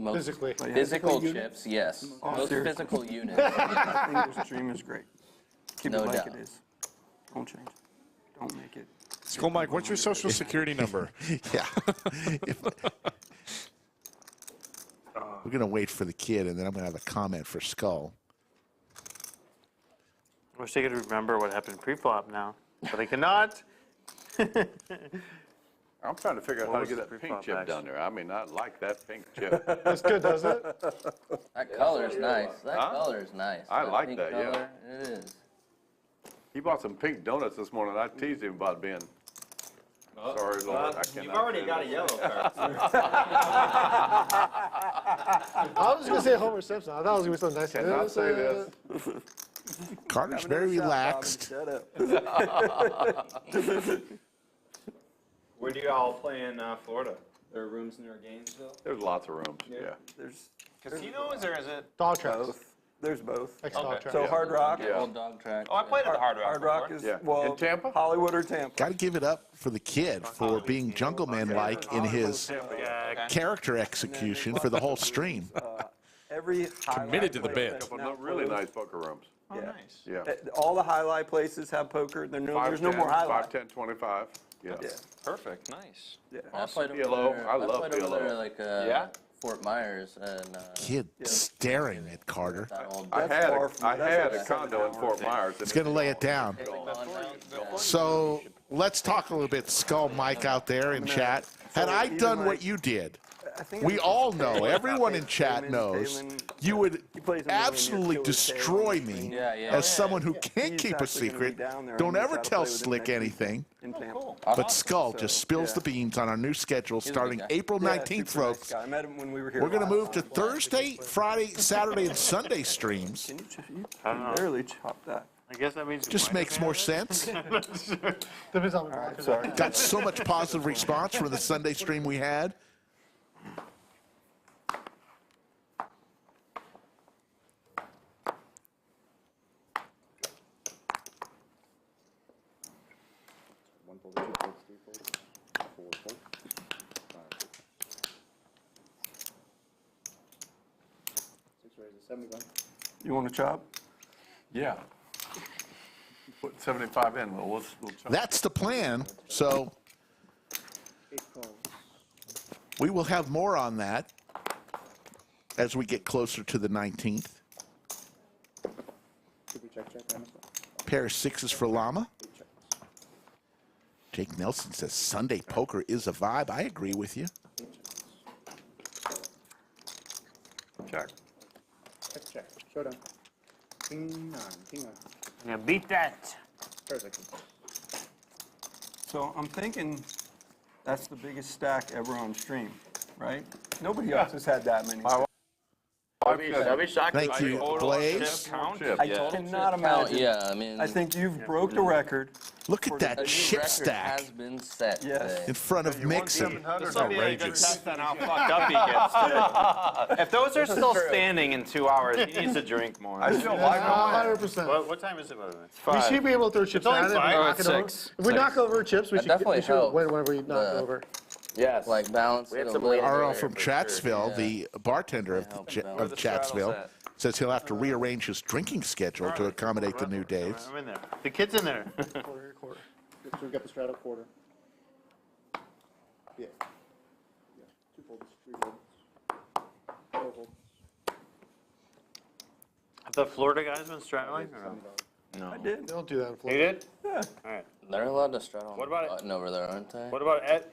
F: Most
A: Physically.
F: physical chips, yes.
E: Oh,
F: Most
E: seriously.
F: physical units.
E: I think this stream is great. Keep
F: No
E: it like
F: doubt.
E: it is. Don't change it. Don't make it.
C: Skull Mike, what's your social security number?
B: Yeah. We're going to wait for the kid, and then I'm going to have a comment for Skull.
J: I wish they could remember what happened pre-flop now, but I cannot.
G: I'm trying to figure out
J: What
G: how to
J: was
G: get
J: the
G: that pink
J: pre-flop
G: chip
J: action?
G: down there. I mean, I like that pink chip.
A: That's good, doesn't it?
F: That color's nice. That
G: Huh?
F: color's nice.
G: I like
F: pink
G: that, yeah.
F: color, it is.
G: He bought some pink donuts this morning. I teased him about being. Sorry, Lord. I cannot.
L: You've already
G: do
L: got a
G: this.
L: yellow card.
A: I was just going to say Homer Simpson. I thought it was going to be something nice.
G: Cannot say this.
B: Carter's very relaxed.
E: Shut up.
L: Where do y'all play in Florida? There are rooms near Gainesville?
G: There's lots of rooms. Yeah.
E: There's
L: Casinos or is it?
A: Dog tracks.
E: both. There's both.
A: Ex-dog
L: Okay.
A: tracks.
E: So Hard Rock.
G: Yeah.
F: Old dog track.
L: Oh, I played at the Hard Rock.
E: Hard Rock
L: before.
E: is
G: Yeah.
E: well
G: In Tampa?
E: Hollywood or Tampa.
B: Got to give it up for the kid for being jungle man-like in his character execution for the whole stream.
E: Every
C: Committed to the bit.
G: Couple of really nice poker rooms.
E: Yeah.
L: Nice.
G: Yeah.
E: All the highlight places have poker. There's no more
G: 5,
E: highlight.
G: 10, 25. Yeah.
E: Yeah.
L: Perfect. Nice.
E: Yeah.
F: I played over
G: PLO.
F: there.
G: I love
F: played over there
G: PLO.
F: like
L: Yeah?
F: Fort Myers and
B: Kid staring at Carter.
F: that old.
G: I
E: That's
G: had
E: far from-
G: I
E: that's
G: had
E: like
G: a condo in Fort Myers.
B: He's going to lay it down. So let's talk a little bit, Skull Mike out there in chat. Had I done what you did, we all know, everyone in chat knows, you would absolutely destroy me as someone who can't keep a secret. Don't ever tell Slick anything. But Skull just spills the beans on our new schedule starting April 19th, folks.
E: I met him when we were here.
B: We're going to move to Thursday, Friday, Saturday, and Sunday streams.
E: You barely chopped that.
J: I guess that means.
B: Just makes more sense.
A: Depends on the
E: Sorry.
B: Got so much positive response from the Sunday stream we had.
M: One fold, two folds, three folds, four folds, five. Six raises, 75.
E: You want to chop?
G: Yeah. Put 75 in, we'll chop.
B: That's the plan. So
M: 8 calls.
B: we will have more on that as we get closer to the 19th.
M: Should we check, Rampage?
B: Pair of sixes for Llama.
M: 8 checks.
B: Jake Nelson says Sunday poker is a vibe. I agree with you.
M: 8 checks.
G: Check.
M: Check, check. Showdown. King 9, King 9.
K: Yeah, beat that.
M: Pair of sixes.
E: So I'm thinking that's the biggest stack ever on stream, right? Nobody else has had that many.
D: I'll be shocked.
B: Thank you, Blaze.
E: I cannot imagine.
F: Yeah, I mean,
E: I think you've broke the record.
B: Look at
F: a
B: that
F: new
B: chip
F: record
B: stack
F: has been set.
E: Yes.
F: today.
B: in front of Mixson.
C: Outrageous.
L: Test on how fucked up he gets today. If those are still standing in 2 hours, he needs to drink more.
G: I still like them.
A: 100%.
J: What time is it, by the way?
A: We should be able to throw chips
J: only
A: at it.
J: five.
A: Knock it over.
L: Six.
A: If we knock over chips, we
F: That
A: should
F: definitely
A: win
F: helps
A: whenever we knock
F: the-
A: over.
D: Yes.
F: Like balance
D: We had
F: it a
D: some
F: little
D: late
B: Arl
F: bit.
B: from Chatsville, the bartender of, of Chatsville, says he'll have to rearrange his drinking schedule to accommodate the new days.
J: I'm in there. The kid's in there.
A: Quarter.
M: So we've got the straddle quarter. Yeah. 2 folds, 3 folds, 4 folds.
J: Have the Florida guys been straddling? Or no?
E: I did.
A: They don't do that in
J: You
A: Florida.
J: did?
E: Yeah.
J: All right.
F: They're allowed to straddle
J: What about it?
F: button over there, aren't they?
J: What about
F: It's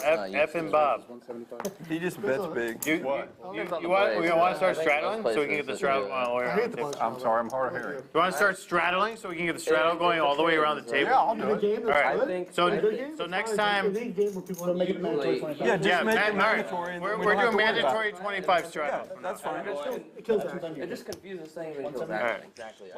F: not used
J: Effin
F: to
J: Bob?
M: 175.
E: He just bets big.
J: You want to start straddling so we can get the straddle going all the way
A: I
J: around
A: hate
J: the
A: the
J: table?
A: bunch.
G: I'm sorry, I'm hard of hearing.
J: You want to start straddling so we can get the straddle going all the way around the table?
G: Yeah, I'll
A: In
G: do
A: a
G: it.
A: game
J: All right.
A: that's good.
F: think-
J: So,
A: in a good game,
J: so
A: it's
J: next
A: fine.
J: time,
A: In a game where people don't make it mandatory 25.
E: Yeah, just
J: yeah,
E: make it
J: all right.
E: mandatory. and
J: We're
E: then we don't have
J: doing
E: to worry about
J: mandatory
E: it.
J: 25 straddle.
E: Yeah, that's fine.
A: It kills action.
F: It just confuses things when it goes
J: Alright.
F: action. Exactly.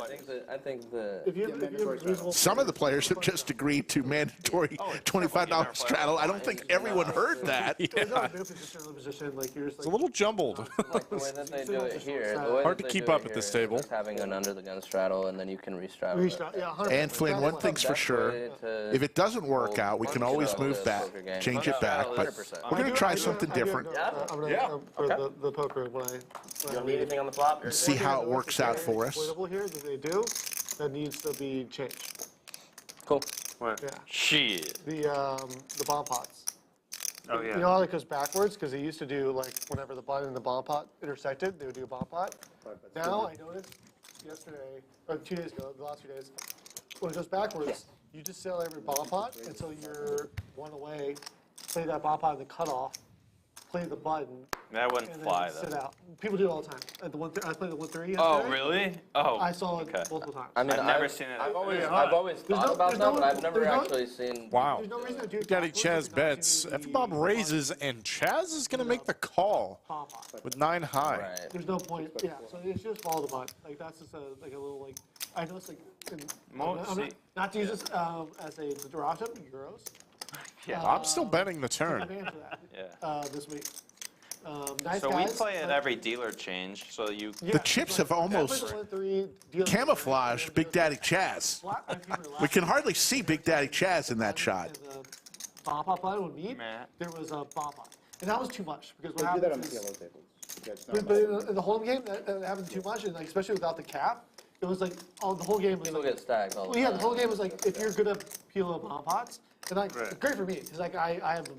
F: I think the
A: If you have reasonable.
B: Some of the players have just agreed to mandatory $25 straddle. I don't think everyone heard that.
A: Position, like you're just
C: It's a little jumbled.
F: like the way that they do it here. The way
C: Hard
F: that
C: to
F: they
C: keep
F: do it
C: up at
F: here
C: this
F: is
C: table.
F: just having an under the gun straddle and then you can restraddle it.
A: Yeah, 100%.
B: And Flynn, one thing's for
F: Best
B: sure,
F: way to
B: if it doesn't work
F: hold
B: out, we can
F: one
B: always
F: straddle
B: move
F: is
B: back,
F: poker game.
B: change it back, but
F: 100%.
B: we're going to try something different.
A: I'm gonna,
G: Yeah,
A: for the poker when I.
D: You don't need anything on the flop?
B: See how it works out for us.
A: Exploitable here that they do, that needs to be changed.
F: Cool.
J: What?
A: Yeah,
L: Shit.
A: the bomb pots.
J: Oh,
A: You
J: yeah.
A: know how it goes backwards? Because they used to do, like, whenever the button and the bomb pot intersected, they would do a bomb pot. Now, I noticed yesterday, or 2 days ago, the last 2 days, when it goes backwards, you just sell every bomb pot until you're one away, play that bomb pot in the cutoff, play the button,
L: That wouldn't
A: and
L: fly,
A: then sit
L: though.
A: out. People do it all the time. At the I played the 130 yesterday.
L: Oh, really? Oh.
A: I saw it
L: okay.
A: multiple times.
F: I mean,
L: I've never seen it.
F: I've always
A: There's
F: thought
A: no-
F: about
A: there's
F: that,
A: no-
F: but I've never
A: there's no-
F: actually seen.
C: Wow.
A: There's no reason to do it
C: Daddy
A: backwards
C: Chaz
A: if you're not
C: bets.
A: using
C: Effin Bob
A: the
C: raises, and Chaz is going to make the call
A: bomb pot.
C: with 9 high.
F: Right.
A: There's no point, yeah, so it's just follow the button. Like, that's just like a little, like, I know it's like, not to use this as a derogatory, euros.
L: Yeah.
C: I'm still betting the
A: I'm
C: turn.
A: paying for that
L: Yeah.
A: this week. Nice
L: So we
A: guys,
L: play at
A: but-
L: every dealer change, so you.
A: Yeah,
B: The chips have
A: I played
B: almost
A: the 1-3 deal-
B: camouflaged Big Daddy Chaz. We can hardly see Big Daddy Chaz in that shot.
A: And the bomb pot button would meet,
L: Matt.
A: there was a bomb pot. And that was too much, because what
M: We do that on
A: happens
M: the
A: is,
M: PLO tables. Yeah, it's not
A: but
M: much.
A: in the whole game, that happened too much, and like, especially without the cap, it was like, the whole game was
F: People
A: like,
F: get stacked all the
A: well, yeah,
F: time.
A: the whole game was like, if you're good at PLO bomb pots, then like,
J: Right.
A: great for me, because like, I have a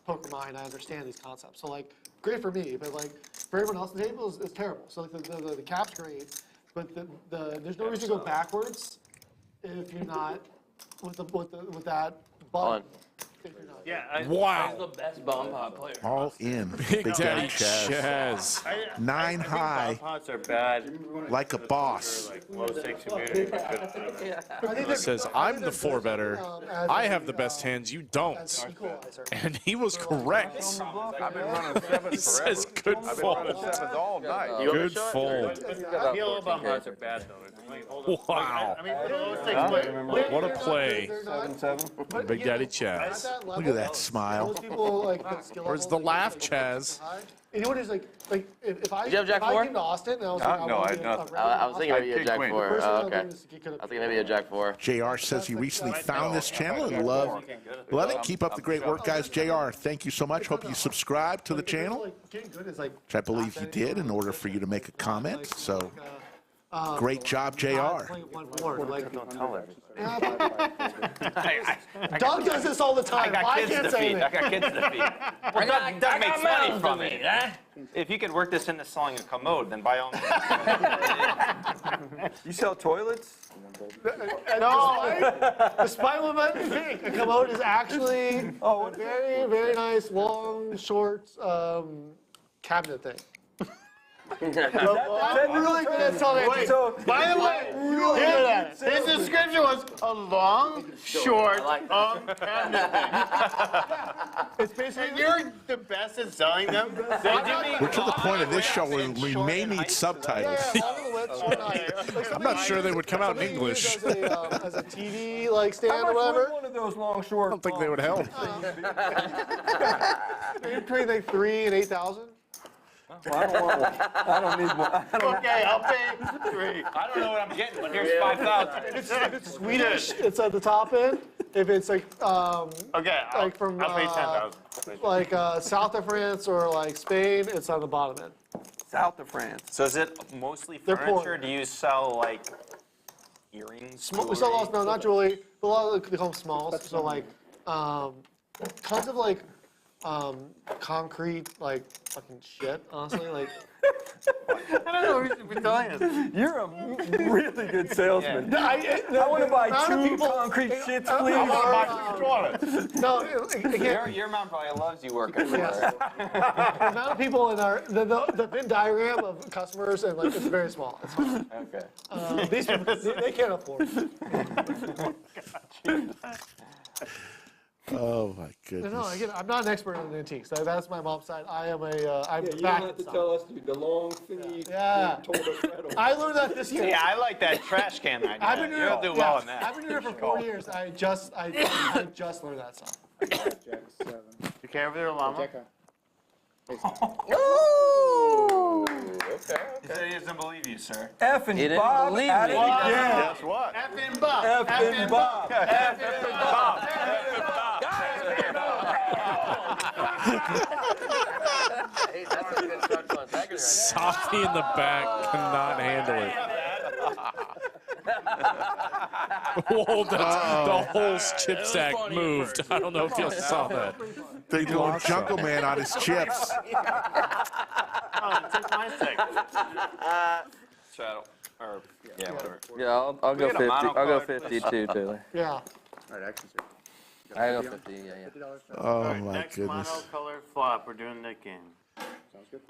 A: poker mind, I understand these concepts, so like, great for me, but like, for everyone else on the table is terrible. So like, the cap's great, but there's no reason to go backwards if you're not with that button.
K: Yeah.
C: Wow.
F: He's the best bomb pot player.
B: All in.
C: Big Daddy
B: Chaz.
C: Chaz.
B: 9 high.
K: Bomb pots are bad.
B: Like a boss.
K: Like low stakes immunity.
C: He says, I'm the 4-better. I have the best hands, you don't. And he was correct.
G: I've been running sevens
C: He says, good
G: I've been running
C: fold.
G: sevens all night.
C: Good fold.
K: PLO bomb pots are bad though.
C: Wow.
K: I mean, for the low stakes, but
C: What a play.
E: 7-7.
C: Big Daddy Chaz.
B: Look at that smile.
C: Where's the laugh, Chaz?
A: You know what is like if I
F: Did you have Jack
A: if I
F: 4?
A: came to Austin and I was
G: No,
A: like,
G: no, I
A: wanna
G: had
A: get
G: nothing.
A: a
F: I was thinking maybe a
G: King
F: Jack
G: Queen.
F: 4.
A: First
F: Oh,
A: thing
F: okay.
A: I'll do is get
F: I was thinking maybe a Jack 4.
B: JR says he recently found this channel and love it. Keep up the great work, guys. JR, thank you so much. Hope you subscribe to the channel,
A: getting good is like
B: which I believe you did in order for you to make a comment. So great job, JR.
K: don't tell her.
A: Doug does this all the time. I
L: kids
A: can't
L: to
A: say
L: feed. I
A: anything.
L: got kids to feed. Well, Doug makes money from it. If you could work this into selling a commode, then by all means.
E: You sell toilets?
A: No, despite what might think, a commode is actually a very, very nice, long, short cabinet thing. I'm really good at selling it.
K: So, by the way, his description was a long, short, cabinet thing.
A: It's basically
K: You're the best at selling them.
B: We're to the point of this show where we may need subtitles.
C: I'm not sure they would come out in English.
A: As a TV like stand or whatever.
E: One of those long, short.
C: I don't think they would help.
A: Between like 3,000 and 8,000.
E: Well, I don't want one. I don't need one.
K: Okay, I'll pay 3.
L: I don't know what I'm getting, but here's 5,000.
A: If it's Swedish, it's at the top end. If it's like
K: Okay,
A: like from
K: I'll pay 10,000.
A: like south of France or like Spain, it's on the bottom end.
E: South of France.
L: So is it mostly
A: They're
L: furniture?
A: poor.
L: Do you sell like earrings?
A: We sell lots, no, not jewelry. But a lot of they call them smalls. So like tons of like concrete like fucking shit. Honestly, like.
K: I don't know what we should be telling us.
E: You're a really good salesman.
A: I
E: want to buy 2
A: people,
E: concrete shits, please.
A: No,
L: Your mom probably loves you working for
A: yes.
L: her.
A: The amount of people in our the Venn diagram of customers and like it's very small. It's fine.
L: Okay.
A: These people they can't afford it.
B: Oh my goodness.
A: No, again, I'm not an expert on antiques. That's my mom's side. I am a I'm
E: You don't
A: back.
E: have to tell us, dude, the long thingy.
A: Yeah. I learned that this year.
L: Yeah, I like that trash can idea.
A: I've been doing
L: You'll do well in that.
A: I've been doing it for 4 years. I just learned that stuff.
M: Jack 7.
K: You care over there, Llama?
M: Jack
F: Ooh.
L: He said he doesn't believe you, sir.
E: Effin
F: He didn't
E: Bob
F: believe
E: at
F: me.
E: it again.
G: Guess what?
K: Effin Bob.
E: Effin Bob.
K: Effin Bob.
F: Hey, that's a good structural integrity right
C: Softy in the back cannot handle it. Whoa, the whole chip stack moved. I don't know if you saw that.
B: Big little jungle man on his chips.
K: Oh, take my stick.
L: Straddle. Or, yeah, whatever.
F: Yeah, I'll go
L: get a
F: 50. I'll go
L: monocolored
F: 50 too, Taylor.
A: Yeah.
M: All right, action, sir.
F: I go 50. Yeah, yeah.
M: $50.
B: Oh
K: Alright,
B: my
K: next
B: goodness.
K: monocolor flop. We're doing that game.
M: Sounds good.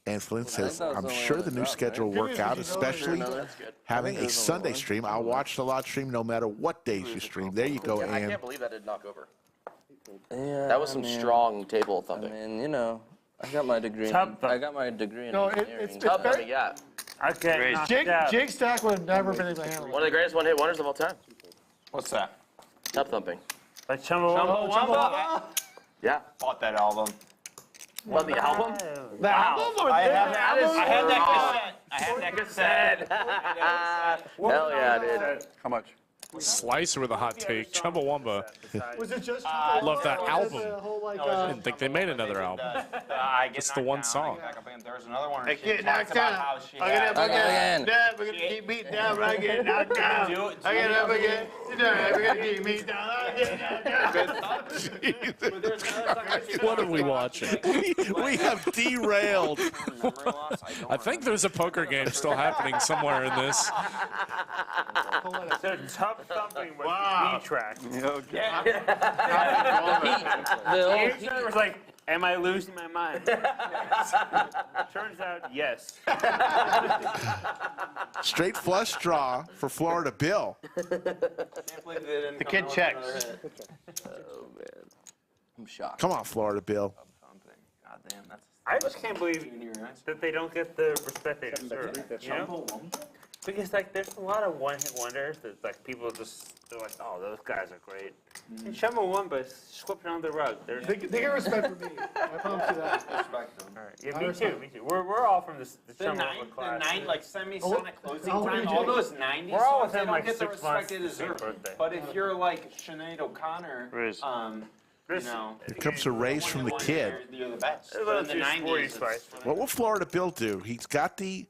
B: And Flint says,
F: that was
B: I'm
F: the only
B: sure
F: one
B: the
F: that
B: new
F: dropped,
B: schedule will work out, especially having a
F: there's only
B: Sunday
F: one.
B: stream. I'll watch the live stream no matter what days you stream. There you go,
F: I
B: Ann.
F: can't believe that didn't knock over.
D: Yeah,
F: That was some strong
D: table
F: I mean, you know, I got my degree.
K: Top
F: I got my degree in
A: No,
F: engineering.
A: it's
D: Top
A: very,
D: heavy, yeah.
K: Okay, knocked out.
A: Jake Stack would have never been able to handle
D: One
A: it.
D: of the greatest one-hit wonders of all time.
L: What's that?
D: Tub thumping.
K: Like Chumbawamba.
D: Yeah.
L: Bought that album.
D: What, the album?
A: The album or
L: I
A: the
L: had that
A: album?
L: cassette.
D: Hell yeah, dude.
G: How much?
C: Slicer with a hot take. Chumbawamba.
A: Was it just
C: Love that
A: or
C: album.
A: was it a whole, like,
C: I didn't think they made another album. Just the one song.
L: There's another one.
K: I get knocked out. I get up again. Dad, we're gonna keep beating down. But I get knocked down. I get up again. We're gonna keep me down. I get knocked down.
C: What are we watching?
B: We have derailed.
C: I think there's a poker game still happening somewhere in this.
K: So Tub Stop thumping with the track.
L: Okay.
K: The answer was like, am I losing my mind? Turns out, yes.
B: Straight flush draw for Florida Bill.
L: The
J: kid checks.
F: Oh, man. I'm shocked.
B: Come on, Florida Bill.
L: God damn, that's.
K: I just can't believe that they don't get the respect they deserve. You know? Because like, there's a lot of one-hit wonders that like people they're like, oh, those guys are great. And Chumbawamba swept it under the rug.
A: They get respect from me. I promise you that.
L: Respect them.
K: All right. Yeah, me too. Me too. We're all from the Chumbawamba class.
L: The 9 like semi-sonic closing
A: oh,
L: time, all those 90s
K: We're all
L: songs, they
K: within
L: don't
K: like
L: get the
K: 6
L: respect
K: months
L: they
K: of their
L: deserve.
K: birthday.
L: But if you're like Sinead O'Connor, you know,
B: Here comes a raise from the kid.
L: you're the best.
K: A
L: But
K: little
L: in the
K: too sporty
L: 90s,
K: spice.
B: What will Florida Bill do? He's got the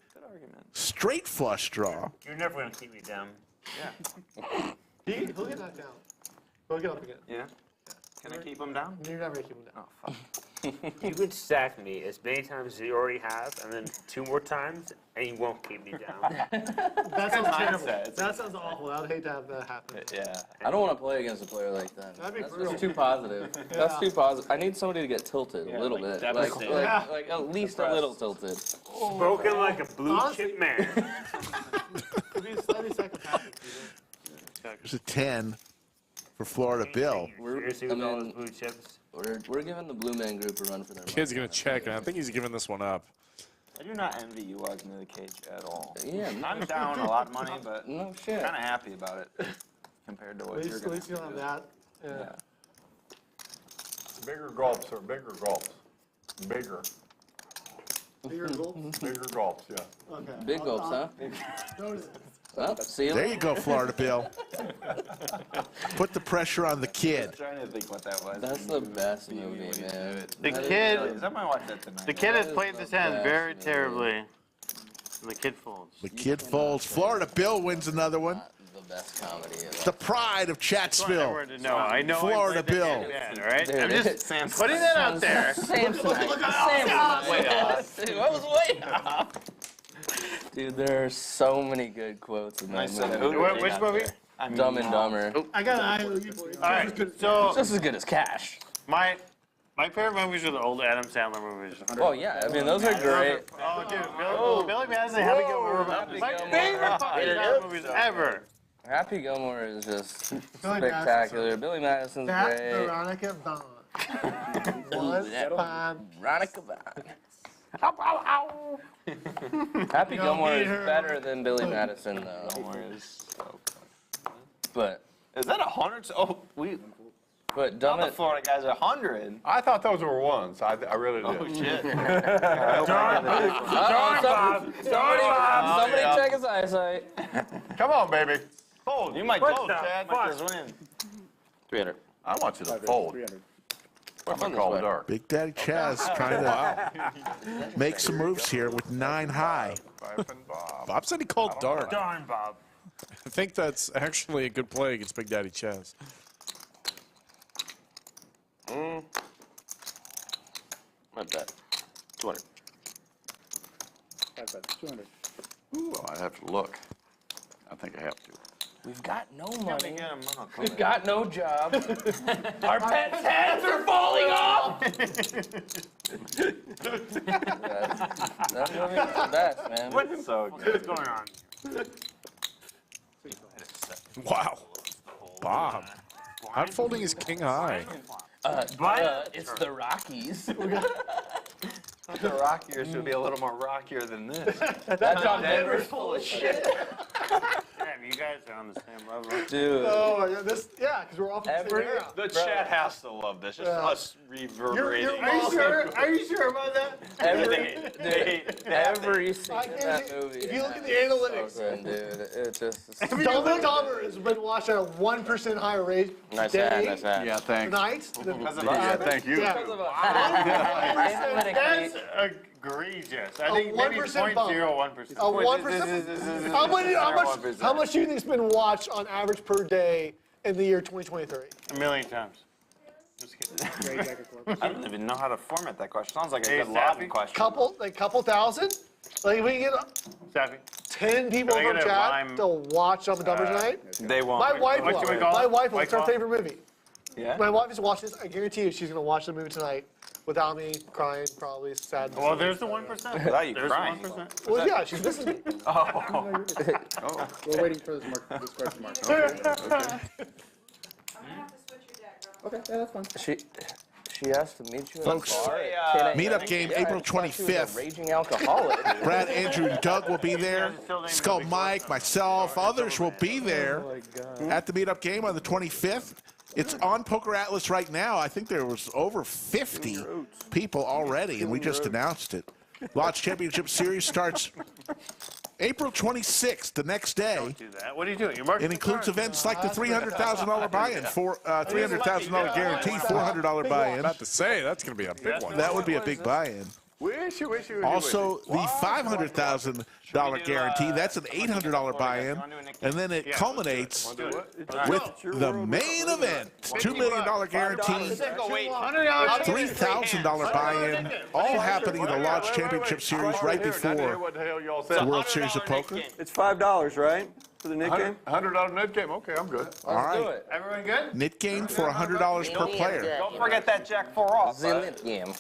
B: straight flush draw.
K: You're never gonna keep me down.
A: He'll get knocked down. He'll get up again.
L: yeah. Can I keep him down?
A: You're never gonna keep him down.
L: Oh, fuck.
K: You could stack me as many times as you already have, and then 2 more times, and you won't keep me down.
A: That sounds terrible.
L: mindset.
A: That sounds awful. I would hate to have that happen.
L: Yeah.
F: I don't want to play against a player like that.
A: That'd be
F: That's
A: brutal.
F: just too positive. That's too positive. I need somebody to get tilted a little bit. Like at least a little tilted.
K: Spoken like a blue chip man.
A: Could be slightly psychopathic.
B: There's a 10 for Florida Bill.
K: Seriously, with all those blue chips.
F: We're giving the Blue Man Group a run for their money.
C: Kid's gonna check, and I think he's giving this one up.
L: I do not envy you walking to the cage at all.
F: Yeah,
L: I'm down a lot of money, but
F: no shit.
L: kind of happy about it compared to what you're
A: At
L: going
A: least you'll have that. Yeah.
G: Bigger gulps or bigger gulps? Bigger.
A: Bigger gulps?
G: Bigger gulps, yeah.
A: Okay.
F: Big gulps, huh?
A: Notice it.
F: Well, see you
B: There
F: later.
B: you go, Florida Bill. Put the pressure on the kid.
L: I'm trying to think what that was.
F: That's the best movie, man.
J: The
F: That is
J: kid-
F: like-
L: I might watch that tonight.
J: The kid has
F: That is
J: played
F: the
J: this hand
F: best
J: very
F: movie.
J: terribly. And the kid folds.
B: The kid folds. Florida Bill wins another one.
F: The best comedy ever.
B: The pride of Chatsville.
J: I know.
B: Florida Bill.
J: Bad, all right?
F: Dude,
J: I'm just putting that out there.
F: Samsonite. Way off. Dude, I was way off. Dude, there are so many good quotes in that movie.
J: Which movie?
F: Dumb and Dumber.
A: I got an eye on you for you.
J: All right, so
F: Just as good as Cash.
J: my favorite movies are the old Adam Sandler movies.
F: Oh yeah, I mean those are great.
J: Oh, dude, Billy Madison, Happy Gilmore. My favorite fucking Adam movies ever.
F: Happy Gilmore is just
A: Billy
F: spectacular. Billy Madison's
A: That
F: great.
A: Veronica Vaughn. One time.
F: Veronica Vaughn. Happy
A: You don't
F: Gilmore
A: need
F: is
A: her.
F: better than Billy Madison though.
L: Gilmore is so funny.
F: But
L: Is that 100? Oh,
F: but Dumb
L: the
F: and
L: Florida guys are 100.
G: I thought those were ones. I really did.
L: Oh, shit.
F: Somebody
L: yeah.
F: check his eyesight.
G: Come on, baby.
L: Fold. You might
K: What
L: fold,
K: the
L: Chad.
K: fuck?
L: Just win.
F: 300.
G: I want you to fold.
M: 300.
G: I'm going to call dark.
B: Big Daddy Chaz trying to make some moves here with 9 high.
G: Effin Bob.
C: Bob said he called dark.
K: Darn, Bob.
C: I think that's actually a good play against Big Daddy Chaz.
F: I bet. 200.
M: 5 bets, 200.
G: Ooh, I have to look. I think I have to.
F: We've got no money.
L: Get him on a
F: We've got no job. Our pets' heads are falling off. That movie's the best, man.
K: What's
L: So good.
K: going on?
C: Wow. Bob. Hot folding is king high.
F: It's the Rockies.
L: The rockier should be a little more rockier than this.
F: That's on Denver's full of shit.
J: Damn, you guys are on the same level.
F: Dude.
A: Oh my god, this, yeah, because we're all from the same era.
L: The chat has to love this. Just us reverberating.
A: Are you sure? Are you sure about that?
F: Every scene in that movie.
A: If you look at the analytics,
F: so good, dude. It just.
A: Dumb and Dumber has been watched at a 1% higher rate
F: Nice
A: day
F: hat, nice hat.
G: Yeah, thanks.
A: tonight.
G: Yeah, thank you.
A: Yeah.
J: That's egregious. I think maybe
A: 1% bump.
J: 0.01%.
A: A 1%. How much do you think's been watched on average per day in the year 2023?
J: A million times. Just kidding.
M: Great jacket club.
L: I don't even know how to format that question. Sounds like a
J: Hey,
L: good lobby
J: Sappy.
L: question.
A: Couple thousand? Like we get.
J: Sappy.
A: 10 people
J: Can I
A: from
J: get a
A: chat
J: lime?
A: to watch on the Dumber tonight.
H: They won't.
A: My wife
J: what
A: will.
J: should we call
A: My
J: it?
A: wife will.
J: White
A: It's her
J: Claw?
A: favorite movie.
H: Yeah.
A: My wife is watching this. I guarantee you she's going to watch the movie tonight without me crying, probably sad.
J: Well, there's the 1%.
H: Without you
J: There's
H: crying.
J: the 1%.
A: Well, yeah, she's missing me.
M: We're waiting for this question mark. Okay. Okay, yeah, that's fine.
F: She asked to meet you
B: Folks,
F: at a bar at 10
B: meetup
F: a.m.
B: game
F: Yeah,
B: April
F: I thought she was a
B: 25th.
F: Raging alcoholic.
B: Brad, Andrew, and Doug will be there. Skull Mike, myself, others will be there at the meetup game on the 25th. It's on Poker Atlas right now. I think there was over 50 people already, and we just announced it. Lodge Championship Series starts April 26th, the next day.
J: Do that. What are you doing? You're marking
B: It includes events like the $300,000 buy-in, $300,000 guarantee, $400 buy-in.
C: About to say, that's going to be a big one.
B: That would be a big buy-in. Also, the $500,000 guarantee, that's an $800 buy-in, and then it culminates with the main event, $2 million guarantee, $3,000 buy-in, all happening in the Lodge Championship Series right before the World Series of Poker.
E: It's $5, right? For the Nick game?
G: $100 net game, okay, I'm good.
B: All right,
J: Everyone good?
B: knit game for $100 per player.
L: Don't forget that Jack 4 off.
F: Zenit game.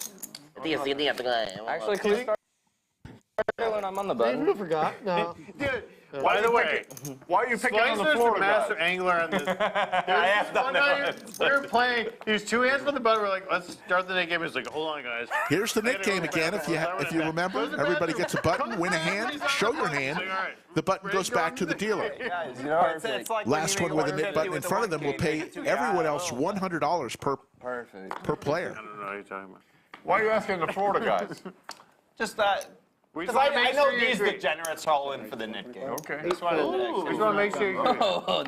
F: Actually, can we start when I'm on the button?
A: You forgot. No.
J: Dude, by the way,
G: Why are you picking on the
J: Slicer's the
G: Florida
J: master
G: guy?
J: angler on this. We were playing. He was 2 hands from the button. We're like, let's start the net game. He's like, hold on, guys.
B: Here's the knit game again. If you remember, everybody gets a button, win a hand, show your hand. The button goes back to the dealer.
L: Guys, you know, it's like
B: Last one with a knit button in front of them will pay everyone else $100 per player.
J: I don't know what you're talking about.
G: Why are you asking the Florida guys?
L: Just that. Because I know these degenerates are all in for the net game.
G: Okay.
J: Just want to make sure you agree.
F: Oh,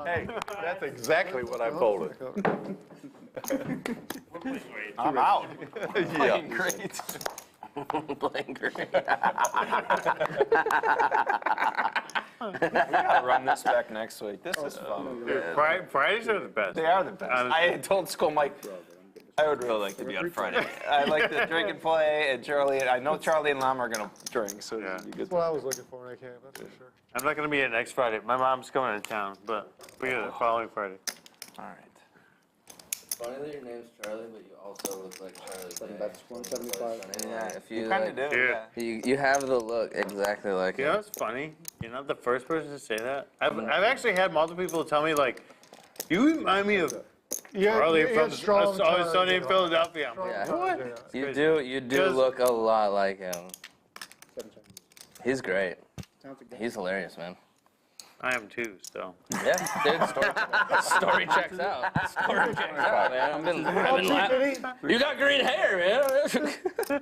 G: Hey, that's exactly what I folded.
L: I'm out.
G: Yeah.
L: Great.
F: Playing great.
L: We gotta run this back next week. This is fun.
J: Dude, Fridays are the best.
L: They are the best. I told Skull Mike I would really like to be on Friday. I like to drink and play, and Charlie. I know Charlie and Llama are gonna drink, so
J: Yeah.
A: That's what I was looking for when I came, that's for sure.
J: I'm not going to be here next Friday. My mom's coming to town, but we get it the following Friday.
L: All right.
F: Funny that your name's Charlie, but you also look like Charlie.
M: That's 175.
F: Yeah, if you
L: Kind of
F: like,
L: do.
J: Yeah.
L: Yeah.
F: you have the look exactly like
J: You
F: him.
J: know, it's funny. You're not the first person to say that. I've actually had multiple people tell me, like, you remind me of Charlie from Sunny in Philadelphia. I'm like,
F: Yeah.
J: what?
F: You do
J: Because-
F: look a lot like him. He's great. He's hilarious, man.
J: I am too, so.
F: Yeah, dude, story checks out. Story checks out, man. I've been laughing. You got green hair, man.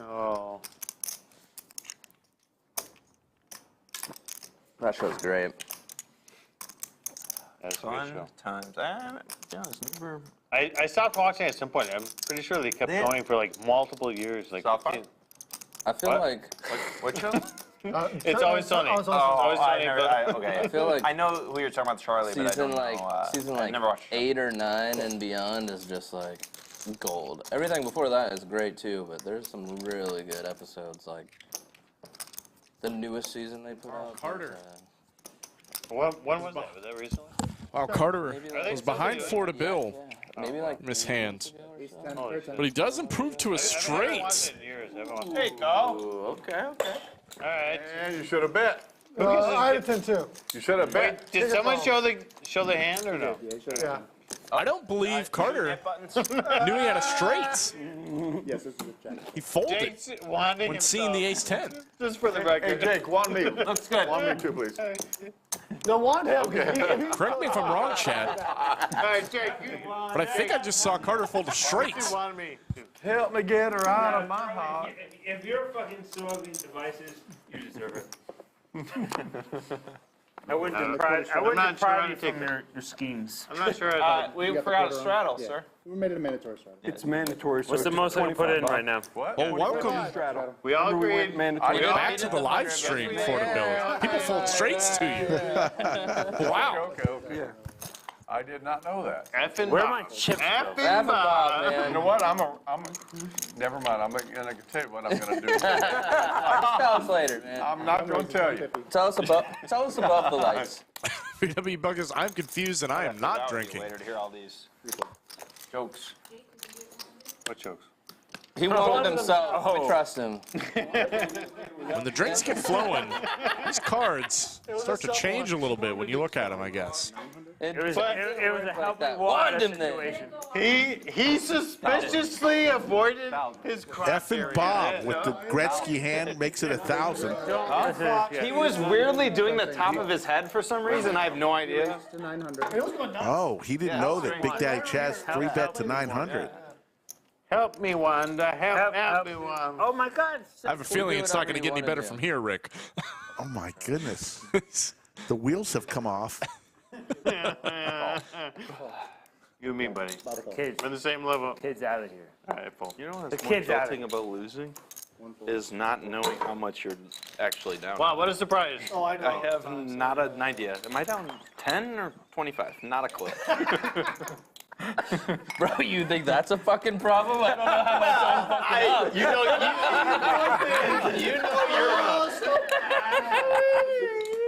J: Oh.
F: That show's great.
J: That's a good show.
L: Times. Yeah, it's never.
J: I stopped watching at some point. I'm pretty sure they kept going for like multiple years. Like,
L: South Park?
F: I feel
J: What?
F: like
L: What show?
J: It's Always Sunny.
A: Always
L: Oh,
J: Always
L: I
J: Sunny.
L: never. Okay.
F: I feel like
L: I know who you're talking about, Charlie, but I
F: season
L: don't
F: like
L: know.
F: season
L: I've
F: like
L: never watched.
F: 8 or 9 and beyond is just like gold. Everything before that is great too, but there's some really good episodes like the newest season they put out.
C: Carter.
J: When was that? Was that recently?
C: Wow, Carter
F: Maybe
J: Are they
C: was
J: still
C: behind
J: doing it?
C: Florida Bill.
F: Maybe like
C: Mishand.
J: Holy shit.
C: But he does improve to a
J: I haven't watched
C: straight.
J: it in years. I haven't watched
L: There
J: it.
L: you go.
F: Ooh, okay.
J: All right.
G: And you should have bet.
A: I had a 10 too.
G: You should have bet.
J: Wait, did someone show the hand or no?
A: Yeah.
C: I don't believe Carter knew he had a straight.
M: Yes, this is a check.
C: He folded
J: Jake's wanding
C: when seeing the
J: himself.
C: ace-10.
J: Just for the
G: Hey,
J: record.
G: Jake, wand me.
L: Looks good.
G: Wand me too, please.
A: No, one him.
C: Correct me if I'm wrong, Chad,
J: All right, Jake.
C: but I think I just saw Carter fold a straight.
J: You wanted me.
G: Help me get her out of my heart.
J: If you're fucking stealing these devices, you deserve it. I wouldn't deprive you from your schemes. I'm not sure.
L: We
M: You got the
L: forgot a
M: quarter on?
L: straddle,
M: Yeah.
L: sir.
M: We made it a mandatory straddle.
E: It's mandatory. So
J: What's the
E: it's
J: most I can put in right now?
G: What?
C: Oh, welcome.
E: Straddle.
J: We all
E: Remember we went
J: agreed.
E: mandatory.
C: Back to the live stream, Florida Bill. People fold straights to you. Wow.
G: Okay, okay.
E: Yeah.
G: I did not know that.
L: Effin
K: Where are
L: Bob.
K: my chips?
F: Effin Bob, man.
G: You know what? Never mind. I'm going to tell you what I'm going to do.
F: Tell us later, man.
G: I'm not going to tell you.
F: Tell us above the lights.
C: VW Buggers, I'm confused and I am not drinking.
L: Later to hear all these jokes.
G: What jokes?
F: He won it himself. We trust him.
C: When the drinks get flowing, these cards start to change a little bit when you look at them, I guess.
K: It was a help me water situation.
L: He suspiciously avoided his
B: Effin Bob with the Gretzky hand makes it 1,000.
L: He was weirdly doing the top of his head for some reason. I have no idea.
M: To 900.
B: Oh, he didn't know that Big Daddy Chaz 3-bet to 900.
L: Help me, Wanda. Help me, Wanda.
K: Oh my God.
C: I have a feeling it's not going to get any better from here, Rick.
B: Oh my goodness. The wheels have come off.
L: You and me, buddy.
K: Kids.
L: We're on the same level.
K: Kids out of here.
L: All right, Paul.
H: You know
K: The
H: what's more
K: kid's out of
H: tilting
K: it.
H: about losing is not knowing how much you're actually down.
L: Wow, what a surprise.
A: Oh, I know.
H: I have not an idea. Am I down 10 or 25? Not a clue.
F: Bro, you think that's a fucking problem? I don't know how much I'm fucking up.
L: You know you're up.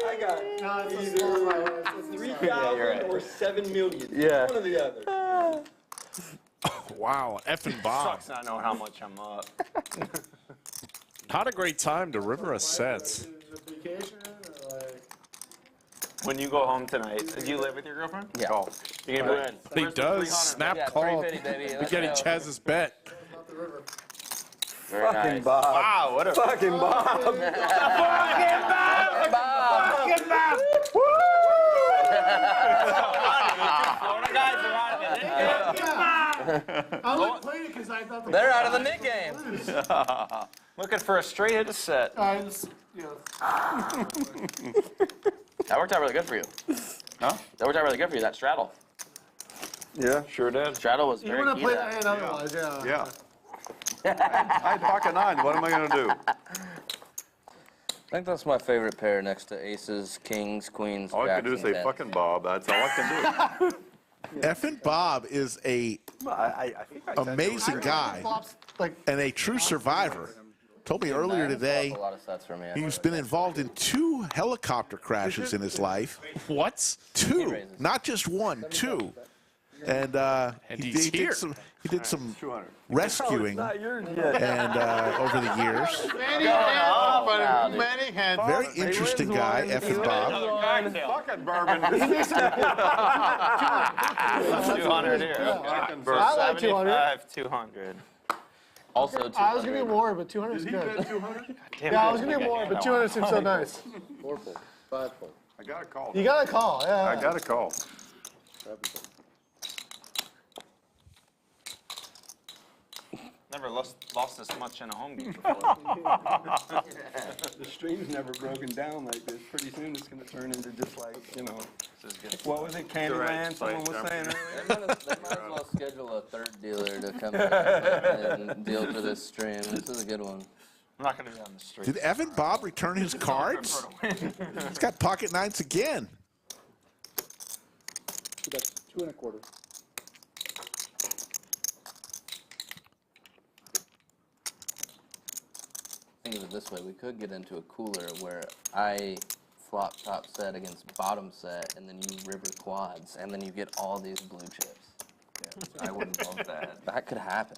E: I got either 3,000 or 7 million.
H: Yeah.
E: One or the other.
C: Wow, Effin Bob.
L: Sucks not knowing how much I'm up.
C: Not a great time to river a set.
A: Vacation or like.
L: When you go home tonight, do you live with your girlfriend?
F: Yeah.
L: Oh. You're gonna win.
C: He does. Snap
F: Yeah,
C: call.
F: 350, baby.
C: Big
F: Let's
C: Daddy
F: go.
C: Chaz's bet.
A: Not the river.
L: Very
E: Fucking
L: nice.
E: Bob.
L: Wow, what a
E: Fucking Bob.
F: Bob.
L: Florida guys are out of it.
A: I only played it because I thought the
F: They're out of the Nick game.
L: Looking for a straight hit set.
A: I just, you know,
F: That worked out really good for you.
L: Huh?
F: That worked out really good for you, that straddle.
G: Yeah, sure did.
F: Straddle was
A: you
F: very
A: wouldn't
F: key
A: have
F: to
A: played
F: that.
A: that hand otherwise, yeah.
G: Yeah. I had pocket nines. What am I going to do?
F: I think that's my favorite pair next to aces, kings, queens,
G: All I can
F: jacks,
G: do is
F: and
G: say
F: tens.
G: fucking Bob. That's all I can do.
B: Effin Bob is a
G: I think I said
B: amazing guy
A: Flops, like,
B: and a true survivor. Told me earlier
F: Nine
B: today
F: is a lot of sets for me.
B: he's been involved in 2 helicopter crashes in his life.
C: What?
B: 2, not just 1, 2. And
C: he's here.
B: he did some
G: 200.
B: rescuing
E: Not yours yet.
B: and over the years.
L: Many hands, but
F: Wow, dude.
L: many hands.
B: Very interesting guy, Effin Bob.
G: Fucking bourbon.
L: 200 here. For
A: I like 200.
L: 75, 200.
F: Also,
A: I was going to be more, but 200 is good. Yeah, I was going to be more, but 200 seems so nice.
M: 4-fold, 5-fold,
G: I got a call.
A: You got a call, yeah.
G: I got a call.
M: 7-fold.
L: Never lost this much in a home game before.
E: The stream's never broken down like this. Pretty soon it's going to turn into just like, you know,
L: This is good.
E: what was it, Candyland? Someone was saying earlier.
F: They might as well schedule a third dealer to come in and deal for this stream. This is a good one.
L: I'm not going to be on the street.
B: Did Effin Bob return his cards? He's got pocket nines again.
M: 2 bets, 2 1/4.
F: Think of it this way, we could get into a cooler where I flop top set against bottom set, and then you river quads, and then you get all these blue chips.
H: I wouldn't love that.
F: That could happen.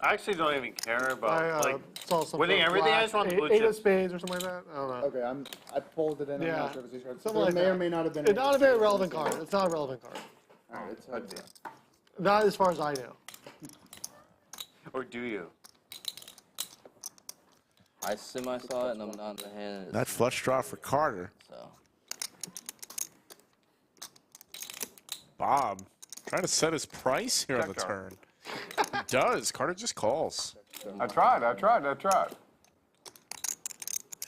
L: I actually don't even care about,
A: I
L: like,
A: saw some
L: winning everything. I just want the blue
A: eight of
L: chips.
A: spades or something like that. I don't know.
M: Okay, I pulled it in. I'm
A: Yeah.
M: not sure if it's these cards.
A: Something
M: There
A: like
M: may
A: that.
M: or may not have been.
A: It's not a very relevant card. It's not a relevant card.
M: Alright, it's heads up.
A: Not as far as I know.
L: Or do you?
F: I semi-saw it, and I'm not in the hand.
B: That flush draw for Carter.
F: So.
C: Bob trying to set his price here on the
G: Check
C: turn. He does. Carter just calls.
G: I tried.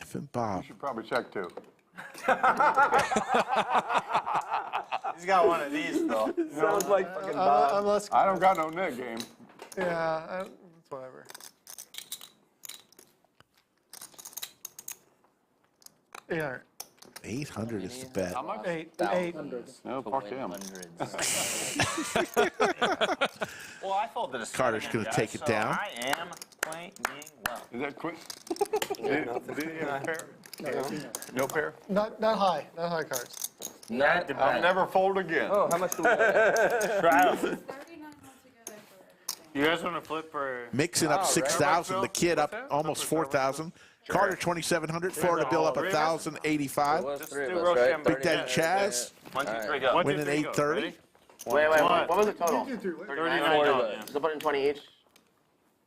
B: Effin Bob.
G: You should probably check too.
L: He's got one of these, though.
E: Sounds like fucking Bob.
A: Unless,
G: I don't got no net game.
A: yeah, it's whatever. 800.
B: 800 is the bet.
G: How much?
A: Eight.
G: No, fuck him.
L: Well, I folded a
B: Carter's
L: seven,
B: gonna
L: guys,
B: take it
L: so
B: down.
L: I am playing well.
G: Is that quick? Did he have a pair? No pair?
A: Not high cards.
F: Not
G: I'll never fold again.
F: Oh, how much do we have?
K: Trial.
I: 39 altogether for everything.
K: You guys want to flip for?
B: Mixon up 6,000. The kid up almost 4,000. Carter 2,700. Florida Bill up 1,085.
F: Three
K: do
F: of us,
K: Rochambeau.
F: right?
B: Big Daddy Chaz
L: 1, 2, 3, go.
B: winning 830.
D: Wait, what was the total?
K: 39.
D: So put in 20 each?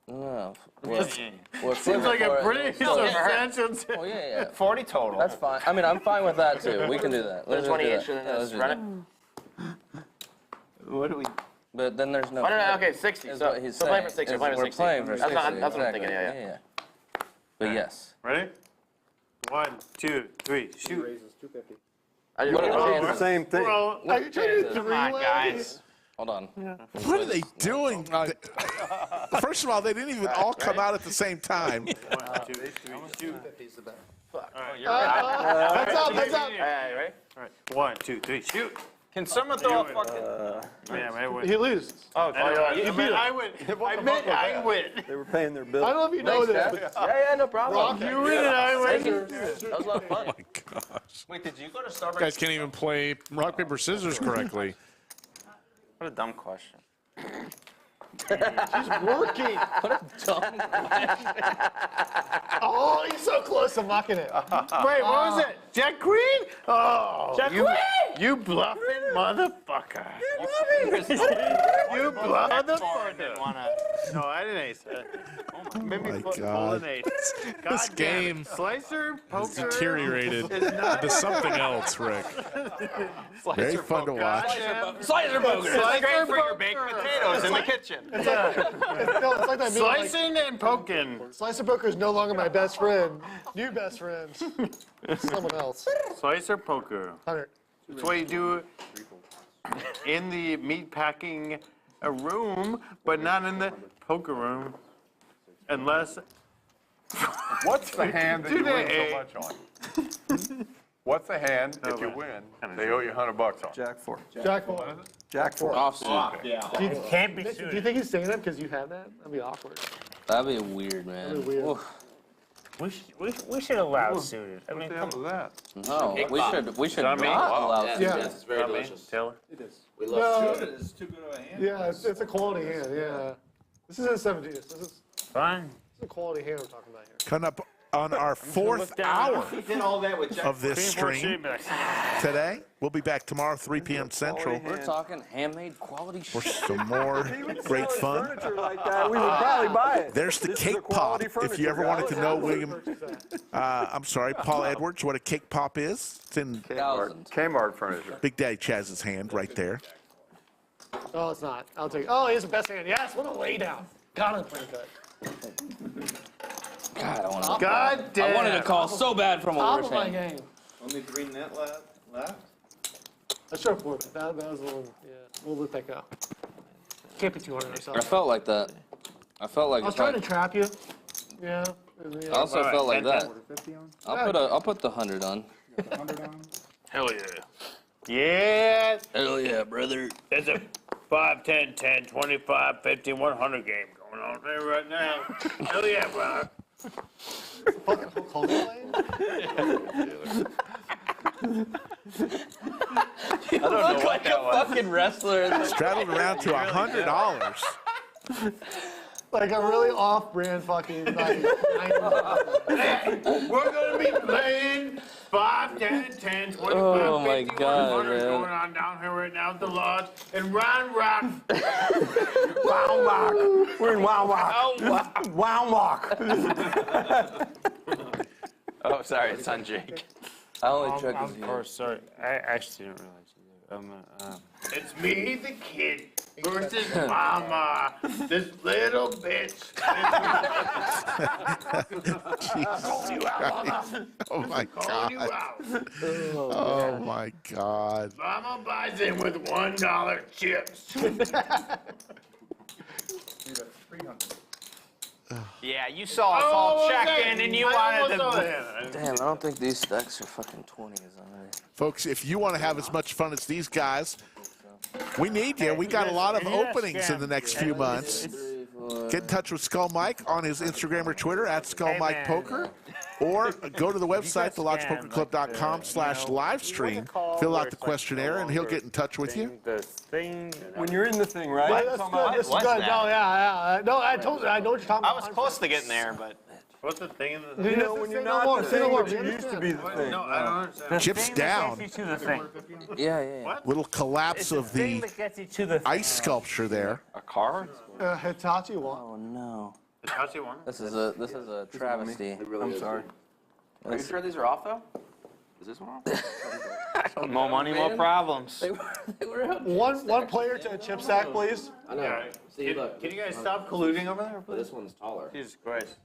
F: No.
K: Seems like a pretty substantial.
F: Oh, yeah.
L: 40 total.
F: That's fine. I mean, I'm fine with that, too. We can do that.
D: Put in
F: Let's
D: 20
F: do
D: each
F: that.
D: and
F: Yeah,
D: then
F: let's
D: just
F: do
D: run
F: that.
D: it?
E: What do we?
F: But then there's no.
D: Okay, 60.
F: Is
D: So
F: what he's
D: so play for
F: saying,
D: 60.
F: is
D: Play for
F: we're
D: 60.
F: playing for 60.
D: That's what I'm
F: exactly.
D: thinking, yeah.
F: But yes.
K: Ready? 1, 2, 3, shoot.
M: Raises 250.
D: I just
F: What are the
D: rolled.
F: chances?
E: Same thing.
A: Are you trying to do
L: Come on, guys.
F: Hold on.
B: What are they doing? First of all, they didn't even all come out at the same time.
K: 1, 2, 3, shoot.
A: Heads up.
D: All right, ready?
K: All right. 1, 2, 3, shoot.
L: Can someone throw a fucking...
K: Yeah, I win.
A: He loses.
L: Oh,
K: I meant I win. I win.
E: They were paying their bill.
A: I don't know if you know this, but
F: Yeah, no problem.
A: you win and I win.
F: That was a lot of fun.
C: Oh my gosh.
L: Wait, did you go to
C: You
L: Starbucks?
C: guys can't even play rock, paper, scissors correctly.
L: What a dumb question.
A: He's working.
F: What a dumb.
A: Oh, he's so close to mucking it.
K: Wait, what was it? Jack Queen? Oh, Jack Queen! You bluffing motherfucker. You motherfucker. No, I didn't ace it. Made me
B: my
K: pull
B: God.
K: an ace.
C: This
K: God damn it.
C: game
K: Slicer,
C: has
K: poker.
C: deteriorated into something else, Rick.
B: Very fun to watch.
F: Slicer poker.
L: It's great for your baked potatoes in the kitchen.
A: It's like that meme, like,
K: Slicing and poking.
A: Slicer Poker is no longer my best friend. New best friend. Someone else.
K: Slicer poker.
A: 100.
K: It's what you do in the meat packing room, but not in the poker room, unless.
G: What's the hand that you win
K: Today.
G: so much on? What's the hand, if you win, they owe you $100 on?
E: Jack 4.
A: Jack 4.
E: Jack 4.
F: Offsuit.
K: Can't be
A: Do you think he's saying that because you had that? That'd be awkward.
F: That'd be weird, man.
A: That'd be weird.
F: Oof.
K: We should allow suited. I mean,
G: What the hell is that?
F: No, we should not allow
D: Yeah,
F: suited.
D: it's very delicious.
K: Taylor.
D: We love
A: No,
M: It's too good of a hand.
A: yeah, it's a quality hand, yeah. This isn't 17. This is
K: Fine.
A: a quality hand we're talking about here.
B: Coming up on our fourth hour
L: did all that with Jack.
B: of this stream today. We'll be back tomorrow, 3 p.m. Central,
F: We're talking handmade quality
B: for
F: shit.
B: some more great fun.
E: Furniture like that, we would probably buy it.
B: There's the
E: This is a
B: cake pop.
E: quality
B: If you
E: furniture,
B: ever wanted
E: guys.
B: to know, William, Paul Edwards, what a cake pop is, it's in
F: Thousands.
G: Kmart furniture.
B: Big Daddy Chaz's hand right there.
A: Oh, it's not. I'll take it. Oh, he has the best hand. Yes, what a lay down. God, I'm playing good.
F: God, I wanted,
K: God damn.
F: I wanted to call so bad from a
A: Top
F: worse
A: of my
F: hand.
A: game.
M: Only 3 net left?
A: I should have poured it. That was a little, yeah, we'll let that go. Can't be 200 or
F: I
A: something.
F: felt like that. I felt like
A: I was
F: if I,
A: trying to trap you. Yeah.
F: I also felt like that.
M: Quarter 50 on?
F: I'll put the 100 on.
M: You got the 100 on?
K: Hell yeah. Yes.
F: Hell yeah, brother.
K: There's a 5, 10, 10, 25, 50, 100 game going on there right now. Hell yeah, brother.
A: Fucking Hulk Hogan playing?
F: You look like a fucking wrestler.
B: Straddled around to $100.
A: Like a really off-brand fucking, like,
K: We're going to be playing 5, 10, 10, 25,
F: Oh my
K: 50,
F: God,
K: 100
F: man.
K: going on down here right now at the lodge. And Round Rock. Round Rock.
E: We're in Wow Rock. Wow Rock.
L: Oh, sorry, it's on Jake.
F: I only checked
K: I'm first, sorry. I actually didn't realize you did. It's me, the kid, versus Mama, this little bitch.
B: Jesus Christ. Oh my
K: Calling you
B: God.
K: out.
B: Oh my God.
K: Mama buys in with $1 chips.
M: You got 300.
L: Yeah, Yeah, you saw us all check in and you wanted to.
F: Damn, I don't think these stacks are fucking 20s already.
B: Folks, if you want to have as much fun as these guys, we need you. We got a lot of openings in the next few months. Get in touch with Skull Mike on his Instagram or Twitter at Skull Mike Poker, or go to the website, thelodgepokerclub.com/livestream, fill out the questionnaire, and he'll get in touch with you.
E: When you're in the thing, right?
A: That's good. This is good. No, yeah. No, I told you. I know what you're talking
L: I
A: about.
L: was close to getting there, but.
J: What's the thing in the
E: You know, when you're not the thing, which used to be the thing.
J: No, I don't understand.
B: Chips down.
K: Gets you to the thing.
F: Yeah.
B: Little collapse of the
K: That gets you to the
B: ice sculpture there.
L: A car?
A: Hitachi one.
F: Oh no.
J: Hitachi one?
F: This is a travesty.
E: I'm sorry.
D: Are you sure these are off though? Is this one off?
L: More money, more problems.
F: They were out.
A: One player to a chip stack, please.
D: I know. See, look.
J: Can you guys stop colluding over there, please?
D: This one's taller.
J: Jesus Christ.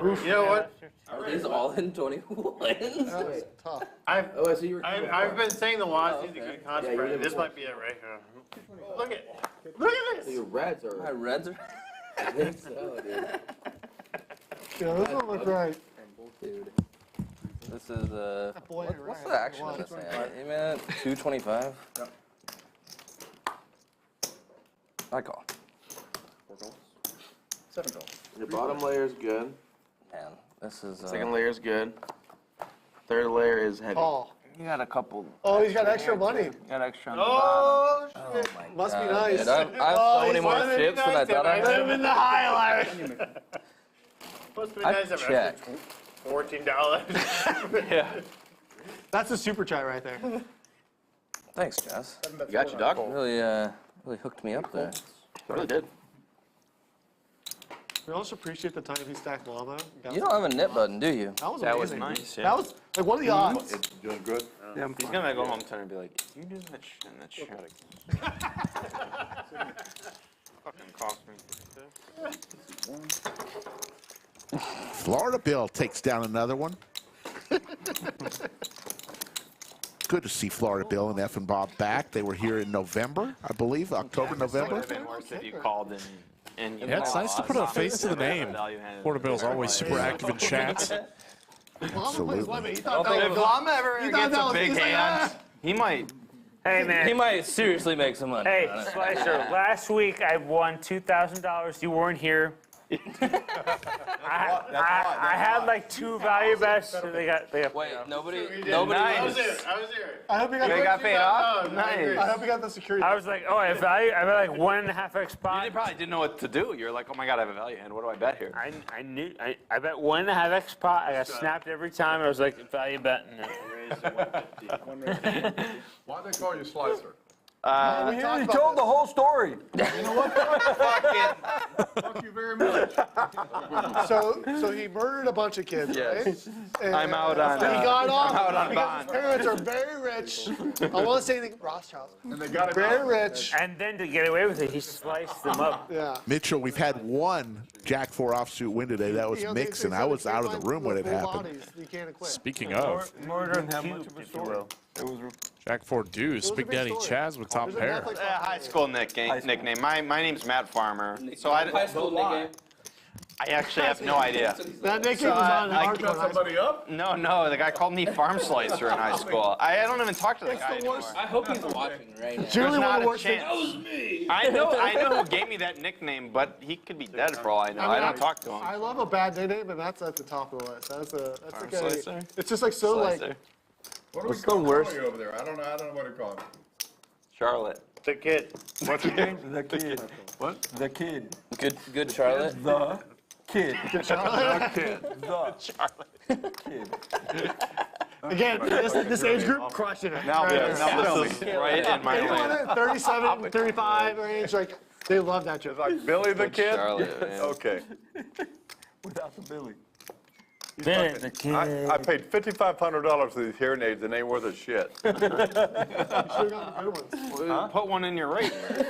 A: Oof.
J: You know what?
F: Are these all in 21s?
A: That's tough.
J: I've
D: Oh, I see you were.
J: been saying the Waz needs a good
D: Yeah,
J: concentrate.
D: you're
J: This
D: before.
J: might be it right here. Look at
D: So
J: this.
D: your reds are.
F: My reds are.
D: I think so, dude.
A: Yeah, this one looks right.
F: Dude. This is
A: Boy, you're
F: what's
A: right.
F: the action on this thing? You meant 225?
M: Yep.
F: I call.
M: 7 goals.
D: Your bottom layer is good.
F: Man, this is.
D: Second layer is good. Third layer is heavy.
A: Oh.
F: You got a couple.
A: Oh, he's got extra money.
F: You got extra on
A: Oh,
F: the
A: shit.
F: bottom.
A: Must be
F: God,
A: nice.
F: dude, I have so many more chips than I thought I
A: Put him
F: had.
A: in the highlight.
J: Supposed to be
F: I
J: nice if
F: check.
J: $14.
L: Yeah.
A: That's a super chat right there.
F: Thanks, Chaz.
D: You got your dog?
F: Really hooked me up there.
D: Really did.
A: We also appreciate the time he stacked Llama.
F: You don't have a knit button, do you?
A: That was
L: That was
A: amazing.
L: nice, yeah.
A: That was like one of the odds.
G: It's doing good.
E: Yeah, I'm
L: He's
E: fine.
L: gonna go home tonight and be like, "You doing that shit in that shirt again?" Fucking cost me.
B: Florida Bill takes down another one. Good to see Florida Bill and Effin Bob back. They were here in November, I believe, October,
L: It would
B: November.
L: have been worse if you called and
C: Yeah, it's nice to put a face to the name. Florida Bill's always super active in chat.
B: Absolutely.
L: If Llama ever gets a big hand, he might.
K: Hey, man.
F: He might seriously make some money.
K: Hey,
F: honestly.
K: Slicer, last week I won $2,000. You weren't here. I had like 2 value bets. So they got
F: Wait, nobody.
L: Nice.
J: I was here.
A: I hope you got,
L: They got paid off?
J: Nice.
A: I hope you got the security.
K: I was like, oh, I bet like 1.5x spot.
L: You probably didn't know what to do. You're like, oh my god, I have a value hand. What do I bet here?
K: I bet 1.5x spot. I got snapped every time. I was like, value betting.
G: Why'd they call you Slicer?
E: He already told the whole story.
G: Thank you very much.
A: So he murdered a bunch of kids,
L: Yes.
A: right? And
L: I'm out on.
A: he got off
L: I'm out on
A: because
L: bond.
A: his parents are very rich. I want to say anything, Rothschild.
G: And they got it
A: Very
G: out.
A: rich.
K: And then to get away with it, he sliced them up.
A: Yeah.
B: Mitchell, we've had one Jack 4 offsuit win today. That was
A: You know,
B: Mixson.
A: they
B: I
A: said
B: was
A: if
B: out
A: you
B: of the
A: find
B: room when it
A: full
B: happened.
A: bodies, you can't acquit.
C: Speaking of,
K: Murder
E: Didn't have much
K: cubed,
E: of a
K: if you
E: story.
K: will.
E: It was
C: Jack 4 Deuce,
A: a
C: Big
A: big
C: Daddy
A: story.
C: Chaz with top
A: There's a
C: pair.
A: Netflix
L: High school nickname. My name's Matt Farmer. So
F: High school nickname.
L: I actually have no idea.
A: That nickname was on
L: I
A: hard
G: Got somebody up?
L: No, the guy called me Farm Slicer in high school. I don't even talk to the guy anymore.
F: I hope he's watching right now.
A: Julie,
L: Not
A: one of
L: a
A: the worst
L: chance.
A: things.
L: I know who gave me that nickname, but he could be dead for all I know. I don't talk to him.
A: I love a bad nickname, and that's at the top of the list. That's
L: Farm
A: like a,
L: Slicer?
A: it's just like so like,
L: Slicer.
G: What do we
E: What's the
G: call
E: worst?
G: Chloe over there? I don't know what to call him.
L: Charlotte.
J: The kid.
E: What's his name? The kid. What? The kid.
F: Good Charlotte.
E: The kid.
A: Charlotte.
E: The kid. The kid.
A: Again, this age group crushing it.
L: Now
A: Right.
L: this is right in my
A: Anyone
L: lane.
A: at 37, 35 range, like, they love that joke.
G: Like Billy the Kid?
L: Charlotte, man.
G: Okay.
E: Without the Billy.
K: Then the kid.
G: I paid $5,500 for these hearing aids and they ain't worth a shit.
A: You should have gotten the good ones.
L: Well, put one in your right ear.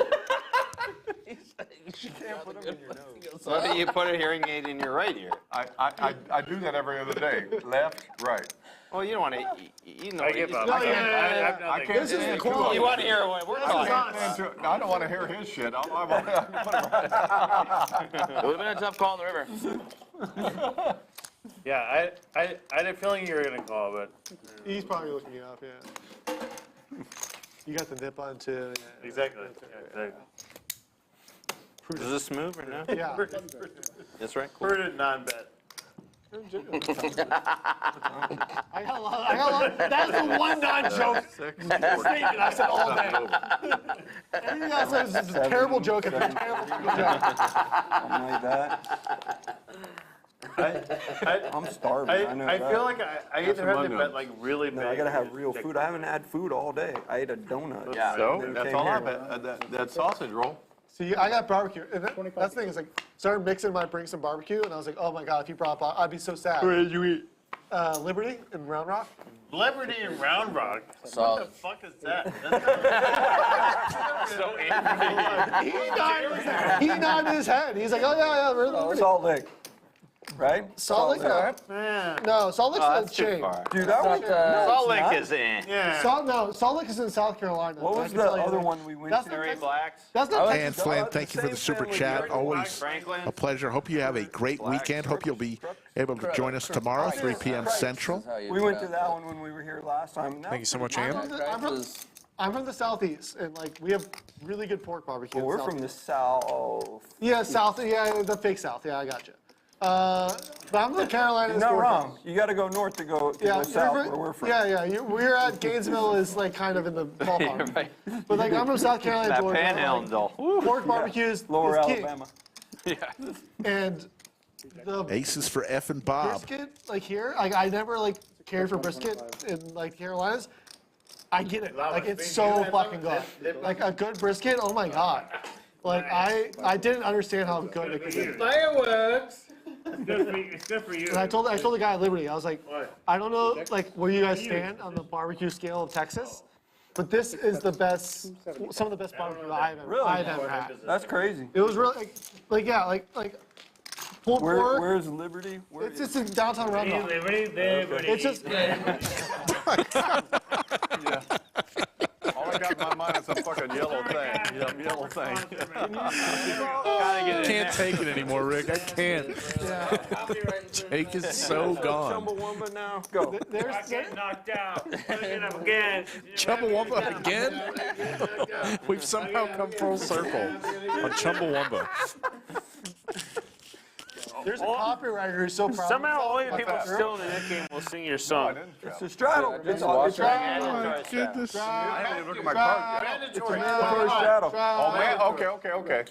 L: Why don't you put a hearing aid in your right ear?
G: I do that every other day. Left, right.
L: Well, you don't want to. You know,
J: I give up.
G: I can't
A: This is
G: stand
A: the
G: too
A: quality.
G: much.
L: You want to hear what we're talking
G: I don't want to hear his shit.
D: It would have been a tough call in the river.
J: Yeah, I had a feeling you were gonna call, but
A: He's probably looking you up, yeah. You got the nip on too. Yeah.
J: exactly. Yeah, exactly.
L: Does this move or no?
A: Yeah.
L: That's right. Cool.
J: Prudent non-bet.
A: I got a lot. That's the one non-joke statement I said all day. Everything else is a terrible joke and a terrible joke.
E: Something like that. I'm starving. I know
J: I
E: that.
J: feel like I either have to bet like really big.
E: No, I gotta have real food. I haven't had food all day. I ate a donut.
L: Yeah.
G: So,
E: And then
G: that's
E: came
G: all I
E: here.
G: bet. That sausage roll.
A: See, I got barbecue. And that's the thing is like, started mixing might bring some barbecue, and I was like, oh my god, if you brought, I'd be so sad.
J: Where did you eat?
A: Liberty in Round Rock.
J: Liberty and Round Rock.
F: Solid.
J: What the fuck is that? So angry.
A: He nodded his head. He's like, oh yeah, we're Liberty.
E: Salt Lake. Right?
A: Salt Lake?
J: Man.
A: No, Salt Lake's
L: Oh,
A: a
L: that's too
A: chain.
L: far.
E: Dude, that was
L: Salt Lake is in.
J: Yeah.
A: Salt Lake is in South Carolina.
E: What
A: I
E: was
A: can
E: the
A: tell you
E: other
A: that.
E: one we went
A: That's
E: to?
A: not
L: Harry
A: Texas.
L: Blacks.
A: That's not
B: And
A: Texas.
B: Flynn, thank you for the super chat. Always
L: Franklin.
B: a pleasure. Hope you have a great weekend. Hope you'll be able to join us tomorrow, 3 p.m. Central.
E: We went to that one when we were here last time.
C: Thank you so much, Ann.
A: I'm from the southeast, and like we have really good pork barbecue.
E: Well,
A: in
E: we're from the
A: Southeast.
E: south.
A: Yeah, south. Yeah, the fake south. Yeah, I got you. But I'm from the Carolinas.
E: You're not
A: north.
E: wrong. You got to go north to go,
A: Yeah,
E: south
A: you're
E: where we're from.
A: Yeah. We're at Gainesville is like kind of in the ballpark.
L: Right.
A: But like I'm from South Carolina,
L: That
A: Georgia.
L: panhandle.
A: Like, pork barbecues
E: Lower
A: is king.
E: Alabama.
A: And the
B: Aces for Effin Bob.
A: brisket, like here, like I never like cared for brisket in like the Carolinas. I get it. Like it's so fucking good. Like a good brisket, oh my god. Like I didn't understand how good it could be.
J: Fireworks. It's good for you.
A: And I told the guy at Liberty, I was like,
J: What?
A: I don't know like where you guys stand on the barbecue scale of Texas, but this is the best, some of the best barbecue I've ever had.
E: That's crazy.
A: It was really like pulled pork.
E: Where's Liberty? Where
A: It's just in downtown Round Rock. It's just
G: All I got in my mind is some fucking yellow thing. Yellow thing.
C: Can't take it anymore, Rick. I can't. Jake is so gone.
E: Chumbawamba now. Go.
A: there's
J: Get knocked out. Get up again.
C: Chumbawamba again? We've somehow come full circle on Chumbawamba.
A: there's a copywriter who's so proud.
J: Somehow all you people still in the net game will sing your song.
E: It's a straddle. It's
B: Goodness.
G: I haven't even looked at my card yet.
E: mandatory straddle.
G: Oh, man, okay.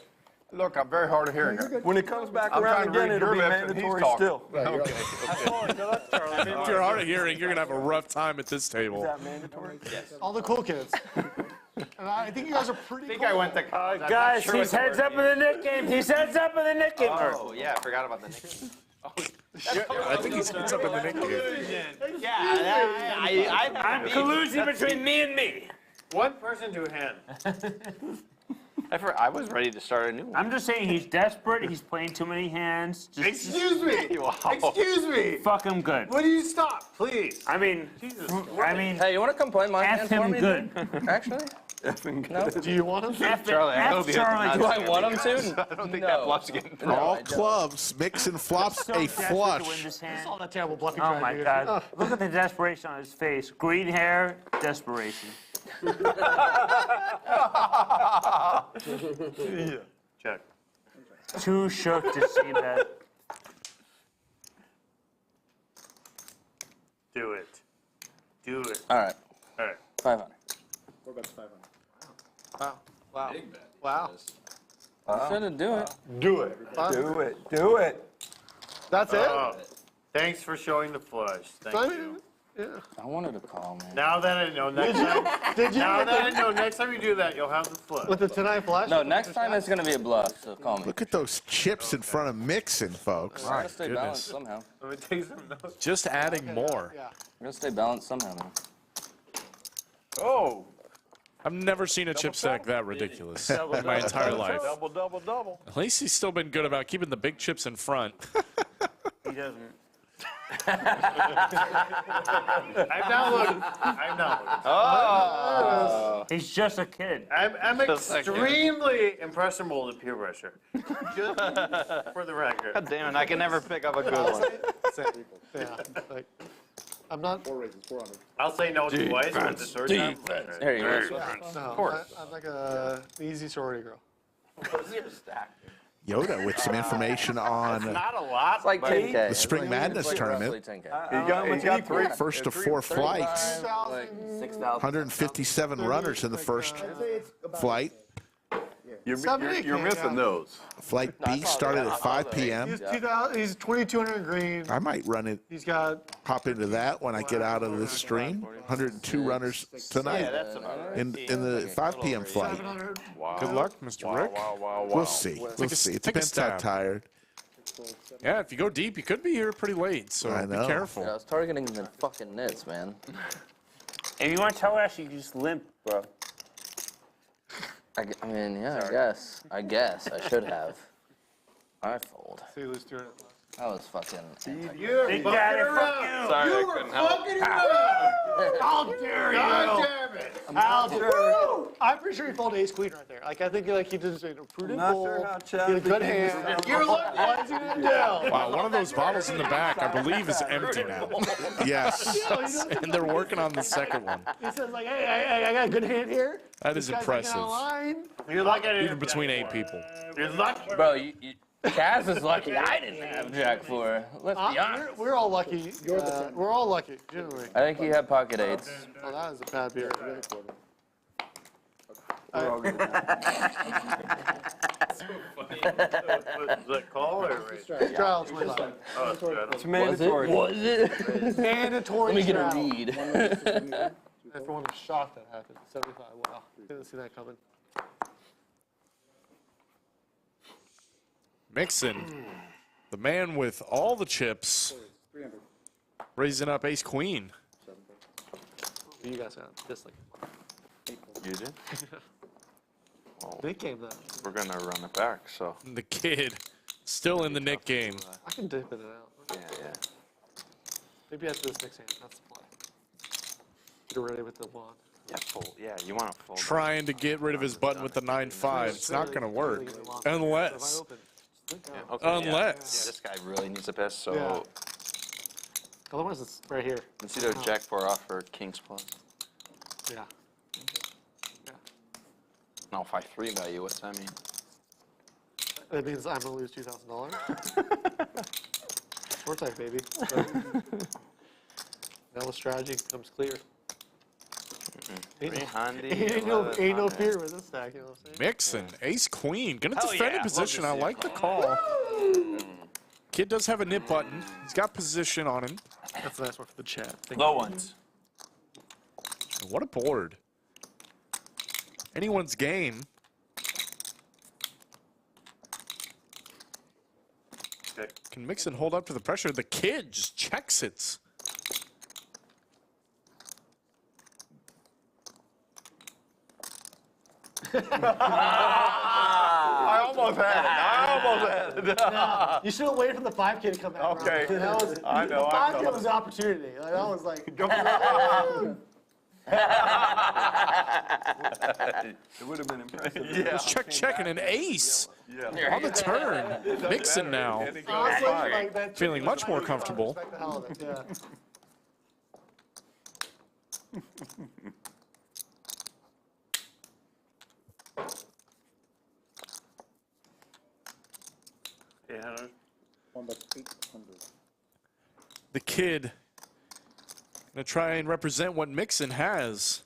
G: Look, I'm very hard of hearing.
E: When it comes back
G: I'm
E: around
G: trying to
E: again,
G: read
E: it'll
G: your
E: be
G: lips and he's
E: mandatory
G: talking.
E: still.
C: If you're hard of hearing, you're going to have a rough time at this
E: Is
C: table.
E: that mandatory?
A: All the cool kids. And I think you guys are pretty cool.
L: I went to college. I'm
J: Guys,
L: not sure
J: he's
L: what the
J: heads
L: word
J: up in the net game. He's heads up in the net game.
L: Oh, yeah, I forgot about the nickname.
C: I think he's up in the Nick game.
J: I'm collusion between me and me.
K: One person to a hand.
L: I was ready to start a new one.
K: I'm just saying he's desperate. He's playing too many hands. Excuse me.
L: Wow.
K: Excuse me. Fuck him good.
J: Will you stop, please?
K: I mean,
F: Hey, you want to come play my
K: F
F: hand for
K: him
F: me?
K: good.
F: Actually?
E: No.
A: Do you want him?
L: Charlie, I hope you
F: Do I want him to?
L: I don't think that bluff's getting through.
B: All clubs. Mixson flops
K: So
B: a
K: desperate to win
B: flush.
K: this hand.
A: All that terrible bluffing.
K: Oh
A: trying
K: my
A: to do.
K: God! Look at the desperation on his face. Green hair, desperation.
J: Check.
K: Too shook to see that.
J: Do it. Do it.
F: All right.
J: All right.
F: 500.
M: 4 bets 500.
A: Wow. Wow.
F: Shouldn't do it.
G: Do it.
E: Do it.
A: That's it?
J: Oh, thanks for showing the flush. Thank you.
F: I wanted to call, man.
J: Now that I know, next time.
A: Did you?
J: Now that I know, next time you do that, you'll have the flush.
A: With the tonight flash?
F: No, next time it's going to be a bluff, so call me.
B: Look at those chips in front of Mixson, folks.
F: I'm going to stay balanced somehow.
J: Let me take some notes.
C: Just adding more.
A: Yeah.
F: I'm going to stay balanced somehow, man.
G: Oh,
C: I've never seen a chip stack that ridiculous in my entire life.
G: double.
C: At least he's still been good about keeping the big chips in front.
J: He doesn't. I've downloaded.
L: Oh.
K: He's just a kid.
J: I'm
L: Just a kid.
J: extremely impressionable to peer pressure. For the record.
L: God damn it, I can never pick up a good one.
A: Yeah, like, I'm not.
M: 4 raises, 400.
J: I'll say no twice, but the third time.
F: There you go.
A: No, I'm like an easy sorority girl.
L: What's your stack?
B: Yoda with some information on
J: Not a lot.
F: It's like 10K.
B: the Spring Madness tournament.
F: Roughly 10K.
G: He got three.
B: First of 4 flights.
F: Like 6,000.
B: 157 runners in the first flight.
G: You're missing those.
B: Flight B started at 5 p.m.
A: He's 2,200 green.
B: I might run it,
A: He's got
B: hop into that when I get out of this stream. 102 runners tonight
L: Yeah, that's about right.
B: in the 5 p.m. flight.
A: 700.
G: Wow.
C: Good luck, Mr. Rick.
G: Wow.
B: We'll see. We'll see. It
C: take a
B: depends how
C: stab.
B: tired.
C: Yeah, if you go deep, you could be here pretty late, so
B: I
C: be
B: know.
C: careful.
F: Yeah, I was targeting the fucking nits, man.
K: If you want to tell Ash, you can just limp, bro.
F: I mean, yeah, I guess I should have. I fold.
A: So you lose 200.
F: That was fucking.
J: Big daddy, fuck you.
L: Sorry, I couldn't help.
J: How dare you? God damn it. How dare you?
A: I'm pretty sure he folded ace queen right there. Like I think like he did a prudent
E: Not
A: fold.
E: sure how
A: He had a
E: Chaz
A: good
E: became this
A: hand.
E: out.
A: You're like, what is he gonna do?
C: Wow, one of those bottles in the back, I believe, is empty now.
B: Yes.
C: And they're working on the second one.
A: He says like, hey, I got a good hand here.
C: That is
A: This guy's like,
C: impressive.
A: out of line.
J: You're lucky.
C: Even between 8 people.
J: You're lucky.
F: Bro, Chaz is lucky I didn't have Jack 4. Let's be honest.
A: We're all lucky. We're all lucky, generally.
F: I think he had pocket 8s.
A: Oh, that is a bad beer.
E: We're all good.
J: Was it call or raise?
A: Straddles 25.
J: Oh, straddles.
E: It's mandatory.
F: Was it?
A: Mandatory.
F: Let me get a
A: straddle.
F: read.
A: Everyone was shocked that happened. 75. Wow. Didn't see that coming.
C: Mixson, the man with all the chips,
M: 300.
C: raising up ace queen.
A: You guys got just like
L: You did?
A: big game though.
L: We're going to run it back, so.
C: The kid, still in the Nick game.
A: I can dip it out.
L: Yeah.
A: Maybe after this next hand. That's the play. Get ready with the wand.
L: Yeah, fold. Yeah, you want to fold.
C: Trying to get rid of his button with the 9-5. It's not going to work. Unless. Unless.
L: Yeah, this guy really needs a piss, so.
A: Yeah. Otherwise, it's right here.
L: Let's either Jack 4 off or King's plus.
A: Yeah.
L: No, if I 3-bet you, what's that mean?
A: That means I'm gonna lose $2,000. Short type, baby. Now the strategy becomes clear. Ain't no fear with this stack, you know what I'm saying?
C: Mixson, ace queen, gonna
L: Hell
C: defend
L: yeah,
C: in position. I
L: love to see
C: like the call. Kid does have a nip button. He's got position on him.
A: That's a nice one for the chat.
H: Low ones.
C: What a board. Anyone's game. Can Mixson hold up to the pressure? The kid just checks it.
G: I almost had it.
A: You should have waited for the 5K to come back.
G: Okay.
A: That was,
G: I know,
A: The
G: I
A: 5K
G: know.
A: was the opportunity. Like, that was like.
E: It would have been impressive.
G: Yeah.
C: Let's checking an ace
G: Yeah.
C: on the turn. Mixson now
A: Honestly, like that
C: feeling much more comfortable.
A: Respect the hell of it, yeah.
M: One that's 800.
C: The kid gonna try and represent what Mixson has.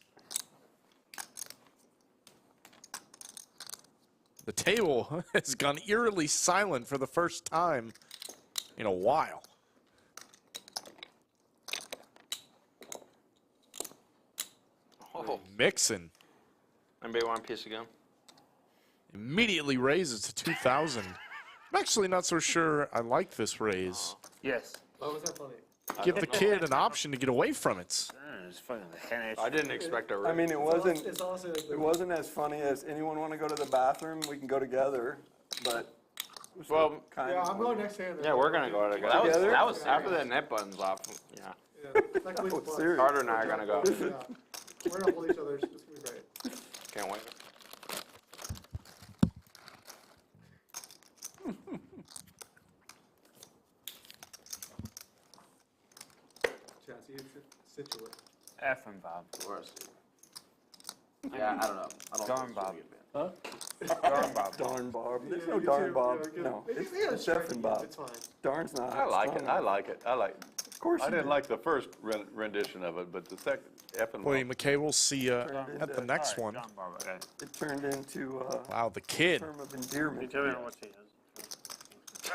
C: The table has gone eerily silent for the first time in a while.
L: Oh.
C: Mixson
L: Anybody want a piece again?
C: immediately raises to 2,000. I'm actually not so sure I like this raise.
K: Yes.
A: Why was that funny?
C: Give the kid an option to get away from it.
K: It's fucking the hand.
L: I didn't expect a raise.
E: I mean, it wasn't.
A: It's honestly like
E: It wasn't as funny as anyone want to go to the bathroom. We can go together, but
L: Well,
A: Yeah, I'm going next hand.
L: yeah, we're gonna go together. That was after the net button's off. Yeah.
A: Not gonna be fun.
L: Carter and I are gonna go.
A: Yeah. We're gonna hold each other. It's gonna be great.
L: Can't wait.
A: Chaz, you situate.
J: Effin Bob.
D: Yeah, I don't know.
J: Darn Bob.
E: Huh?
J: Darn Bob.
E: Darn Bob. There's no darn Bob. No, it's Effin Bob.
A: It's fine.
E: Darn's not.
G: I like it, I like it, I like it.
E: Of course
G: I
E: you
G: didn't
E: do.
G: like the first rendition of it, but the second, Effin
C: William
G: Bob.
C: McKay, we'll see you at the next one.
J: Darn Bob. Okay.
E: It turned into
C: Wow, the
E: a
C: kid.
E: term of endearment.
J: Tell me what he is.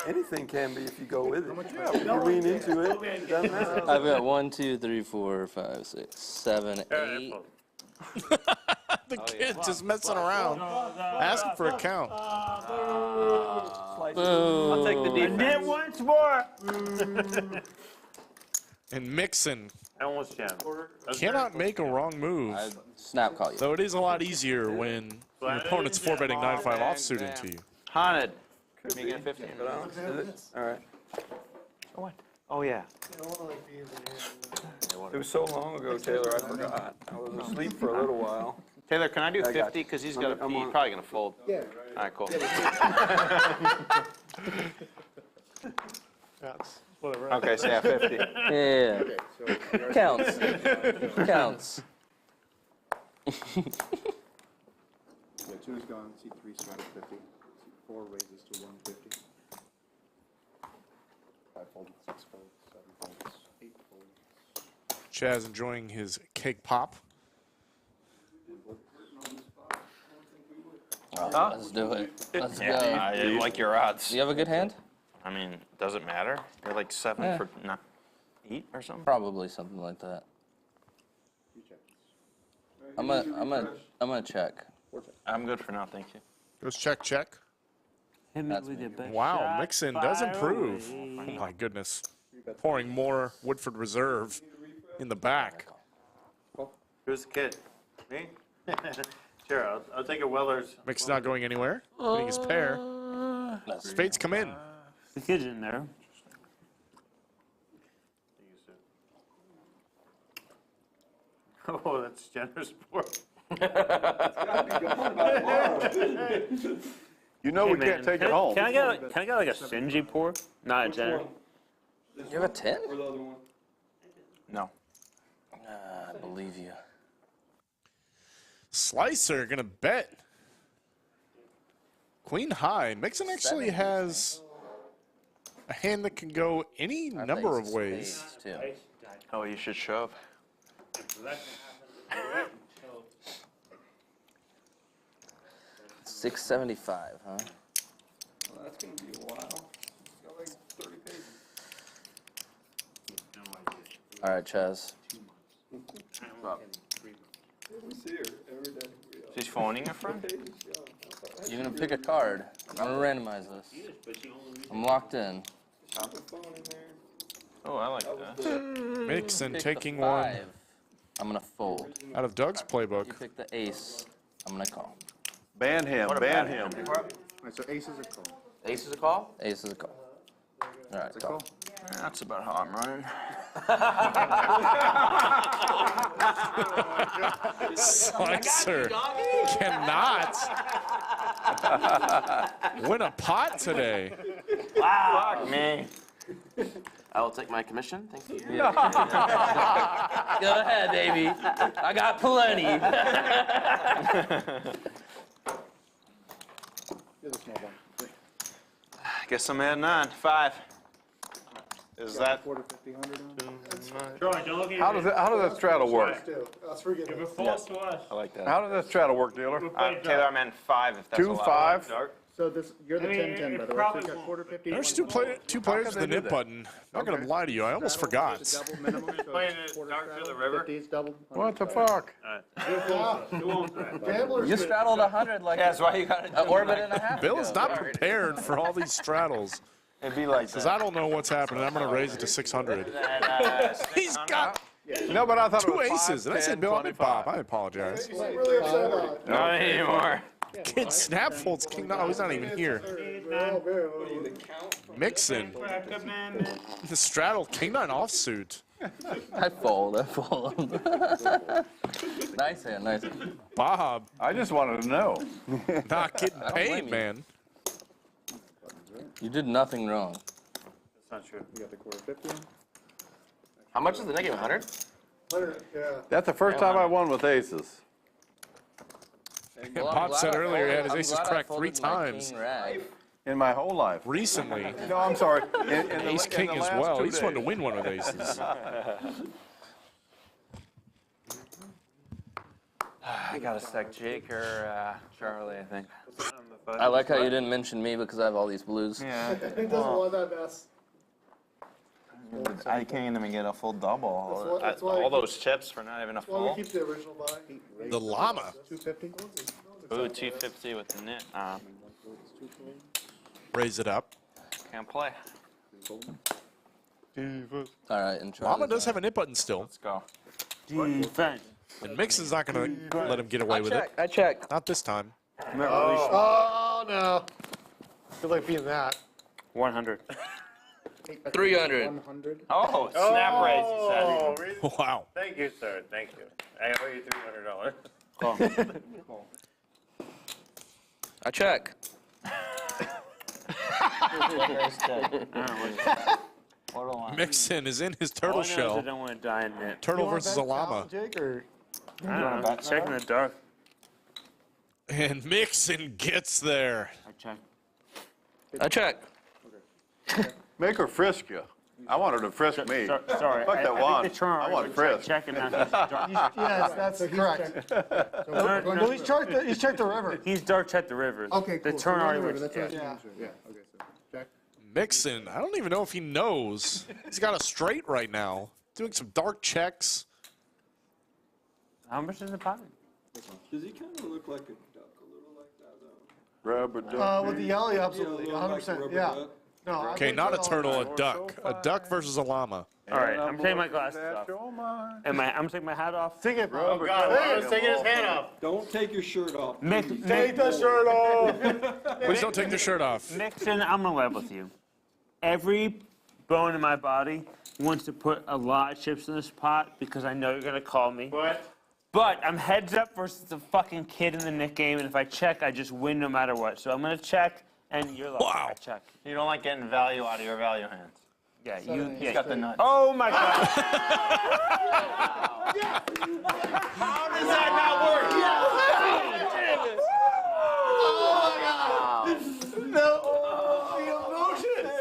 E: Anything can be if you go with it. If you lean into it, it doesn't matter.
F: I've got 1, 2, 3, 4, 5, 6, 7, 8.
C: The kid just messing around, asking for a count.
F: Boom.
L: I'll take the
J: And
L: defense.
J: then once more.
C: And Mixson
J: I almost jammed.
C: cannot make a wrong move.
F: I snap call you.
C: Though it is a lot easier when your opponent's 4-betting 9-5 offsuit into you.
L: Haunted. Can you get 15?
E: All right.
L: What? Oh, yeah.
A: You don't wanna like be in the hand.
E: It was so long ago, Taylor, I forgot. I was asleep for a little while.
L: Taylor, can I do
E: I got
L: 50?
E: you.
L: Because he's got to
E: I'm
L: pee.
E: on.
L: Probably going to fold.
M: Yeah.
L: All right, cool.
A: That's whatever.
L: Okay, so yeah, 50.
F: Yeah.
M: Okay, so.
F: Counts. Counts.
M: Yeah, 2 is gone, C3 straddles 50, C4 raises to 150. 5 folds, 6 folds, 7 folds, 8 folds.
C: Chaz enjoying his cake pop.
F: Let's do it. Let's go.
L: I didn't like your odds.
F: Do you have a good hand?
L: I mean, does it matter? You're like 7
F: Yeah.
L: for not 8 or something?
F: Probably something like that. I'm gonna check.
L: I'm good for now, thank you.
C: Goes check, check.
J: Hit me
F: That's
J: with
F: me.
J: your best
C: Wow,
J: shot,
C: Mixson does
J: fire
C: improve.
J: away.
C: Oh my goodness. Pouring more Woodford Reserve in the back.
J: Who's the kid? Me? Sure, I'll take a Weller's.
C: Mixson not going anywhere. Winning his pair. Spades come in.
J: The kid's in there. Oh, that's generous sport.
G: You know we can't take it home.
J: Can I get like a stingy pour? Not a generous.
F: You have a 10?
E: Or the other one?
L: No.
F: I believe you.
C: Slicer gonna bet. Queen high. Mixson actually has a hand that can go any number of ways.
F: Too.
L: Oh, you should shove.
F: 675, huh?
E: Well, that's going to be a while. It's got like 30 pages.
F: All right, Chaz.
E: We see her every day.
L: She's phoning a friend?
F: You're gonna pick a card. I'm gonna randomize this. I'm locked in.
L: Oh, I like that.
C: Mixson
F: Pick
C: taking
F: the
C: one
F: 5. I'm gonna fold.
C: out of Doug's playbook.
F: You pick the ace. I'm gonna call.
G: Ban him, ban him.
M: So ace is a call.
D: Ace is a call?
F: Ace is a call. All right, call.
L: That's about how I'm running.
C: Slicer cannot win a pot today.
L: Wow. Fuck me.
D: I will take my commission. Thank you.
F: Go ahead, baby. I got plenty.
M: Here's a small one.
L: Guess I'm adding on. 5. Is that?
M: Quarter 50, 100 on?
G: How does that straddle work?
A: That's forget
J: If
A: it.
J: it falls to us.
L: I like that.
G: How does that straddle work, dealer?
L: Taylor, I'm in 5 if that's
G: 2,
L: allowed.
G: 5?
M: So this, you're the
J: I mean,
M: 10-10, by
J: it
M: the way. So
J: probably
M: you got quarter 50.
C: There's two players with the nip button. Not gonna lie to you, I almost forgot.
M: Double minimum, so
J: Playing
M: it's
J: it
M: quarter
J: dark through the
M: straddle,
J: river?
M: 50 is double.
G: What the fuck?
A: Gamblers.
F: You straddled 100 like
L: Yeah, that's why you got
F: an orbit and a half.
C: Bill is
F: ago.
C: not prepared for all these straddles.
L: It'd be like
C: Says, I don't know what's happening. I'm gonna raise it to 600. He's got
G: No, but I thought it
C: 2
G: was 5,
C: aces. And I said,
G: 10,
C: Bill, I'm
G: 25.
C: Bob. I apologize.
A: He's really upset about it.
L: Not anymore.
C: Kid snap folds king. No, he's not even here. Mixson. The straddle king 9 offsuit.
F: I fold. Nice hand, nice hand.
C: Bob.
G: I just wanted to know.
C: Not getting
F: blame
C: paid,
F: you.
C: man.
F: You did nothing wrong.
J: That's not true.
M: You got the quarter 50.
D: How much is the negative 100?
M: 100, yeah.
G: That's the first time I won with aces.
F: Well, I'm
C: Bob
F: glad
C: said
F: I
C: earlier he had
F: folded-
C: his
F: I'm
C: aces
F: glad I
C: cracked 3
F: folded my
C: times.
F: king rag.
G: In my whole life.
C: Recently.
G: No, I'm sorry. In the,
C: Ace
G: in
C: king
G: the
C: as
G: last
C: well.
G: 2
C: He just wanted to
G: days.
C: win one with aces.
L: I gotta stack Jake or Charlie, I think.
F: I like how you didn't mention me because I have all these blues.
L: Yeah.
A: He doesn't want that mess.
L: I can't even get a full double.
A: That's why
L: All those chips for not even a
A: That's why we
L: full.
A: keep the original buy.
C: The llama.
M: 250.
L: Ooh, 250 with the knit.
C: Raise it up.
L: Can't play.
F: All right, and try
C: Llama
F: this
C: does have a nip button still.
L: Let's go.
K: Defense.
C: And Mixon's not going to let him get away with it.
F: I check.
C: Not this time.
A: Oh, no. Good luck beating that.
K: 100.
F: 300.
M: 100.
L: Oh, snap raise, he said.
C: Wow.
J: Thank you, sir. Thank you. I owe you $300.
F: I check.
C: Mixson is in his turtle
K: I
C: shell.
K: don't want to die in it.
C: Turtle
A: You want
C: versus
A: that
C: a llama.
A: out, Jake, or?
K: I don't know. Check in the dark.
C: And Mixson gets there.
K: I check.
F: I check.
G: Make her frisk you. I want her to frisk me.
K: Sorry.
G: Fuck that
K: I
G: wand.
K: think the turn
G: I want frisk.
K: check and now he's dark.
A: Yes, that's correct. No, he's checked the river.
K: He's dark checked the river.
M: Okay, cool.
K: The turn already
M: That's
K: went.
M: what I was
A: Yeah.
M: making sure. Yeah, okay, so Jack.
C: Mixson, I don't even know if he knows. He's got a straight right now. Doing some dark checks.
K: How much is the pocket?
E: Does he kind of look like a duck a little like that, though?
G: Rubber duck.
A: With the yellow, absolutely.
E: Yeah, a little like
A: 100%.
E: rubber
A: Yeah.
E: duck.
A: No, I
C: Okay,
A: think
C: not a
A: so.
C: turtle, a duck. A duck versus a llama.
K: All right, I'm taking my glasses off. And I'm taking my hat off.
A: Take it, bro.
J: Oh, God. I was taking his hand off.
E: Don't take your shirt off.
A: Take the shirt off.
C: Please don't take the shirt off.
K: Mixon, I'm gonna web with you. Every bone in my body wants to put a lot of chips in this pot because I know you're gonna call me. But I'm heads up versus the fucking kid in the Nick game, and if I check, I just win no matter what. So I'm gonna check, and you're like,
C: Wow.
K: I check.
L: You don't like getting value out of your value hands.
K: Yeah,
L: He's got the nuts.
K: Oh my God.
L: How does that not work?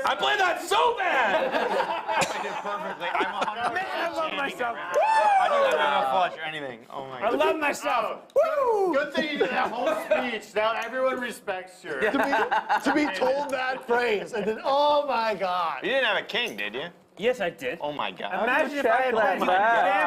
L: I played that so bad! I did perfectly. I'm 100%.
K: I love myself.
L: I do not flush or anything. Oh my
K: I
L: God.
K: love myself.
J: Good thing you did that whole speech. Now everyone respects you.
A: To be told that phrase, and then, oh my God.
L: You didn't have a king, did you?
K: Yes, I did.
L: Oh my God.
K: Imagine if I had that.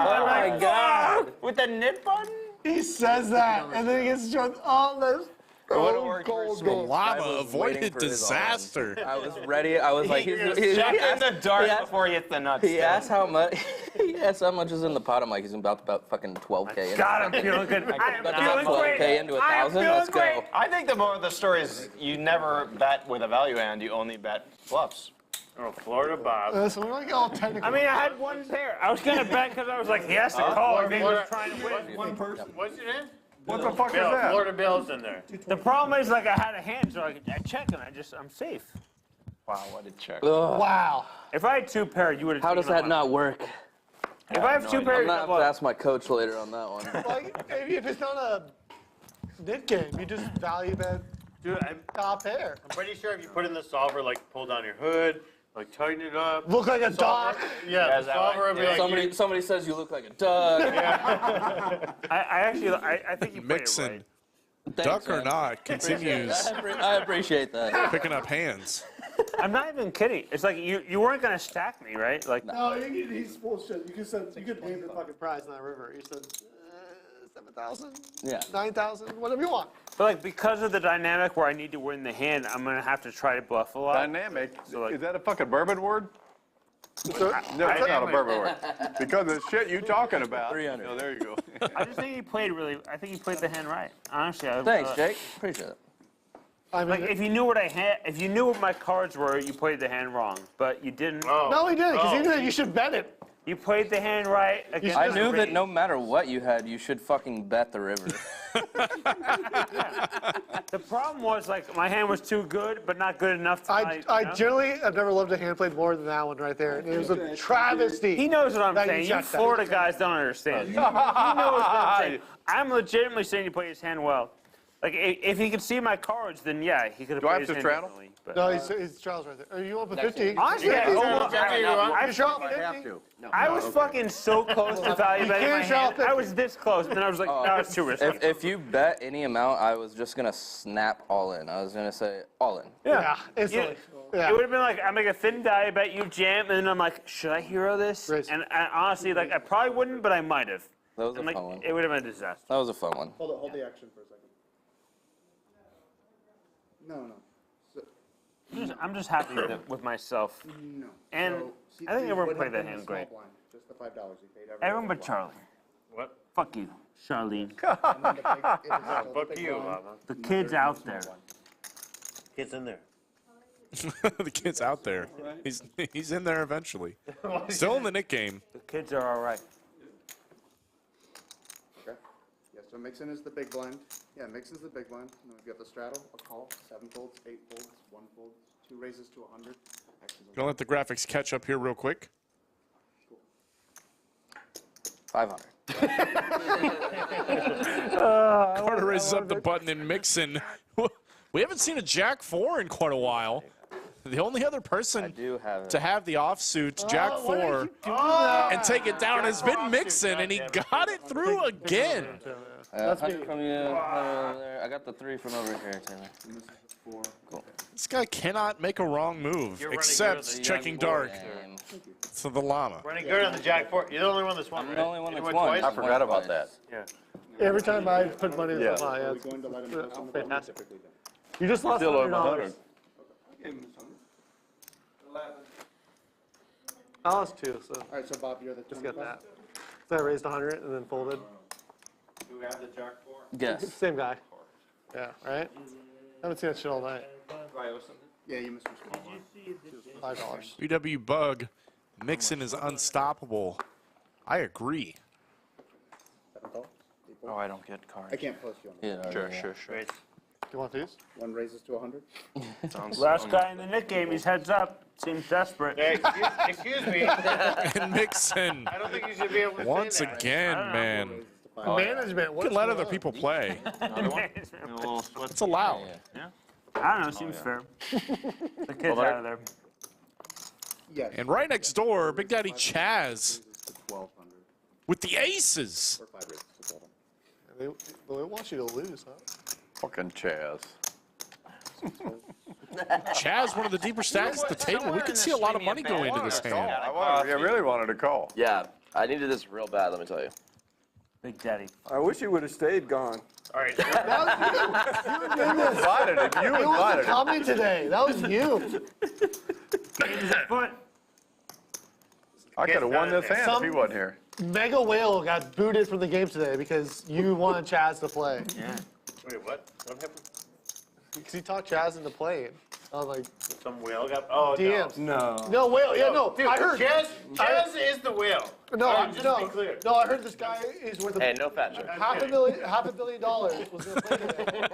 F: Oh my God.
L: With the knit button?
A: He says that, and then he gets shown all this.
L: It would have worked for
C: The llama avoided disaster.
F: I was ready. I was like,
L: He's check in the dark before he hits the nuts.
F: He asked how much. He asked how much is in the pot. I'm like, he's about fucking 12K.
K: God, I'm feeling good. I am
F: About
K: feeling
F: 12K
K: great.
F: into
K: I am
F: 1,000.
K: feeling
F: Let's go.
K: great.
L: I think the moral of the story is you never bet with a value hand, you only bet bluffs.
J: Oh, Florida Bob.
A: So we're gonna get all technical.
K: I mean, I had one pair. I was gonna bet because I was like, he has to call. I think he was trying to win.
J: One person. What's your name?
G: What the fuck is
J: Bill.
G: that?
J: Florida Bill's in there.
K: The problem is, like, I had a hand, so I check and I'm safe.
L: Wow, what a check.
A: Wow.
K: If I had 2 pair, you would have.
F: How does that not work?
K: If I have 2
F: I'm
K: pairs,
F: gonna have to ask my coach later on that one.
A: Like, if it's not a knit game, you just value bet
J: Dude, I'm
A: top pair.
J: pretty sure if you put in the solver, like pull down your hood, like tighten it up.
A: Look like a dog.
J: Yeah, the solver would be like.
F: Somebody says you look like a duck.
K: I think you played it
C: Mixson,
K: right.
C: duck or not, continues
F: I appreciate that.
C: picking up hands.
K: I'm not even kidding. It's like you weren't gonna stack me, right? Like
A: No, he's bullshit. You could name the fucking prize in that river. You said 7,000,
F: Yeah.
A: 9,000, whatever you want.
K: But like because of the dynamic where I need to win the hand, I'm gonna have to try to bluff a lot.
G: Dynamic.
K: So, like-
G: Is that a fucking bourbon word? No, it's not a bourbon word. Because of the shit you talking about.
F: 300.
G: Oh, there you go.
K: I just think he played I think he played the hand right. Honestly,
F: Thanks, Jake. Appreciate it.
A: I mean,
K: Like if you knew what if you knew what my cards were, you played the hand wrong. But you didn't.
A: no, he didn't, because he knew that you should bet it.
K: You played the hand right. Against
F: I
K: the
F: knew that
K: raise.
F: no matter what you had, you should fucking bet the river.
K: The problem was like my hand was too good, but not good enough to.
A: I generally have never loved a hand played more than that one right there. It was a travesty.
K: He knows what I'm
A: that
K: saying. You
A: checked that.
K: Florida guys don't understand. He knows what I'm saying. I'm legitimately saying he played his hand well. Like if he could see my cards, then yeah, he could have
G: Do I
K: played
G: have
K: his
G: to
K: hand
G: straddle?
K: differently. But
A: No, he's Charles right there. Are you up at 50?
K: honestly,
A: Yeah,
K: I
A: shot
G: I
A: 50?
K: I was fucking so close to value betting my hand. I was this close, and then I was like, no, it's too risky.
F: If you bet any amount, I was just gonna snap all in. I was gonna say all in.
A: Yeah, instantly. Yeah.
K: It would have been like, I make a thin die, bet you jam, and then I'm like, should I hero this?
A: Raise.
K: And honestly, like, I probably wouldn't, but I might have.
F: That was a
K: And like,
F: fun one.
K: it would have been a disaster.
F: That was a fun one.
M: Hold the action for a second. No.
K: I'm just happy with myself.
M: No.
K: And
M: So,
K: I think
M: C3
K: everyone
M: would
K: played
M: have
K: that
M: been
K: hand
M: the small
K: great.
M: blind, just the $5 you paid.
K: Everyone but Charlie.
J: What?
K: Fuck you, Charlene.
J: Fuck you, Llama.
K: The kid's out there.
J: Kid's in there.
C: The kid's out there. He's in there eventually. Still in the Nick game.
K: The kids are all right.
M: Okay. Yeah, so Mixson is the big blind. Yeah, Mixson's the big blind. And then we've got the straddle, a call, 7 folds, 8 folds, 1 fold, 2 raises to 100.
C: Gonna let the graphics catch up here real quick.
F: 500.
C: Carter raises up the button in Mixson. We haven't seen a Jack 4 in quite a while. The only other person
F: do have it.
C: to have the offsuit Jack 4 and take it down has been Mixson, and he got it through again.
F: 100 from you. Over there. I got the 3 from over here, Taylor. Cool.
C: This guy cannot make a wrong move, except checking dark to the Llama.
J: Running good on the Jack 4. You're the only one that's won,
F: I'm
J: right?
F: the only one
J: You
F: that's
J: won
F: won.
J: twice?
G: I forgot about that.
J: Yeah.
A: Every time I put money in the line,
M: Are we going to let him know something?
A: fantastic. You just lost
G: Still over
A: $100.
G: 100.
A: I lost 2, so
M: All right, so Bob, you're the
A: just get
M: 25.
A: that. So I raised 100 and then folded.
H: Do we have the Jack 4?
F: Yes.
A: Same guy. Yeah, right? Haven't seen that shit all night.
H: Do I owe something?
M: Yeah, you missed your small blind.
A: $5.
C: BW Bug, Mixson is unstoppable. I agree.
M: 7 call, 8
L: Oh,
M: fold.
L: I don't get cards.
M: I can't post you on that.
F: Yeah.
L: Sure,
F: yeah.
L: sure, sure.
A: Do you want these?
M: 1 raises to 100.
L: Sounds
K: Last guy in the Nick game, he's heads up. Seems desperate.
J: Hey, excuse me.
C: And Mixson,
J: I don't think you should be able to
C: once
J: say that.
C: again, man.
M: Raises to 5.
A: Management.
C: You
A: What's
C: can let
A: going
C: other
A: on?
C: people play.
L: Another one? A little split.
C: It's allowed.
K: I don't know, seems fair. The kid's out of there.
M: Yes.
C: And right next door, Big Daddy Chaz
M: Raises to 1,200.
C: with the aces.
M: Or 5 raises to 1,200.
A: They want you to lose, huh?
G: Fucking Chaz.
C: Chaz, one of the deeper stacks at the table. We could see a lot of money go into this hand.
G: I really wanted to call.
D: Yeah, I needed this real bad, let me tell you.
K: Big Daddy.
E: I wish he would have stayed gone.
J: All right.
G: You invited him. You
A: It
G: invited
A: wasn't
G: him.
A: coming today. That was you.
K: Foot.
G: I could have won this hand if he wasn't here.
A: Mega Whale got booted from the game today because you wanted Chaz to play.
K: Yeah.
J: Wait, what? What happened?
A: Because he talked Chaz into playing. I was like,
J: Some whale got. Oh,
A: DMs.
E: No.
A: No, Whale. Yeah, no.
J: Dude,
A: I heard.
J: Chaz is the whale.
A: No,
J: All right, just to be
A: no.
J: clear.
A: No, I heard this guy is worth
D: Hey, no fat joke.
A: $500 million was going to play today.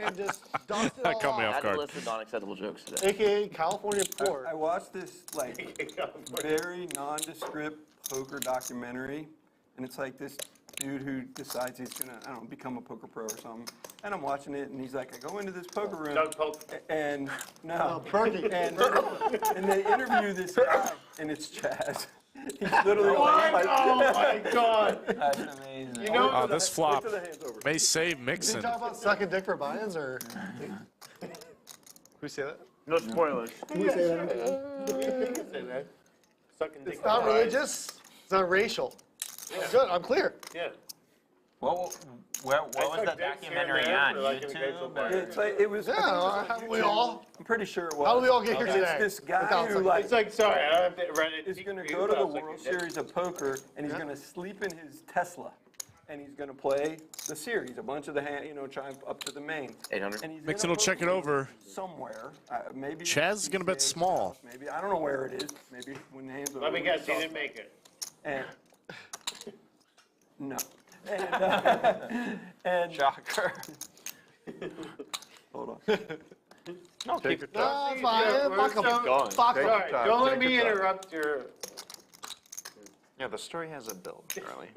A: And just dumped it
C: That
A: all
C: caught me
A: out.
C: off
D: I had
C: guard.
D: to listen to unacceptable jokes today.
A: AKA California Port.
E: I watched this like very nondescript poker documentary, and it's like this dude who decides he's gonna, I don't know, become a poker pro or something. And I'm watching it, and he's like, I go into this poker room,
J: Doug Polk.
E: and no,
A: Perkins.
E: and they interview this guy, and it's Chaz. He's literally like,
J: Oh my God.
F: That's amazing.
J: You know,
C: This flop
E: to the hands over.
C: may save
A: Did you
C: Mixson.
A: talk about sucking dick for buy-ins, or? Can we say that?
K: No spoilers.
M: Can we say that?
J: say that. Sucking dick.
A: It's not religious. It's not racial. Good, I'm clear.
J: Yeah.
L: What was that documentary on? YouTube?
E: It's like, it was.
A: Yeah, haven't we all?
E: I'm pretty sure it was.
A: How did we all get here
E: It's
A: today?
E: this guy
A: Without
E: who
A: sucking
E: like
J: It's like, sorry, I don't have to run it.
E: is going to go to the World Series of Poker, and he's going to sleep in his Tesla. and he's going to play the series, a bunch of the hand, try up to the main.
D: 800.
E: And he's in
C: Mixson
E: a
C: will check it
E: poker
C: over.
E: somewhere. Maybe
C: Chaz is going to bet small.
E: Maybe I don't know where it is. Maybe when the hands.
J: Let me guess, he didn't make it.
E: And no. And
L: Shocker.
E: hold on.
L: No,
G: Take
L: keep
G: your
A: No,
G: time.
A: fine. Fuck him.
G: Going.
A: Fuck
G: Take
A: him.
G: your time.
J: Don't let
G: Take
J: me
G: your time.
J: interrupt your.
L: Yeah, the story has a build, Charlie.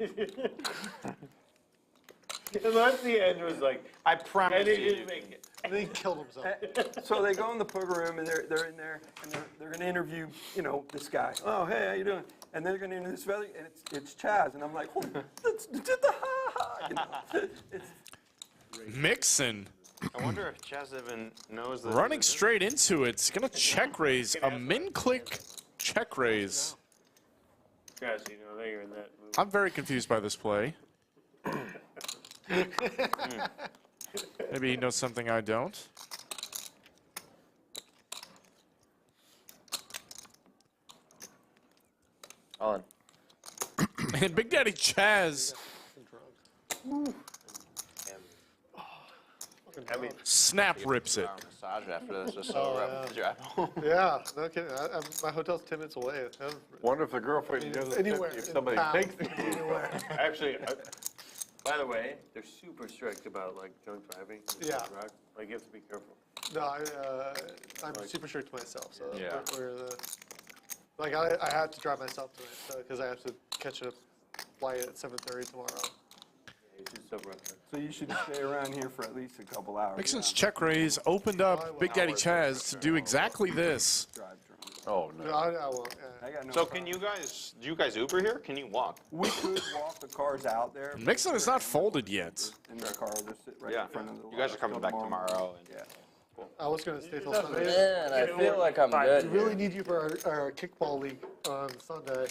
J: Unless the end was like,
L: I promise
J: and he
L: you.
J: didn't make it.
A: And then he killed himself.
E: So they go in the poker room and they're in there and they're going to interview, this guy. Oh, hey, how you doing? And they're going to interview this fella and it's Chaz. And I'm like, oh, that's it's
C: Mixson
L: I wonder if Chaz even knows that.
C: running straight into it. It's going to check raise. A min-click check raise.
J: Guys, they're in that move.
C: I'm very confused by this play. Maybe he knows something I don't.
F: On.
C: And Big Daddy Chaz snap rips it.
L: Massage after this, just so
A: Yeah, no kidding. My hotel's 10 minutes away.
G: Wonder if the girlfriend does it
A: Anywhere
G: if
A: in
G: somebody
A: town.
G: takes it.
A: Anywhere.
J: Actually, by the way, they're super strict about like drunk driving.
A: Yeah.
J: Like you have to be careful.
A: No, I'm super strict myself. So
L: Yeah.
A: I had to drive myself tonight because I have to catch a flight at 7:30 tomorrow.
E: so you should stay around here for at least a couple hours.
C: Mixson's check raise opened up Big Daddy Chaz to do exactly this.
E: Drive drunk.
G: Oh,
A: No,
G: no.
A: I won't.
E: I got no
L: So
E: problem.
L: do you guys Uber here? Can you walk?
E: We could walk the cars out there.
C: Mixson is not folded yet.
E: And the car will just sit right
L: Yeah.
E: in front of the
L: You guys are coming back tomorrow. And
E: Yeah.
A: I was going to stay till Sunday.
F: Man, I feel like I'm good.
A: We really need you for our kickball league on Sunday.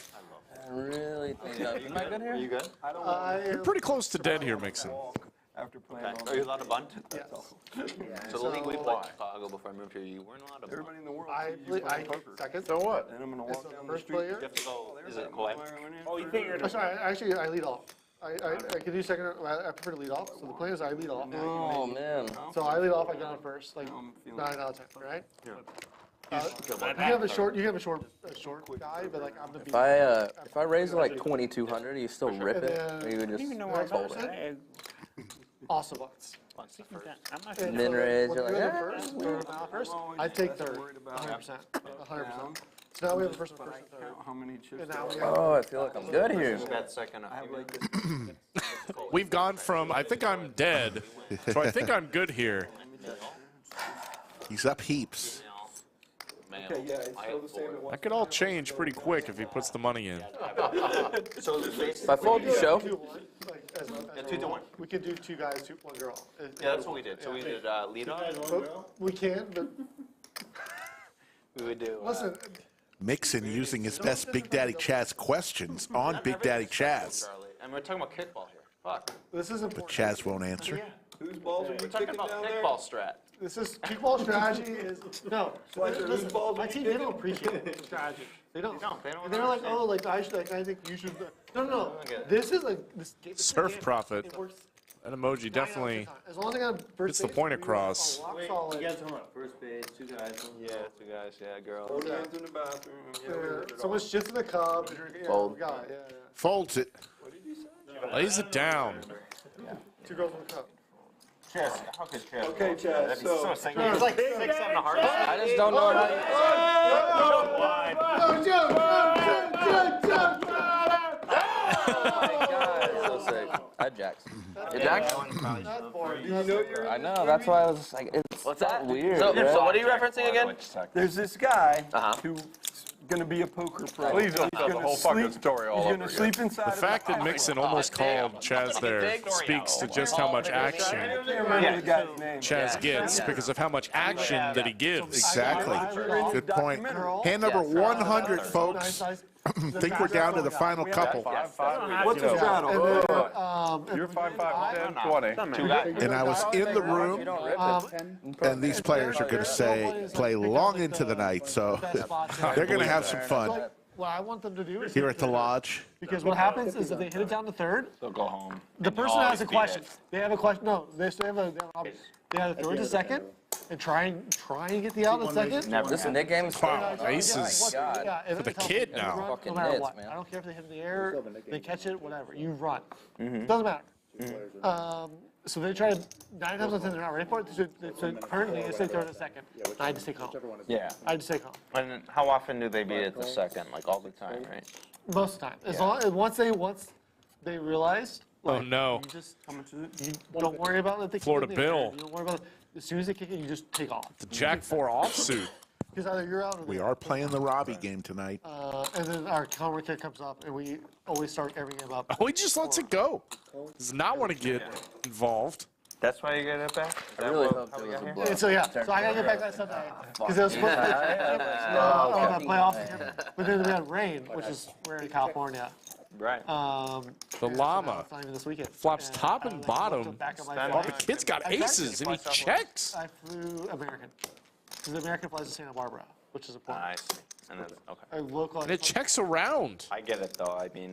F: I really think I'm. Am I good here?
L: Are you good?
E: I don't want
C: You're pretty close to dead here, Mixson.
E: to walk after playing
L: Okay.
E: all
L: Are you
E: day.
L: allowed to bunt?
A: Yes.
L: So the league we played in Chicago before I moved here, you weren't allowed to bunt.
E: Everybody in the world
A: I
E: sees you playing poker.
A: second.
G: So what?
E: And I'm going to
A: It's
E: walk
A: the
E: down the
A: first
E: street.
A: player.
L: You have to go, is it
E: That
L: co-ed?
E: motherfucker went in.
J: Oh, you think you're
A: Oh, sorry, actually, I lead off. I can do second. I prefer to lead off. So the plan is I lead off.
F: Oh man.
A: So I lead off. I get on first, like
E: I'm feeling
A: 9 out of 10, right? You have a short guy, but like I'm the beat.
F: If I raise like 2,200, you still rip
A: And
F: it,
A: then-
F: or you would just fold it.
A: Also bucks. And
F: Min
A: so
F: raise,
A: when
F: you're
A: we
F: like,
A: were first, we were first. I take third, 100%. 100%. So now we have a first and third.
E: How many chips?
A: And now we have
F: Oh, I feel like I'm good here.
L: That second.
E: I have like this.
C: We've gone from I think I'm dead to I think I'm good here.
B: He's up heaps.
E: Okay, yeah, it's still the same. It was.
C: That could all change pretty quick if he puts the money in.
L: So
F: If I fold, you show.
A: 2-1. Like, as
L: 2-1.
A: We could do 2 guys, 1 girl.
L: Yeah, that's what we did. So we did lead off.
A: We can, but
L: We would do.
A: listen.
B: Mixson using his best Big Daddy Chaz questions on Big Daddy Chaz.
L: Charlie. And we're talking about kickball here. Fuck.
A: This is
B: But
A: important.
B: Chaz won't answer.
E: Whose balls are you
L: We're talking
E: kicking
L: about
E: down there?
L: kickball strat.
A: This is kickball strategy is no.
E: Fletcher, whose
A: Listen,
E: balls
A: my
E: are you
A: team they
E: kicking?
A: don't appreciate strategy. They don't.
L: They don't
A: They're like, oh, like I should, like I think you should. No. This is like this.
C: Surf profit.
A: It works.
C: That emoji definitely
A: As long as I got first
C: gets the
A: base,
C: point
A: we are
C: across.
A: rock
J: Wait,
A: solid.
J: you guys talking about first base, 2 guys.
L: Yeah, 2 guys. Yeah, girl.
E: Both hands in the bathroom. Yeah, we heard it
A: Someone
E: all.
A: shits in the cup. Yeah,
F: Fold.
A: we got it. Yeah.
B: Folds it.
E: What did you say?
C: lays it down.
A: 2 girls in the cup.
L: Chaz, how could Chaz?
E: Okay, Chaz, so.
L: It's like 6, 7 hearts.
F: I just don't know So sick. I jacks.
D: You jacks?
F: I know. That's why I was just like, it's
D: What's that?
F: weird.
D: So,
F: right?
D: so what are you referencing again?
E: There's this guy
D: Uh-huh.
E: who's going to be a poker pro.
G: Please don't tell the whole fucking story all
E: He's
G: over
E: going to
G: again.
E: sleep inside
C: The
E: of
C: fact that Mixson almost called Chaz there speaks to just how much action
E: I can't remember the guy's name.
C: Chaz gets because of how much action that he gives.
B: Exactly. Good point. Hand number 100, folks. Think we're down to the final couple.
E: What's his straddle?
G: You're 5'5", 10, 20.
B: And I was in the room, and these players are going to play long into the night, so they're going to have some fun.
A: what I want them to do is
B: Here at the lodge.
A: because what happens is if they hit it down to third,
L: They'll go home.
A: the person has a question. They have a question. No, they have a. They have to throw it to second and try and get the out in second.
F: This Nick game is
C: Wow, aces
A: Yeah,
C: for the kid now.
F: Fucking
A: no matter
F: nits,
A: what.
F: man.
A: I don't care if they hit it in the air, they catch it, whatever. You run. Doesn't matter. So they try to 9 times out of 10 they're not ready for it. So currently they say throw it to second. I just take home.
L: Yeah.
A: I just take home.
L: And how often do they beat it the second? Like all the time, right?
A: Most of the time. As long as once they realize.
C: Oh no.
A: You just you don't worry about it.
C: Florida Bill.
A: You don't worry about it. As soon as they kick it, you just take off.
C: The Jack 4 offsuit.
A: Because either you're out or
B: We
A: they're
B: are
A: out.
B: playing the Robbie game tonight.
A: And then our counter kick comes up, and we always start every game up.
C: Oh, he just lets it go. Does not want to get involved.
L: That's why you get it back?
F: I really hope it was a blow.
A: And so yeah, so I gotta get back that Sunday because it was supposed to be playoff. But then we had rain, which is rare in California.
L: Right.
C: The Llama
A: Not even this weekend.
C: flops
A: And
C: top
A: I,
C: and
A: like,
C: bottom.
A: looked back at my
C: Well,
A: phone.
C: the kid's got
A: I tried to
C: aces, and he
A: fly
C: checks.
A: I flew American. Because American flies to Santa Barbara, which is important.
L: I see. And then, okay.
A: A local.
C: And it checks around.
L: I get it though. I mean,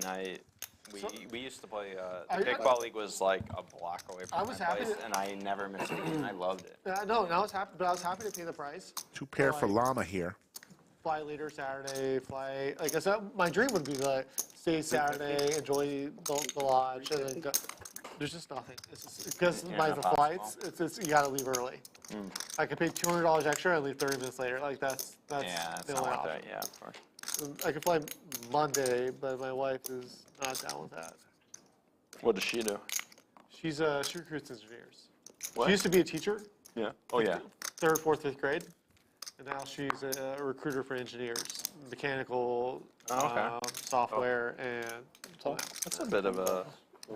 L: we used to play.
A: I-
L: The kickball league was like a block away
A: I
L: from
A: was
L: my
A: happy
L: place,
A: to-
L: and I never missed a game. I loved it.
A: No, I was happy, but I was happy to pay the price.
B: 2 pair for Llama here.
A: Fly later Saturday, like I said, my dream would be to stay Saturday, enjoy the lodge, and then go. There's just nothing. It's just, because
L: Yeah,
A: the
L: not
A: flights, it's you gotta leave early. I could pay $200 extra and leave 30 minutes later. Like that's
L: Yeah, it's
A: the
L: not
A: only
L: like
A: option.
L: that. Yeah, of course.
A: I could fly Monday, but my wife is not down with that.
L: What does she do?
A: She recruits engineers.
L: What?
A: She used to be a teacher,
L: Yeah. Oh yeah.
A: 3rd, 4th, 5th grade, and now she's a recruiter for engineers, mechanical, software, and something else.
L: That's a bit of a.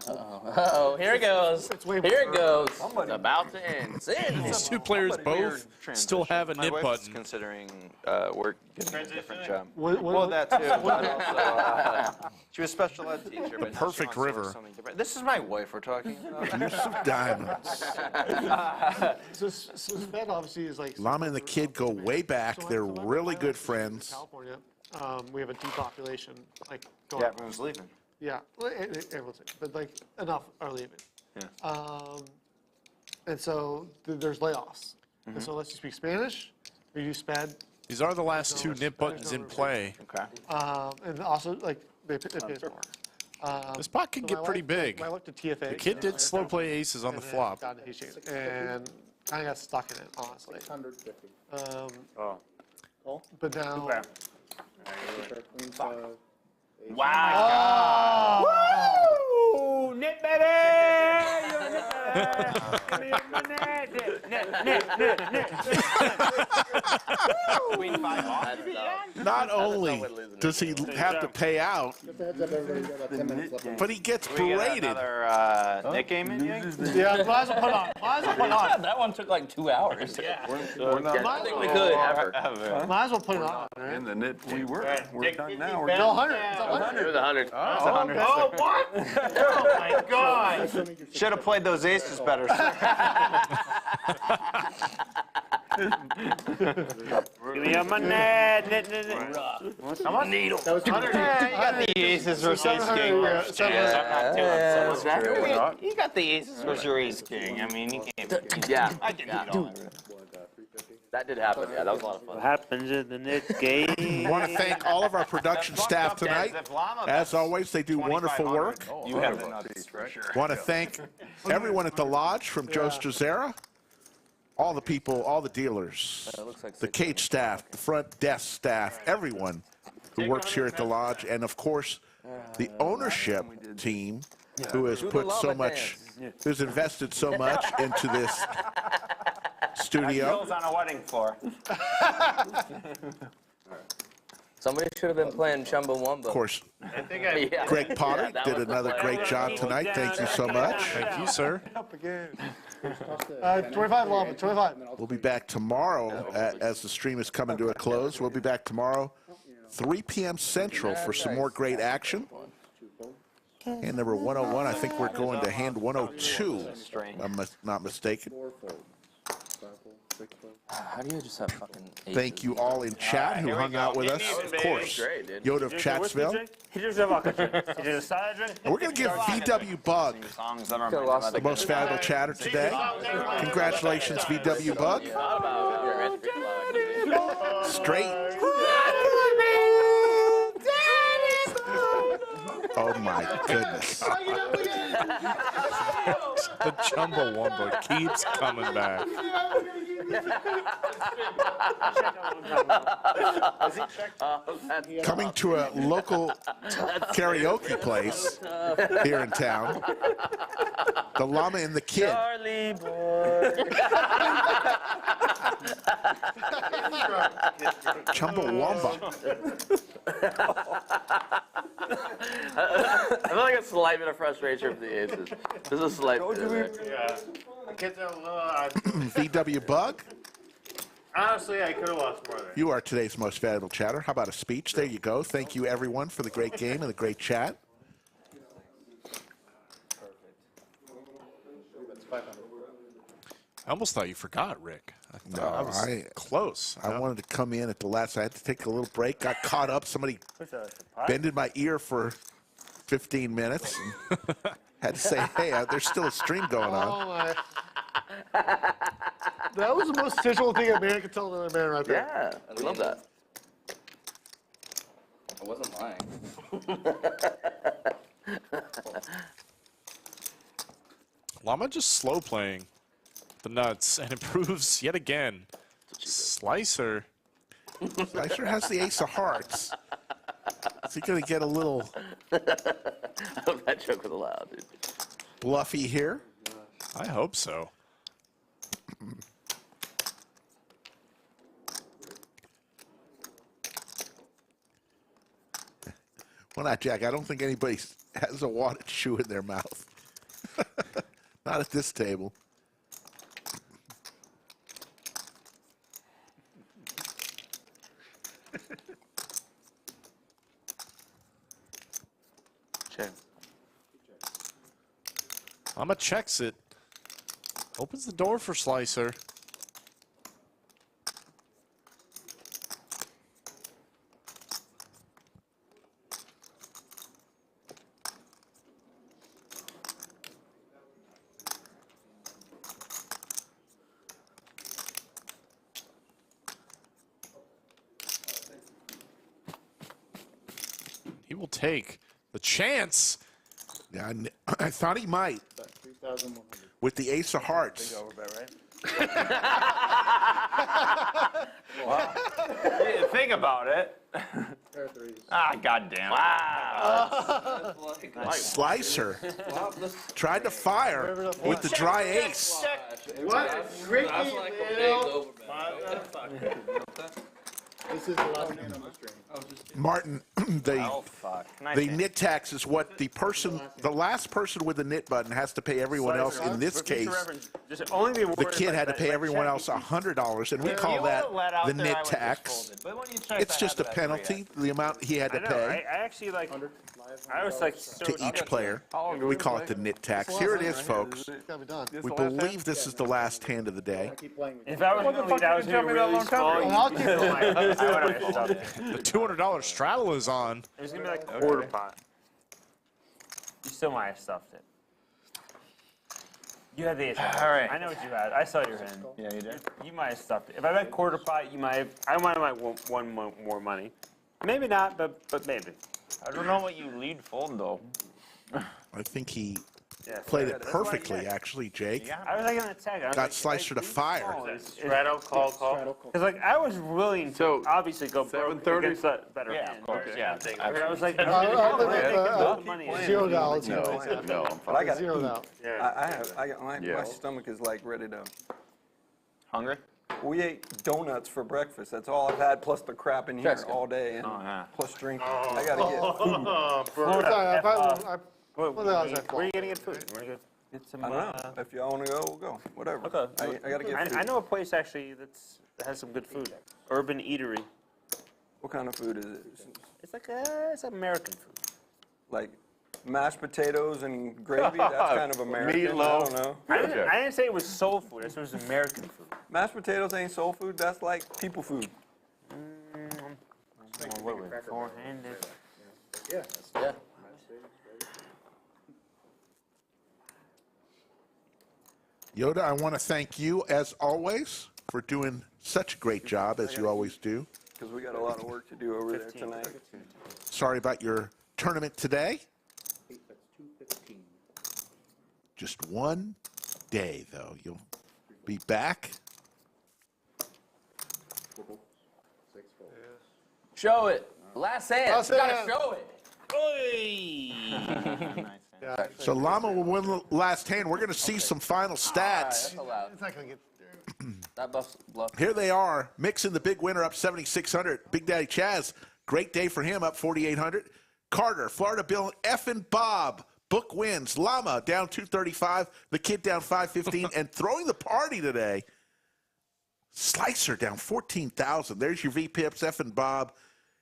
F: Uh-oh, here it goes. Here it goes. It's about to end. It's in.
C: These 2 players both still have a
L: My
C: nip
L: wife is
C: button.
L: considering work, getting a different job.
A: Well,
L: that too. But also, she was a special ed teacher. But now she
C: Perfect
L: wants to work
C: river.
L: something different. This is my wife we're talking about.
B: Use some diamonds.
A: So Sven obviously is like.
B: Llama and the kid go way back. They're really good friends.
A: California, we have a depopulation. Like going
L: Yeah, everyone's leaving.
A: Yeah, well, everyone's leaving, but like enough are leaving.
L: Yeah.
A: And so there's layoffs. And so unless you speak Spanish, or you sped.
C: These are the last 2 nip buttons in play.
L: Okay.
A: And also like they pay us more.
C: This pot can
A: So
C: get
A: my
C: pretty
A: wife-
C: big.
A: My wife to TFA.
C: The kid did slow play aces on the
A: and then
C: flop.
A: got into ace shape, and kind of got stuck in it, honestly.
M: 650.
A: But now.
J: Okay.
M: Queens,
J: Wow. Woo! Nip better! You're a nip better! Give me your money!
L: Queen 5 off.
B: Not only does he have to pay out,
M: Just a heads up, everybody, got about 10 minutes left.
B: but he gets
L: We get
B: berated.
L: another Nick game in here?
A: Yeah, might as well put on. Might as well put on.
F: That one took like 2 hours.
G: We're
F: I
G: not
F: think we could.
A: Might as well put it on. Right?
G: in the knit. We were. We're done now.
A: It's 100. It's 100.
F: It was 100.
J: Oh, what? Oh, my God.
L: Should have played those aces better.
J: Give me your money! How much? Needle.
M: That was 100.
L: You got the aces versus ace king. You got the aces versus your ace king. I mean, you can't.
F: Yeah.
L: I can do it.
F: That did happen. Yeah, that was a lot of
J: What
F: fun.
J: happens in the net game?
B: Want to thank all of our production staff tonight. As always, they do wonderful work.
L: You have the nuts for sure.
B: Want to thank everyone at the lodge, from Joe Struzera, all the people, all the dealers,
F: looks like
B: the cage staff, the front desk staff, everyone who works here at the lodge, and of course, the ownership team who has put so much, who's invested so much into this studio.
L: Bill's on a wedding floor.
F: Somebody should have been playing Chumbawamba.
B: Of course,
F: Yeah.
B: Greg Potter
F: Yeah, that
B: did
F: was the
B: another
F: play.
B: great job tonight. Thank you so much.
C: Thank you, sir.
A: Up again. 25 Llama, 25.
B: We'll be back tomorrow as the stream is coming to a close. We'll be back tomorrow, 3 p.m. Central, for some more great action. Hand number 101, I think we're going to hand 102, if I'm not mistaken.
M: 4 folds. 5 folds,
F: How do you just have fucking aces?
B: Thank you all in chat who hung out with us. Of course, Yoda of Chatsville. And we're going to give VW Bug the most valuable chatter today. Congratulations, VW Bug. Straight. Oh my goodness.
C: The Chumbawamba keeps coming back.
B: Coming to a local karaoke place here in town. The Llama and the Kid.
F: Charlie boy.
B: Chumbawamba.
D: I feel like a slight bit of frustration for the aces. There's a slight bit of it.
J: Yeah. The kids are a little
B: VW Bug,
J: honestly, I could have lost more there.
B: you are today's most valuable chatter. How about a speech? There you go. Thank you, everyone, for the great game and the great chat.
C: I almost thought you forgot, Rick.
B: No,
C: I was close.
B: I wanted to come in at the last. I had to take a little break. Got caught up. Somebody bended my ear for 15 minutes. And had to say, hey, there's still a stream going on.
A: Oh my. That was the most visual thing a man could tell another man right there.
D: Yeah, I love that.
F: I wasn't lying.
C: Llama just slow playing the nuts and improves yet again. Slicer.
B: Slicer has the ace of hearts. Is he going to get a little
D: I hope that joke was allowed, dude.
B: bluffy here?
C: I hope so.
B: Well, not Jack. I don't think anybody has a wadded shoe in their mouth. Not at this table.
D: Check.
C: Llama checks it. Opens the door for Slicer. He will take the chance.
B: Yeah, I thought he might. With the ace of hearts.
L: Wow. You didn't think about it. Ah, goddamn.
D: Wow.
B: Slicer tried to fire with the dry ace.
J: What? Ricky,
M: This is the last hand on the stream.
B: Martin, the
L: Nice
B: the
L: hand.
B: knit tax is what the last person with the knit button has to pay everyone else. In this case, the kid had to pay everyone else $100, and we call that the knit tax. It's just a penalty, the amount he had to pay
K: I actually like. I was like
B: to each player. We call it the knit tax. Here it is, folks. We believe this is the last hand of the day.
K: If I was going to lead, I was going to be really small.
C: The $200 straddle is on.
K: It was going to be like a quarter pot. You still might have stuffed it. You had the ace.
L: All right.
K: I know what you had. I saw your hand.
L: Yeah, you did.
K: You might have stuffed it. If I bet quarter pot, you might have. I might have won more money. Maybe not, but maybe.
L: I don't know what you lead fold, though.
B: I think he played it perfectly, actually, Jake.
K: I was like an attack.
B: Got Slicer to fire.
K: Straddle, call. Because like I was willing to obviously go broke against that better hand.
L: Of course, yeah.
K: I was like,
A: $0.
E: No, but I got
A: $0.
E: My stomach is like ready to.
L: Hungry?
E: We ate donuts for breakfast. That's all I've had, plus the crap in here all day, and plus drink. I gotta get food.
K: Where are you getting it food? Get some,
E: I don't know. If y'all want to go, we'll go. Whatever.
K: Okay.
E: I gotta get food.
K: I know a place actually that has some good food. Urban Eatery.
E: What kind of food is it?
K: It's like it's American food.
E: Like mashed potatoes and gravy, that's kind of American. I don't know.
J: I didn't say it was soul food. I said it was American food.
E: Mashed potatoes ain't soul food. That's like people food.
J: Four-handed.
M: Yeah.
F: Yeah.
B: Yoda, I want to thank you, as always, for doing such a great job, as you always do.
E: Because we got a lot of work to do over there tonight.
B: Sorry about your tournament today.
M: That's 215.
B: Just one day, though. You'll be back.
M: 4 bolts, 6 bolts.
F: Show it. Last hand.
A: Last
F: You gotta
A: hand.
F: show it.
A: Yeah,
B: So Llama will win the last hand. We're going to see some final stats.
F: That's allowed.
A: it's not going to get through.
F: That buff's bluff.
B: Here they are. Mixson, the big winner, up 7,600. Big Daddy Chaz, great day for him, up 4,800. Carter, Florida Bill, Effin Bob, book wins. Llama down 235. The kid down 515. And throwing the party today, Slicer down 14,000. There's your V-Pips, Effin Bob,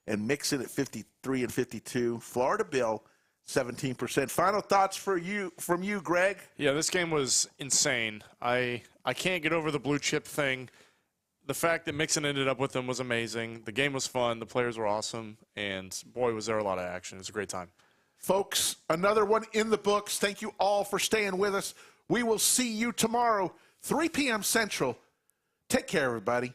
B: and Mixson at 53 and 52. Florida Bill, 17%. Final thoughts from you, Greg?
C: Yeah, this game was insane. I can't get over the blue chip thing. The fact that Mixson ended up with them was amazing. The game was fun. The players were awesome. And, boy, was there a lot of action. It was a great time.
B: Folks, another one in the books. Thank you all for staying with us. We will see you tomorrow, 3 p.m. Central. Take care, everybody.